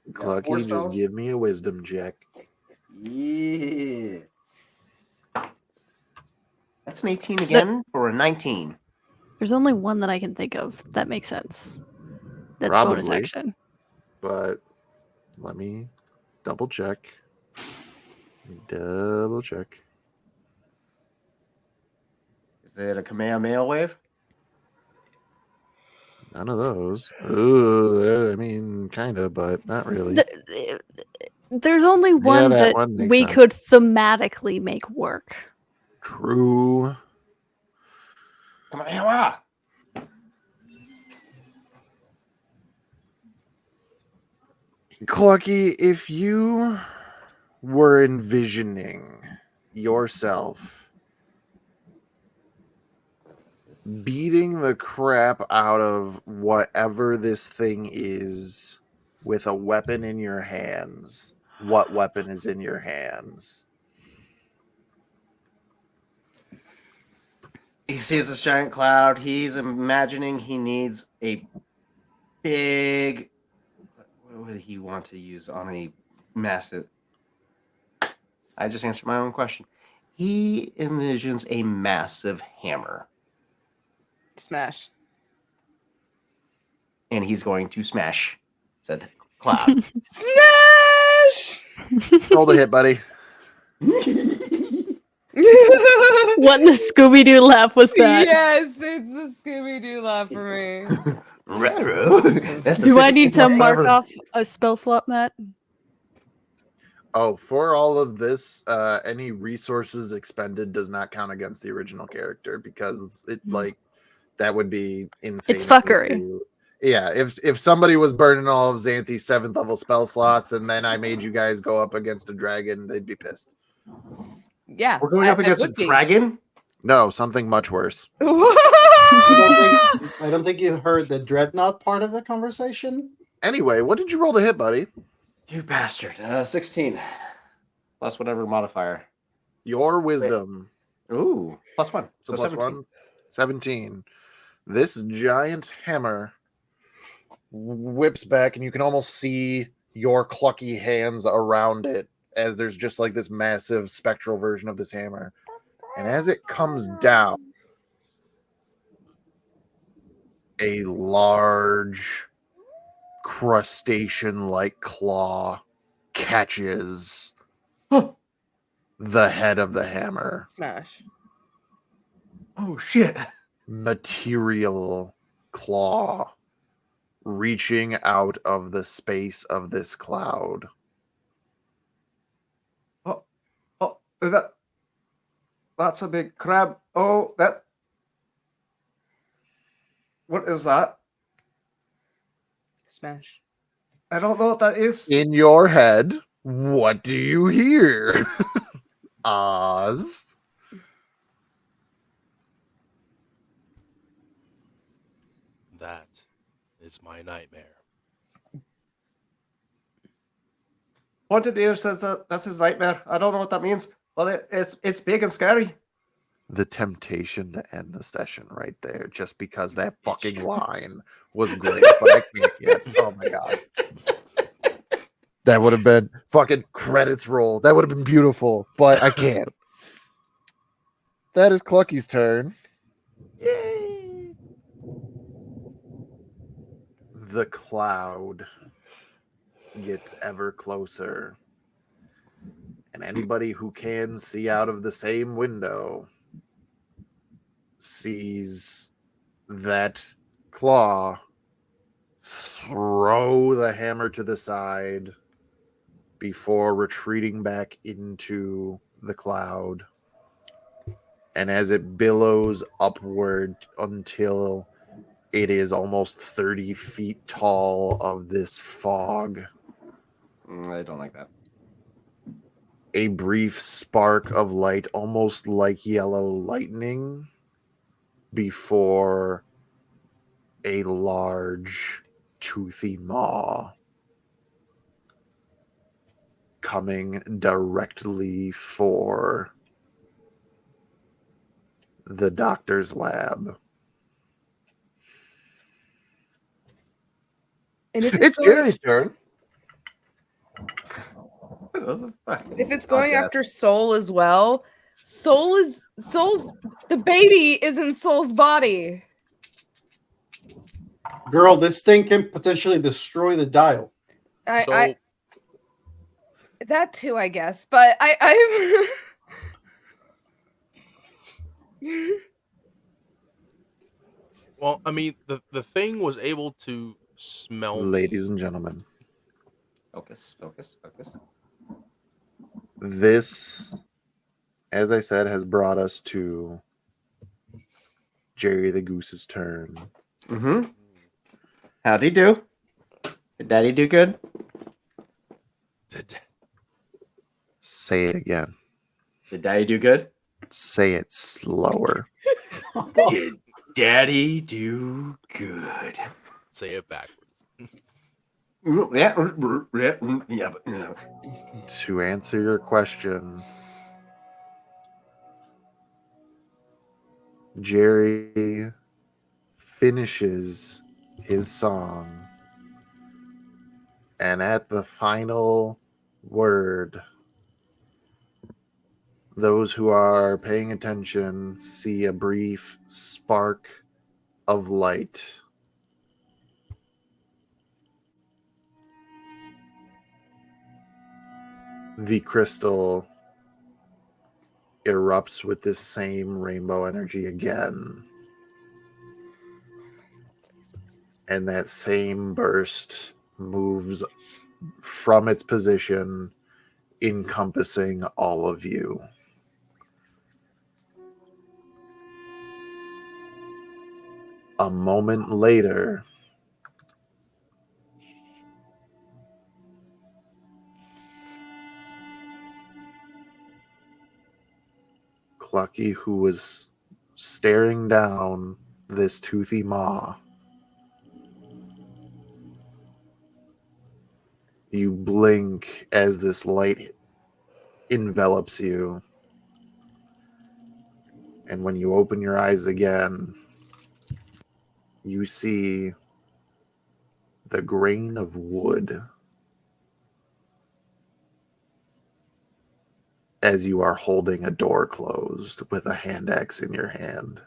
Speaker 6: You got 4
Speaker 1: Clucky, just
Speaker 6: spells?
Speaker 1: give me a wisdom check.
Speaker 6: Yeah. That's an 18 again for a 19.
Speaker 2: there's only one that I can think of that makes sense. That's bonus
Speaker 1: Probably.
Speaker 2: action.
Speaker 1: But let me double check. Double check.
Speaker 6: Is it a Kamehameha wave?
Speaker 1: None of those. Ooh, I mean, kind of, but not really.
Speaker 2: There's only one
Speaker 1: that
Speaker 2: that
Speaker 1: one makes
Speaker 2: we
Speaker 1: sense.
Speaker 2: could thematically make work.
Speaker 1: True.
Speaker 6: Kamehameha!
Speaker 1: Clucky, if you were envisioning yourself beating the crap out of whatever this thing is with a weapon in your hands, what weapon is in your hands?
Speaker 6: He sees this giant cloud. He's imagining he needs a big. What would he want to use on a massive? I just answered my own question. He envisions a massive hammer,
Speaker 4: Smash.
Speaker 6: and he's going to smash said cloud.
Speaker 4: Smash!
Speaker 1: Roll the hit, buddy.
Speaker 2: What in the Scooby Doo laugh was that?
Speaker 4: Yes, it's the Scooby Doo laugh for me.
Speaker 6: That's a
Speaker 2: Do I need
Speaker 6: 16
Speaker 2: to mark
Speaker 6: forever.
Speaker 2: off a spell slot, Matt?
Speaker 1: Oh, for all of this, any resources expended does not count against the original character because it like that would be insane.
Speaker 2: It's fuckery.
Speaker 1: Yeah, if somebody was burning all of Xanthi's 7th level spell slots and then I made you guys go up against a dragon, they'd be pissed.
Speaker 4: Yeah.
Speaker 6: We're going up against a
Speaker 4: would be.
Speaker 6: dragon?
Speaker 1: No, something much worse.
Speaker 3: I don't think you heard the dreadnought part of the conversation.
Speaker 1: Anyway, what did you roll to hit, buddy?
Speaker 6: You bastard. 16. Plus whatever modifier.
Speaker 1: Your wisdom.
Speaker 6: Ooh, +1.
Speaker 1: So
Speaker 6: So
Speaker 1: plus
Speaker 6: 17.
Speaker 1: 1. 17. This giant hammer whips back, and you can almost see your clucky hands around it as there's just like this massive spectral version of this hammer. And as it comes down, a large crustacean-like claw catches the head of the hammer.
Speaker 4: Smash.
Speaker 6: Oh, shit.
Speaker 1: Material claw reaching out of the space of this cloud.
Speaker 6: Oh, that's a big crab. Oh, what is that?
Speaker 4: Smash.
Speaker 6: I don't know what that is.
Speaker 1: In your head, what do you hear? Oz.
Speaker 7: That is my nightmare.
Speaker 6: Haunted Ear says that's his nightmare. I don't know what that means. Well, it's big and scary.
Speaker 1: The temptation to end the session right there just because that fucking line was great, but I can't yet. Oh my god. That would have been fucking credits roll. That would have been beautiful, but I can't. That is Clucky's turn.
Speaker 6: Yay!
Speaker 1: The cloud gets ever closer. And anybody who can see out of the same window sees that claw throw the hammer to the side before retreating back into the cloud. And as it billows upward until it is almost 30 feet tall of this fog,
Speaker 6: I don't like that.
Speaker 1: a brief spark of light, almost like yellow lightning, before a large toothy maw coming directly for the doctor's lab.
Speaker 4: And if
Speaker 1: It's Jerry's turn.
Speaker 4: if it's going after Soul as well, Soul's the baby is in Soul's body.
Speaker 3: Girl, this thing can potentially destroy the dial.
Speaker 4: I that too, I guess, but I
Speaker 7: Well, I mean, the thing was able to smell me.
Speaker 1: Ladies and gentlemen,
Speaker 6: Focus.
Speaker 1: this, as I said, has brought us to Jerry the Goose's turn.
Speaker 6: Mm-hmm. How'd he do? Did Daddy do good?
Speaker 1: Say it again.
Speaker 6: Did Daddy do good?
Speaker 1: Say it slower.
Speaker 6: Did Daddy do good?
Speaker 7: Say it backwards.
Speaker 6: Yeah, but no.
Speaker 1: To answer your question, Jerry finishes his song, and at the final word, those who are paying attention see a brief spark of light. The crystal erupts with this same rainbow energy again. And that same burst moves from its position, encompassing all of you. A moment later, Clucky, who was staring down this toothy maw, you blink as this light envelops you. And when you open your eyes again, you see the grain of wood as you are holding a door closed with a hand axe in your hand.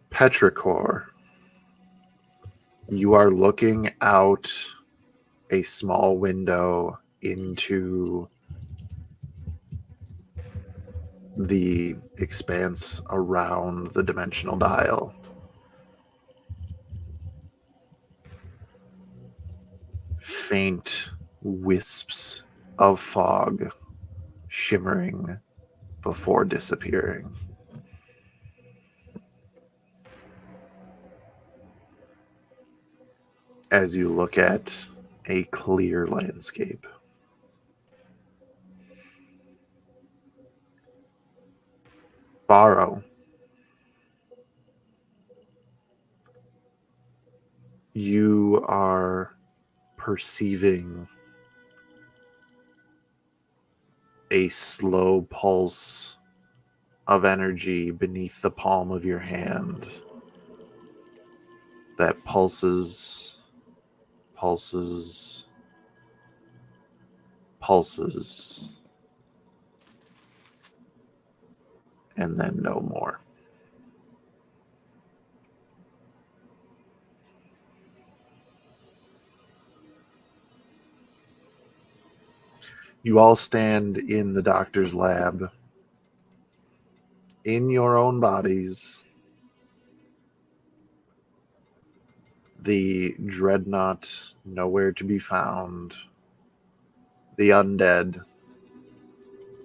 Speaker 1: Petrichor, you are looking out a small window into the expanse around the dimensional dial. Faint wisps of fog shimmering before disappearing. As you look at a clear landscape. Borrow, you are perceiving a slow pulse of energy beneath the palm of your hand that pulses, pulses, pulses, and then no more. You all stand in the doctor's lab in your own bodies, the dreadnought nowhere to be found, the undead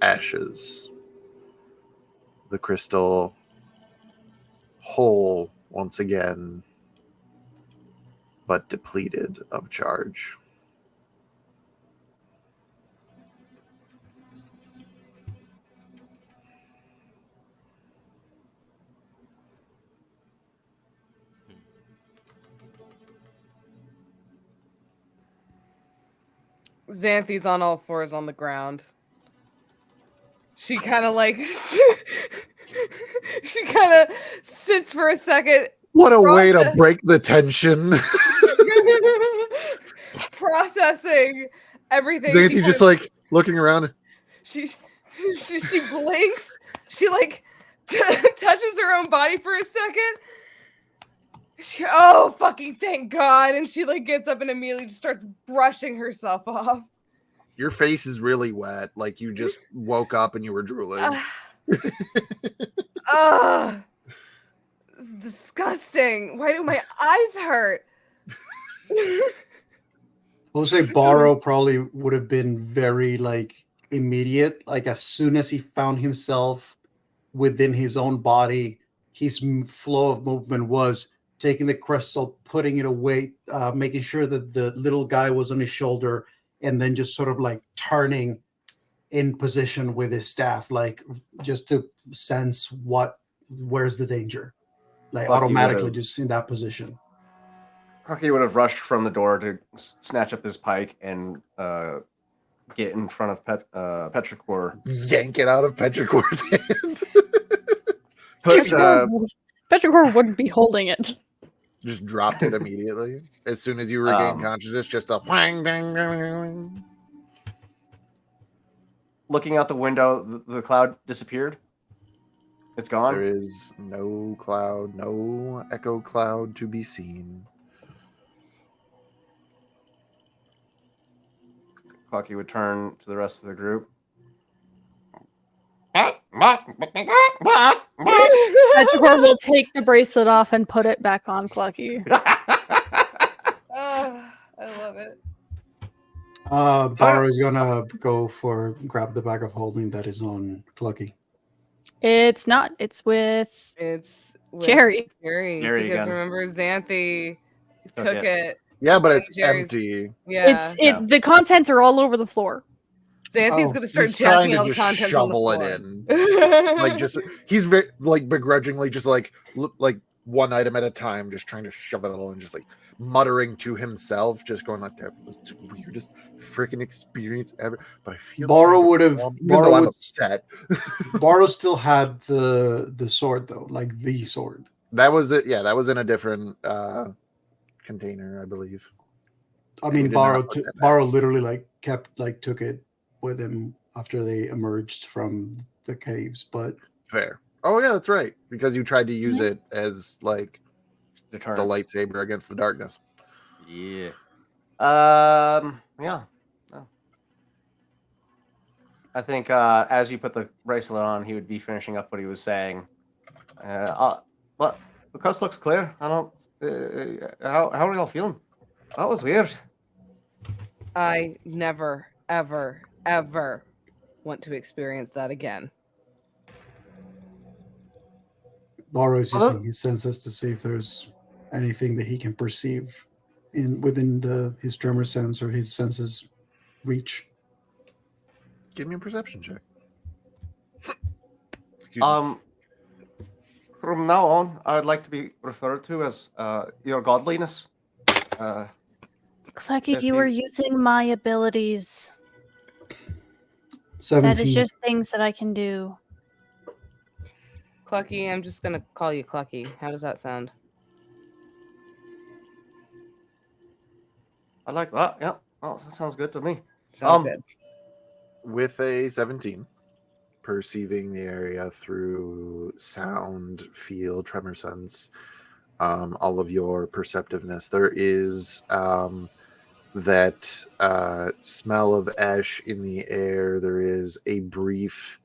Speaker 1: ashes, the crystal whole once again, but depleted of charge.
Speaker 4: Xanthi's on all fours on the ground. She kind of like she kind of sits for a second,
Speaker 1: What a way to break the tension.
Speaker 4: processing everything.
Speaker 1: Xanthi just like looking around.
Speaker 4: She blinks. She like touches her own body for a second. Oh, fucking thank God. And she like gets up and immediately just starts brushing herself off.
Speaker 1: Your face is really wet. Like you just woke up and you were drooling.
Speaker 4: It's disgusting. Why do my eyes hurt?
Speaker 3: I would say Borrow probably would have been very like immediate. Like as soon as he found himself within his own body, his flow of movement was taking the crystal, putting it away, making sure that the little guy was on his shoulder, and then just sort of like turning in position with his staff, like just to sense where's the danger, like
Speaker 6: Lucky
Speaker 3: automatically
Speaker 6: would've-
Speaker 3: just in that position.
Speaker 6: Crocky would have rushed from the door to snatch up his pike and get in front of Petrichor.
Speaker 1: Yank it out of Petrichor's hand.
Speaker 2: Petrichor wouldn't be holding it.
Speaker 1: Just dropped it immediately. As soon as you regain consciousness, just a whang, dang, dang, dang.
Speaker 6: Looking out the window, the cloud disappeared. It's gone.
Speaker 1: There is no cloud, no echo cloud to be seen.
Speaker 6: Clocky would turn to the rest of the group.
Speaker 2: Petrichor will take the bracelet off and put it back on Clucky.
Speaker 4: I love it.
Speaker 3: Borrow is gonna grab the bag of holding that is on Clucky.
Speaker 2: It's not. It's with Jerry.
Speaker 6: Jerry
Speaker 4: because
Speaker 6: again.
Speaker 4: remember Xanthi took it.
Speaker 1: Yeah, but it's
Speaker 4: Jerry's-
Speaker 1: empty.
Speaker 4: Yeah.
Speaker 2: The contents are all over the floor.
Speaker 4: Xanthi's
Speaker 3: Oh,
Speaker 4: gonna start
Speaker 1: He's trying
Speaker 4: jacking
Speaker 1: to
Speaker 4: all the
Speaker 1: just
Speaker 4: contents on the
Speaker 1: shovel
Speaker 4: floor.
Speaker 1: it in. Like just he's very like begrudgingly just like one item at a time, just trying to shove it all in, just like muttering to himself, just going like that was the weirdest freaking experience ever. But I feel
Speaker 3: Borrow
Speaker 1: kind of
Speaker 3: would have-
Speaker 1: calm, even
Speaker 3: Borrow
Speaker 1: though I'm
Speaker 3: would-
Speaker 1: upset.
Speaker 3: Borrow still had the sword though, like the sword.
Speaker 1: That was it. Yeah, that was in a different container, I believe.
Speaker 3: I
Speaker 1: And he
Speaker 3: mean,
Speaker 1: did not
Speaker 3: Borrow
Speaker 1: put that back.
Speaker 3: Borrow literally took it with him after they emerged from the caves. But
Speaker 1: Fair. Oh yeah, that's right. Because you tried to use it as like
Speaker 6: Deterrence.
Speaker 1: the lightsaber against the darkness.
Speaker 6: Yeah. Yeah. No. I think as you put the bracelet on, he would be finishing up what he was saying. What? The coast looks clear. I don't. How are y'all feeling? That was weird.
Speaker 4: I never, ever, ever want to experience that again.
Speaker 3: Borrow is
Speaker 6: Hello?
Speaker 3: using his senses to see if there's anything that he can perceive within his tremor sense or his senses reach.
Speaker 1: Give me a perception check. Excuse me.
Speaker 6: From now on, I'd like to be referred to as your godliness.
Speaker 2: Clucky,
Speaker 6: If
Speaker 2: you
Speaker 6: you-
Speaker 2: were using my abilities.
Speaker 3: 17.
Speaker 2: That is just things that I can do.
Speaker 4: Clucky, I'm just gonna call you Clucky. How does that sound?
Speaker 6: I like that. Yeah. Oh, that sounds good to me.
Speaker 4: Sounds good.
Speaker 1: With a 17, perceiving the area through sound, feel, tremor sense, all of your perceptiveness, there is that smell of ash in the air. There is a brief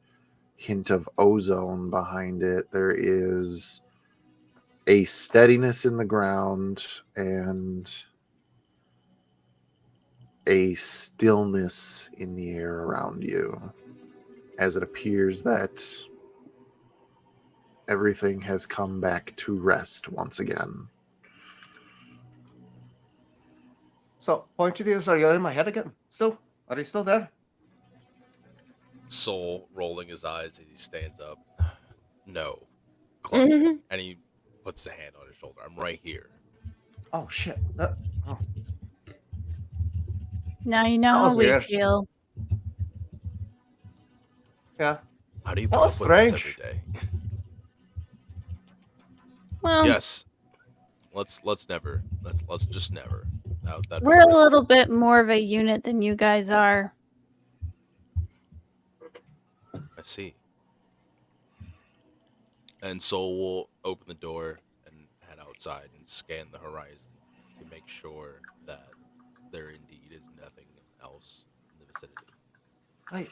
Speaker 1: hint of ozone behind it. There is a steadiness in the ground and a stillness in the air around you, as it appears that everything has come back to rest once again.
Speaker 6: So, pointed ears, are you in my head again? Still? Are you still there?
Speaker 7: Soul rolling his eyes as he stands up. No, Clucky. And he puts a hand on his shoulder. I'm right here.
Speaker 6: Oh, shit. Oh.
Speaker 2: Now you know
Speaker 6: That
Speaker 2: how
Speaker 6: was
Speaker 2: we
Speaker 6: weird.
Speaker 2: feel.
Speaker 6: Yeah.
Speaker 7: How do you
Speaker 6: That
Speaker 7: put
Speaker 6: was
Speaker 7: up with this
Speaker 6: strange.
Speaker 7: every day?
Speaker 2: Well,
Speaker 7: Yes. Let's just never. That'd be
Speaker 2: we're a
Speaker 7: great.
Speaker 2: little bit more of a unit than you guys are.
Speaker 7: I see. And Soul will open the door and head outside and scan the horizon to make sure that there indeed is nothing else in the vicinity.
Speaker 6: Hey,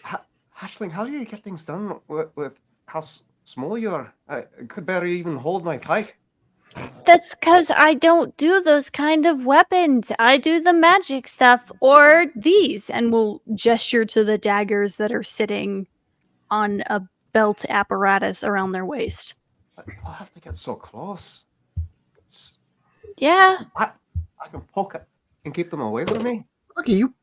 Speaker 6: Hatchling, how do you get things done with how small you are? I could barely even hold my pike.
Speaker 2: That's because I don't do those kind of weapons. I do the magic stuff or these, and we'll gesture to the daggers that are sitting on a belt apparatus around their waist.
Speaker 6: I'll have to get so close.
Speaker 2: Yeah.
Speaker 6: I can poke it and keep them away from me.
Speaker 1: Lucky, you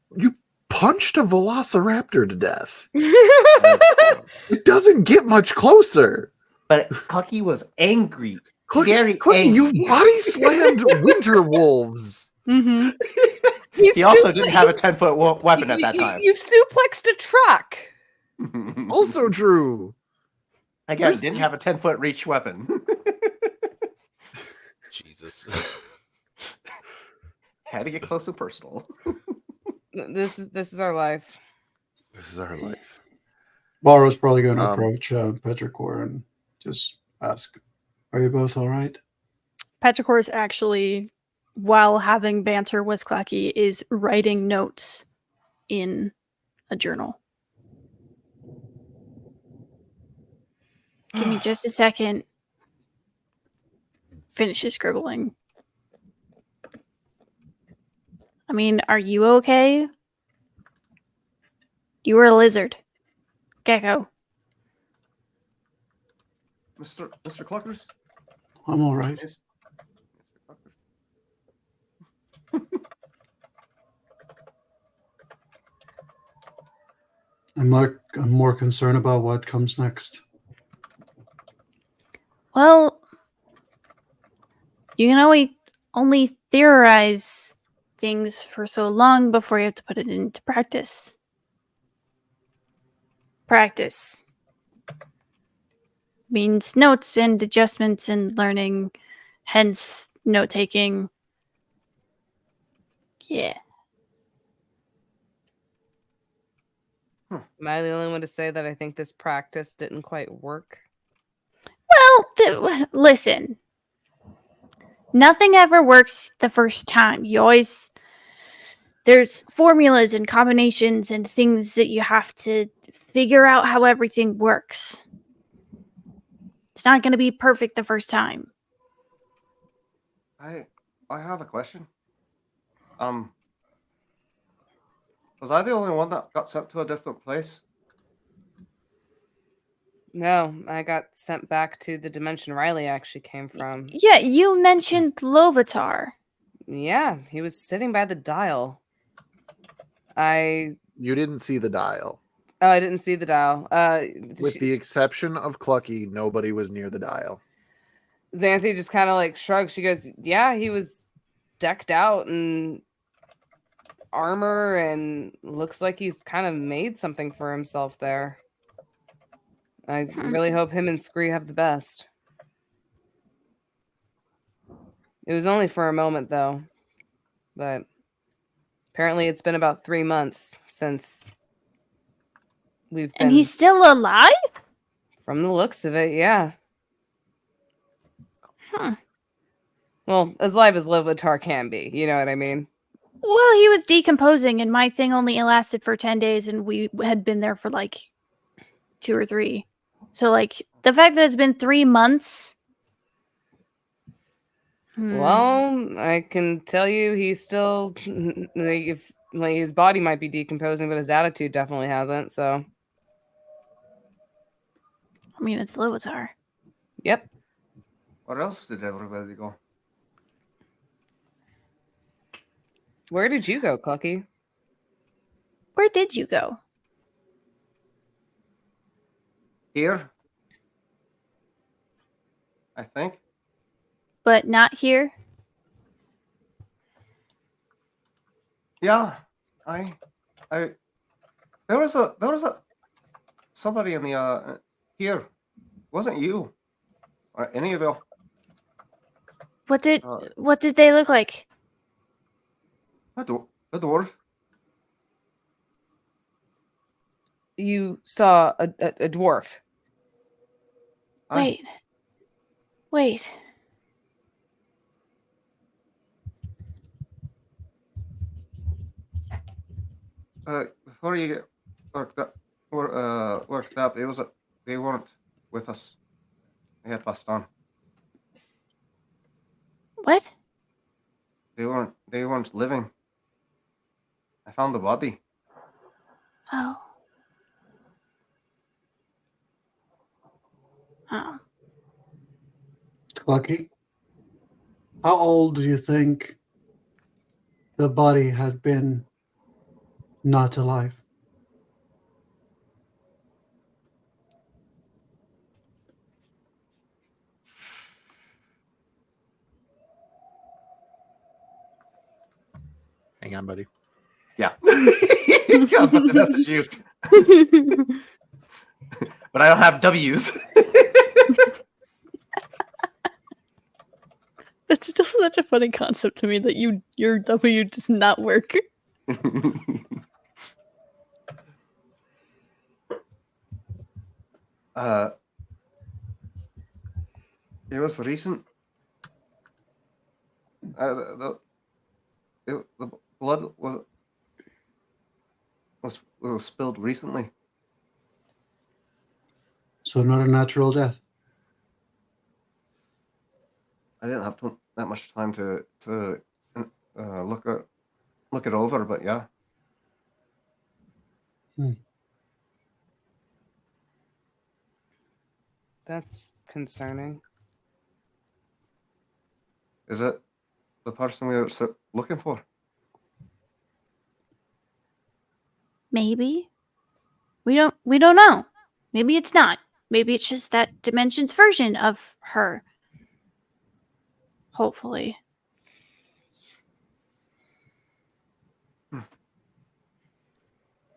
Speaker 1: punched a velociraptor to death.
Speaker 6: That's true.
Speaker 1: It doesn't get much closer.
Speaker 6: But Clucky was angry. Very
Speaker 1: Clucky, you've
Speaker 6: angry.
Speaker 1: body slammed winter wolves.
Speaker 2: Mm-hmm.
Speaker 6: He also didn't have a 10-foot weapon at that time.
Speaker 4: You've suplexed a truck.
Speaker 1: Also true.
Speaker 6: Again, didn't have a 10-foot reach weapon.
Speaker 7: Jesus.
Speaker 6: Had to get close and personal.
Speaker 4: This is our life.
Speaker 1: This is our life.
Speaker 3: Balro's probably going to
Speaker 1: Um,
Speaker 3: approach Petrichor and just ask, "Are you both all right?"
Speaker 2: Petrichor's actually, while having banter with Clucky, is writing notes in a journal. Give me just a second. Finishes scribbling. I mean, are you okay? You were a lizard. Gecko.
Speaker 6: Mr. Cluckers?
Speaker 3: I'm all right.
Speaker 6: Yes. Mr. Cluckers.
Speaker 3: I'm more concerned about what comes next.
Speaker 2: Well, you can only theorize things for so long before you have to put it into practice. Practice means notes and adjustments and learning, hence note taking. Yeah.
Speaker 4: Am I the only one to say that I think this practice didn't quite work?
Speaker 2: Well, listen. Nothing ever works the first time. There's formulas and combinations and things that you have to figure out how everything works. It's not going to be perfect the first time.
Speaker 6: I have a question. Was I the only one that got sent to a different place?
Speaker 4: No, I got sent back to the dimension Riley actually came from.
Speaker 2: Yeah, you mentioned Lovatar.
Speaker 4: Yeah, he was sitting by the dial.
Speaker 1: You didn't see the dial.
Speaker 4: Oh, I didn't see the dial.
Speaker 1: With the exception of Clucky, nobody was near the dial.
Speaker 4: Xanthi just kind of like shrugs. She goes, "Yeah, he was decked out in armor and looks like he's kind of made something for himself there. I really hope him and Scree have the best." It was only for a moment, though. But apparently it's been about 3 months since we've been...
Speaker 2: And he's still alive?
Speaker 4: From the looks of it, yeah.
Speaker 2: Huh.
Speaker 4: Well, as live as Lovatar can be, you know what I mean?
Speaker 2: Well, he was decomposing, and my thing only lasted for 10 days, and we had been there for like 2 or 3. So, like, the fact that it's been 3 months.
Speaker 4: Well, I can tell you he's still like his body might be decomposing, but his attitude definitely hasn't. So,
Speaker 2: I mean, it's Lovitar.
Speaker 4: yep.
Speaker 6: Where else did everybody go?
Speaker 4: Where did you go, Clucky?
Speaker 2: Where did you go?
Speaker 6: Here, I think.
Speaker 2: But not here?
Speaker 6: Yeah, I, there was a somebody in the here. Wasn't you or any of you?
Speaker 2: What did
Speaker 6: Uh,
Speaker 2: they look like?
Speaker 6: a dwarf.
Speaker 4: You saw a dwarf.
Speaker 6: Aye.
Speaker 2: Wait.
Speaker 6: Before you get worked up, it was they weren't with us. They had passed on.
Speaker 2: What?
Speaker 6: They weren't living. I found the body.
Speaker 2: Oh. Oh.
Speaker 3: Lucky. How old do you think the body had been not alive?
Speaker 1: Hang on, buddy.
Speaker 6: Yeah. I was about to message you, but I don't have W's.
Speaker 2: That's still such a funny concept to me that your W does not work.
Speaker 6: It was recent. The blood was spilled recently.
Speaker 3: So not a natural death.
Speaker 6: I didn't have that much time to look it over, but yeah.
Speaker 4: That's concerning.
Speaker 6: Is it the person we were looking for?
Speaker 2: Maybe. We don't know. Maybe it's not. Maybe it's just that dimension's version of her. Hopefully.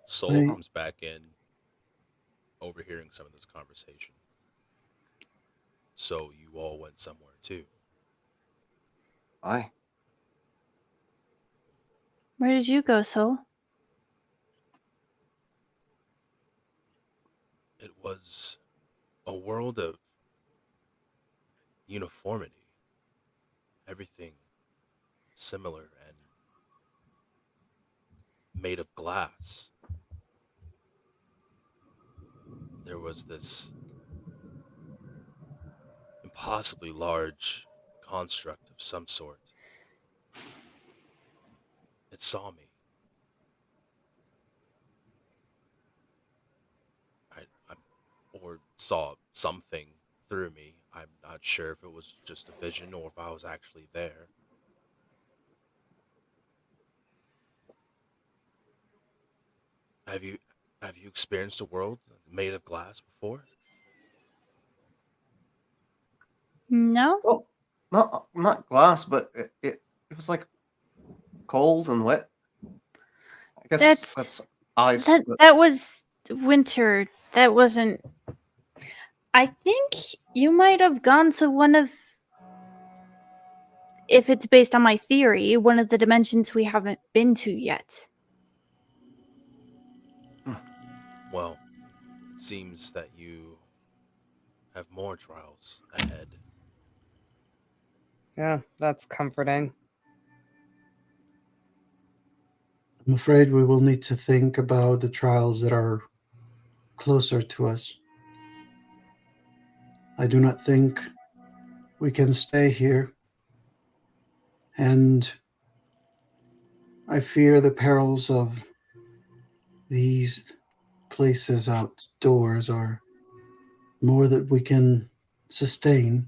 Speaker 7: Soul
Speaker 3: Right.
Speaker 7: comes back in, overhearing some of this conversation. So you all went somewhere too.
Speaker 6: Aye.
Speaker 2: Where did you go, Soul?
Speaker 7: It was a world of uniformity. Everything similar and made of glass. There was this impossibly large construct of some sort. It saw me. Or saw something through me. I'm not sure if it was just a vision or if I was actually there. Have you experienced a world made of glass before?
Speaker 2: No?
Speaker 6: Well, not glass, but it was like cold and wet. I guess that's ice.
Speaker 2: That was winter. That wasn't. I think you might have gone to one of, if it's based on my theory, one of the dimensions we haven't been to yet.
Speaker 7: Well, it seems that you have more trials ahead.
Speaker 4: Yeah, that's comforting.
Speaker 3: I'm afraid we will need to think about the trials that are closer to us. I do not think we can stay here. And I fear the perils of these places outdoors are more that we can sustain,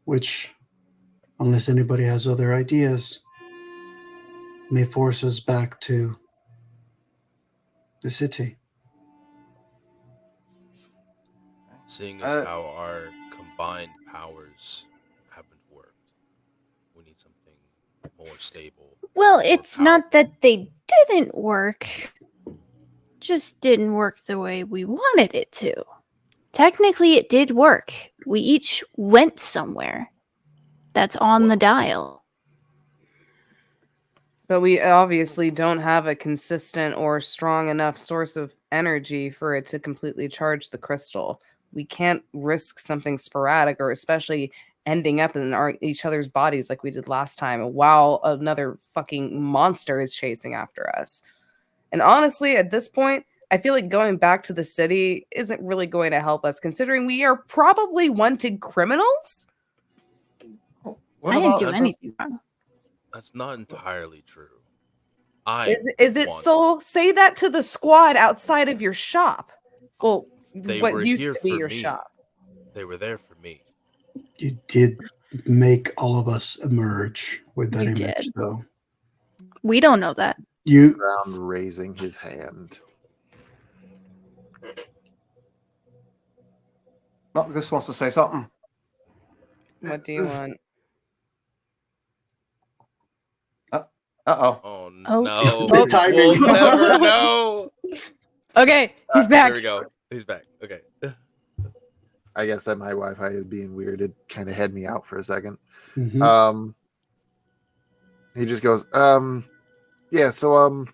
Speaker 3: which, unless anybody has other ideas, may force us back to the city.
Speaker 7: Seeing as how our combined powers haven't worked, we need something more stable.
Speaker 2: Well,
Speaker 7: more
Speaker 2: it's
Speaker 7: powerful.
Speaker 2: not that they didn't work. Just didn't work the way we wanted it to. Technically, it did work. We each went somewhere. That's on the dial.
Speaker 4: But we obviously don't have a consistent or strong enough source of energy for it to completely charge the crystal. We can't risk something sporadic or especially ending up in each other's bodies like we did last time while another fucking monster is chasing after us. And honestly, at this point, I feel like going back to the city isn't really going to help us considering we are probably wanted criminals.
Speaker 2: I didn't do anything wrong.
Speaker 7: That's not entirely true.
Speaker 4: Is it Soul? Say that to the squad outside of your shop. Well,
Speaker 7: They
Speaker 4: what
Speaker 7: were
Speaker 4: used
Speaker 7: here
Speaker 4: to be
Speaker 7: for
Speaker 4: your
Speaker 7: me.
Speaker 4: shop.
Speaker 7: They were there for me.
Speaker 3: You did make all of us emerge with that
Speaker 2: You
Speaker 3: image,
Speaker 2: did.
Speaker 3: though.
Speaker 2: We don't know that.
Speaker 3: You
Speaker 1: Ground raising his hand.
Speaker 6: Noctis wants to say something.
Speaker 4: What do you want?
Speaker 6: Uh-oh.
Speaker 7: Oh
Speaker 2: Oh.
Speaker 7: no.
Speaker 3: The timing.
Speaker 7: We'll never know.
Speaker 4: Okay, he's back.
Speaker 7: There we go. He's back. Okay.
Speaker 1: I guess that my Wi-Fi is being weird. It kind of had me out for a second.
Speaker 3: Mhm.
Speaker 1: He just goes, yeah, so,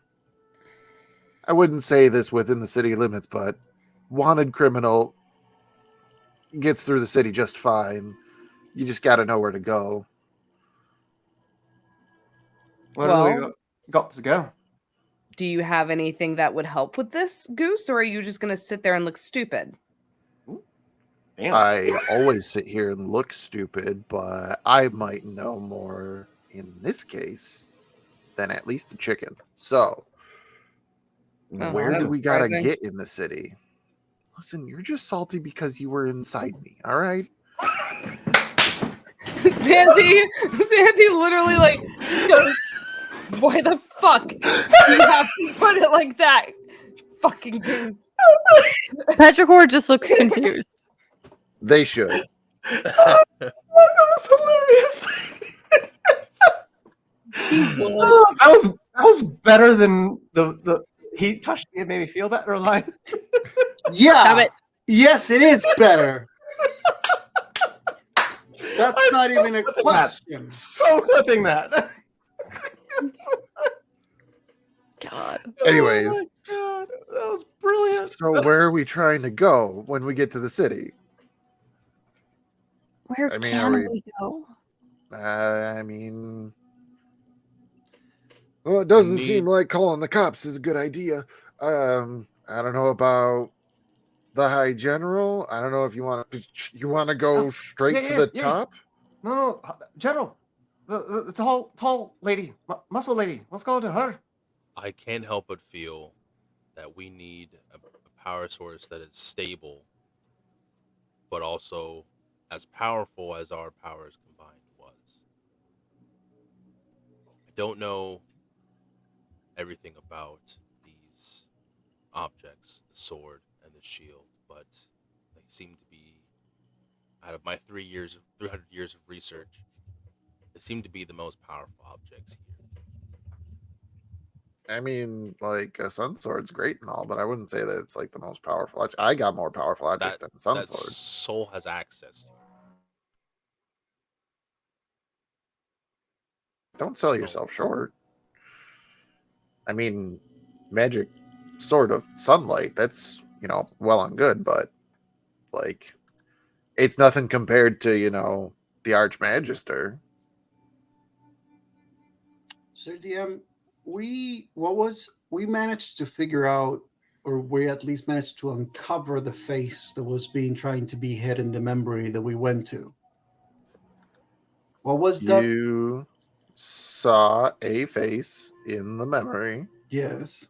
Speaker 1: I wouldn't say this within the city limits, but wanted criminal gets through the city just fine. You just got to know where to go.
Speaker 6: Where do we got to go?
Speaker 4: Do you have anything that would help with this, Goose, or are you just gonna sit there and look stupid?
Speaker 6: Damn.
Speaker 1: I always sit here and look stupid, but I might know more in this case than at least the chicken. So, where do
Speaker 4: that's
Speaker 1: we gotta
Speaker 4: surprising.
Speaker 1: get in the city? Listen, you're just salty because you were inside me, all right?
Speaker 4: Sandy literally like just goes, why the fuck do you have to put it like that? Fucking Goose.
Speaker 2: Petrichor just looks confused.
Speaker 1: They should.
Speaker 6: That was hilarious. That was better than the he touched me and made me feel better line.
Speaker 3: Yeah. Yes, it is better. That's not even a question.
Speaker 6: So clipping that.
Speaker 2: God.
Speaker 1: Anyways,
Speaker 6: Oh my God, that was brilliant.
Speaker 1: so where are we trying to go when we get to the city?
Speaker 2: Where
Speaker 1: I mean,
Speaker 2: can
Speaker 1: are
Speaker 2: we go?
Speaker 1: Well, it doesn't
Speaker 7: need-
Speaker 1: seem like calling the cops is a good idea. I don't know about the High General. I don't know if you want to go straight to the top.
Speaker 6: No, General, the tall lady, muscle lady. Let's go to her.
Speaker 7: I can't help but feel that we need a power source that is stable, but also as powerful as our powers combined was. I don't know everything about these objects, the sword and the shield, but they seem to be, out of my 300 years of research, they seem to be the most powerful objects here.
Speaker 1: I mean, like a sun sword's great and all, but I wouldn't say that it's like the most powerful. I got more powerful objects than the sun
Speaker 7: That
Speaker 1: sword.
Speaker 7: soul has access to.
Speaker 1: Don't sell yourself short. I mean, magic sword of sunlight, that's, well and good, but like it's nothing compared to, the Archmagister.
Speaker 3: So DM, we managed to figure out or we at least managed to uncover the face that was being trying to be hid in the memory that we went to. What was that?
Speaker 1: You saw a face in the memory.
Speaker 3: Yes.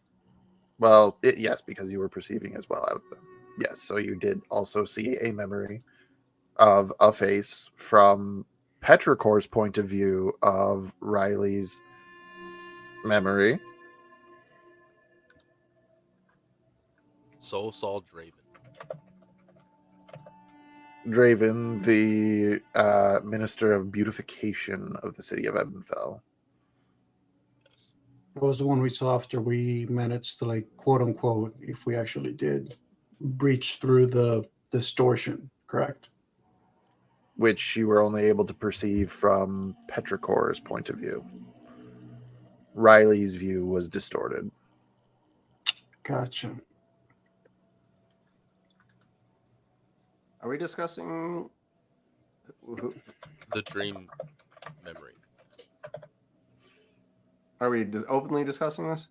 Speaker 1: Well, yes, because you were perceiving as well. Yes, so you did also see a memory of a face from Petrichor's point of view of Riley's memory.
Speaker 7: Soul saw Draven.
Speaker 1: Draven, the Minister of Beautification of the city of Ebenfell.
Speaker 3: That was the one we saw after we managed to, like, quote unquote, if we actually did, breach through the distortion, correct?
Speaker 1: Which you were only able to perceive from Petrichor's point of view. Riley's view was distorted.
Speaker 3: Gotcha.
Speaker 6: Are we discussing
Speaker 7: The dream memory.
Speaker 6: Are we openly discussing this?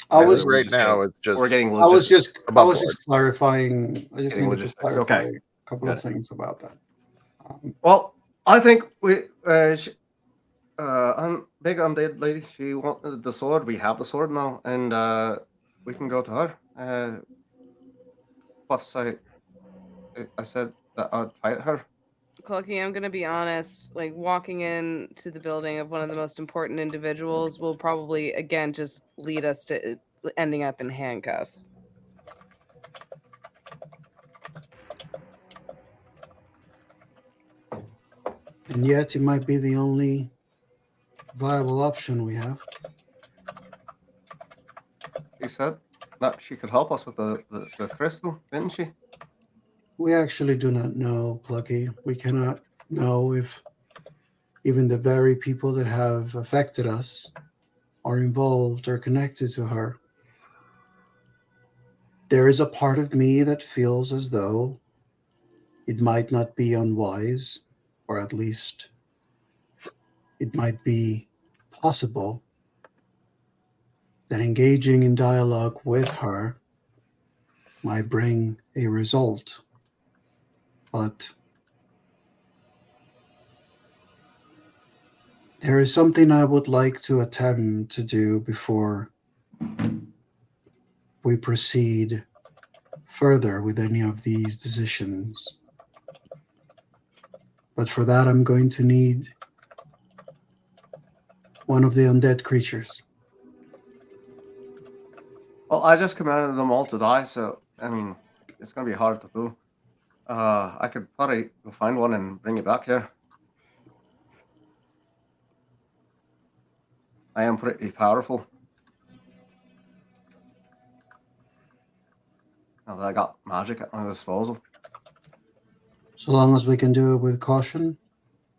Speaker 3: I
Speaker 1: I
Speaker 3: was
Speaker 1: think right
Speaker 6: just
Speaker 1: now
Speaker 6: getting-
Speaker 1: it's just
Speaker 6: We're getting
Speaker 3: I was
Speaker 6: logistics.
Speaker 3: just I
Speaker 1: above
Speaker 3: was
Speaker 1: board.
Speaker 3: just clarifying. I just
Speaker 6: Getting
Speaker 3: needed to
Speaker 6: logistics,
Speaker 3: clarify
Speaker 6: okay.
Speaker 3: a couple
Speaker 6: Got
Speaker 3: of
Speaker 6: it.
Speaker 3: things about that.
Speaker 6: Well, I think we big undead lady. She wanted the sword. We have the sword now, and we can go to her. Plus, I said that I'd fight her.
Speaker 4: Clucky, I'm gonna be honest. Like walking into the building of one of the most important individuals will probably again just lead us to ending up in handcuffs.
Speaker 3: And yet, it might be the only viable option we have.
Speaker 6: She said that she could help us with the crystal, didn't she?
Speaker 3: We actually do not know, Plucky. We cannot know if even the very people that have affected us are involved or connected to her. There is a part of me that feels as though it might not be unwise, or at least it might be possible that engaging in dialogue with her might bring a result. But there is something I would like to attempt to do before we proceed further with any of these decisions. But for that, I'm going to need one of the undead creatures.
Speaker 6: Well, I just commanded them all to die, so I mean, it's gonna be hard to do. I could probably go find one and bring it back here. I am pretty powerful. Now that I got magic at my disposal.
Speaker 3: So long as we can do it with caution,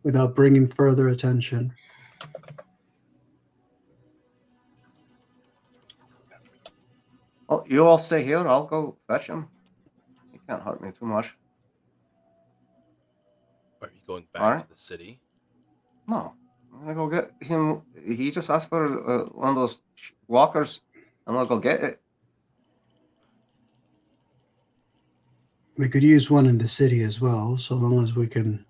Speaker 3: without bringing further attention.
Speaker 6: Well, you all stay here. I'll go fetch him. He can't hurt me too much.
Speaker 7: Are you going back
Speaker 6: Alright.
Speaker 7: to the city?
Speaker 6: No, I'm gonna go get him. He just asked for one of those walkers. I'm gonna go get it.
Speaker 3: We could use one in the city as well, so long as we can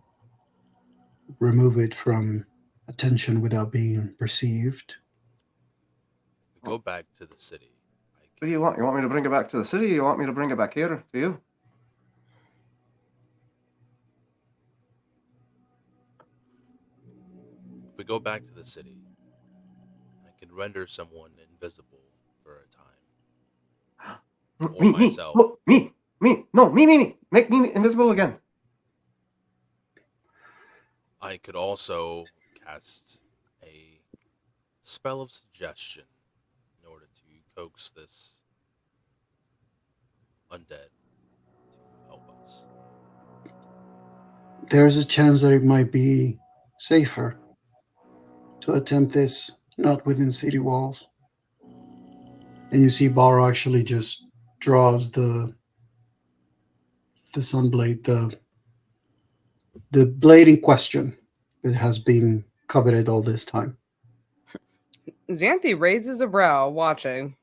Speaker 3: remove it from attention without being perceived.
Speaker 7: We go back to the city.
Speaker 6: What do you want? You want me to bring it back to the city? Or you want me to bring it back here to you?
Speaker 7: If we go back to the city, I can render someone invisible for a time. Or
Speaker 6: Me,
Speaker 7: myself.
Speaker 6: look, me. No, me. Make me invisible again.
Speaker 7: I could also cast a spell of suggestion in order to coax this undead to help us.
Speaker 3: There's a chance that it might be safer to attempt this not within city walls. And you see Baro actually just draws the sunblade, the blade in question that has been coveted all this time.
Speaker 4: Xanthi raises a brow, watching.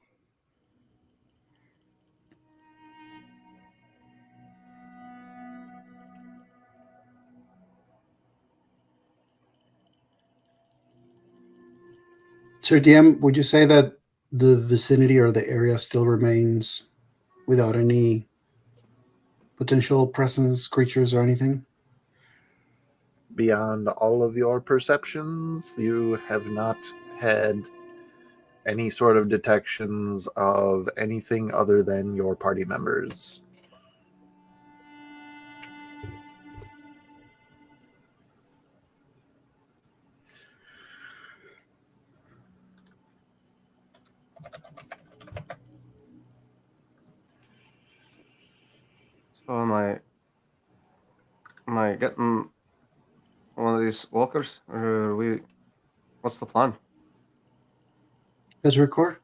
Speaker 3: Sir DM, would you say that the vicinity or the area still remains without any potential presence, creatures, or anything?
Speaker 1: Beyond all of your perceptions, you have not had any sort of detections of anything other than your party members.
Speaker 6: So am I getting one of these walkers, or are we? What's the plan?
Speaker 3: Petrichor,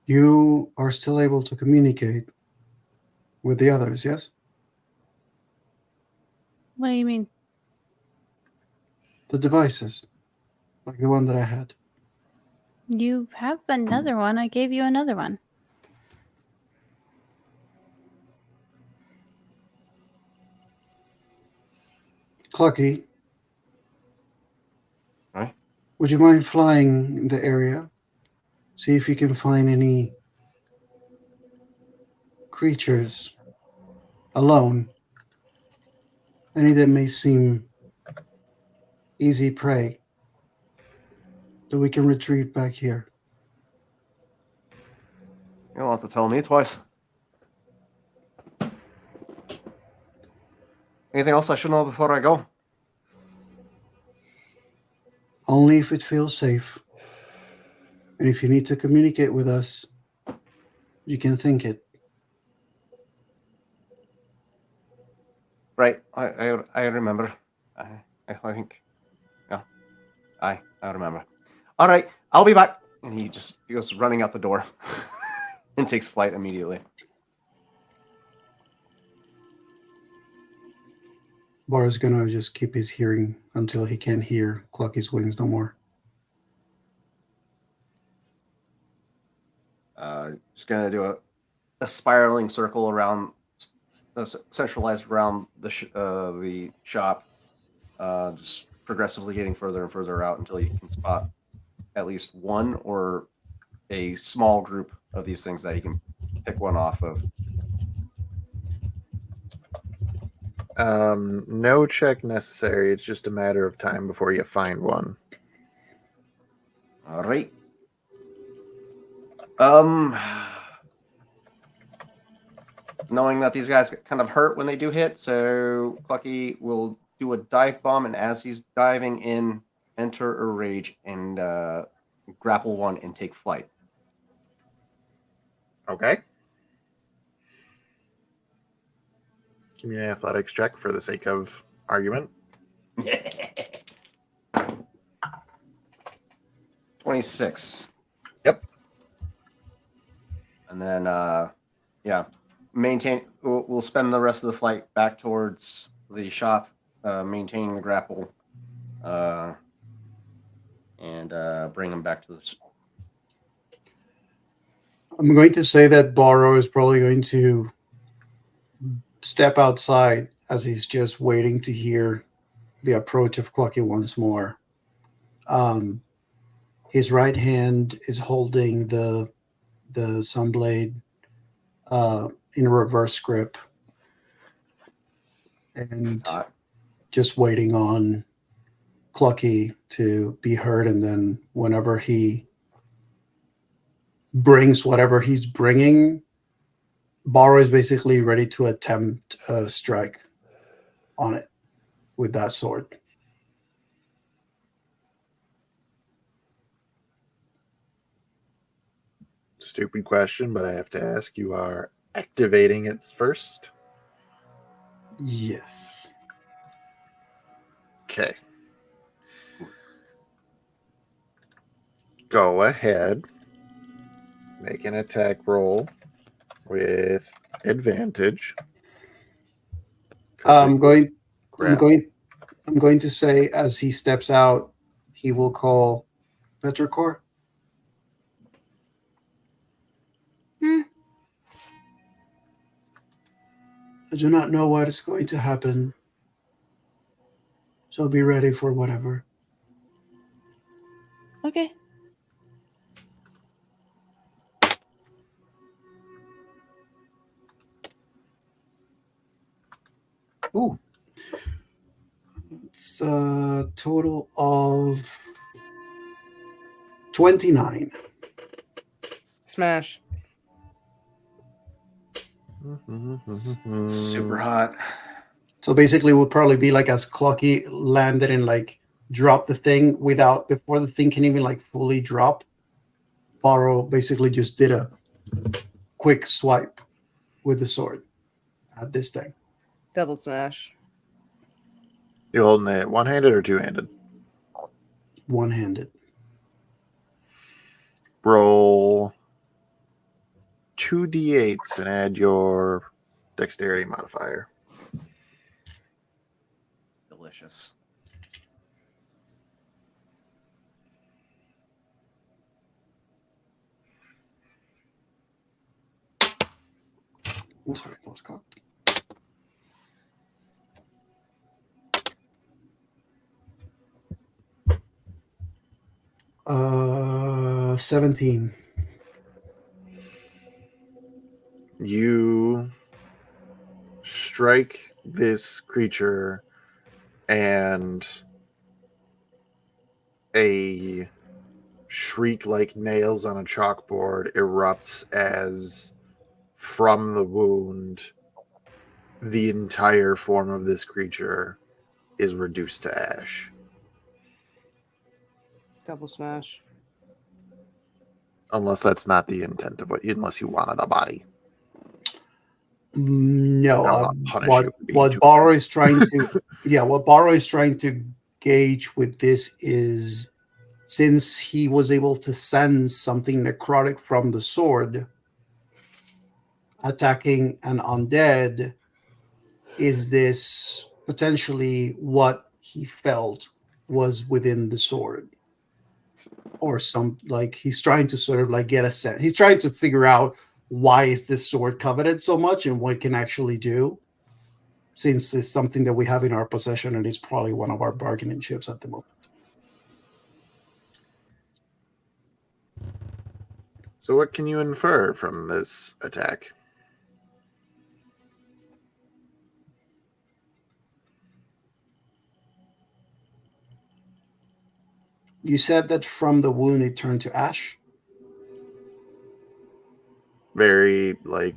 Speaker 3: you are still able to communicate with the others, yes?
Speaker 2: What do you mean?
Speaker 3: The devices, like the one that I had.
Speaker 2: You have another one. I gave you another one.
Speaker 3: Clucky,
Speaker 6: Right?
Speaker 3: would you mind flying in the area? See if you can find any creatures alone. Any that may seem easy prey that we can retrieve back here.
Speaker 6: You don't have to tell me twice. Anything else I should know before I go?
Speaker 3: Only if it feels safe. And if you need to communicate with us, you can think it.
Speaker 6: Right. I remember. I think. Yeah. I remember. All right. I'll be back. And he goes running out the door and takes flight immediately.
Speaker 3: Bara's gonna just keep his hearing until he can't hear Clucky's wings no more.
Speaker 6: Just gonna do a spiraling circle around, centralized around the shop, just progressively getting further and further out until you can spot at least one or a small group of these things that you can pick one off of.
Speaker 1: No check necessary. It's just a matter of time before you find one.
Speaker 6: All right. Knowing that these guys get kind of hurt when they do hit, so Clucky will do a dive bomb, and as he's diving in, enter a rage and grapple one and take flight.
Speaker 1: Okay. Give me an athletics check for the sake of argument.
Speaker 6: 26.
Speaker 1: Yep.
Speaker 6: And then, yeah, we'll spend the rest of the flight back towards the shop, maintaining the grapple, and bring them back to the.
Speaker 3: I'm going to say that Baro is probably going to step outside as he's just waiting to hear the approach of Clucky once more. His right hand is holding the Sunblade in a reverse grip and just waiting on Clucky to be heard. And then whenever he brings whatever he's bringing, Baro is basically ready to attempt a strike on it with that sword.
Speaker 1: Stupid question, but I have to ask. You are activating it first?
Speaker 3: Yes.
Speaker 1: Okay. Go ahead. Make an attack roll with advantage.
Speaker 3: I'm going to say as he steps out, he will call Petrichor. I do not know what is going to happen, so be ready for whatever.
Speaker 2: Okay.
Speaker 3: Ooh. It's a total of 29.
Speaker 4: Smash.
Speaker 6: Super hot.
Speaker 3: So basically, it would probably be like as Clucky landed and like dropped the thing without before the thing can even like fully drop. Borrow basically just did a quick swipe with the sword at this thing.
Speaker 4: Double smash.
Speaker 1: You holding it one-handed or two-handed?
Speaker 3: One-handed.
Speaker 1: Roll 2d8s and add your dexterity modifier.
Speaker 6: Delicious.
Speaker 3: Oh, sorry, that was cocked. 17.
Speaker 1: You strike this creature and a shriek like nails on a chalkboard erupts as from the wound the entire form of this creature is reduced to ash.
Speaker 4: Double smash.
Speaker 1: Unless that's not the intent of unless you wanted a body.
Speaker 3: No,
Speaker 1: I don't want to punish
Speaker 3: what
Speaker 1: you for being
Speaker 3: what
Speaker 1: too
Speaker 3: Borrow is trying to what Borrow is trying to gauge with this is, since he was able to sense something necrotic from the sword attacking an undead, is this potentially what he felt was within the sword? Or some, like, he's trying to sort of like get a sense. He's trying to figure out why is this sword coveted so much and what it can actually do, since it's something that we have in our possession and is probably one of our bargaining chips at the moment.
Speaker 1: So what can you infer from this attack?
Speaker 3: You said that from the wound it turned to ash?
Speaker 1: Very like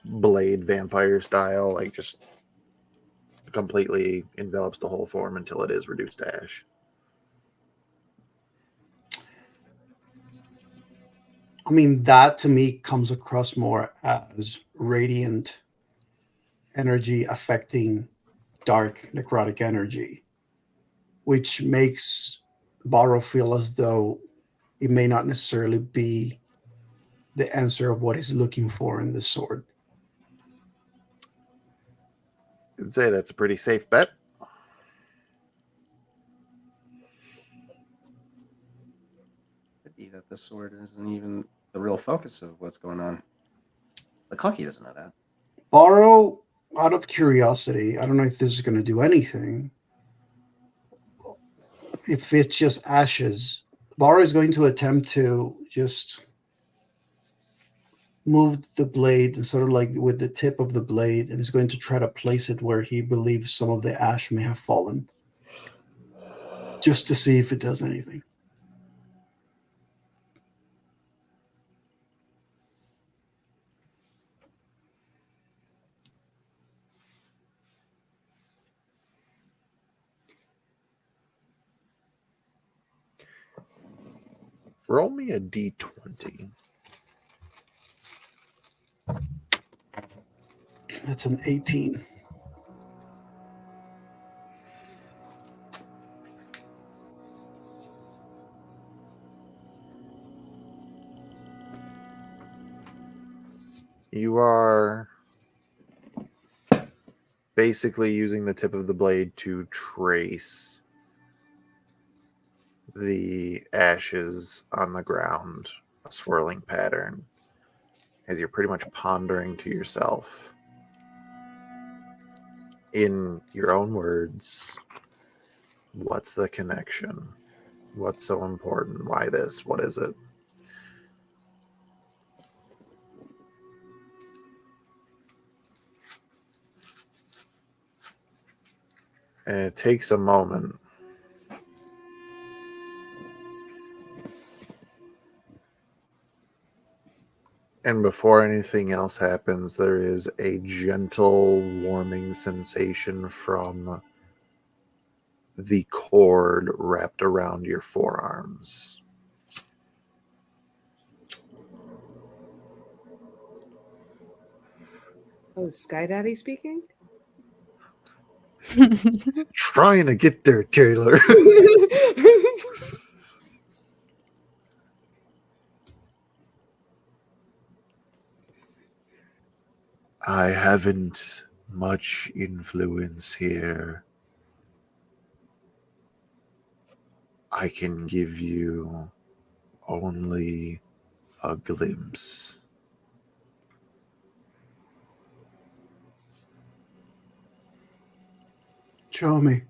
Speaker 1: blade vampire style, like just completely envelops the whole form until it is reduced to ash.
Speaker 3: I mean, that to me comes across more as radiant energy affecting dark necrotic energy, which makes Borrow feel as though it may not necessarily be the answer of what he's looking for in the sword.
Speaker 1: I'd say that's a pretty safe bet.
Speaker 6: Could be that this sword isn't even the real focus of what's going on. But Clucky doesn't know that.
Speaker 3: Borrow, out of curiosity, I don't know if this is going to do anything. If it's just ashes, Borrow is going to attempt to just move the blade and sort of like with the tip of the blade, and is going to try to place it where he believes some of the ash may have fallen, just to see if it does anything.
Speaker 1: Roll me a d20.
Speaker 3: That's an 18.
Speaker 1: You are basically using the tip of the blade to trace the ashes on the ground, a swirling pattern, as you're pretty much pondering to yourself, in your own words, what's the connection? What's so important? Why this? What is it? And it takes a moment. And before anything else happens, there is a gentle warming sensation from the cord wrapped around your forearms.
Speaker 4: Oh, is Sky Daddy speaking?
Speaker 1: Trying to get there, Taylor. I haven't much influence here. I can give you only a glimpse.
Speaker 3: Show me.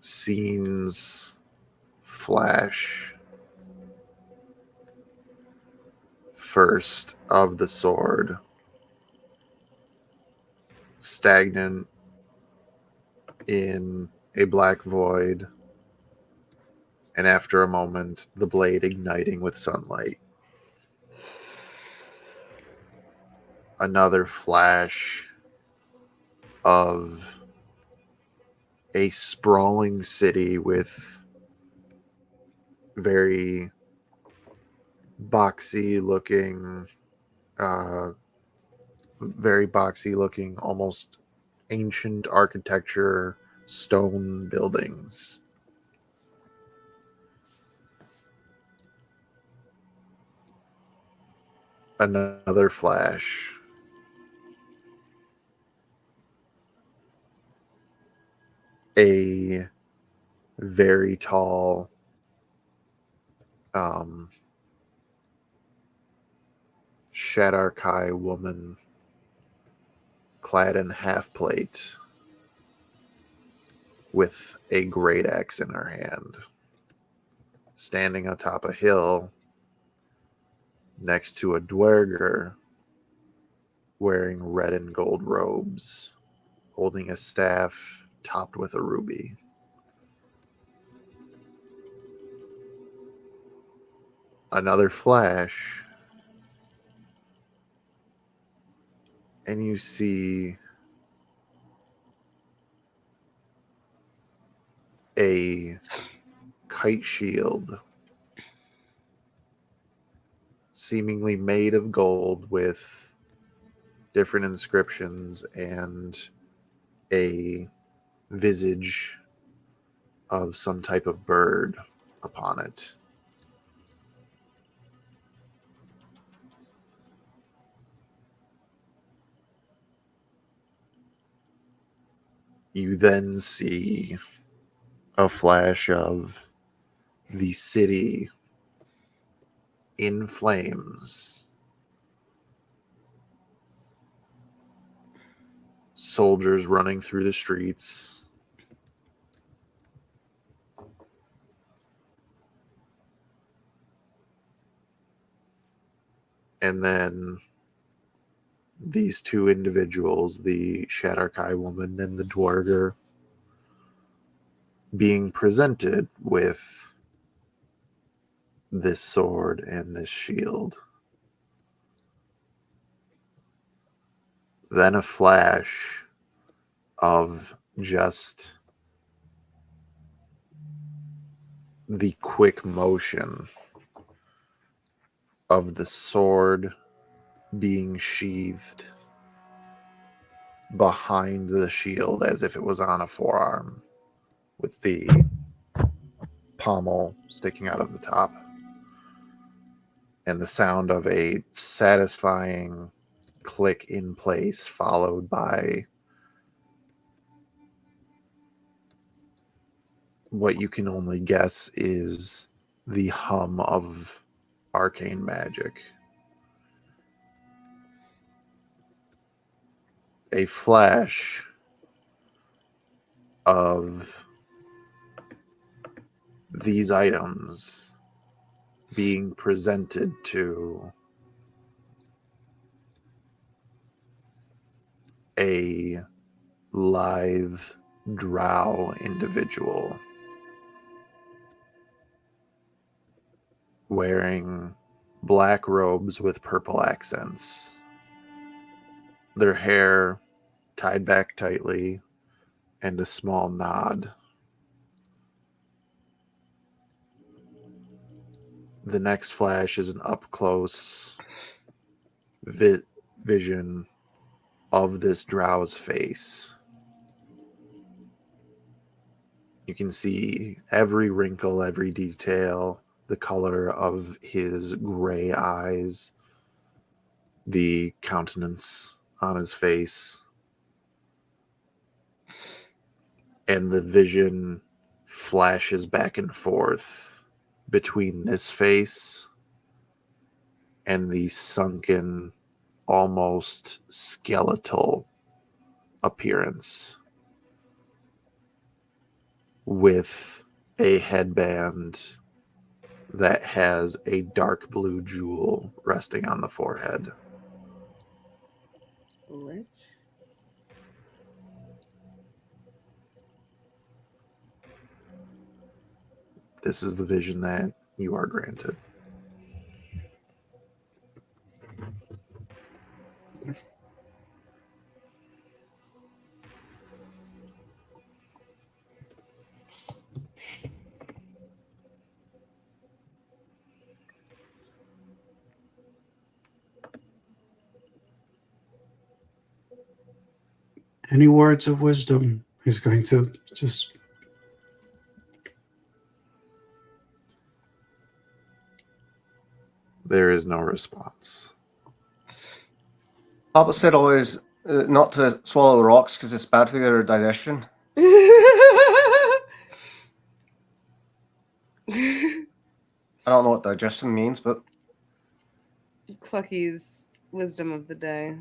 Speaker 1: Scenes flash. First of the sword. Stagnant in a black void. And after a moment, the blade igniting with sunlight. Another flash of a sprawling city with very boxy looking, almost ancient architecture, stone buildings. Another flash. A very tall, Shadarkai woman clad in half plate with a great axe in her hand, standing atop a hill next to a dwerger wearing red and gold robes, holding a staff topped with a ruby. Another flash, and you see a kite shield seemingly made of gold with different inscriptions and a visage of some type of bird upon it. You then see a flash of the city in flames. Soldiers running through the streets. And then these two individuals, the Shadarkai woman and the Dwarger, being presented with this sword and this shield. Then a flash of just the quick motion of the sword being sheathed behind the shield as if it was on a forearm, with the pommel sticking out of the top, and the sound of a satisfying click in place, followed by what you can only guess is the hum of arcane magic. A flash of these items being presented to a lithe drow individual wearing black robes with purple accents, their hair tied back tightly, and a small nod. The next flash is an up-close vision of this drow's face. You can see every wrinkle, every detail, the color of his gray eyes, the countenance on his face. And the vision flashes back and forth between this face and the sunken, almost skeletal appearance with a headband that has a dark blue jewel resting on the forehead.
Speaker 4: Lich?
Speaker 1: This is the vision that you are granted.
Speaker 3: Any words of wisdom? He's going to just.
Speaker 1: There is no response.
Speaker 6: Papa said always not to swallow the rocks because it's bad for their digestion. I don't know what digestion means, but
Speaker 4: Clucky's wisdom of the day.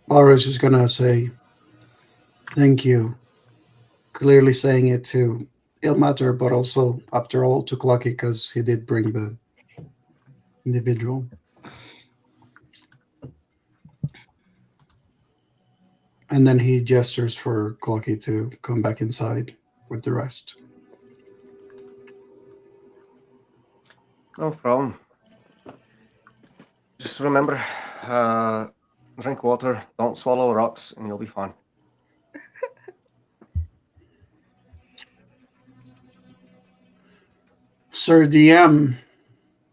Speaker 3: Boris is going to say, thank you. Clearly saying it to Ilmater, but also, after all, to Clucky because he did bring the individual. And then he gestures for Clucky to come back inside with the rest.
Speaker 6: no problem. Just remember, drink water, don't swallow rocks, and you'll be fine.
Speaker 3: Sir DM,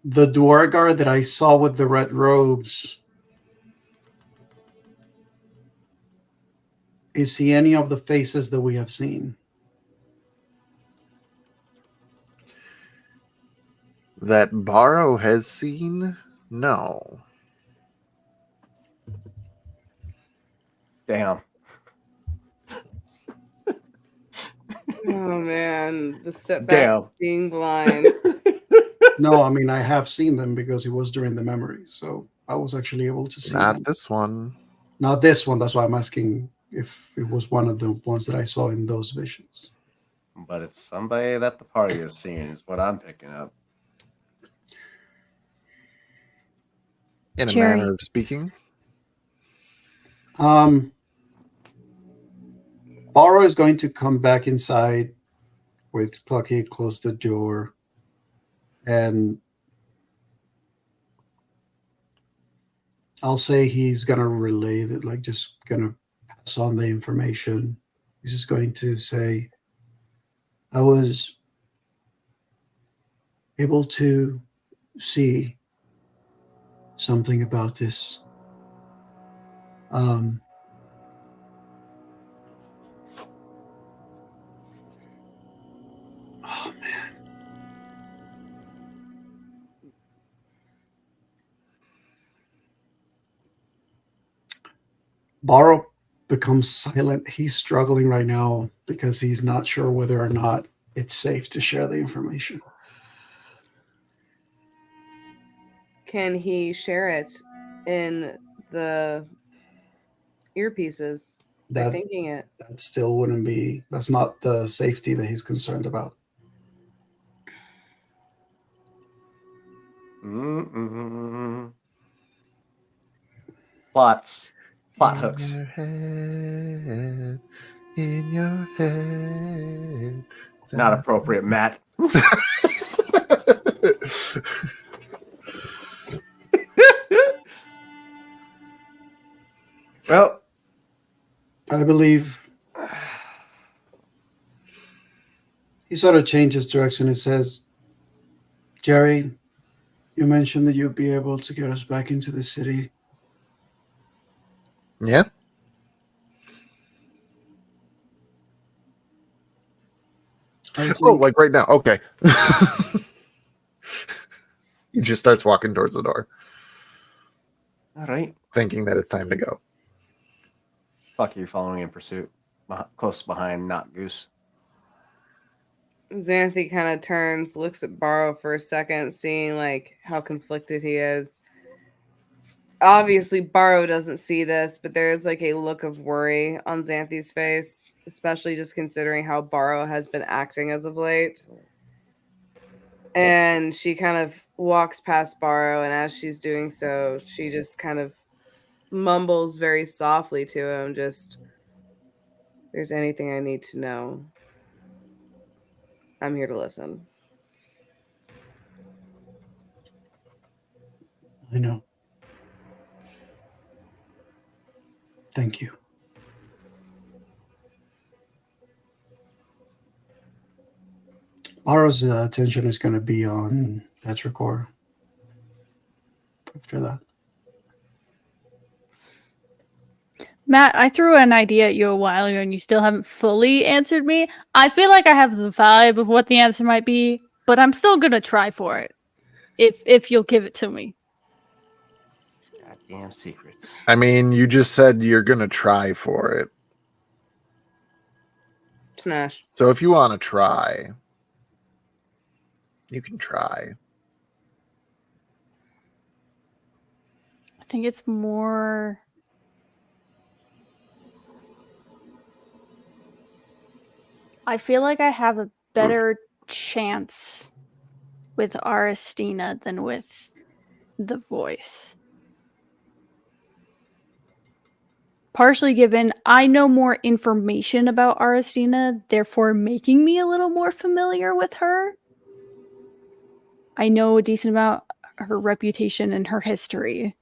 Speaker 3: the Dwargar that I saw with the red robes, is he any of the faces that we have seen?
Speaker 1: That Barrow has seen? No.
Speaker 6: Damn.
Speaker 4: Oh man, the setbacks
Speaker 6: Damn.
Speaker 4: of being blind.
Speaker 3: No, I mean, I have seen them because it was during the memory. So I was actually able to see
Speaker 1: Not
Speaker 3: them.
Speaker 1: this one.
Speaker 3: Not this one. That's why I'm asking if it was one of the ones that I saw in those visions.
Speaker 6: But it's somebody that the party has seen, is what I'm picking up.
Speaker 1: In a
Speaker 2: Jerry.
Speaker 1: manner of speaking.
Speaker 3: Barrow is going to come back inside with Clucky, close the door, and I'll say he's gonna relay that, like, just gonna pass on the information. He's just going to say, I was able to see something about this. Oh man. Barrow becomes silent. He's struggling right now because he's not sure whether or not it's safe to share the information.
Speaker 4: Can he share it in the earpieces? by
Speaker 3: That
Speaker 4: thinking it.
Speaker 3: that still wouldn't be. That's not the safety that he's concerned about.
Speaker 6: Plot
Speaker 1: in
Speaker 6: hooks.
Speaker 1: Your head, in your head.
Speaker 6: Not appropriate, Matt. Well,
Speaker 3: I believe he sort of changes direction and says, Jerry, you mentioned that you'd be able to get us back into the city.
Speaker 1: Yeah.
Speaker 3: I think,
Speaker 1: Oh, like right now. Okay. He just starts walking towards the door,
Speaker 6: all right.
Speaker 1: thinking that it's time to go.
Speaker 6: Fuck you, following in pursuit. Close behind, not Goose.
Speaker 4: Xanthi kind of turns, looks at Barrow for a second, seeing like how conflicted he is. Obviously, Barrow doesn't see this, but there is like a look of worry on Xanthi's face, especially just considering how Barrow has been acting as of late. And she kind of walks past Barrow, and as she's doing so, she just kind of mumbles very softly to him, just, "There's anything I need to know, I'm here to listen."
Speaker 3: I know. Thank you. Laura's attention is going to be on Petrichor after that.
Speaker 2: Matt, I threw an idea at you a while ago and you still haven't fully answered me. I feel like I have the vibe of what the answer might be, but I'm still gonna try for it. If you'll give it to me.
Speaker 6: Goddamn secrets.
Speaker 1: I mean, you just said you're going to try for it.
Speaker 4: Smash.
Speaker 1: So if you want to try, you can try.
Speaker 2: I think it's more I feel like I have a better chance with Aristina than with the voice. Partially given I know more information about Aristina, therefore making me a little more familiar with her. I know a decent about her reputation and her history.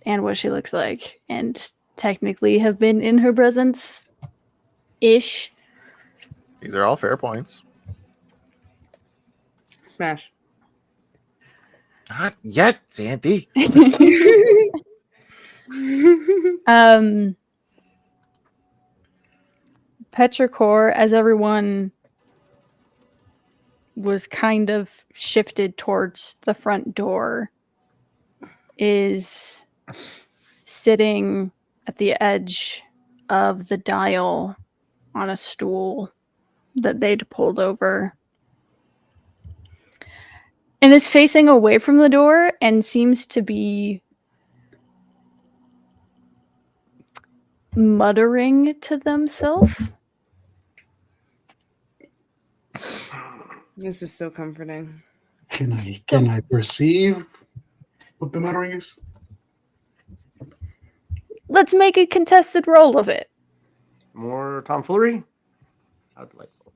Speaker 2: And what she looks like. And technically have been in her presence ish.
Speaker 1: These are all fair points.
Speaker 4: Smash.
Speaker 1: Not yet, Sandy.
Speaker 2: Petrichor, as everyone was kind of shifted towards the front door, is sitting at the edge of the dial on a stool that they'd pulled over. And is facing away from the door and seems to be muttering to themselves.
Speaker 4: This is so comforting.
Speaker 3: Can I perceive what the muttering is?
Speaker 2: Let's make a contested roll of it.
Speaker 6: More tomfoolery? How delightful.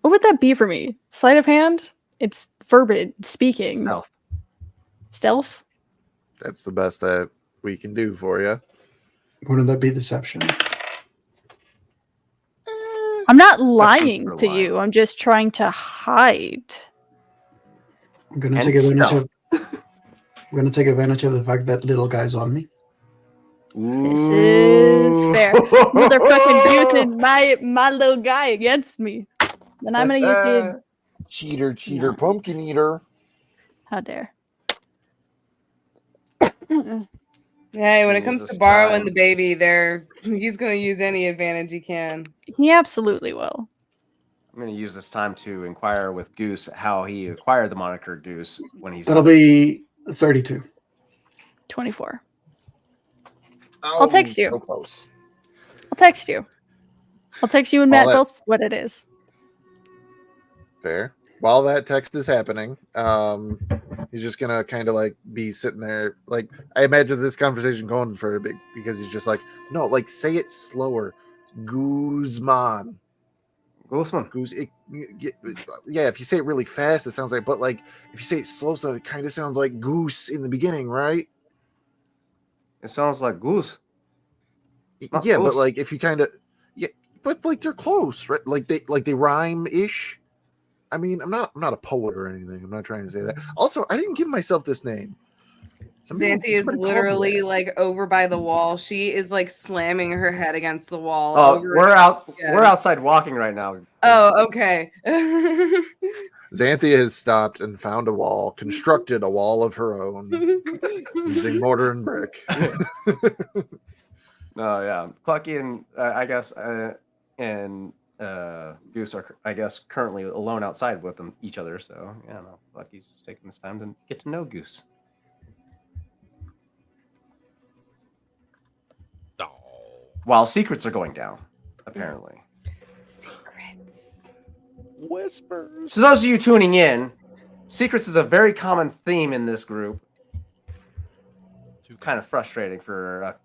Speaker 2: What would that be for me? Sleight of hand? It's verbal speaking. Stealth?
Speaker 1: That's the best that we can do for you.
Speaker 3: Wouldn't that be deception?
Speaker 2: I'm not lying
Speaker 6: for
Speaker 2: to
Speaker 6: lying.
Speaker 2: you. I'm just trying to hide.
Speaker 3: I'm gonna
Speaker 6: And
Speaker 3: take advantage
Speaker 6: stealth.
Speaker 3: I'm gonna take advantage of the fact that little guy's on me.
Speaker 2: This is fair. Motherfucking using my little guy against me. Then I'm gonna use the
Speaker 1: Cheater,
Speaker 2: No.
Speaker 1: pumpkin eater.
Speaker 2: how dare.
Speaker 4: Hey, when it
Speaker 6: Use
Speaker 4: comes
Speaker 6: this
Speaker 4: to Barrow and
Speaker 6: time.
Speaker 4: the baby, he's gonna use any advantage he can.
Speaker 2: He absolutely will.
Speaker 6: I'm going to use this time to inquire with Goose how he acquired the moniker Goose when he's
Speaker 3: That'll
Speaker 6: not-
Speaker 3: be 32.
Speaker 2: 24. I'll text you.
Speaker 1: So close.
Speaker 2: I'll text you. I'll text you and
Speaker 1: All
Speaker 2: Matt
Speaker 1: that-
Speaker 2: both what it is.
Speaker 1: Fair. While that text is happening, he's just gonna kind of like be sitting there. Like, I imagine this conversation going for a bit because he's just like, no, like say it slower. Guzman.
Speaker 6: Guzman.
Speaker 1: Yeah, if you say it really fast, it sounds like, but like if you say it slow, so it kind of sounds like goose in the beginning, right?
Speaker 6: It sounds like goose. Not
Speaker 1: Yeah, but
Speaker 6: goose.
Speaker 1: like if you kind of, yeah, but like they're close, right? Like they rhyme ish. I mean, I'm not a poet or anything. I'm not trying to say that. Also, I didn't give myself this name.
Speaker 4: Xanthi is
Speaker 1: somebody called me
Speaker 4: literally
Speaker 1: that.
Speaker 4: like over by the wall. She is like slamming her head against the wall.
Speaker 6: Oh,
Speaker 4: over
Speaker 6: we're
Speaker 4: and
Speaker 6: out.
Speaker 4: again.
Speaker 6: We're outside walking right now.
Speaker 4: Oh, okay.
Speaker 1: Xanthia has stopped and found a wall, constructed a wall of her own using mortar and brick.
Speaker 6: No, yeah, Clucky and I guess and Goose are, I guess, currently alone outside with them each other. So yeah, no, Clucky's just taking this time to get to know Goose.
Speaker 7: Oh.
Speaker 6: While secrets are going down, apparently.
Speaker 4: Secrets.
Speaker 7: Whispers.
Speaker 6: So those of you tuning in, secrets is a very common theme in this group. It's kind of frustrating for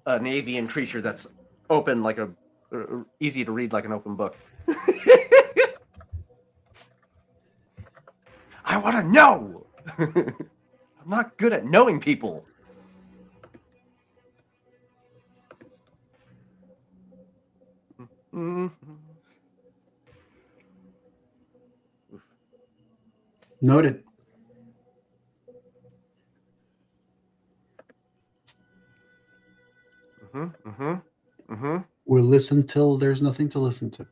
Speaker 6: an avian creature that's open like a easy to read like an open book. I want to know. I'm not good at knowing people.
Speaker 3: Noted. We'll listen till there's nothing to listen to.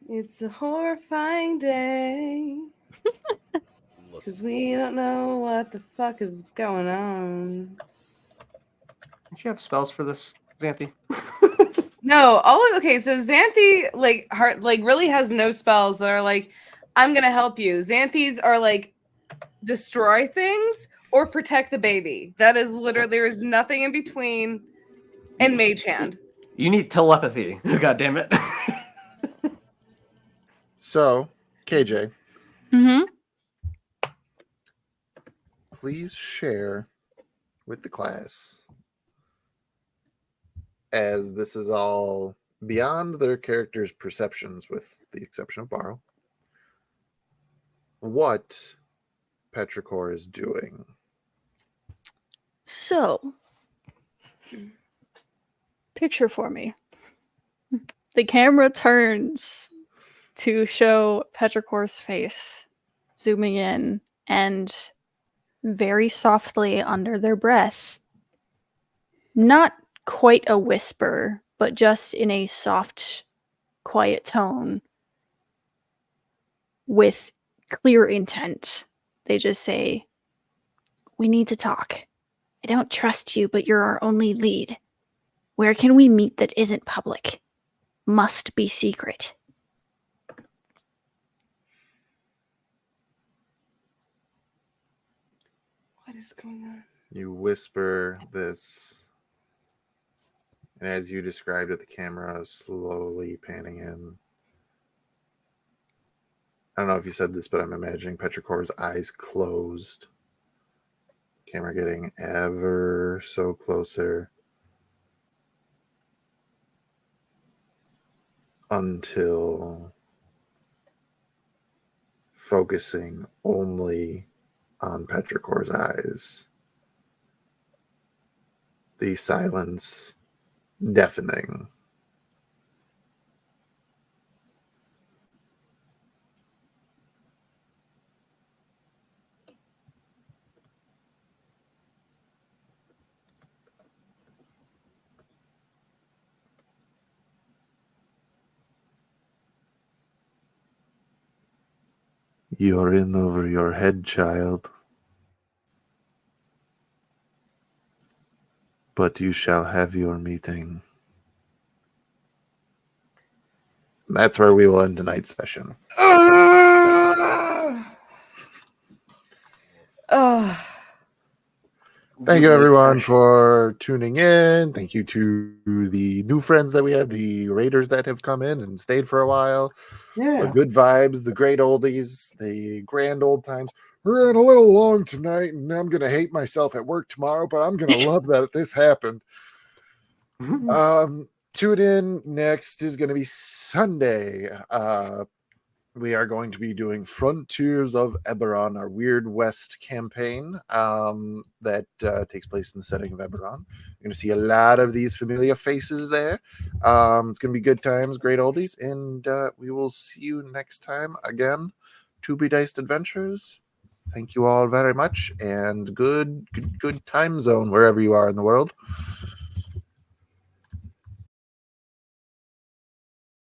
Speaker 4: It's a horrifying day. Because we don't know what the fuck is going on.
Speaker 6: Don't you have spells for this, Xanthi?
Speaker 4: No, okay, so Xanthi like really has no spells that are like, I'm gonna help you. Xanthis are like destroy things or protect the baby. That is literally, there is nothing in between. And mage hand.
Speaker 6: You need telepathy. God damn it.
Speaker 1: So, KJ,
Speaker 2: Mm-hmm.
Speaker 1: please share with the class, as this is all beyond their characters' perceptions, with the exception of Borrow, what Petrichor is doing.
Speaker 2: So, picture for me. The camera turns to show Petrichor's face, zooming in, and very softly under their breath, not quite a whisper, but just in a soft, quiet tone, with clear intent, they just say, "We need to talk. I don't trust you, but you're our only lead. Where can we meet that isn't public? Must be secret."
Speaker 4: What is going on?
Speaker 1: You whisper this, and as you described it, the camera is slowly panning in. I don't know if you said this, but I'm imagining Petrichor's eyes closed. Camera getting ever so closer. Until focusing only on Petrichor's eyes. The silence deafening. You're in over your head, child. but you shall have your meeting. That's where we will end tonight's session. Thank you, everyone, for tuning in. Thank you to the new friends that we have, the raiders that have come in and stayed for a while.
Speaker 6: Yeah.
Speaker 1: The good vibes, the great oldies, the grand old times. We ran a little long tonight, and I'm going to hate myself at work tomorrow, but I'm going to love that this happened. Tune in. Next is going to be Sunday. We are going to be doing Frontiers of Eberron, our Weird West campaign that takes place in the setting of Eberron. You're going to see a lot of these familiar faces there. It's going to be good times, great oldies, and we will see you next time again. To Be Diced Adventures. Thank you all very much, and good time zone wherever you are in the world.